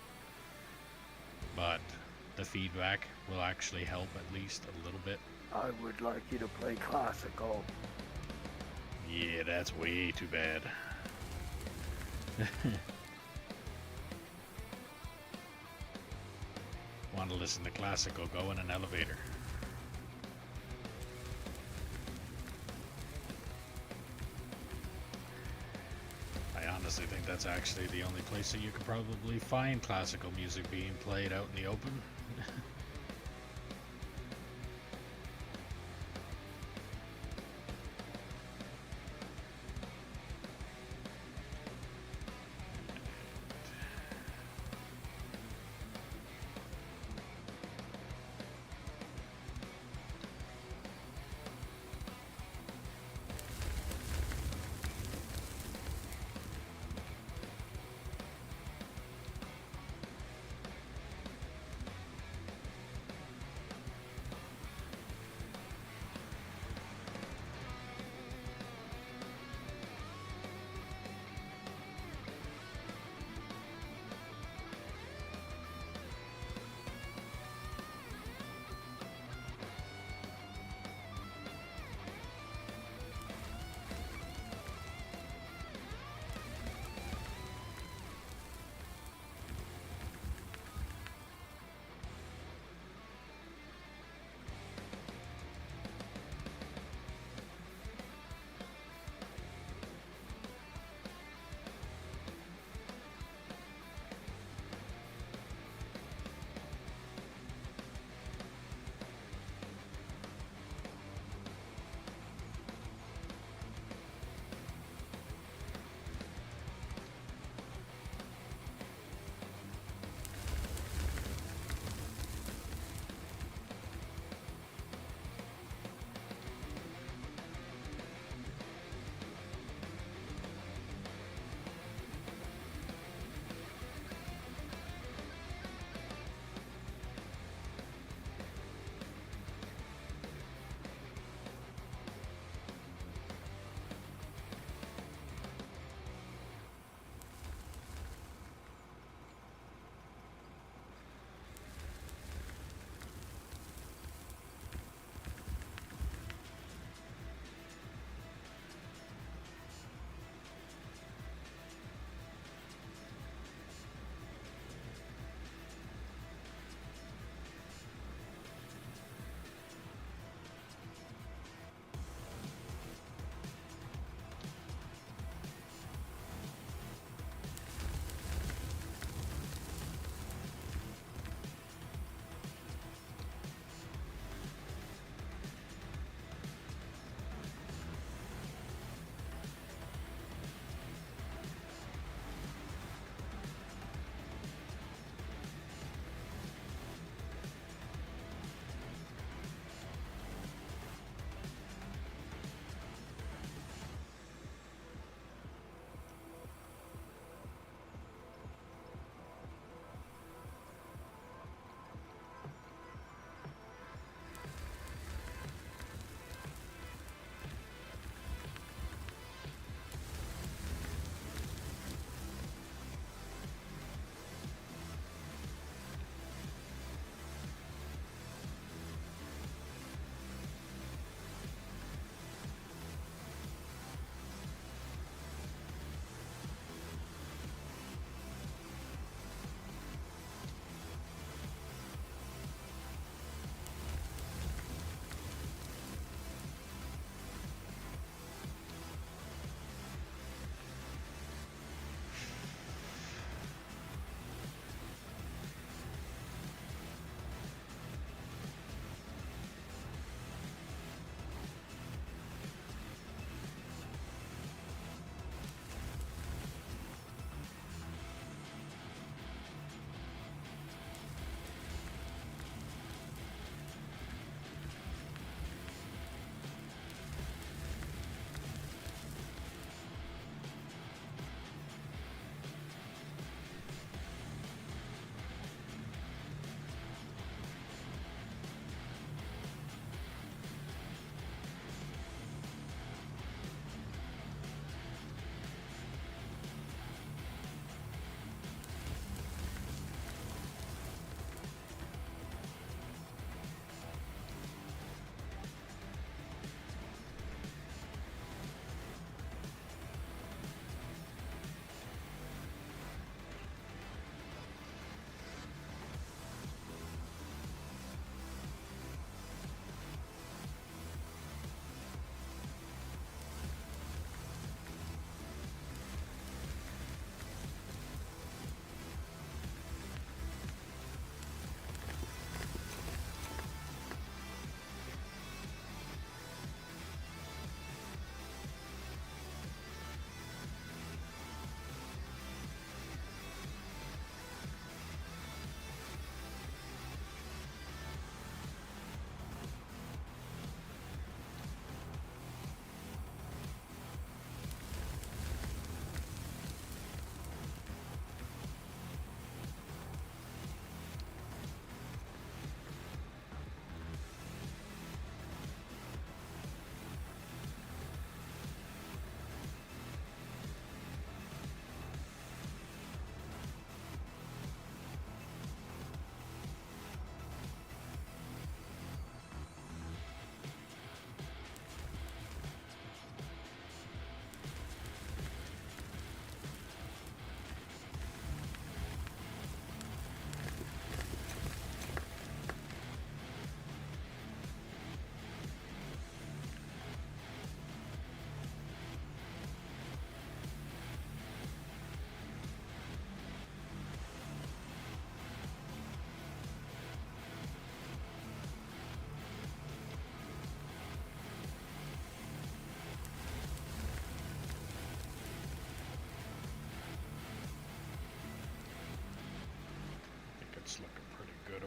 But the feedback will actually help at least a little bit. I would like you to play classical. Yeah, that's way too bad. Want to listen to classical, go in an elevator. I honestly think that's actually the only place that you can probably find classical music being played out in the open.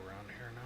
around here now.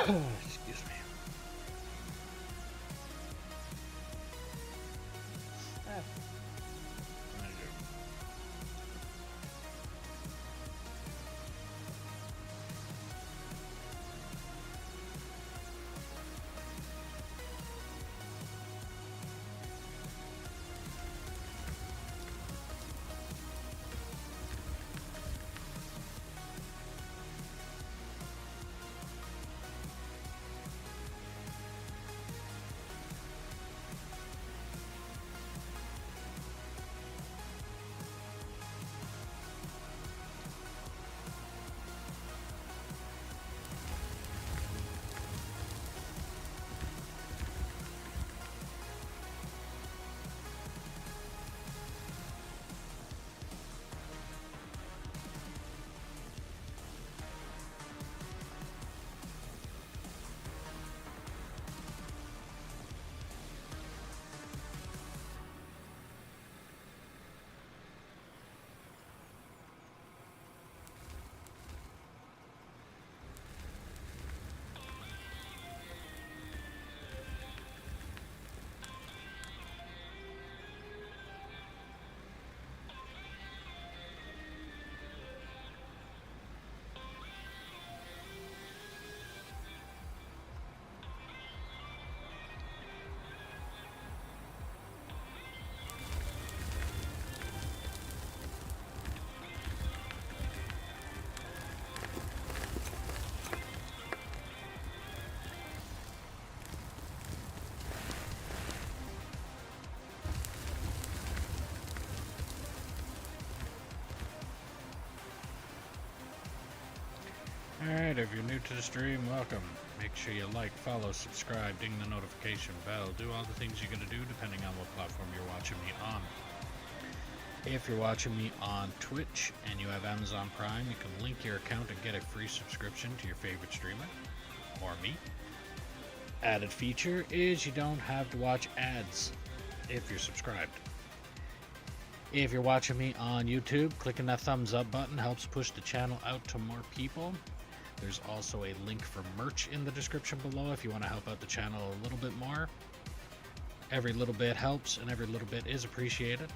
Excuse me. There you go. Alright, if you're new to the stream, welcome. Make sure you like, follow, subscribe, ding the notification bell, do all the things you're going to do depending on what platform you're watching me on. If you're watching me on Twitch and you have Amazon Prime, you can link your account and get a free subscription to your favorite streamer, or me. Added feature is you don't have to watch ads if you're subscribed. If you're watching me on YouTube, clicking that thumbs up button helps push the channel out to more people. There's also a link for merch in the description below if you want to help out the channel a little bit more. Every little bit helps and every little bit is appreciated.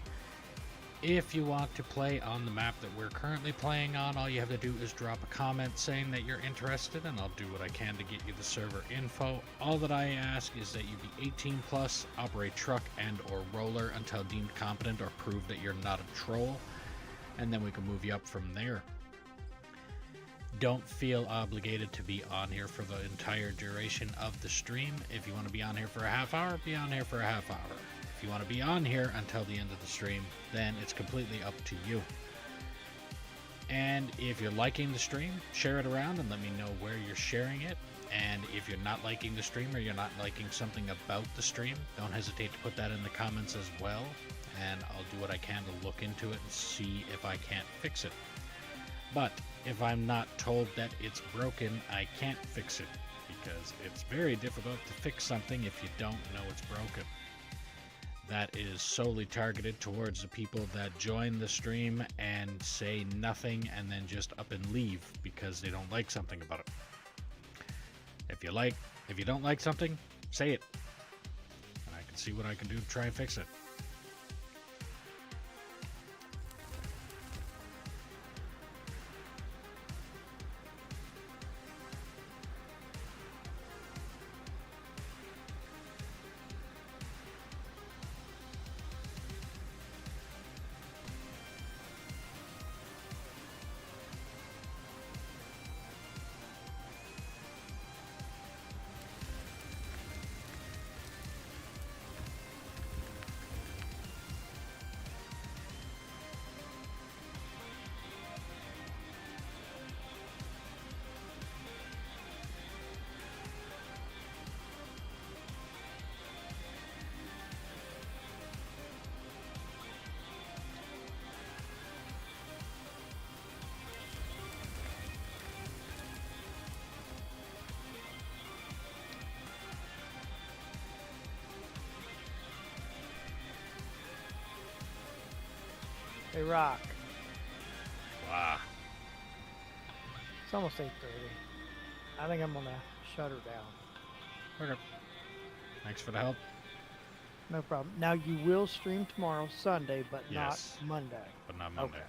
If you want to play on the map that we're currently playing on, all you have to do is drop a comment saying that you're interested and I'll do what I can to get you the server info. All that I ask is that you be 18 plus, operate truck and or roller until deemed competent or prove that you're not a troll, and then we can move you up from there. Don't feel obligated to be on here for the entire duration of the stream. If you want to be on here for a half hour, be on here for a half hour. If you want to be on here until the end of the stream, then it's completely up to you. And if you're liking the stream, share it around and let me know where you're sharing it. And if you're not liking the stream or you're not liking something about the stream, don't hesitate to put that in the comments as well. And I'll do what I can to look into it and see if I can't fix it. But if I'm not told that it's broken, I can't fix it, because it's very difficult to fix something if you don't know it's broken. That is solely targeted towards the people that join the stream and say nothing and then just up and leave because they don't like something about it. If you don't like something, say it, and I can see what I can do to try and fix it. Hey, Rock. Wow. It's almost 8:30. I think I'm gonna shut her down. Okay. Thanks for the help. No problem. Now you will stream tomorrow, Sunday, but Yes. not Monday. But not Monday. Okay.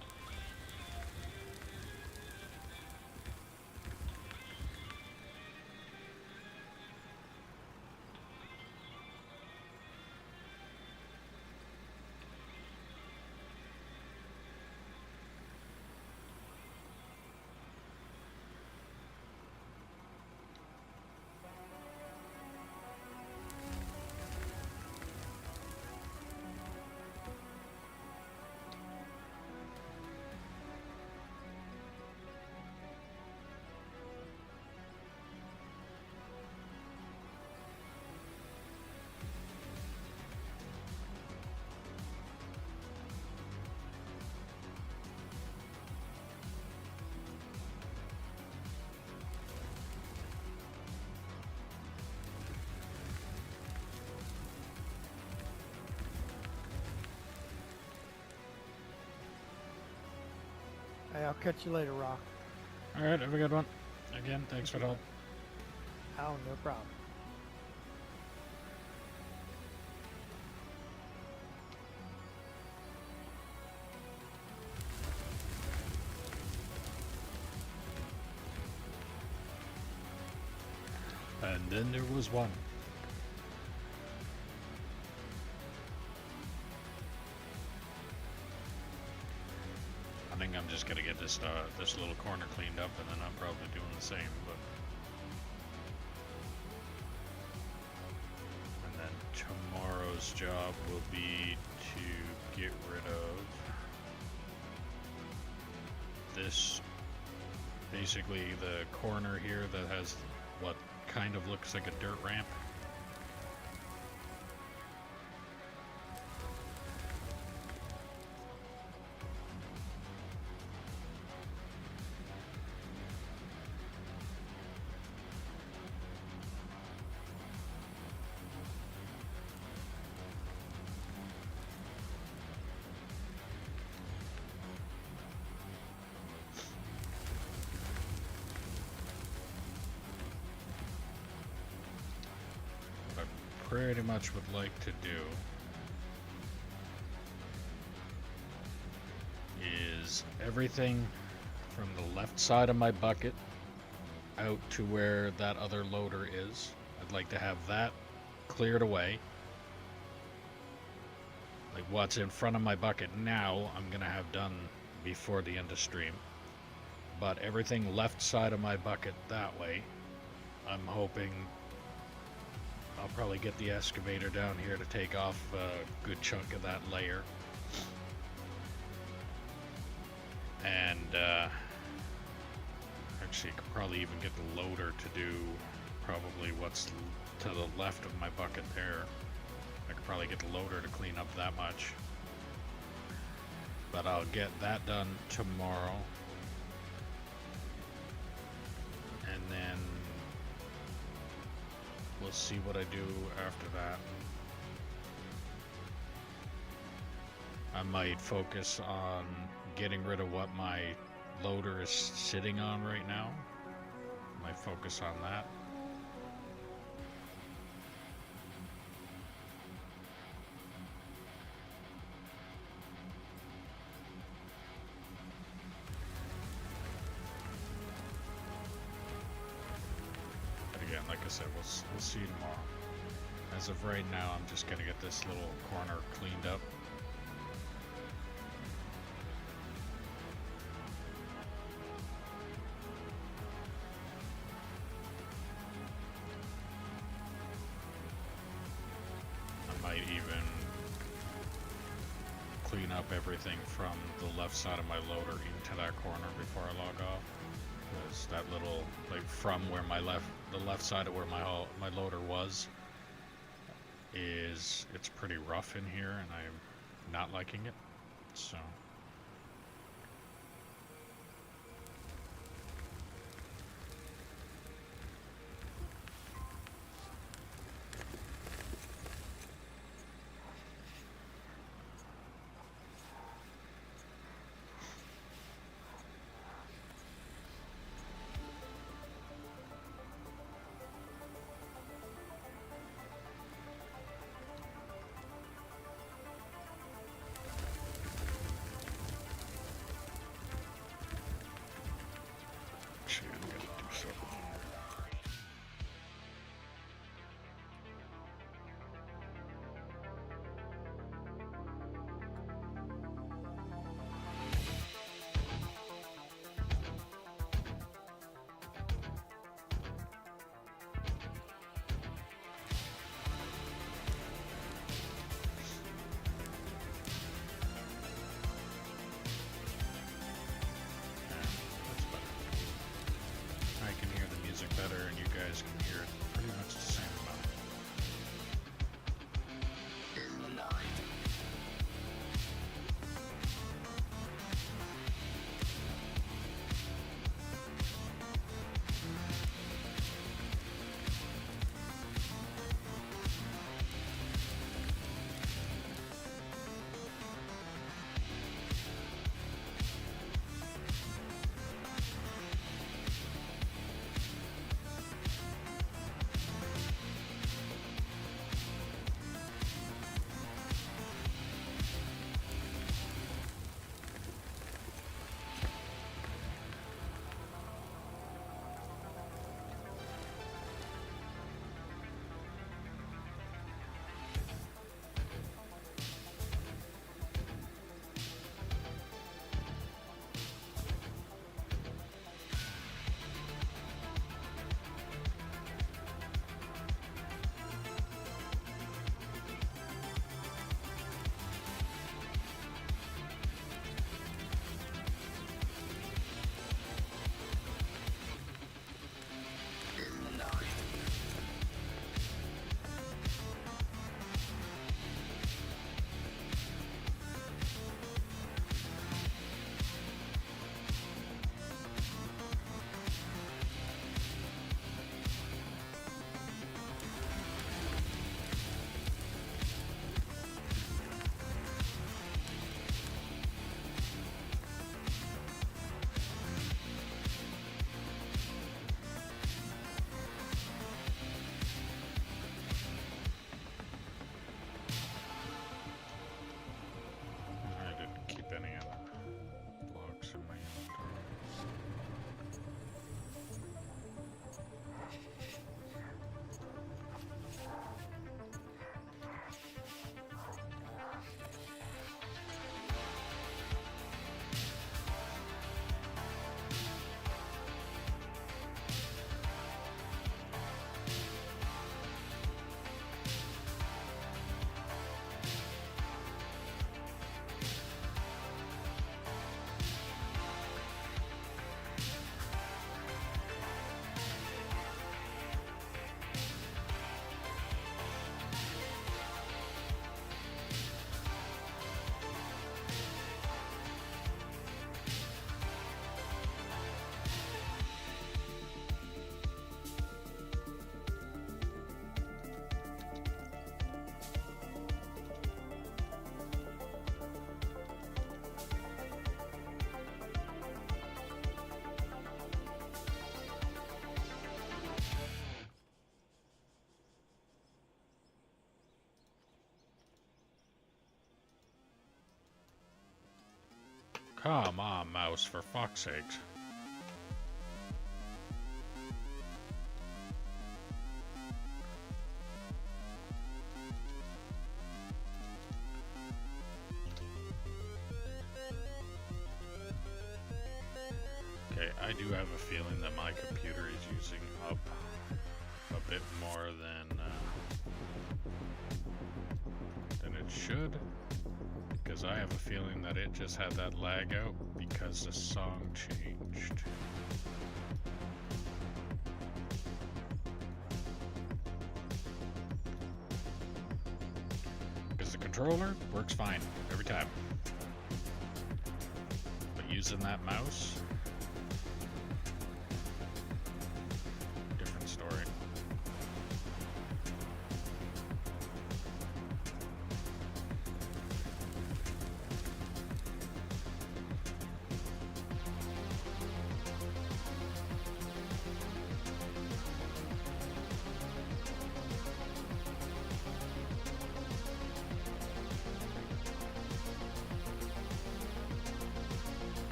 Hey, I'll catch you later, Rock. All right. Have a good one. Again, thanks for the help. Oh, no problem. And then there was one. I think I'm just gonna get this this little corner cleaned up, and then I'm probably doing the same. But and then tomorrow's job will be to get rid of this. Basically, the corner here that has what kind of looks like a dirt ramp. Pretty much would like to do is everything from the left side of my bucket out to where that other loader is. I'd like to have that cleared away. Like what's in front of my bucket now, I'm gonna have done before the end of stream. But everything left side of my bucket that way, I'm hoping I'll probably get the excavator down here to take off a good chunk of that layer. And actually, I could probably even get the loader to do probably what's to the left of my bucket there. I could probably get the loader to clean up that much. But I'll get that done tomorrow. And then we'll see what I do after that. I might focus on getting rid of what my loader is sitting on right now. Might focus on that. Again, like I said, we'll see tomorrow. As of right now, I'm just gonna get this little corner cleaned up. I might even clean up everything from the left side of my loader into that corner before I log off. Because that little, like from where the left side of where my loader was, it's pretty rough in here, and I'm not liking it. So Come on, mouse, for fuck's sakes. Okay, I do have a feeling that my computer is using up a bit more than it should, because I have a feeling that it just had that lag out because the song changed. Because the controller works fine every time, but using that mouse, different story.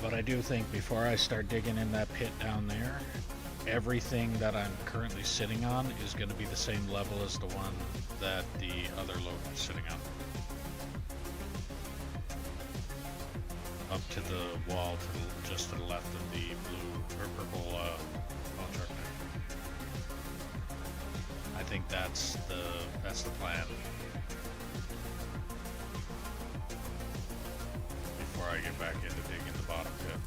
But I do think before I start digging in that pit down there, everything that I'm currently sitting on is going to be the same level as the one that the other loader is sitting on. Up to the wall, just to the left of the blue or purple bone truck there. I think that's the plan. Before I get back into digging the bottom pit.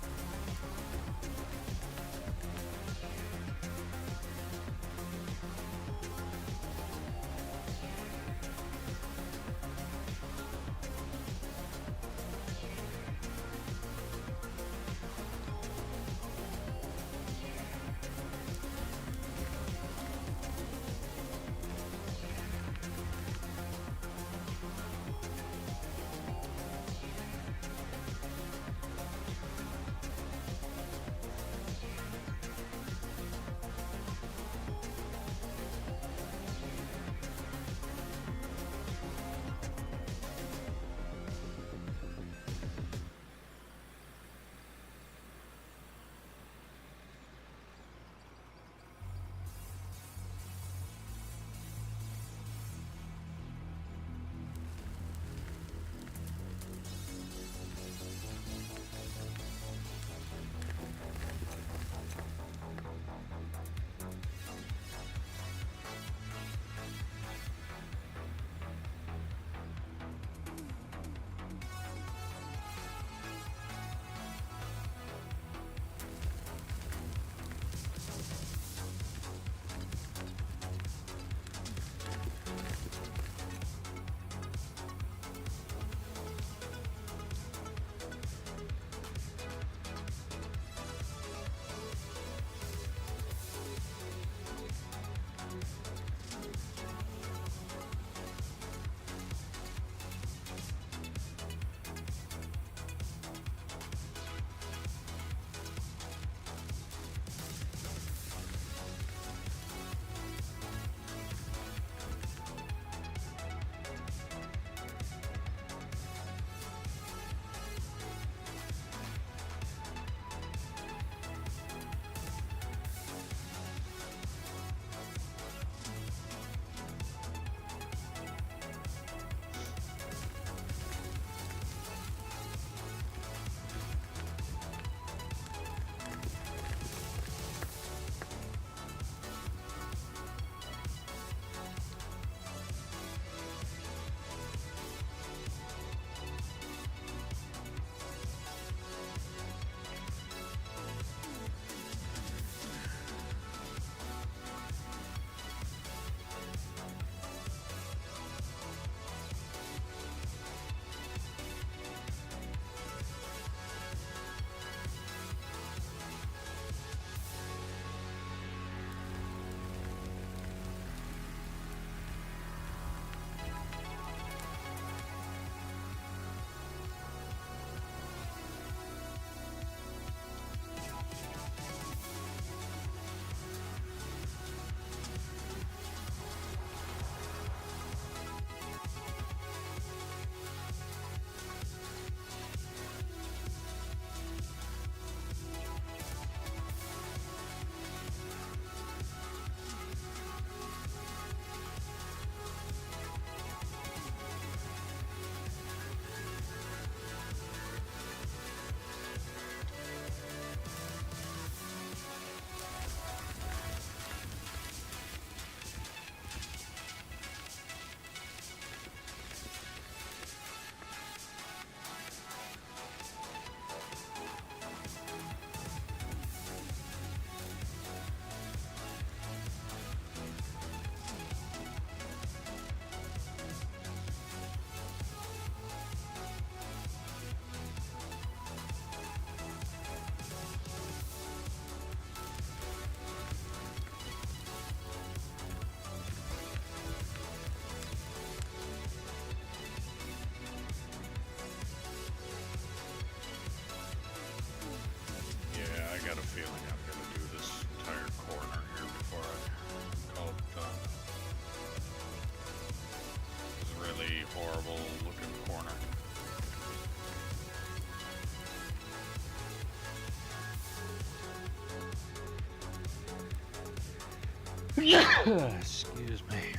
Excuse me.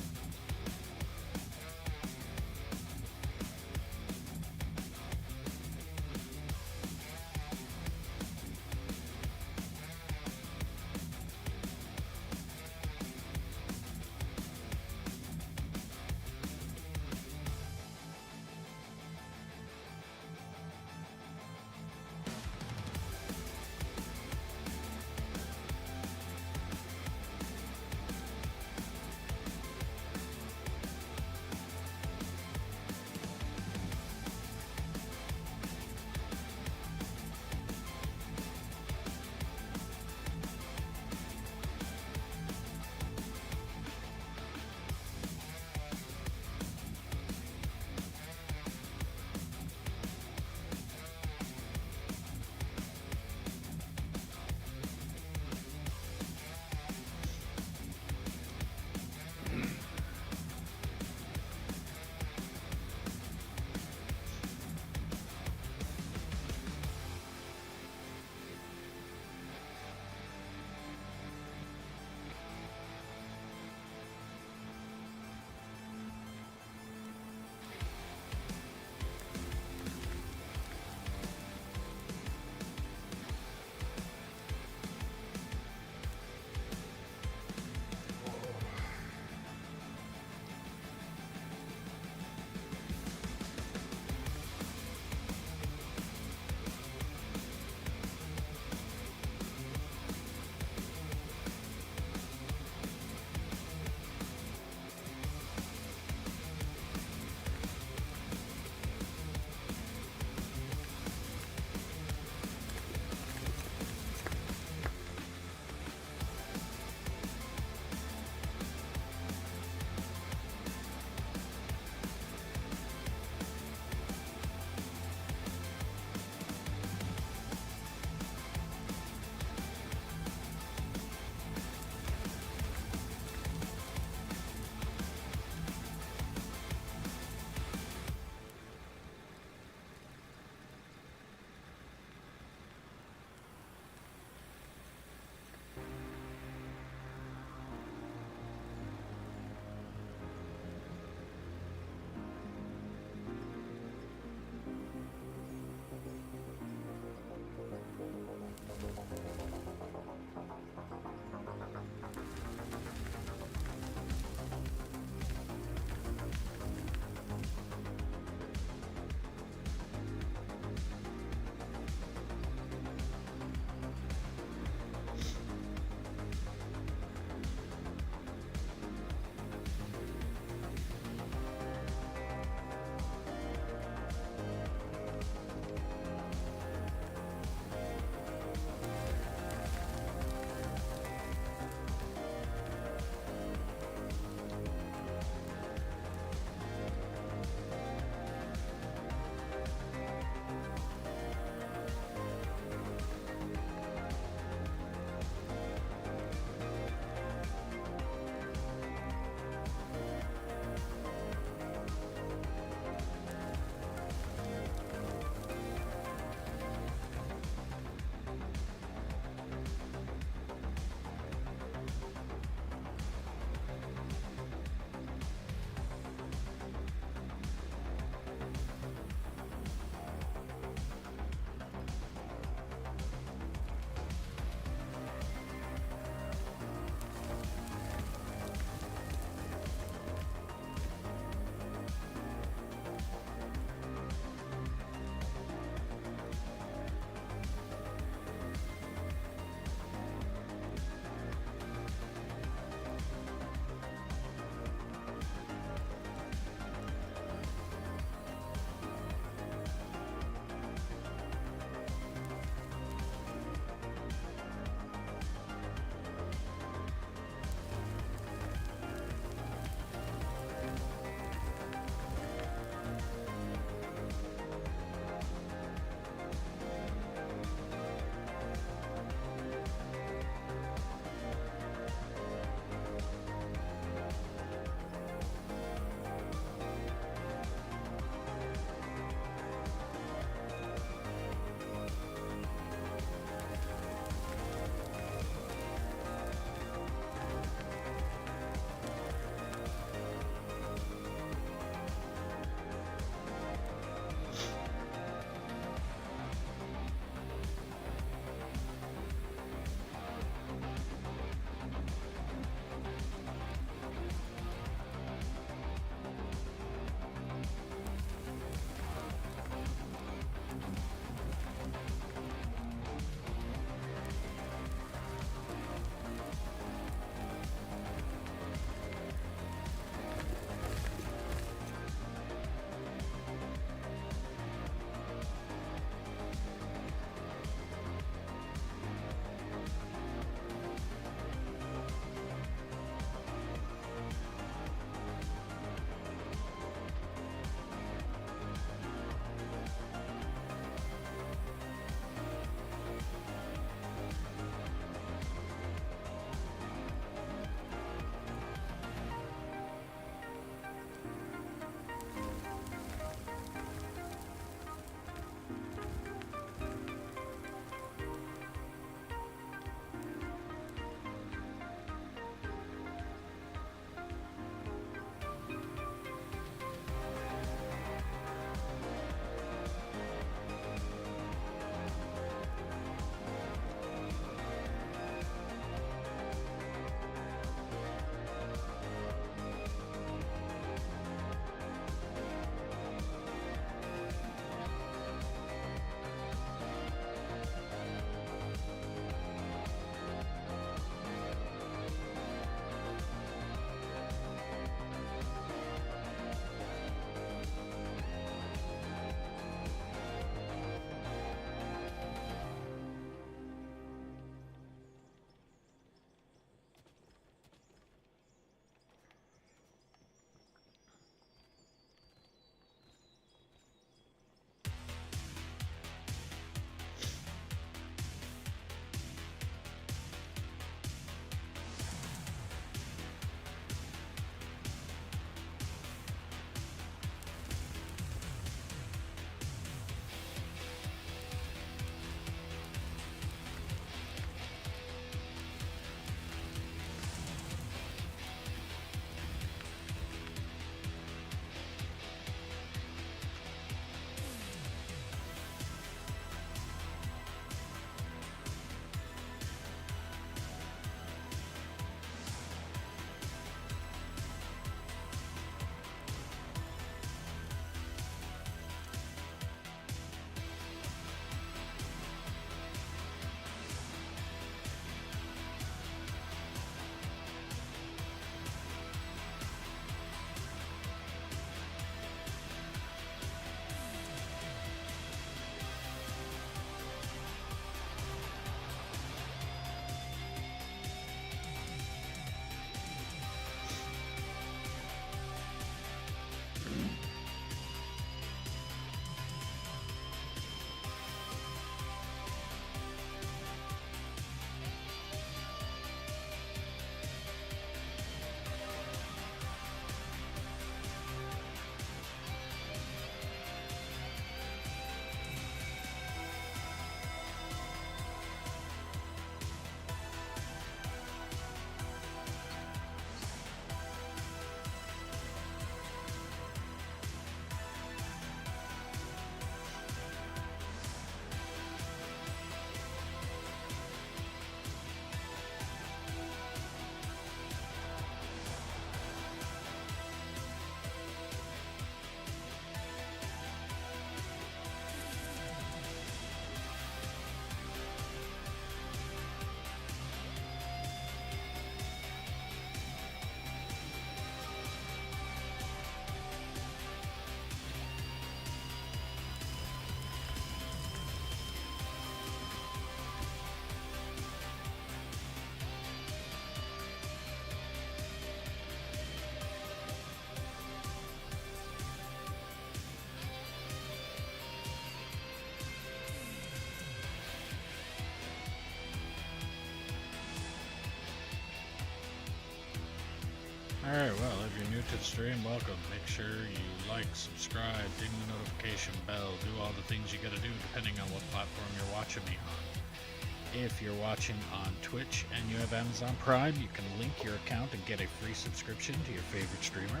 Alright, well, if you're new to the stream, welcome. Make sure you like, subscribe, ding the notification bell, do all the things you gotta do depending on what platform you're watching me on. If you're watching on Twitch and you have Amazon Prime, you can link your account and get a free subscription to your favorite streamer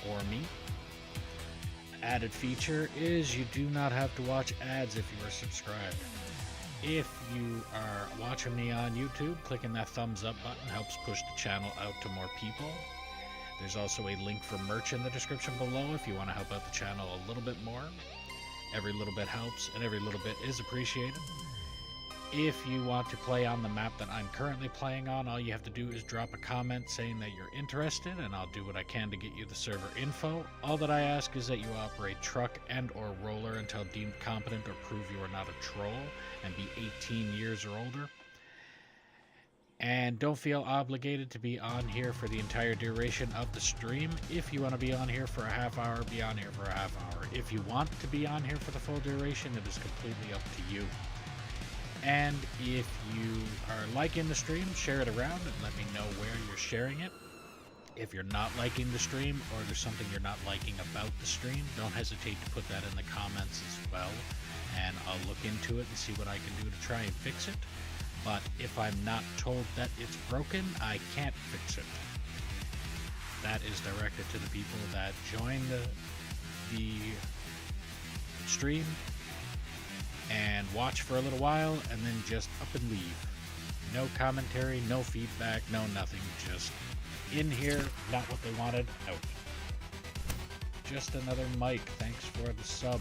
or me. Added feature is you do not have to watch ads if you are subscribed. If you are watching me on YouTube, clicking that thumbs up button helps push the channel out to more people. There's also a link for merch in the description below if you want to help out the channel a little bit more. Every little bit helps and every little bit is appreciated. If you want to play on the map that I'm currently playing on, all you have to do is drop a comment saying that you're interested, and I'll do what I can to get you the server info. All that I ask is that you operate truck and or roller until deemed competent or prove you are not a troll and be 18 years or older. And don't feel obligated to be on here for the entire duration of the stream. If you want to be on here for a half hour, be on here for a half hour. If you want to be on here for the full duration, it is completely up to you. And if you are liking the stream, share it around and let me know where you're sharing it. If you're not liking the stream or there's something you're not liking about the stream, don't hesitate to put that in the comments as well. And I'll look into it and see what I can do to try and fix it. But if I'm not told that it's broken, I can't fix it. That is directed to the people that join the stream and watch for a little while and then just up and leave. No commentary, no feedback, no nothing. Just in here, not what they wanted, out. Just another Mike, thanks for the sub.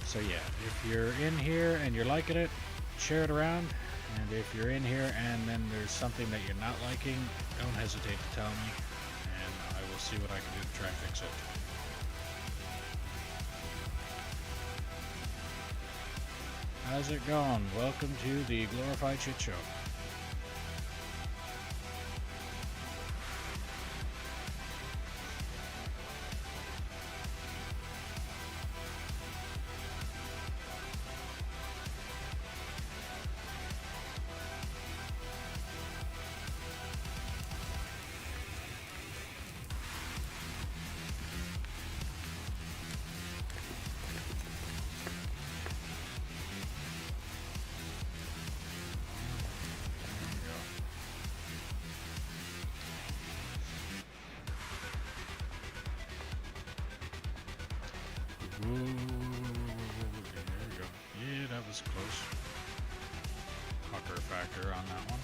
So yeah, if you're in here and you're liking it, share it around. And if you're in here and then there's something that you're not liking, don't hesitate to tell me, and I will see what I can do to try and fix it. How's it going? Welcome to the Glorified Shit Show. There we go. Yeah, that was close. Pucker factor on that one.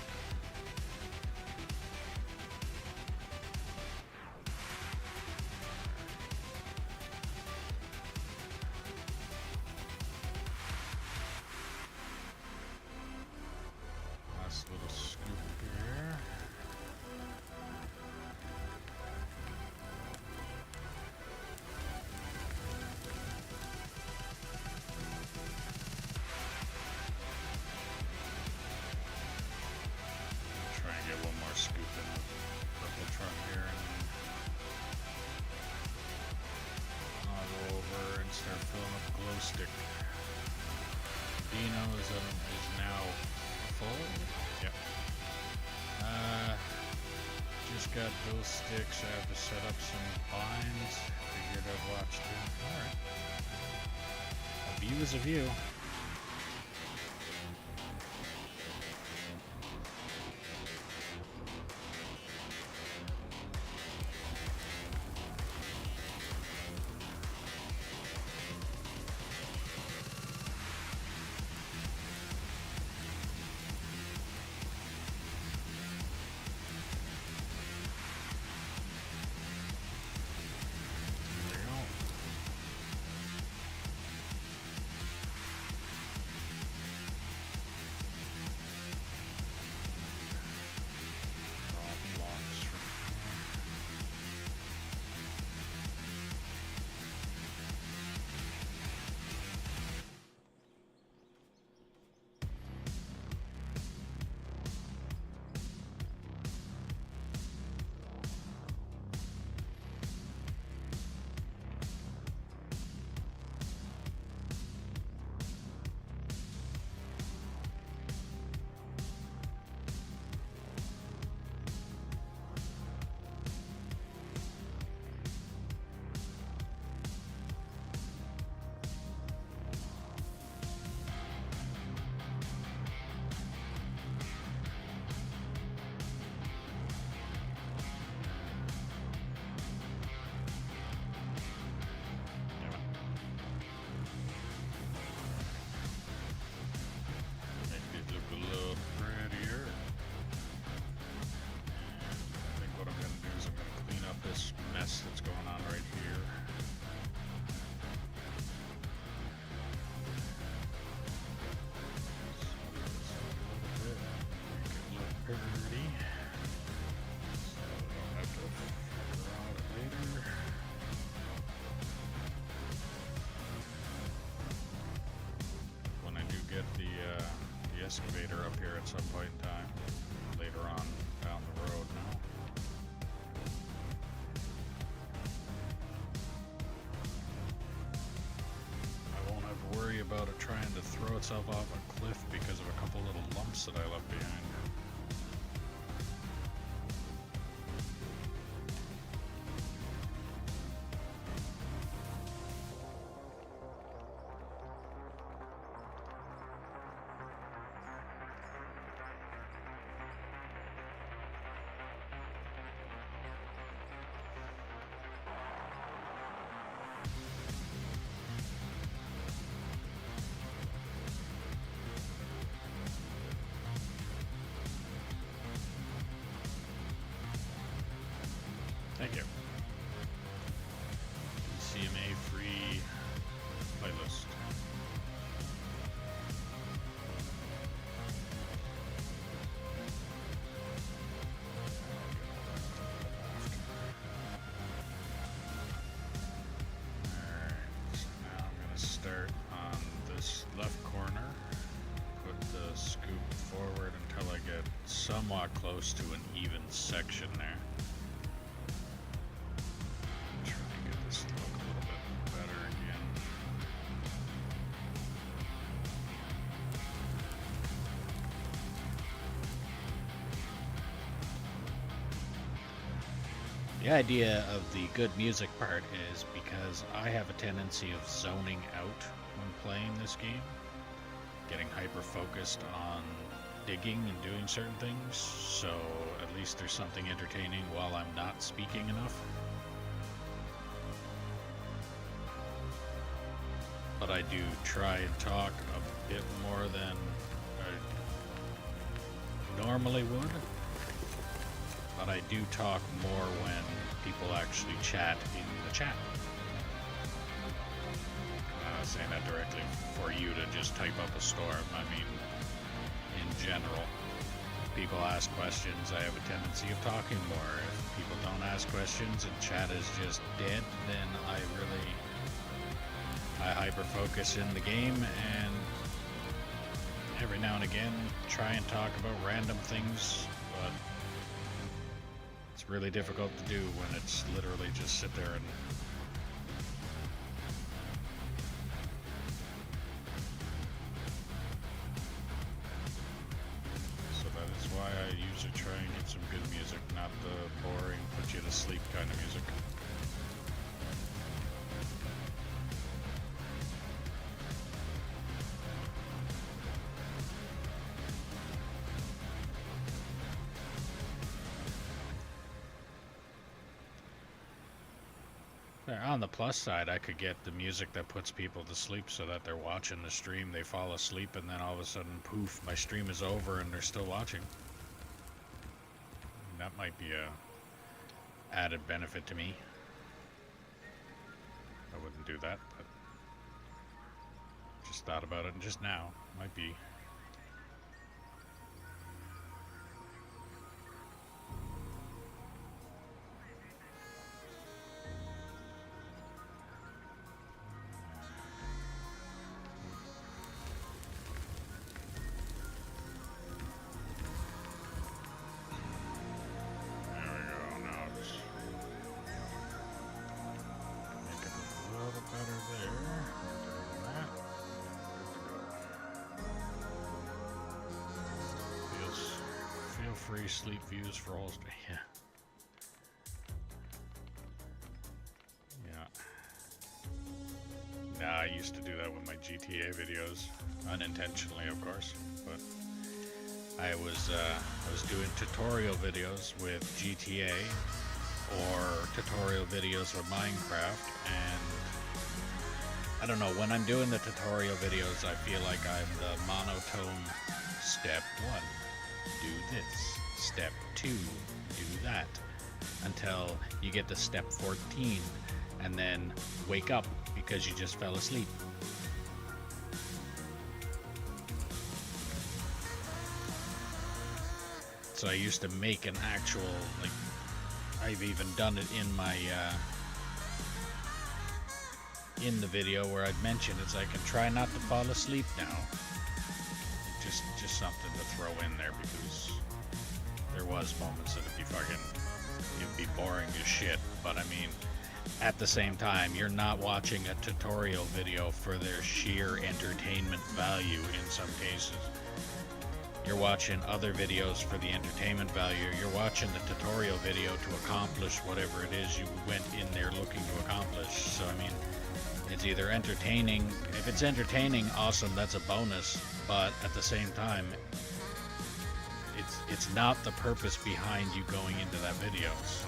Last little scoop here. Try and get one more scoop in the purple truck here, and then I'll go over and start filling up the glow stick. Dino is now full. Yep. Just got those sticks. I have to set up some binds. Figured I'd watch too. Alright. A view is a view. There we go. about it trying to throw itself off a cliff because of a couple little lumps that I left behind. Thank you. CMA free playlist. Alright, so now I'm going to start on this left corner. Put the scoop forward until I get somewhat close to an even section there. The idea of the good music part is because I have a tendency of zoning out when playing this game, getting hyper focused on digging and doing certain things, so at least there's something entertaining while I'm not speaking enough. But I do try and talk a bit more than I normally would. But I do talk more when people actually chat in the chat. I'm not saying that directly for you to just type up a storm. I mean, in general, people ask questions. I have a tendency of talking more. If people don't ask questions and chat is just dead, then I hyper focus in the game and every now and again try and talk about random things, but it's really difficult to do when it's literally just sit there and so that is why I usually try and get some good music, not the boring put you to sleep kind of music. On the plus side, I could get the music that puts people to sleep so that they're watching the stream, they fall asleep, and then all of a sudden, poof, my stream is over and they're still watching. That might be a added benefit to me. I wouldn't do that, but just thought about it just now. Might be. Free sleep views for all. Yeah. Nah, I used to do that with my GTA videos, unintentionally, of course. But I was doing tutorial videos with GTA or tutorial videos with Minecraft, and I don't know, when I'm doing the tutorial videos, I feel like I'm the monotone step 1. Do this. Step 2, do that, until you get to step 14 and then wake up because you just fell asleep. So I used to make an actual, like, I've even done it in my in the video where I'd mention it's like, and try not to fall asleep now. Just something to throw in there, because there was moments that it'd be boring as shit, but I mean, at the same time, you're not watching a tutorial video for their sheer entertainment value in some cases. You're watching other videos for the entertainment value. You're watching the tutorial video to accomplish whatever it is you went in there looking to accomplish. So, I mean, it's either entertaining. If it's entertaining, awesome, that's a bonus. But at the same time, it's not the purpose behind you going into that video. So.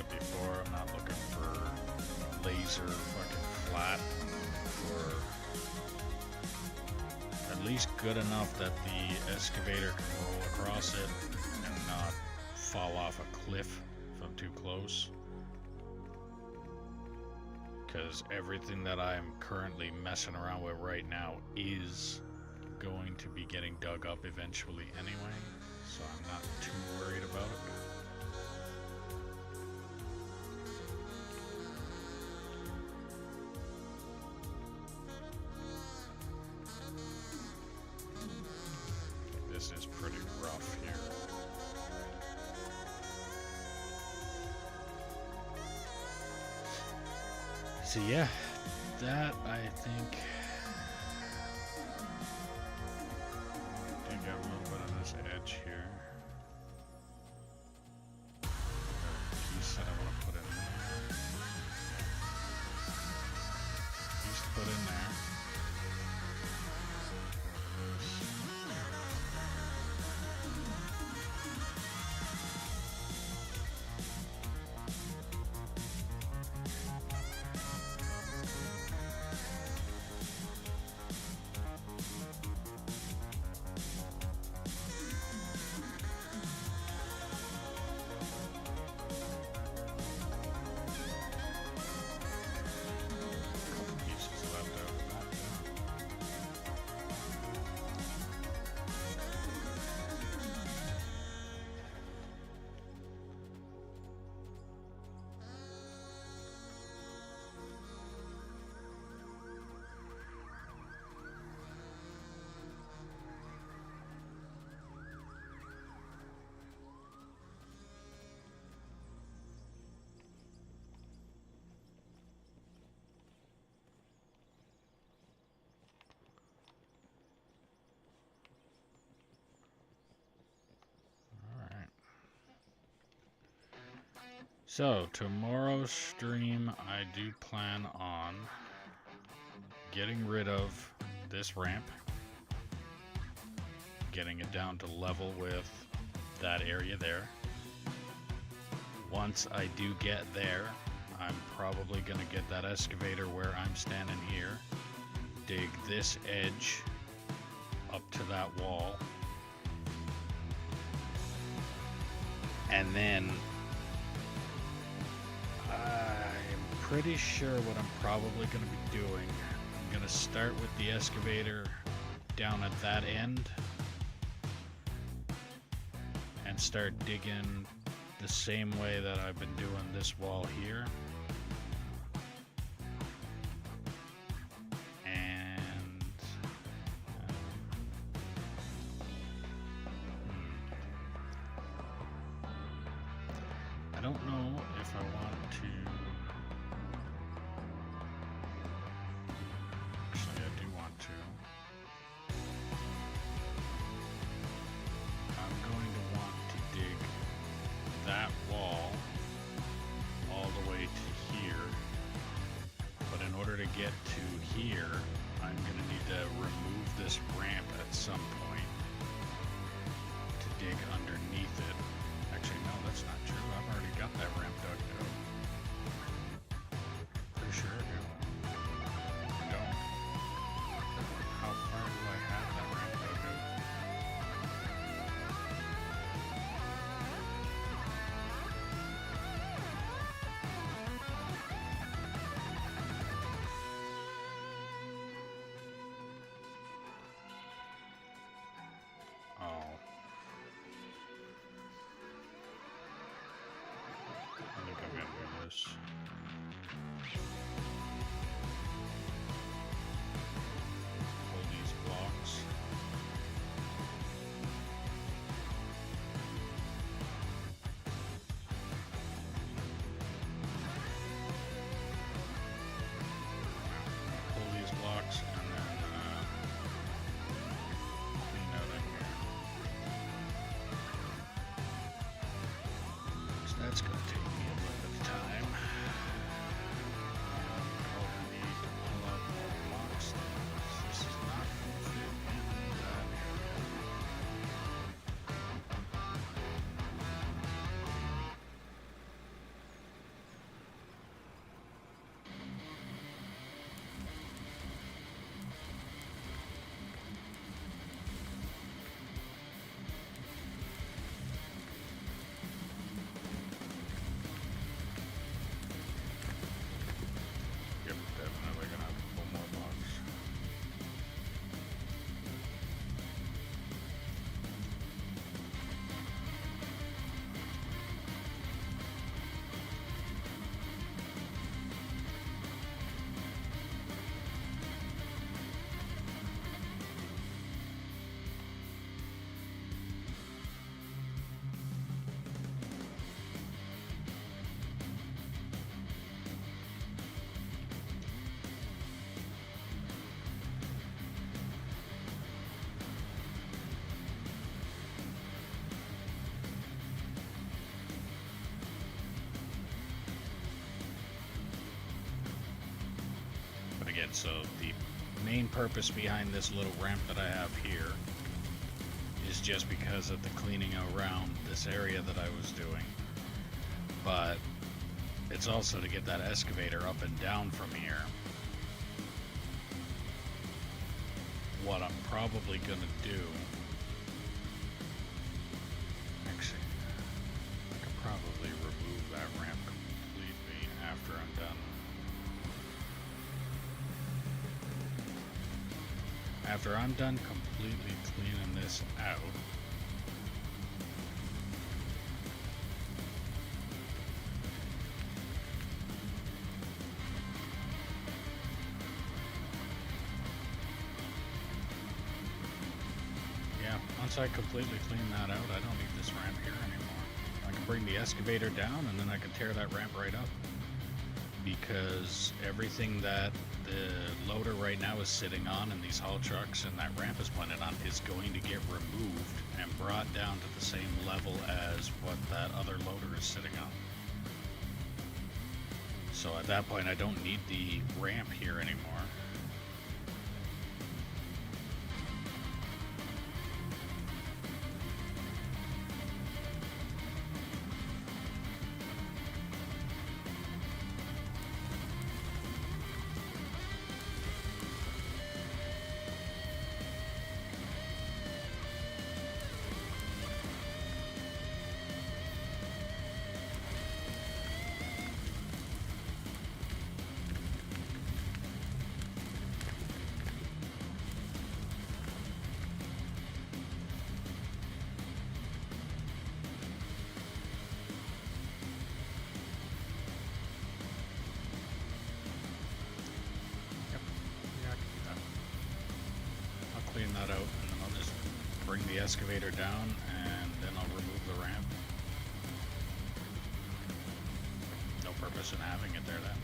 Before, I'm not looking for laser fucking flat, or at least good enough that the excavator can roll across it and not fall off a cliff if I'm too close. Because everything that I'm currently messing around with right now is going to be getting dug up eventually anyway, so I'm not too worried about it. This is pretty rough here. So yeah, that I think dig out a little bit of this edge here. Piece that I want to put in there. Piece to put in there. So, tomorrow's stream, I do plan on getting rid of this ramp, getting it down to level with that area there. Once I do get there, I'm probably going to get that excavator where I'm standing here, dig this edge up to that wall, and then I'm pretty sure what I'm probably going to be doing, I'm going to start with the excavator down at that end and start digging the same way that I've been doing this wall here. And I don't know if I want to. Actually, I do want to. I'm going to want to dig that wall all the way to here. But in order to get to here, I'm going to need to remove this ramp at some point to dig underneath. Alright, so the main purpose behind this little ramp that I have here is just because of the cleaning around this area that I was doing. But it's also to get that excavator up and down from here. What I'm probably gonna do, actually, I could probably remove that ramp completely after I'm done. After I'm done completely cleaning this out, once I completely clean that out, I don't need this ramp here anymore. I can bring the excavator down and then I can tear that ramp right up. Because everything that the loader right now is sitting on and these haul trucks and that ramp is pointed on is going to get removed and brought down to the same level as what that other loader is sitting on. So at that point I don't need the ramp here anymore. Clean that out and then I'll just bring the excavator down and then I'll remove the ramp. No purpose in having it there then.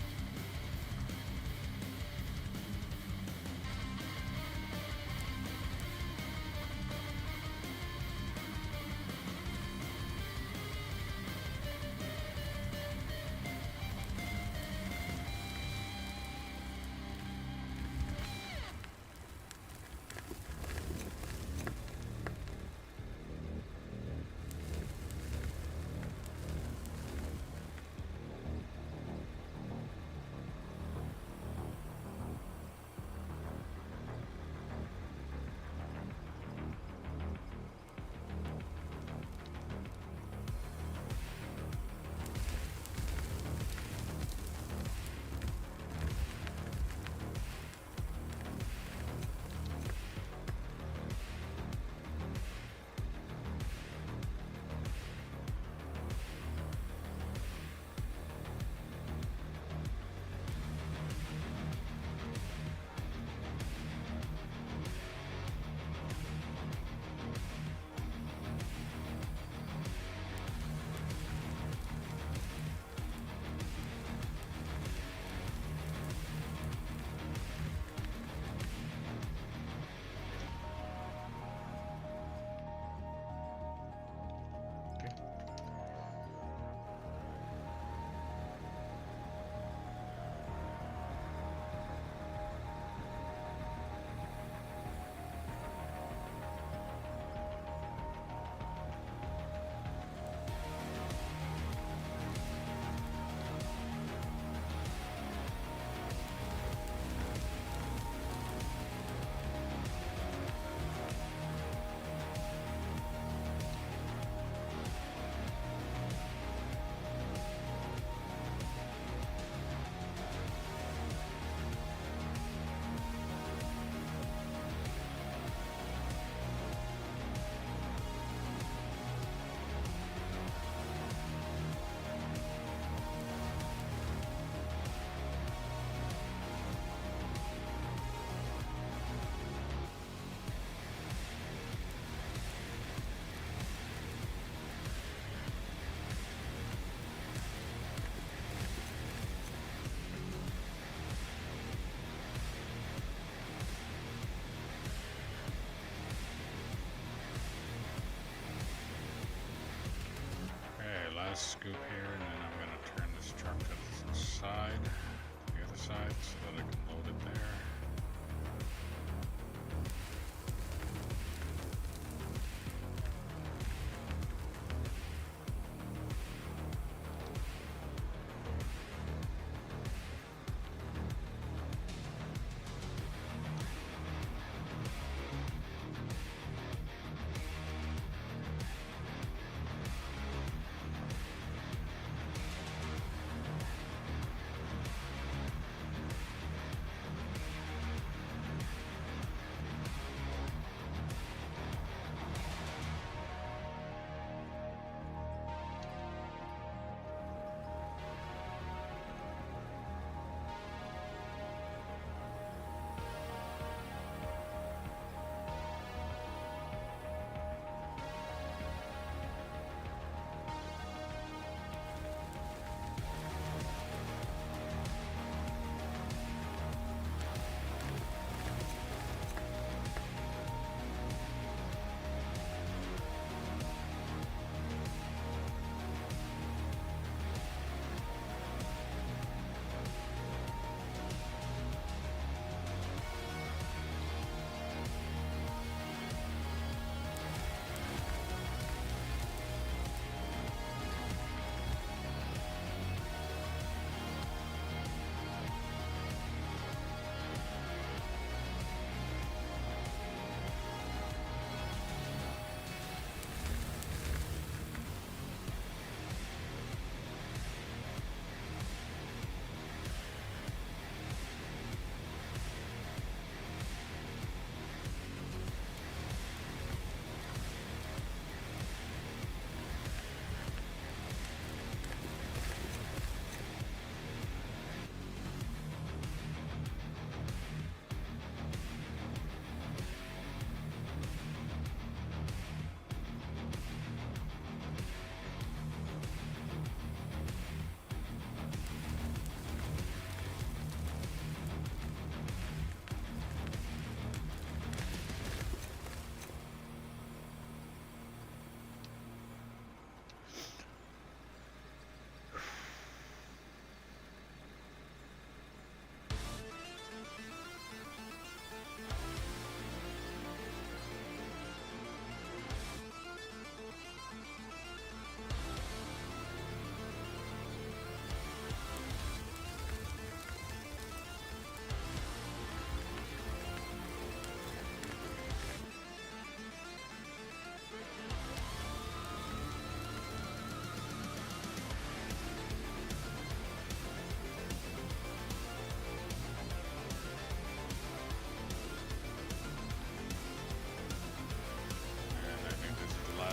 Scoop here, and then I'm going to turn this truck to the side, to the other other side so that I can load it there.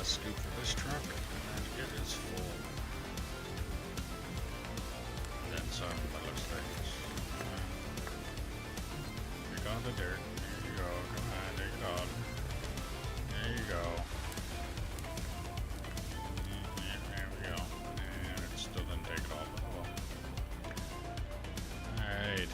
Scoop for this truck, and then it is full. Then some, that looks like. Here goes the dirt. There you go. Come on, take it on. There you go. There we go. And it still didn't take it all, but well. Alright.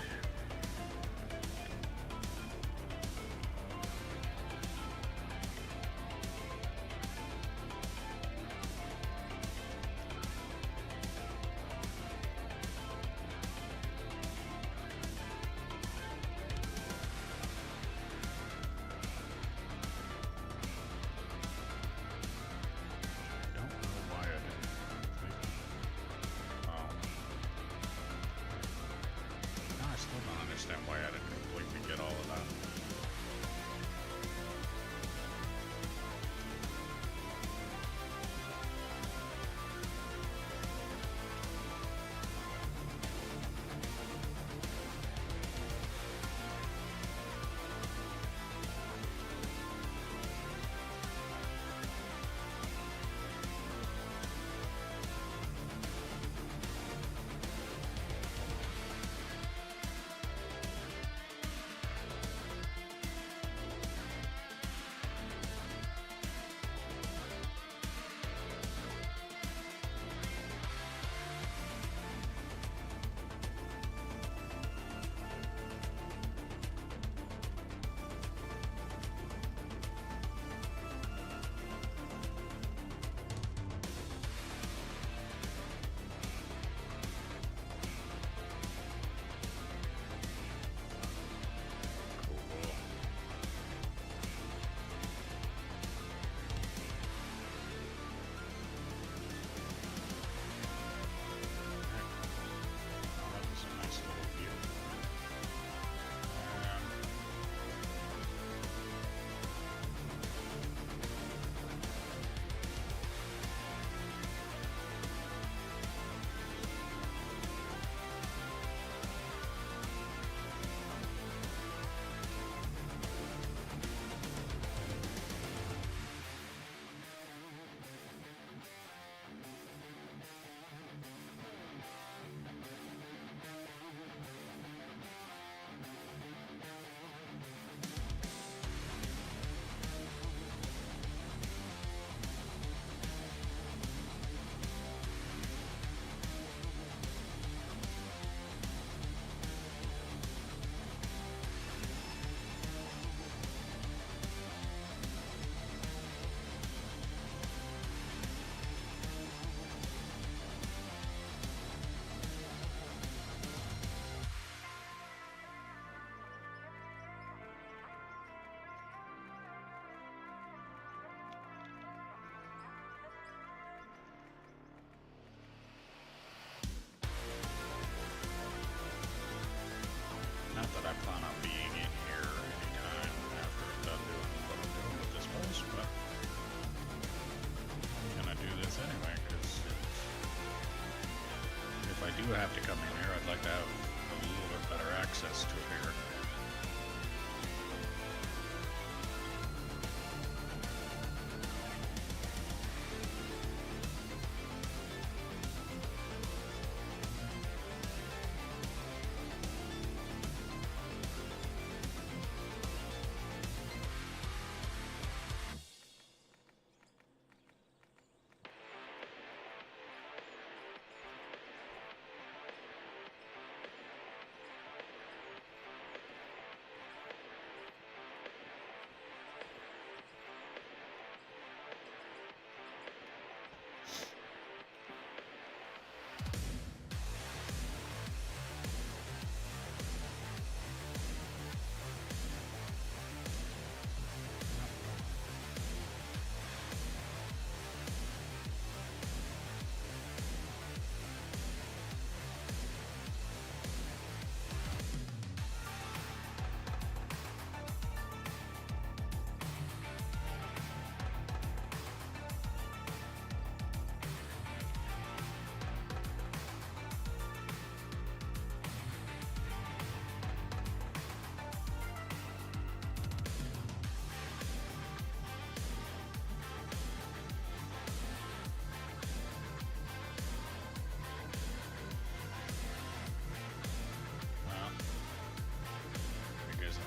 do have to come in here, I'd like to have a little bit better access to it here.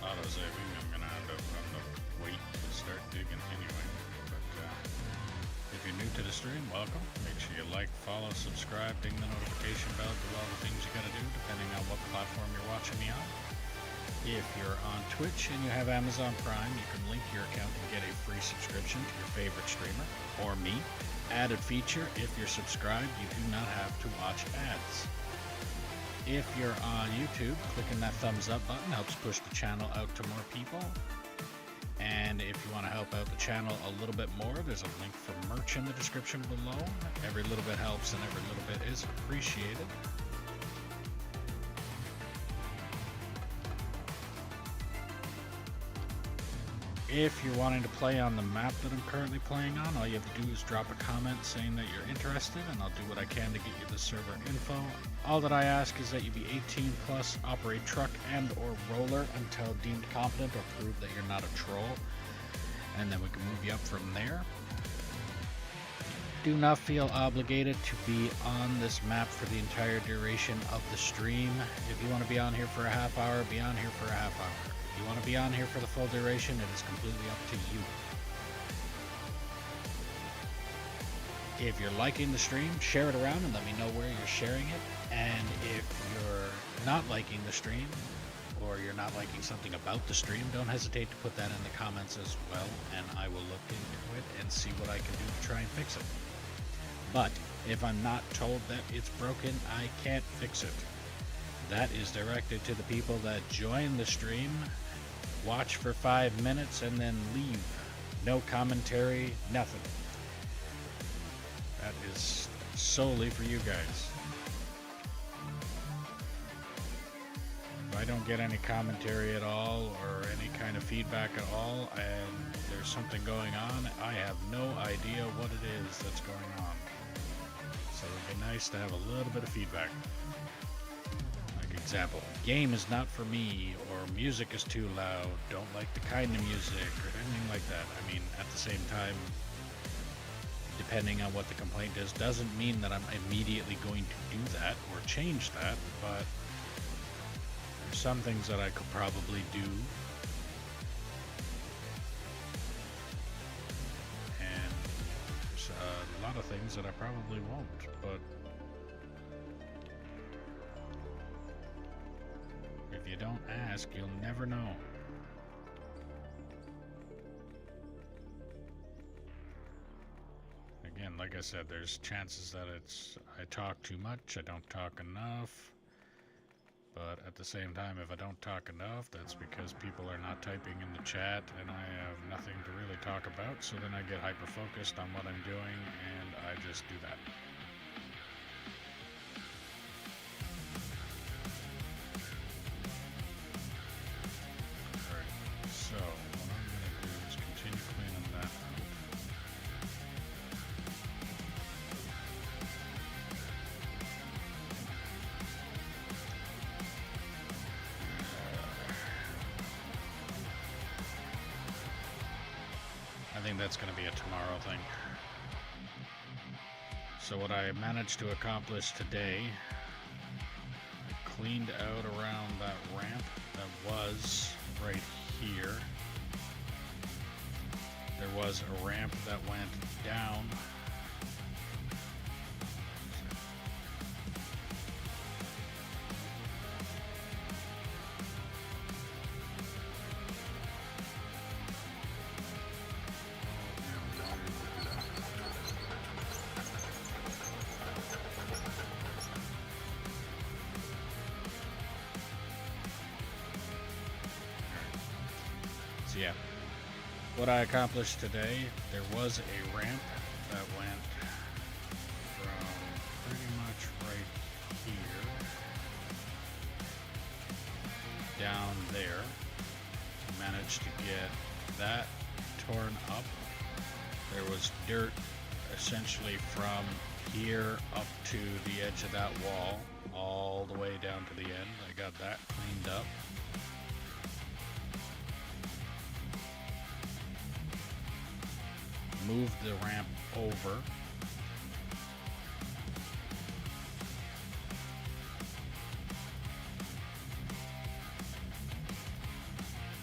Auto-saving, I'm gonna end up on the wait to start digging anyway. But if you're new to the stream, welcome. Make sure you like, follow, subscribe, ding the notification bell, do all the things you gotta do depending on what platform you're watching me on. If you're on Twitch and you have Amazon Prime, you can link your account and get a free subscription to your favorite streamer or me. Added feature, if you're subscribed, you do not have to watch ads. If you're on YouTube, clicking that thumbs up button helps push the channel out to more people. And if you want to help out the channel a little bit more, there's a link for merch in the description below. Every little bit helps and every little bit is appreciated. If you're wanting to play on the map that I'm currently playing on, all you have to do is drop a comment saying that you're interested, and I'll do what I can to get you the server info. All that I ask is that you be 18 plus, operate truck and or roller until deemed competent or prove that you're not a troll, and then we can move you up from there. Do not feel obligated to be on this map for the entire duration of the stream. If you want to be on here for a half hour, be on here for a half hour. If you want to be on here for the full duration, it is completely up to you. If you're liking the stream, share it around and let me know where you're sharing it. And if you're not liking the stream, or you're not liking something about the stream, don't hesitate to put that in the comments as well, and I will look into it and see what I can do to try and fix it. But if I'm not told that it's broken, I can't fix it. That is directed to the people that join the stream, watch for 5 minutes, and then leave. No commentary, nothing. That is solely for you guys. If I don't get any commentary at all, or any kind of feedback at all, and there's something going on, I have no idea what it is that's going on. So it'd be nice to have a little bit of feedback. Example, game is not for me, or music is too loud, don't like the kind of music, or anything like that. I mean, at the same time, depending on what the complaint is, doesn't mean that I'm immediately going to do that or change that, but there's some things that I could probably do, and there's a lot of things that I probably won't, but if you don't ask, you'll never know. Again, like I said, there's chances that I talk too much, I don't talk enough. But at the same time, if I don't talk enough, that's because people are not typing in the chat and I have nothing to really talk about. So then I get hyper-focused on what I'm doing and I just do that. So, what I'm going to do is continue cleaning that out. think that's going to be a tomorrow thing. So what I managed to accomplish today, I cleaned out around that ramp that was right here. There was a ramp that went down. So yeah, what I accomplished today, there was a ramp that went from pretty much right here down there. Managed to get that torn up. There was dirt essentially from here up to the edge of that wall, all the way down to the end. I got that cleaned up. Moved the ramp over.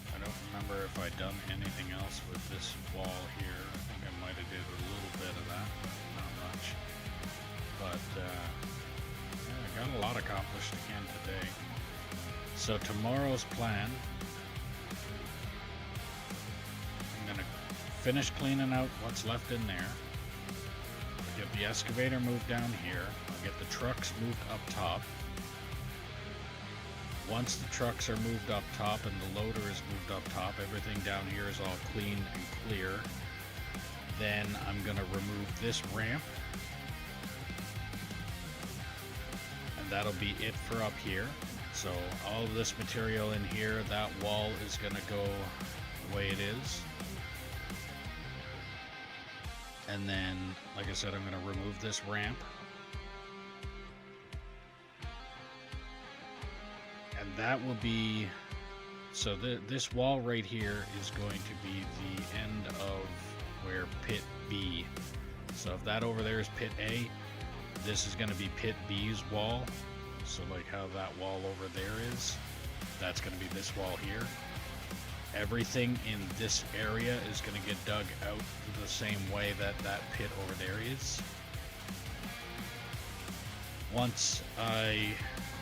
I don't remember if I'd done anything else with this wall here. I think I might have did a little bit of that, but not much. But yeah, I got a lot accomplished again today. So tomorrow's plan, finish cleaning out what's left in there. I'll get the excavator moved down here. I'll get the trucks moved up top. Once the trucks are moved up top and the loader is moved up top, everything down here is all clean and clear. Then I'm going to remove this ramp. And that'll be it for up here. So all of this material in here, that wall is going to go the way it is. And then, like I said, I'm going to remove this ramp. And that will be, so this wall right here is going to be the end of where pit B. So if that over there is pit A, this is going to be pit B's wall. So like how that wall over there is, that's going to be this wall here. Everything in this area is going to get dug out the same way that that pit over there is. Once I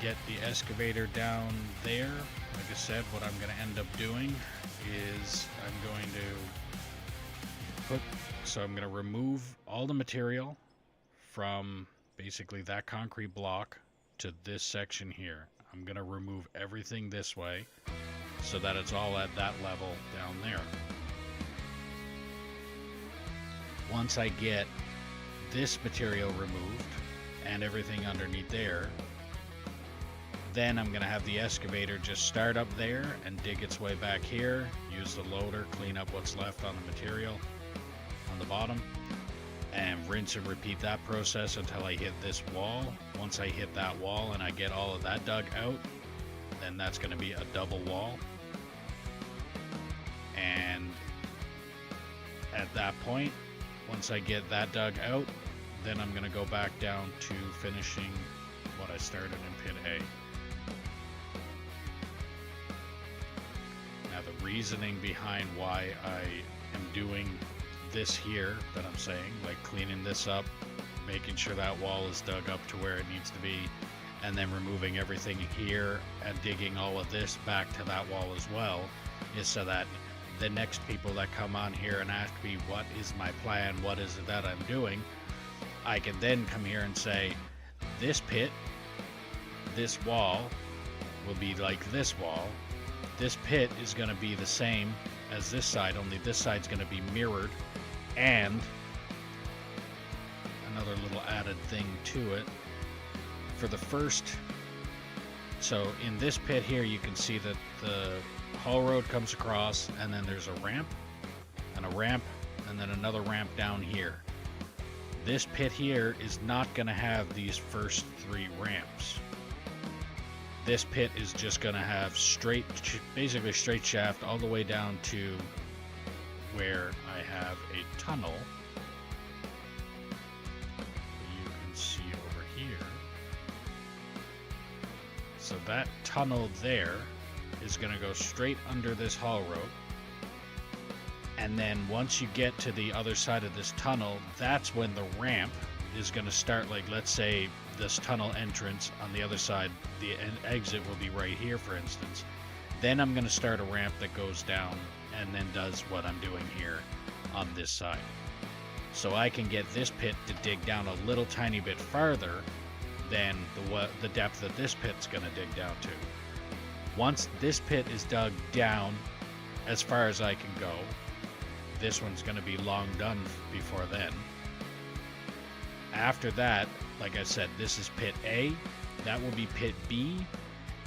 get the excavator down there, like I said, what I'm going to end up doing is I'm going to remove all the material from basically that concrete block to this section here. I'm going to remove everything this way, so that it's all at that level down there. Once I get this material removed and everything underneath there, then I'm going to have the excavator just start up there and dig its way back here, use the loader, clean up what's left on the material on the bottom, and rinse and repeat that process until I hit this wall. Once I hit that wall and I get all of that dug out, then that's going to be a double wall. And at that point, once I get that dug out, then I'm going to go back down to finishing what I started in pit A. Now the reasoning behind why I am doing this here that I'm saying, like cleaning this up, making sure that wall is dug up to where it needs to be, and then removing everything here and digging all of this back to that wall as well, is so that the next people that come on here and ask me what is my plan, what is it that I'm doing, I can then come here and say, this pit, this wall will be like this wall. This pit is going to be the same as this side, only this side's going to be mirrored. And another little added thing to it, for the first, so in this pit here you can see that the haul road comes across, and then there's a ramp, and then another ramp down here. This pit here is not going to have these first three ramps. This pit is just going to have basically straight shaft all the way down to where I have a tunnel. You can see over here. So that tunnel there is going to go straight under this haul road. And then once you get to the other side of this tunnel, that's when the ramp is going to start. Like, let's say this tunnel entrance on the other side, the exit will be right here, for instance. Then I'm going to start a ramp that goes down and then does what I'm doing here on this side. So I can get this pit to dig down a little tiny bit farther than the depth that this pit's going to dig down to. Once this pit is dug down as far as I can go, this one's going to be long done before then. After that, like I said, this is pit A, that will be pit B,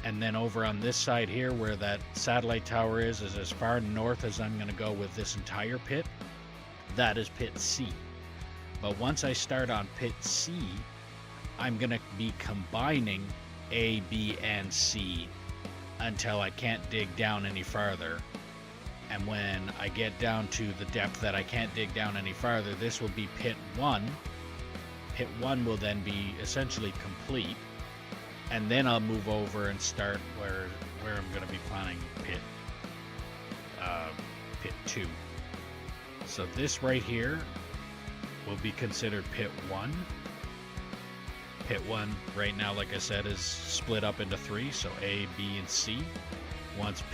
and then over on this side here where that satellite tower is as far north as I'm going to go with this entire pit. That is pit C. But once I start on pit C, I'm going to be combining A, B, and C until I can't dig down any farther. And when I get down to the depth that I can't dig down any farther, this will be pit 1. Pit 1 will then be essentially complete. And then I'll move over and start where I'm going to be planning pit 2. So this right here will be considered pit 1. Pit 1 right now, like I said, is split up into 3, so A, B, and C. Once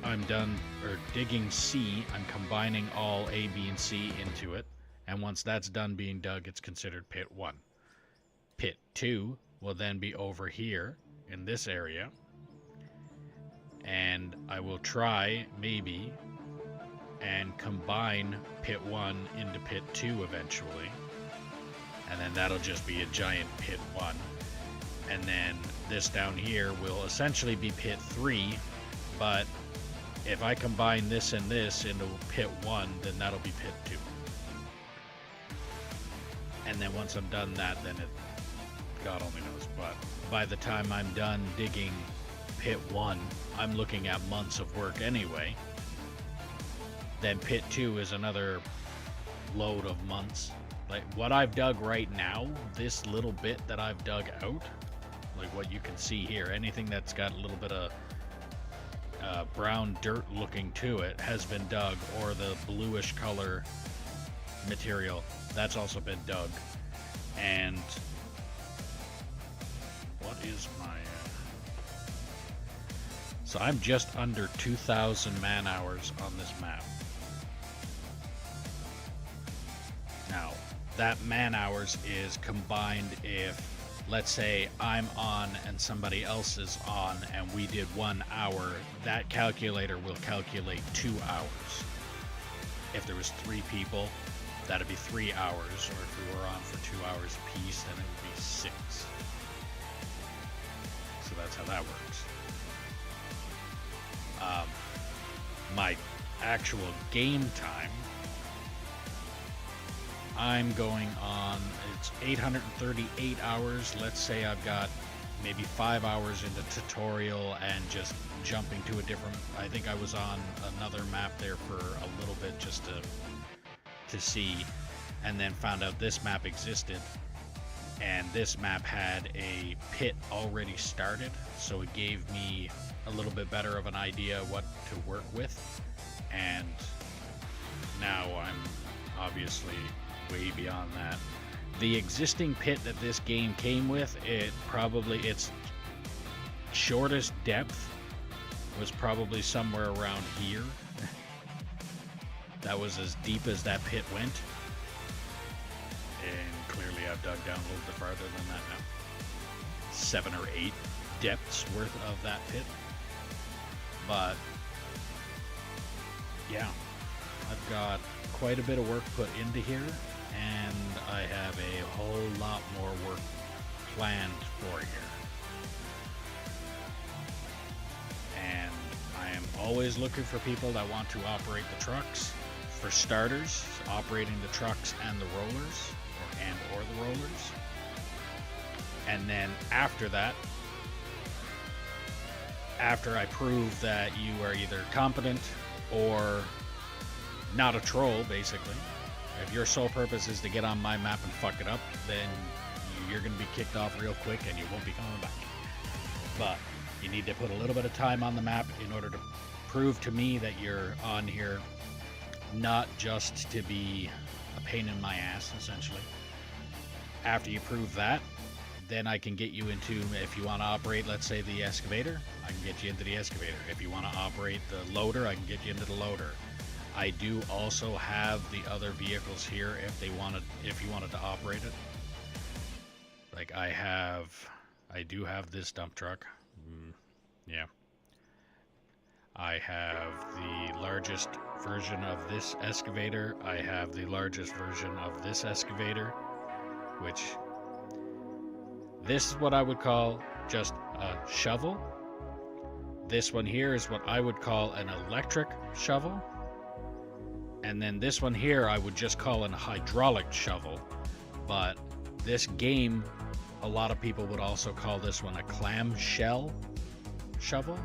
I'm done digging C, I'm combining all A, B, and C into it. And once that's done being dug, it's considered pit 1. Pit 2 will then be over here in this area. And I will try, maybe, and combine pit 1 into pit 2 eventually. And then that'll just be a giant pit 1. And then this down here will essentially be pit 3. But if I combine this and this into pit 1, then that'll be pit 2. And then once I'm done that, then God only knows. But by the time I'm done digging pit 1, I'm looking at months of work anyway. Then pit 2 is another load of months. Like what I've dug right now, this little bit that I've dug out, like what you can see here, anything that's got a little bit of brown dirt looking to it has been dug, or the bluish color material, that's also been dug. And what is my so I'm just under 2,000 man hours on this map. Now that man hours is combined if, let's say, I'm on and somebody else is on and we did 1 hour, that calculator will calculate 2 hours. If there was 3 people, that'd be 3 hours, or if we were on for 2 hours apiece, then it would be 6. So that's how that works. My actual game time, I'm going on, it's 838 hours. Let's say I've got maybe 5 hours into tutorial and just jumping to a different, I think I was on another map there for a little bit just to see, and then found out this map existed, and this map had a pit already started, so it gave me a little bit better of an idea what to work with. And now I'm obviously way beyond that. The existing pit that this game came with, its shortest depth was probably somewhere around here. That was as deep as that pit went. And clearly I've dug down a little bit farther than that now. 7 or 8 depths worth of that pit. But yeah, I've got quite a bit of work put into here, and I have a whole lot more work planned for here. And I am always looking for people that want to operate the trucks. For starters, operating the trucks and the rollers, or the rollers. And then after that, after I prove that you are either competent or not a troll, basically. If your sole purpose is to get on my map and fuck it up, then you're going to be kicked off real quick and you won't be coming back. But you need to put a little bit of time on the map in order to prove to me that you're on here not just to be a pain in my ass, essentially. After you prove that, then I can get you into, if you want to operate, let's say, the excavator, I can get you into the excavator. If you want to operate the loader, I can get you into the loader. I do also have the other vehicles here if you wanted to operate it. Like I do have this dump truck. Yeah. I have the largest version of this excavator. I have the largest version of this excavator, which this is what I would call just a shovel. This one here is what I would call an electric shovel. And then this one here I would just call an hydraulic shovel. But this game, a lot of people would also call this one a clamshell shovel.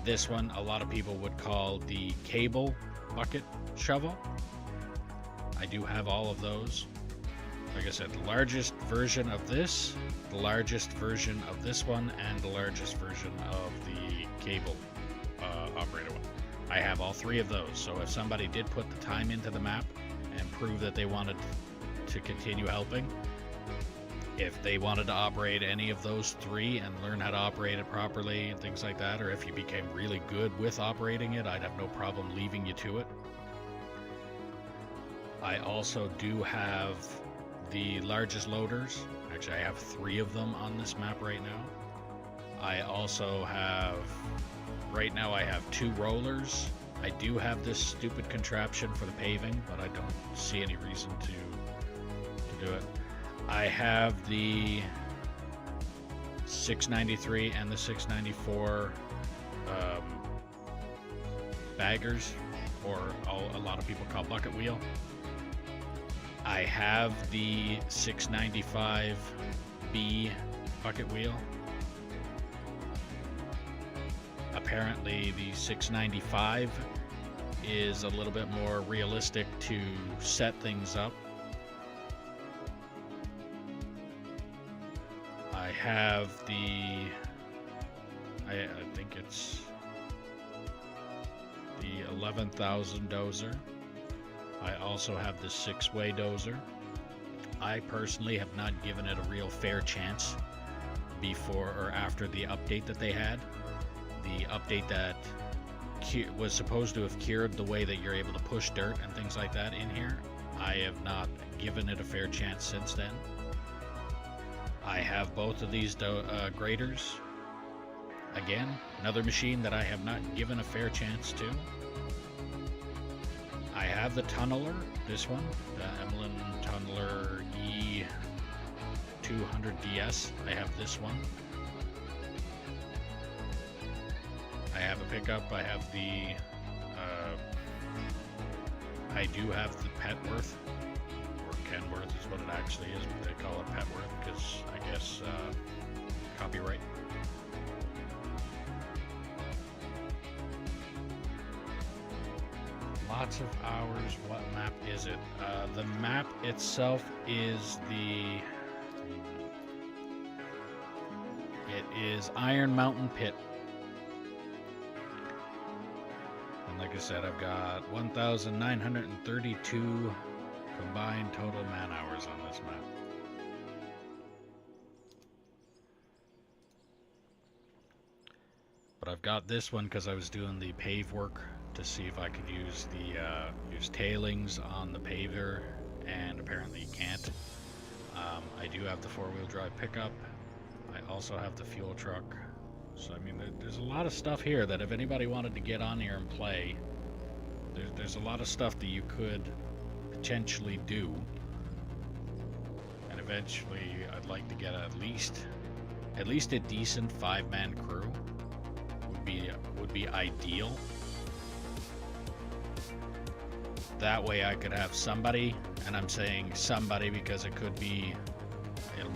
This one, a lot of people would call the cable bucket shovel. I do have all of those. Like I said, the largest version of this, the largest version of this one, and the largest version of the cable operator one. I have all three of those. So if somebody did put the time into the map and prove that they wanted to continue helping, if they wanted to operate any of those three and learn how to operate it properly and things like that, or if you became really good with operating it, I'd have no problem leaving you to it. I also do have the largest loaders. Actually, I have 3 of them on this map right now. I also have, right now I have 2 rollers. I do have this stupid contraption for the paving, but I don't see any reason to do it. I have the 693 and the 694 baggers, or a lot of people call bucket wheel. I have the 695B bucket wheel. Apparently the 695 is a little bit more realistic to set things up. I have the, I think it's the 11,000 dozer. I also have the 6-way dozer. I personally have not given it a real fair chance before or after the update that they had. The update that was supposed to have cured the way that you're able to push dirt and things like that in here. I have not given it a fair chance since then. I have both of these graders. Again, another machine that I have not given a fair chance to. I have the tunneler, this one, the Emlyn Tunneler E200DS. I have this one. I have a pickup. I have the, I do have the Petworth, or Kenworth is what it actually is, but they call it Petworth because I guess copyright. Lots of hours. What map is it? The map itself is it is Iron Mountain Pit. And like I said, I've got 1,932 combined total man hours on this map. But I've got this one because I was doing the pave work to see if I could use the use tailings on the paver, and apparently you can't. I do have the 4-wheel drive pickup. I also have the fuel truck. So I mean, there's a lot of stuff here that if anybody wanted to get on here and play, there's a lot of stuff that you could potentially do. And eventually, I'd like to get at least a decent 5-man crew. Would be ideal. That way I could have somebody, and I'm saying somebody because it'll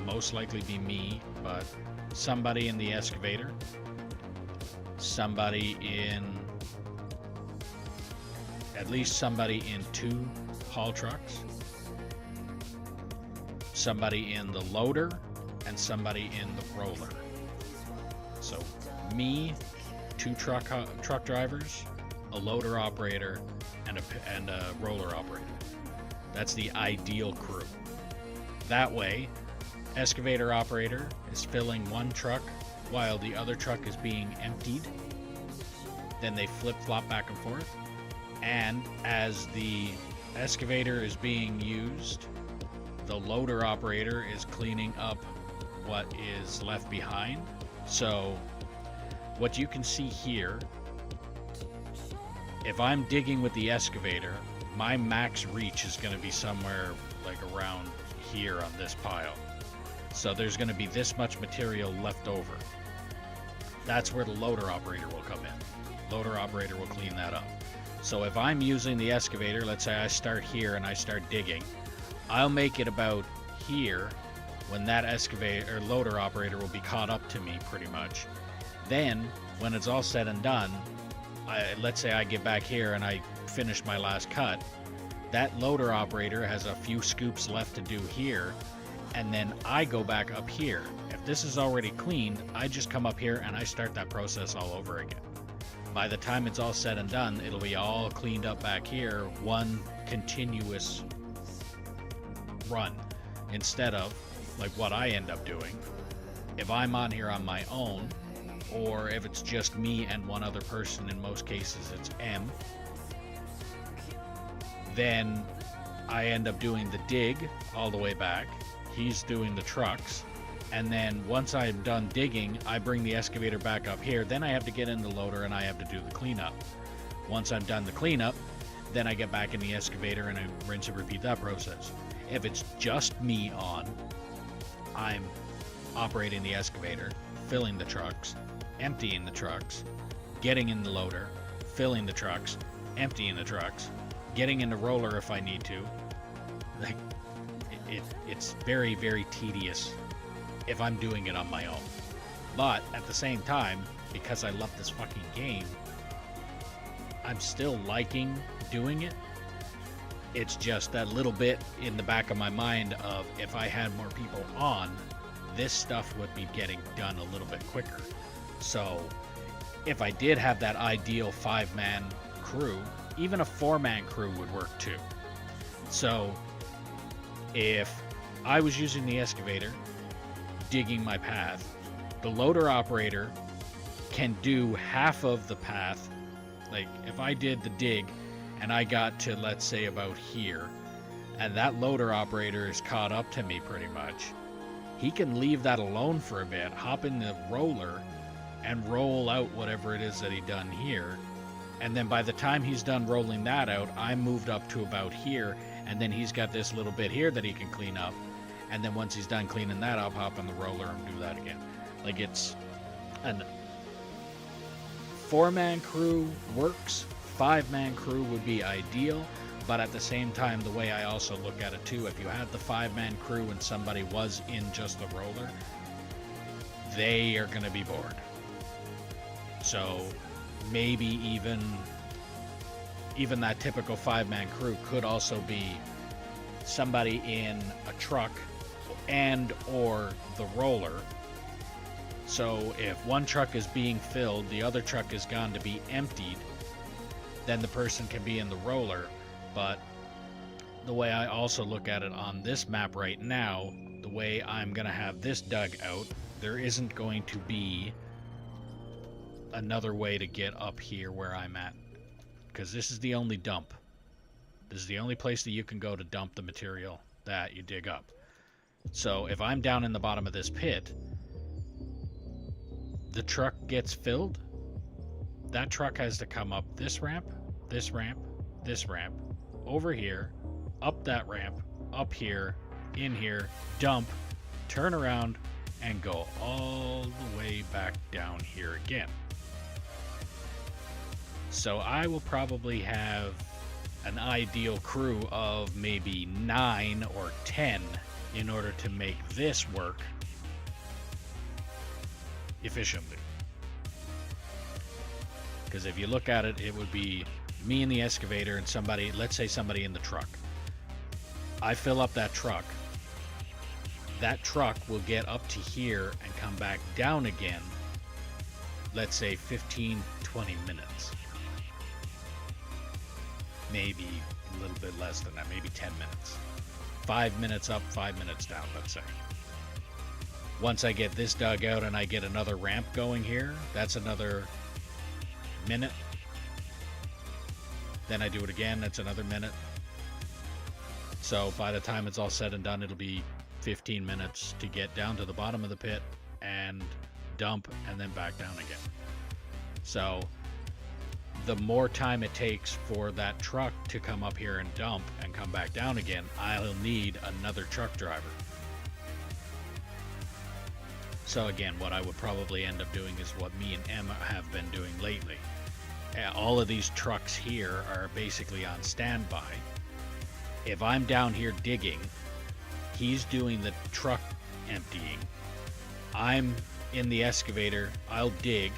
most likely be me, but somebody in the excavator, at least somebody in 2 haul trucks, somebody in the loader, and somebody in the roller. So me, 2 truck drivers, a loader operator, and a roller operator. That's the ideal crew. That way, excavator operator is filling 1 truck while the other truck is being emptied. Then they flip-flop back and forth. And as the excavator is being used, the loader operator is cleaning up what is left behind. So what you can see here, if I'm digging with the excavator, my max reach is going to be somewhere like around here on this pile. So there's going to be this much material left over. That's where the loader operator will come in. Loader operator will clean that up. So if I'm using the excavator, let's say I start here and I start digging, I'll make it about here when that excavator or loader operator will be caught up to me pretty much. Then when it's all said and done, let's say I get back here and I finish my last cut, that loader operator has a few scoops left to do here, and then I go back up here. If this is already cleaned, I just come up here and I start that process all over again. By the time it's all said and done, it'll be all cleaned up back here, one continuous run, instead of like what I end up doing. If I'm on here on my own, or if it's just me and one other person, in most cases it's M, then I end up doing the dig all the way back. He's doing the trucks. And then once I'm done digging, I bring the excavator back up here. Then I have to get in the loader and I have to do the cleanup. Once I'm done the cleanup, then I get back in the excavator and I rinse and repeat that process. If it's just me on, I'm operating the excavator, filling the trucks, emptying the trucks, getting in the loader, filling the trucks, emptying the trucks, getting in the roller if I need to. Like, it's very, very tedious if I'm doing it on my own. But at the same time, because I love this fucking game, I'm still liking doing it. It's just that little bit in the back of my mind of, if I had more people on, this stuff would be getting done a little bit quicker. So if I did have that ideal 5-man crew, even a 4-man crew would work too. So if I was using the excavator, digging my path, the loader operator can do half of the path. Like if I did the dig and I got to, let's say, about here, and that loader operator is caught up to me pretty much, he can leave that alone for a bit, hop in the roller and roll out whatever it is that he done here. And then by the time he's done rolling that out, I'm moved up to about here, and then he's got this little bit here that he can clean up. And then once he's done cleaning that up, hop in the roller and do that again. Like, it's an 4-man crew works, 5-man crew would be ideal, but at the same time, the way I also look at it too, if you had the 5-man crew and somebody was in just the roller, they are going to be bored. So maybe even that typical 5-man crew could also be somebody in a truck and or the roller. So if one truck is being filled, the other truck is gone to be emptied, then the person can be in the roller. But the way I also look at it on this map right now, the way I'm going to have this dug out, there isn't going to be another way to get up here where I'm at, because this is the only dump. This is the only place that you can go to dump the material that you dig up. So if I'm down in the bottom of this pit, the truck gets filled, that truck has to come up this ramp, this ramp, this ramp, over here, up that ramp, up here, in here, dump, turn around, and go all the way back down here again. So I will probably have an ideal crew of maybe 9 or 10 in order to make this work efficiently. Because if you look at it, it would be me in the excavator and somebody, let's say somebody in the truck. I fill up that truck. That truck will get up to here and come back down again, let's say 15, 20 minutes. Maybe a little bit less than that, maybe 10 minutes. 5 minutes up, 5 minutes down, let's say. Once I get this dug out and I get another ramp going here, that's another minute. Then I do it again, that's another minute. So by the time it's all said and done, it'll be 15 minutes to get down to the bottom of the pit and dump and then back down again. So the more time it takes for that truck to come up here and dump and come back down again, I'll need another truck driver. So again, what I would probably end up doing is what me and Emma have been doing lately. All of these trucks here are basically on standby. If I'm down here digging, he's doing the truck emptying. I'm in the excavator, I'll dig,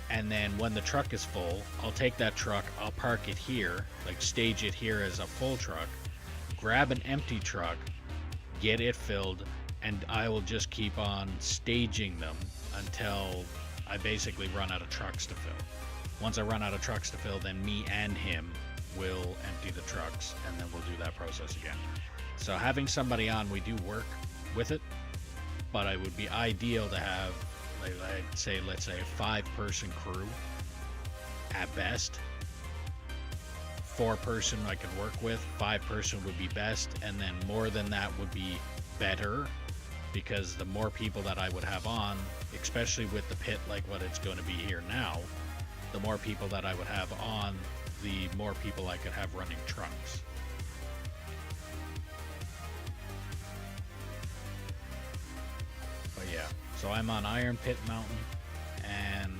and then when the truck is full, I'll take that truck, I'll park it here, like stage it here as a full truck, grab an empty truck, get it filled, and I will just keep on staging them until I basically run out of trucks to fill. Once I run out of trucks to fill, then me and him will empty the trucks, and then we'll do that process again. So having somebody on, we do work with it, but it would be ideal to have, like, let's say a 5-person crew at best. 4-person I could work with, 5-person would be best, and then more than that would be better, because the more people that I would have on, especially with the pit like what it's going to be here now, the more people that I would have on, the more people I could have running trucks. But yeah, so I'm on Iron Pit Mountain and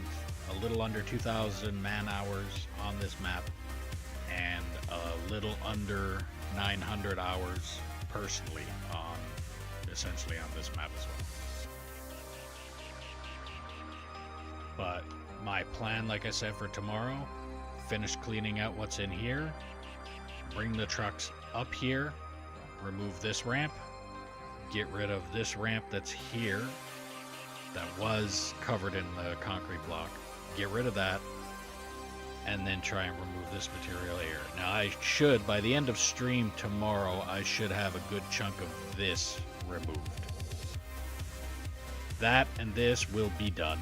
a little under 2,000 man hours on this map and a little under 900 hours personally on essentially on this map as well. But my plan, like I said, for tomorrow, finish cleaning out what's in here, bring the trucks up here, remove this ramp, get rid of this ramp that's here that was covered in the concrete block, get rid of that, and then try and remove this material here. Now I should, by the end of stream tomorrow, I should have a good chunk of this removed. That and this will be done.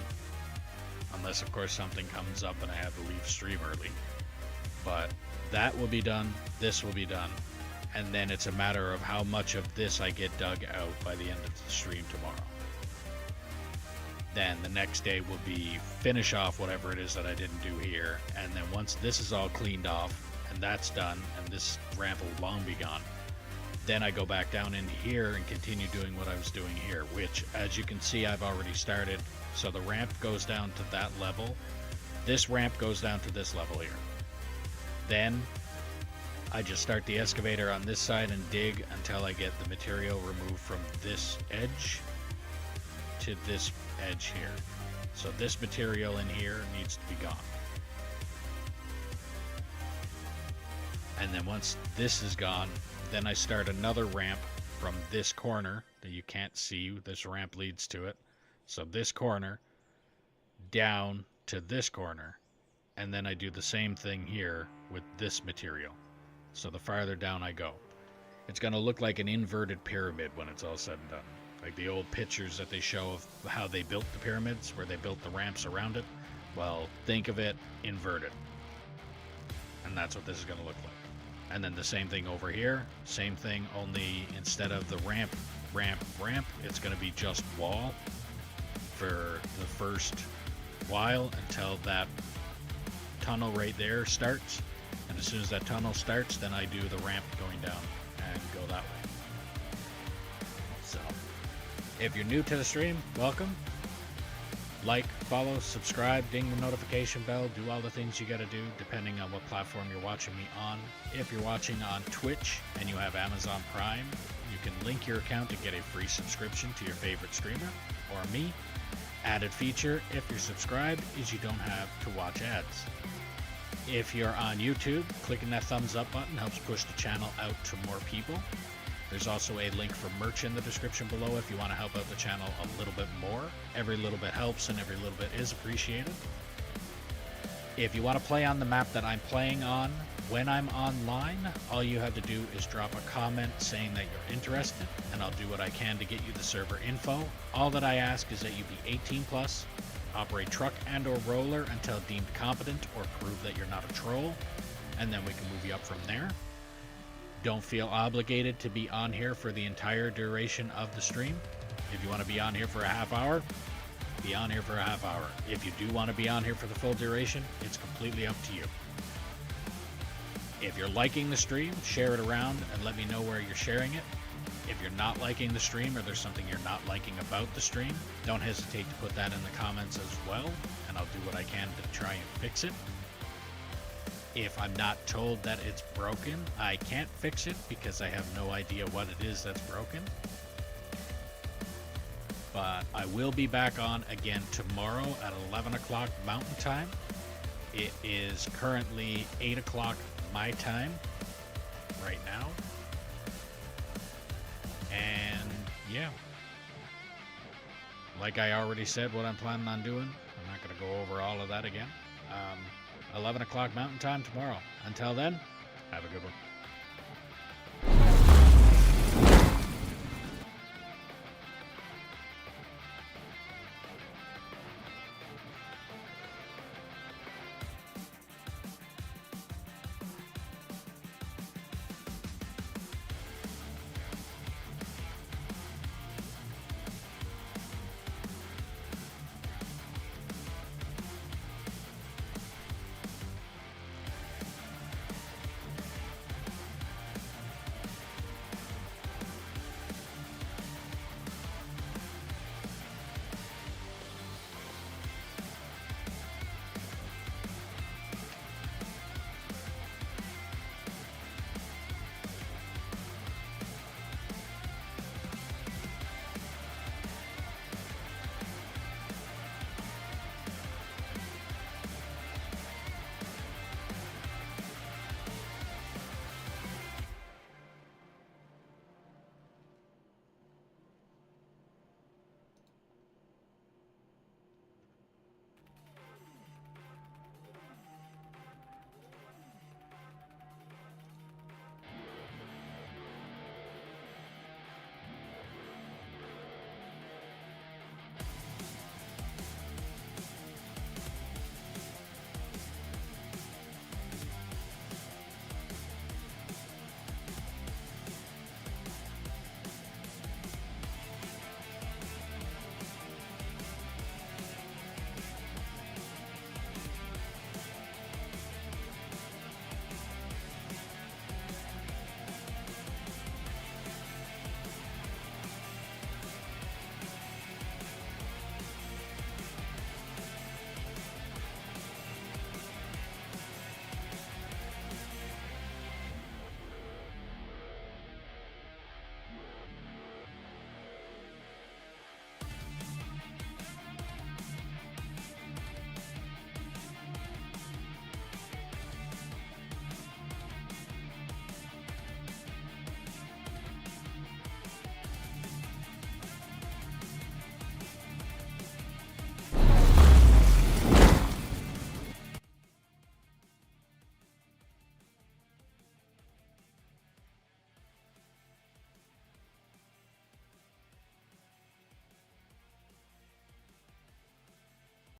Unless, of course, something comes up and I have to leave stream early. But that will be done, this will be done, and then it's a matter of how much of this I get dug out by the end of the stream tomorrow. Then the next day will be finish off whatever it is that I didn't do here, and then once this is all cleaned off, and that's done, and this ramp will long be gone, then I go back down into here and continue doing what I was doing here, which, as you can see, I've already started. So the ramp goes down to that level. This ramp goes down to this level here. Then I just start the excavator on this side and dig until I get the material removed from this edge to this edge here. So this material in here needs to be gone. And then once this is gone, then I start another ramp from this corner that you can't see. This ramp leads to it. So this corner down to this corner, and then I do the same thing here with this material. So the farther down I go, it's going to look like an inverted pyramid when it's all said and done. Like the old pictures that they show of how they built the pyramids, where they built the ramps around it. Well, think of it inverted. And that's what this is going to look like. And then the same thing over here, same thing, only instead of the ramp, it's going to be just wall for the first while until that tunnel right there starts. And as soon as that tunnel starts, then I do the ramp going down and go that way. So, if you're new to the stream, welcome. Like, follow, subscribe, ding the notification bell, do all the things you gotta do depending on what platform you're watching me on. If you're watching on Twitch and you have Amazon Prime, you can link your account to get a free subscription to your favorite streamer or me. Added feature if you're subscribed is you don't have to watch ads. If you're on YouTube, clicking that thumbs up button helps push the channel out to more people. There's also a link for merch in the description below if you want to help out the channel a little bit more. Every little bit helps and every little bit is appreciated. If you want to play on the map that I'm playing on when I'm online, all you have to do is drop a comment saying that you're interested, and I'll do what I can to get you the server info. All that I ask is that you be 18 plus, operate truck and or roller until deemed competent or prove that you're not a troll, and then we can move you up from there. Don't feel obligated to be on here for the entire duration of the stream. If you want to be on here for a half hour, be on here for a half hour. If you do want to be on here for the full duration, it's completely up to you. If you're liking the stream, share it around and let me know where you're sharing it. If you're not liking the stream or there's something you're not liking about the stream, don't hesitate to put that in the comments as well, and I'll do what I can to try and fix it. If I'm not told that it's broken, I can't fix it because I have no idea what it is that's broken. But I will be back on again tomorrow at 11 o'clock Mountain Time. It is currently 8 o'clock my time right now. And yeah, like I already said what I'm planning on doing. I'm not going to go over all of that again. 11 o'clock Mountain Time tomorrow. Until then, have a good one.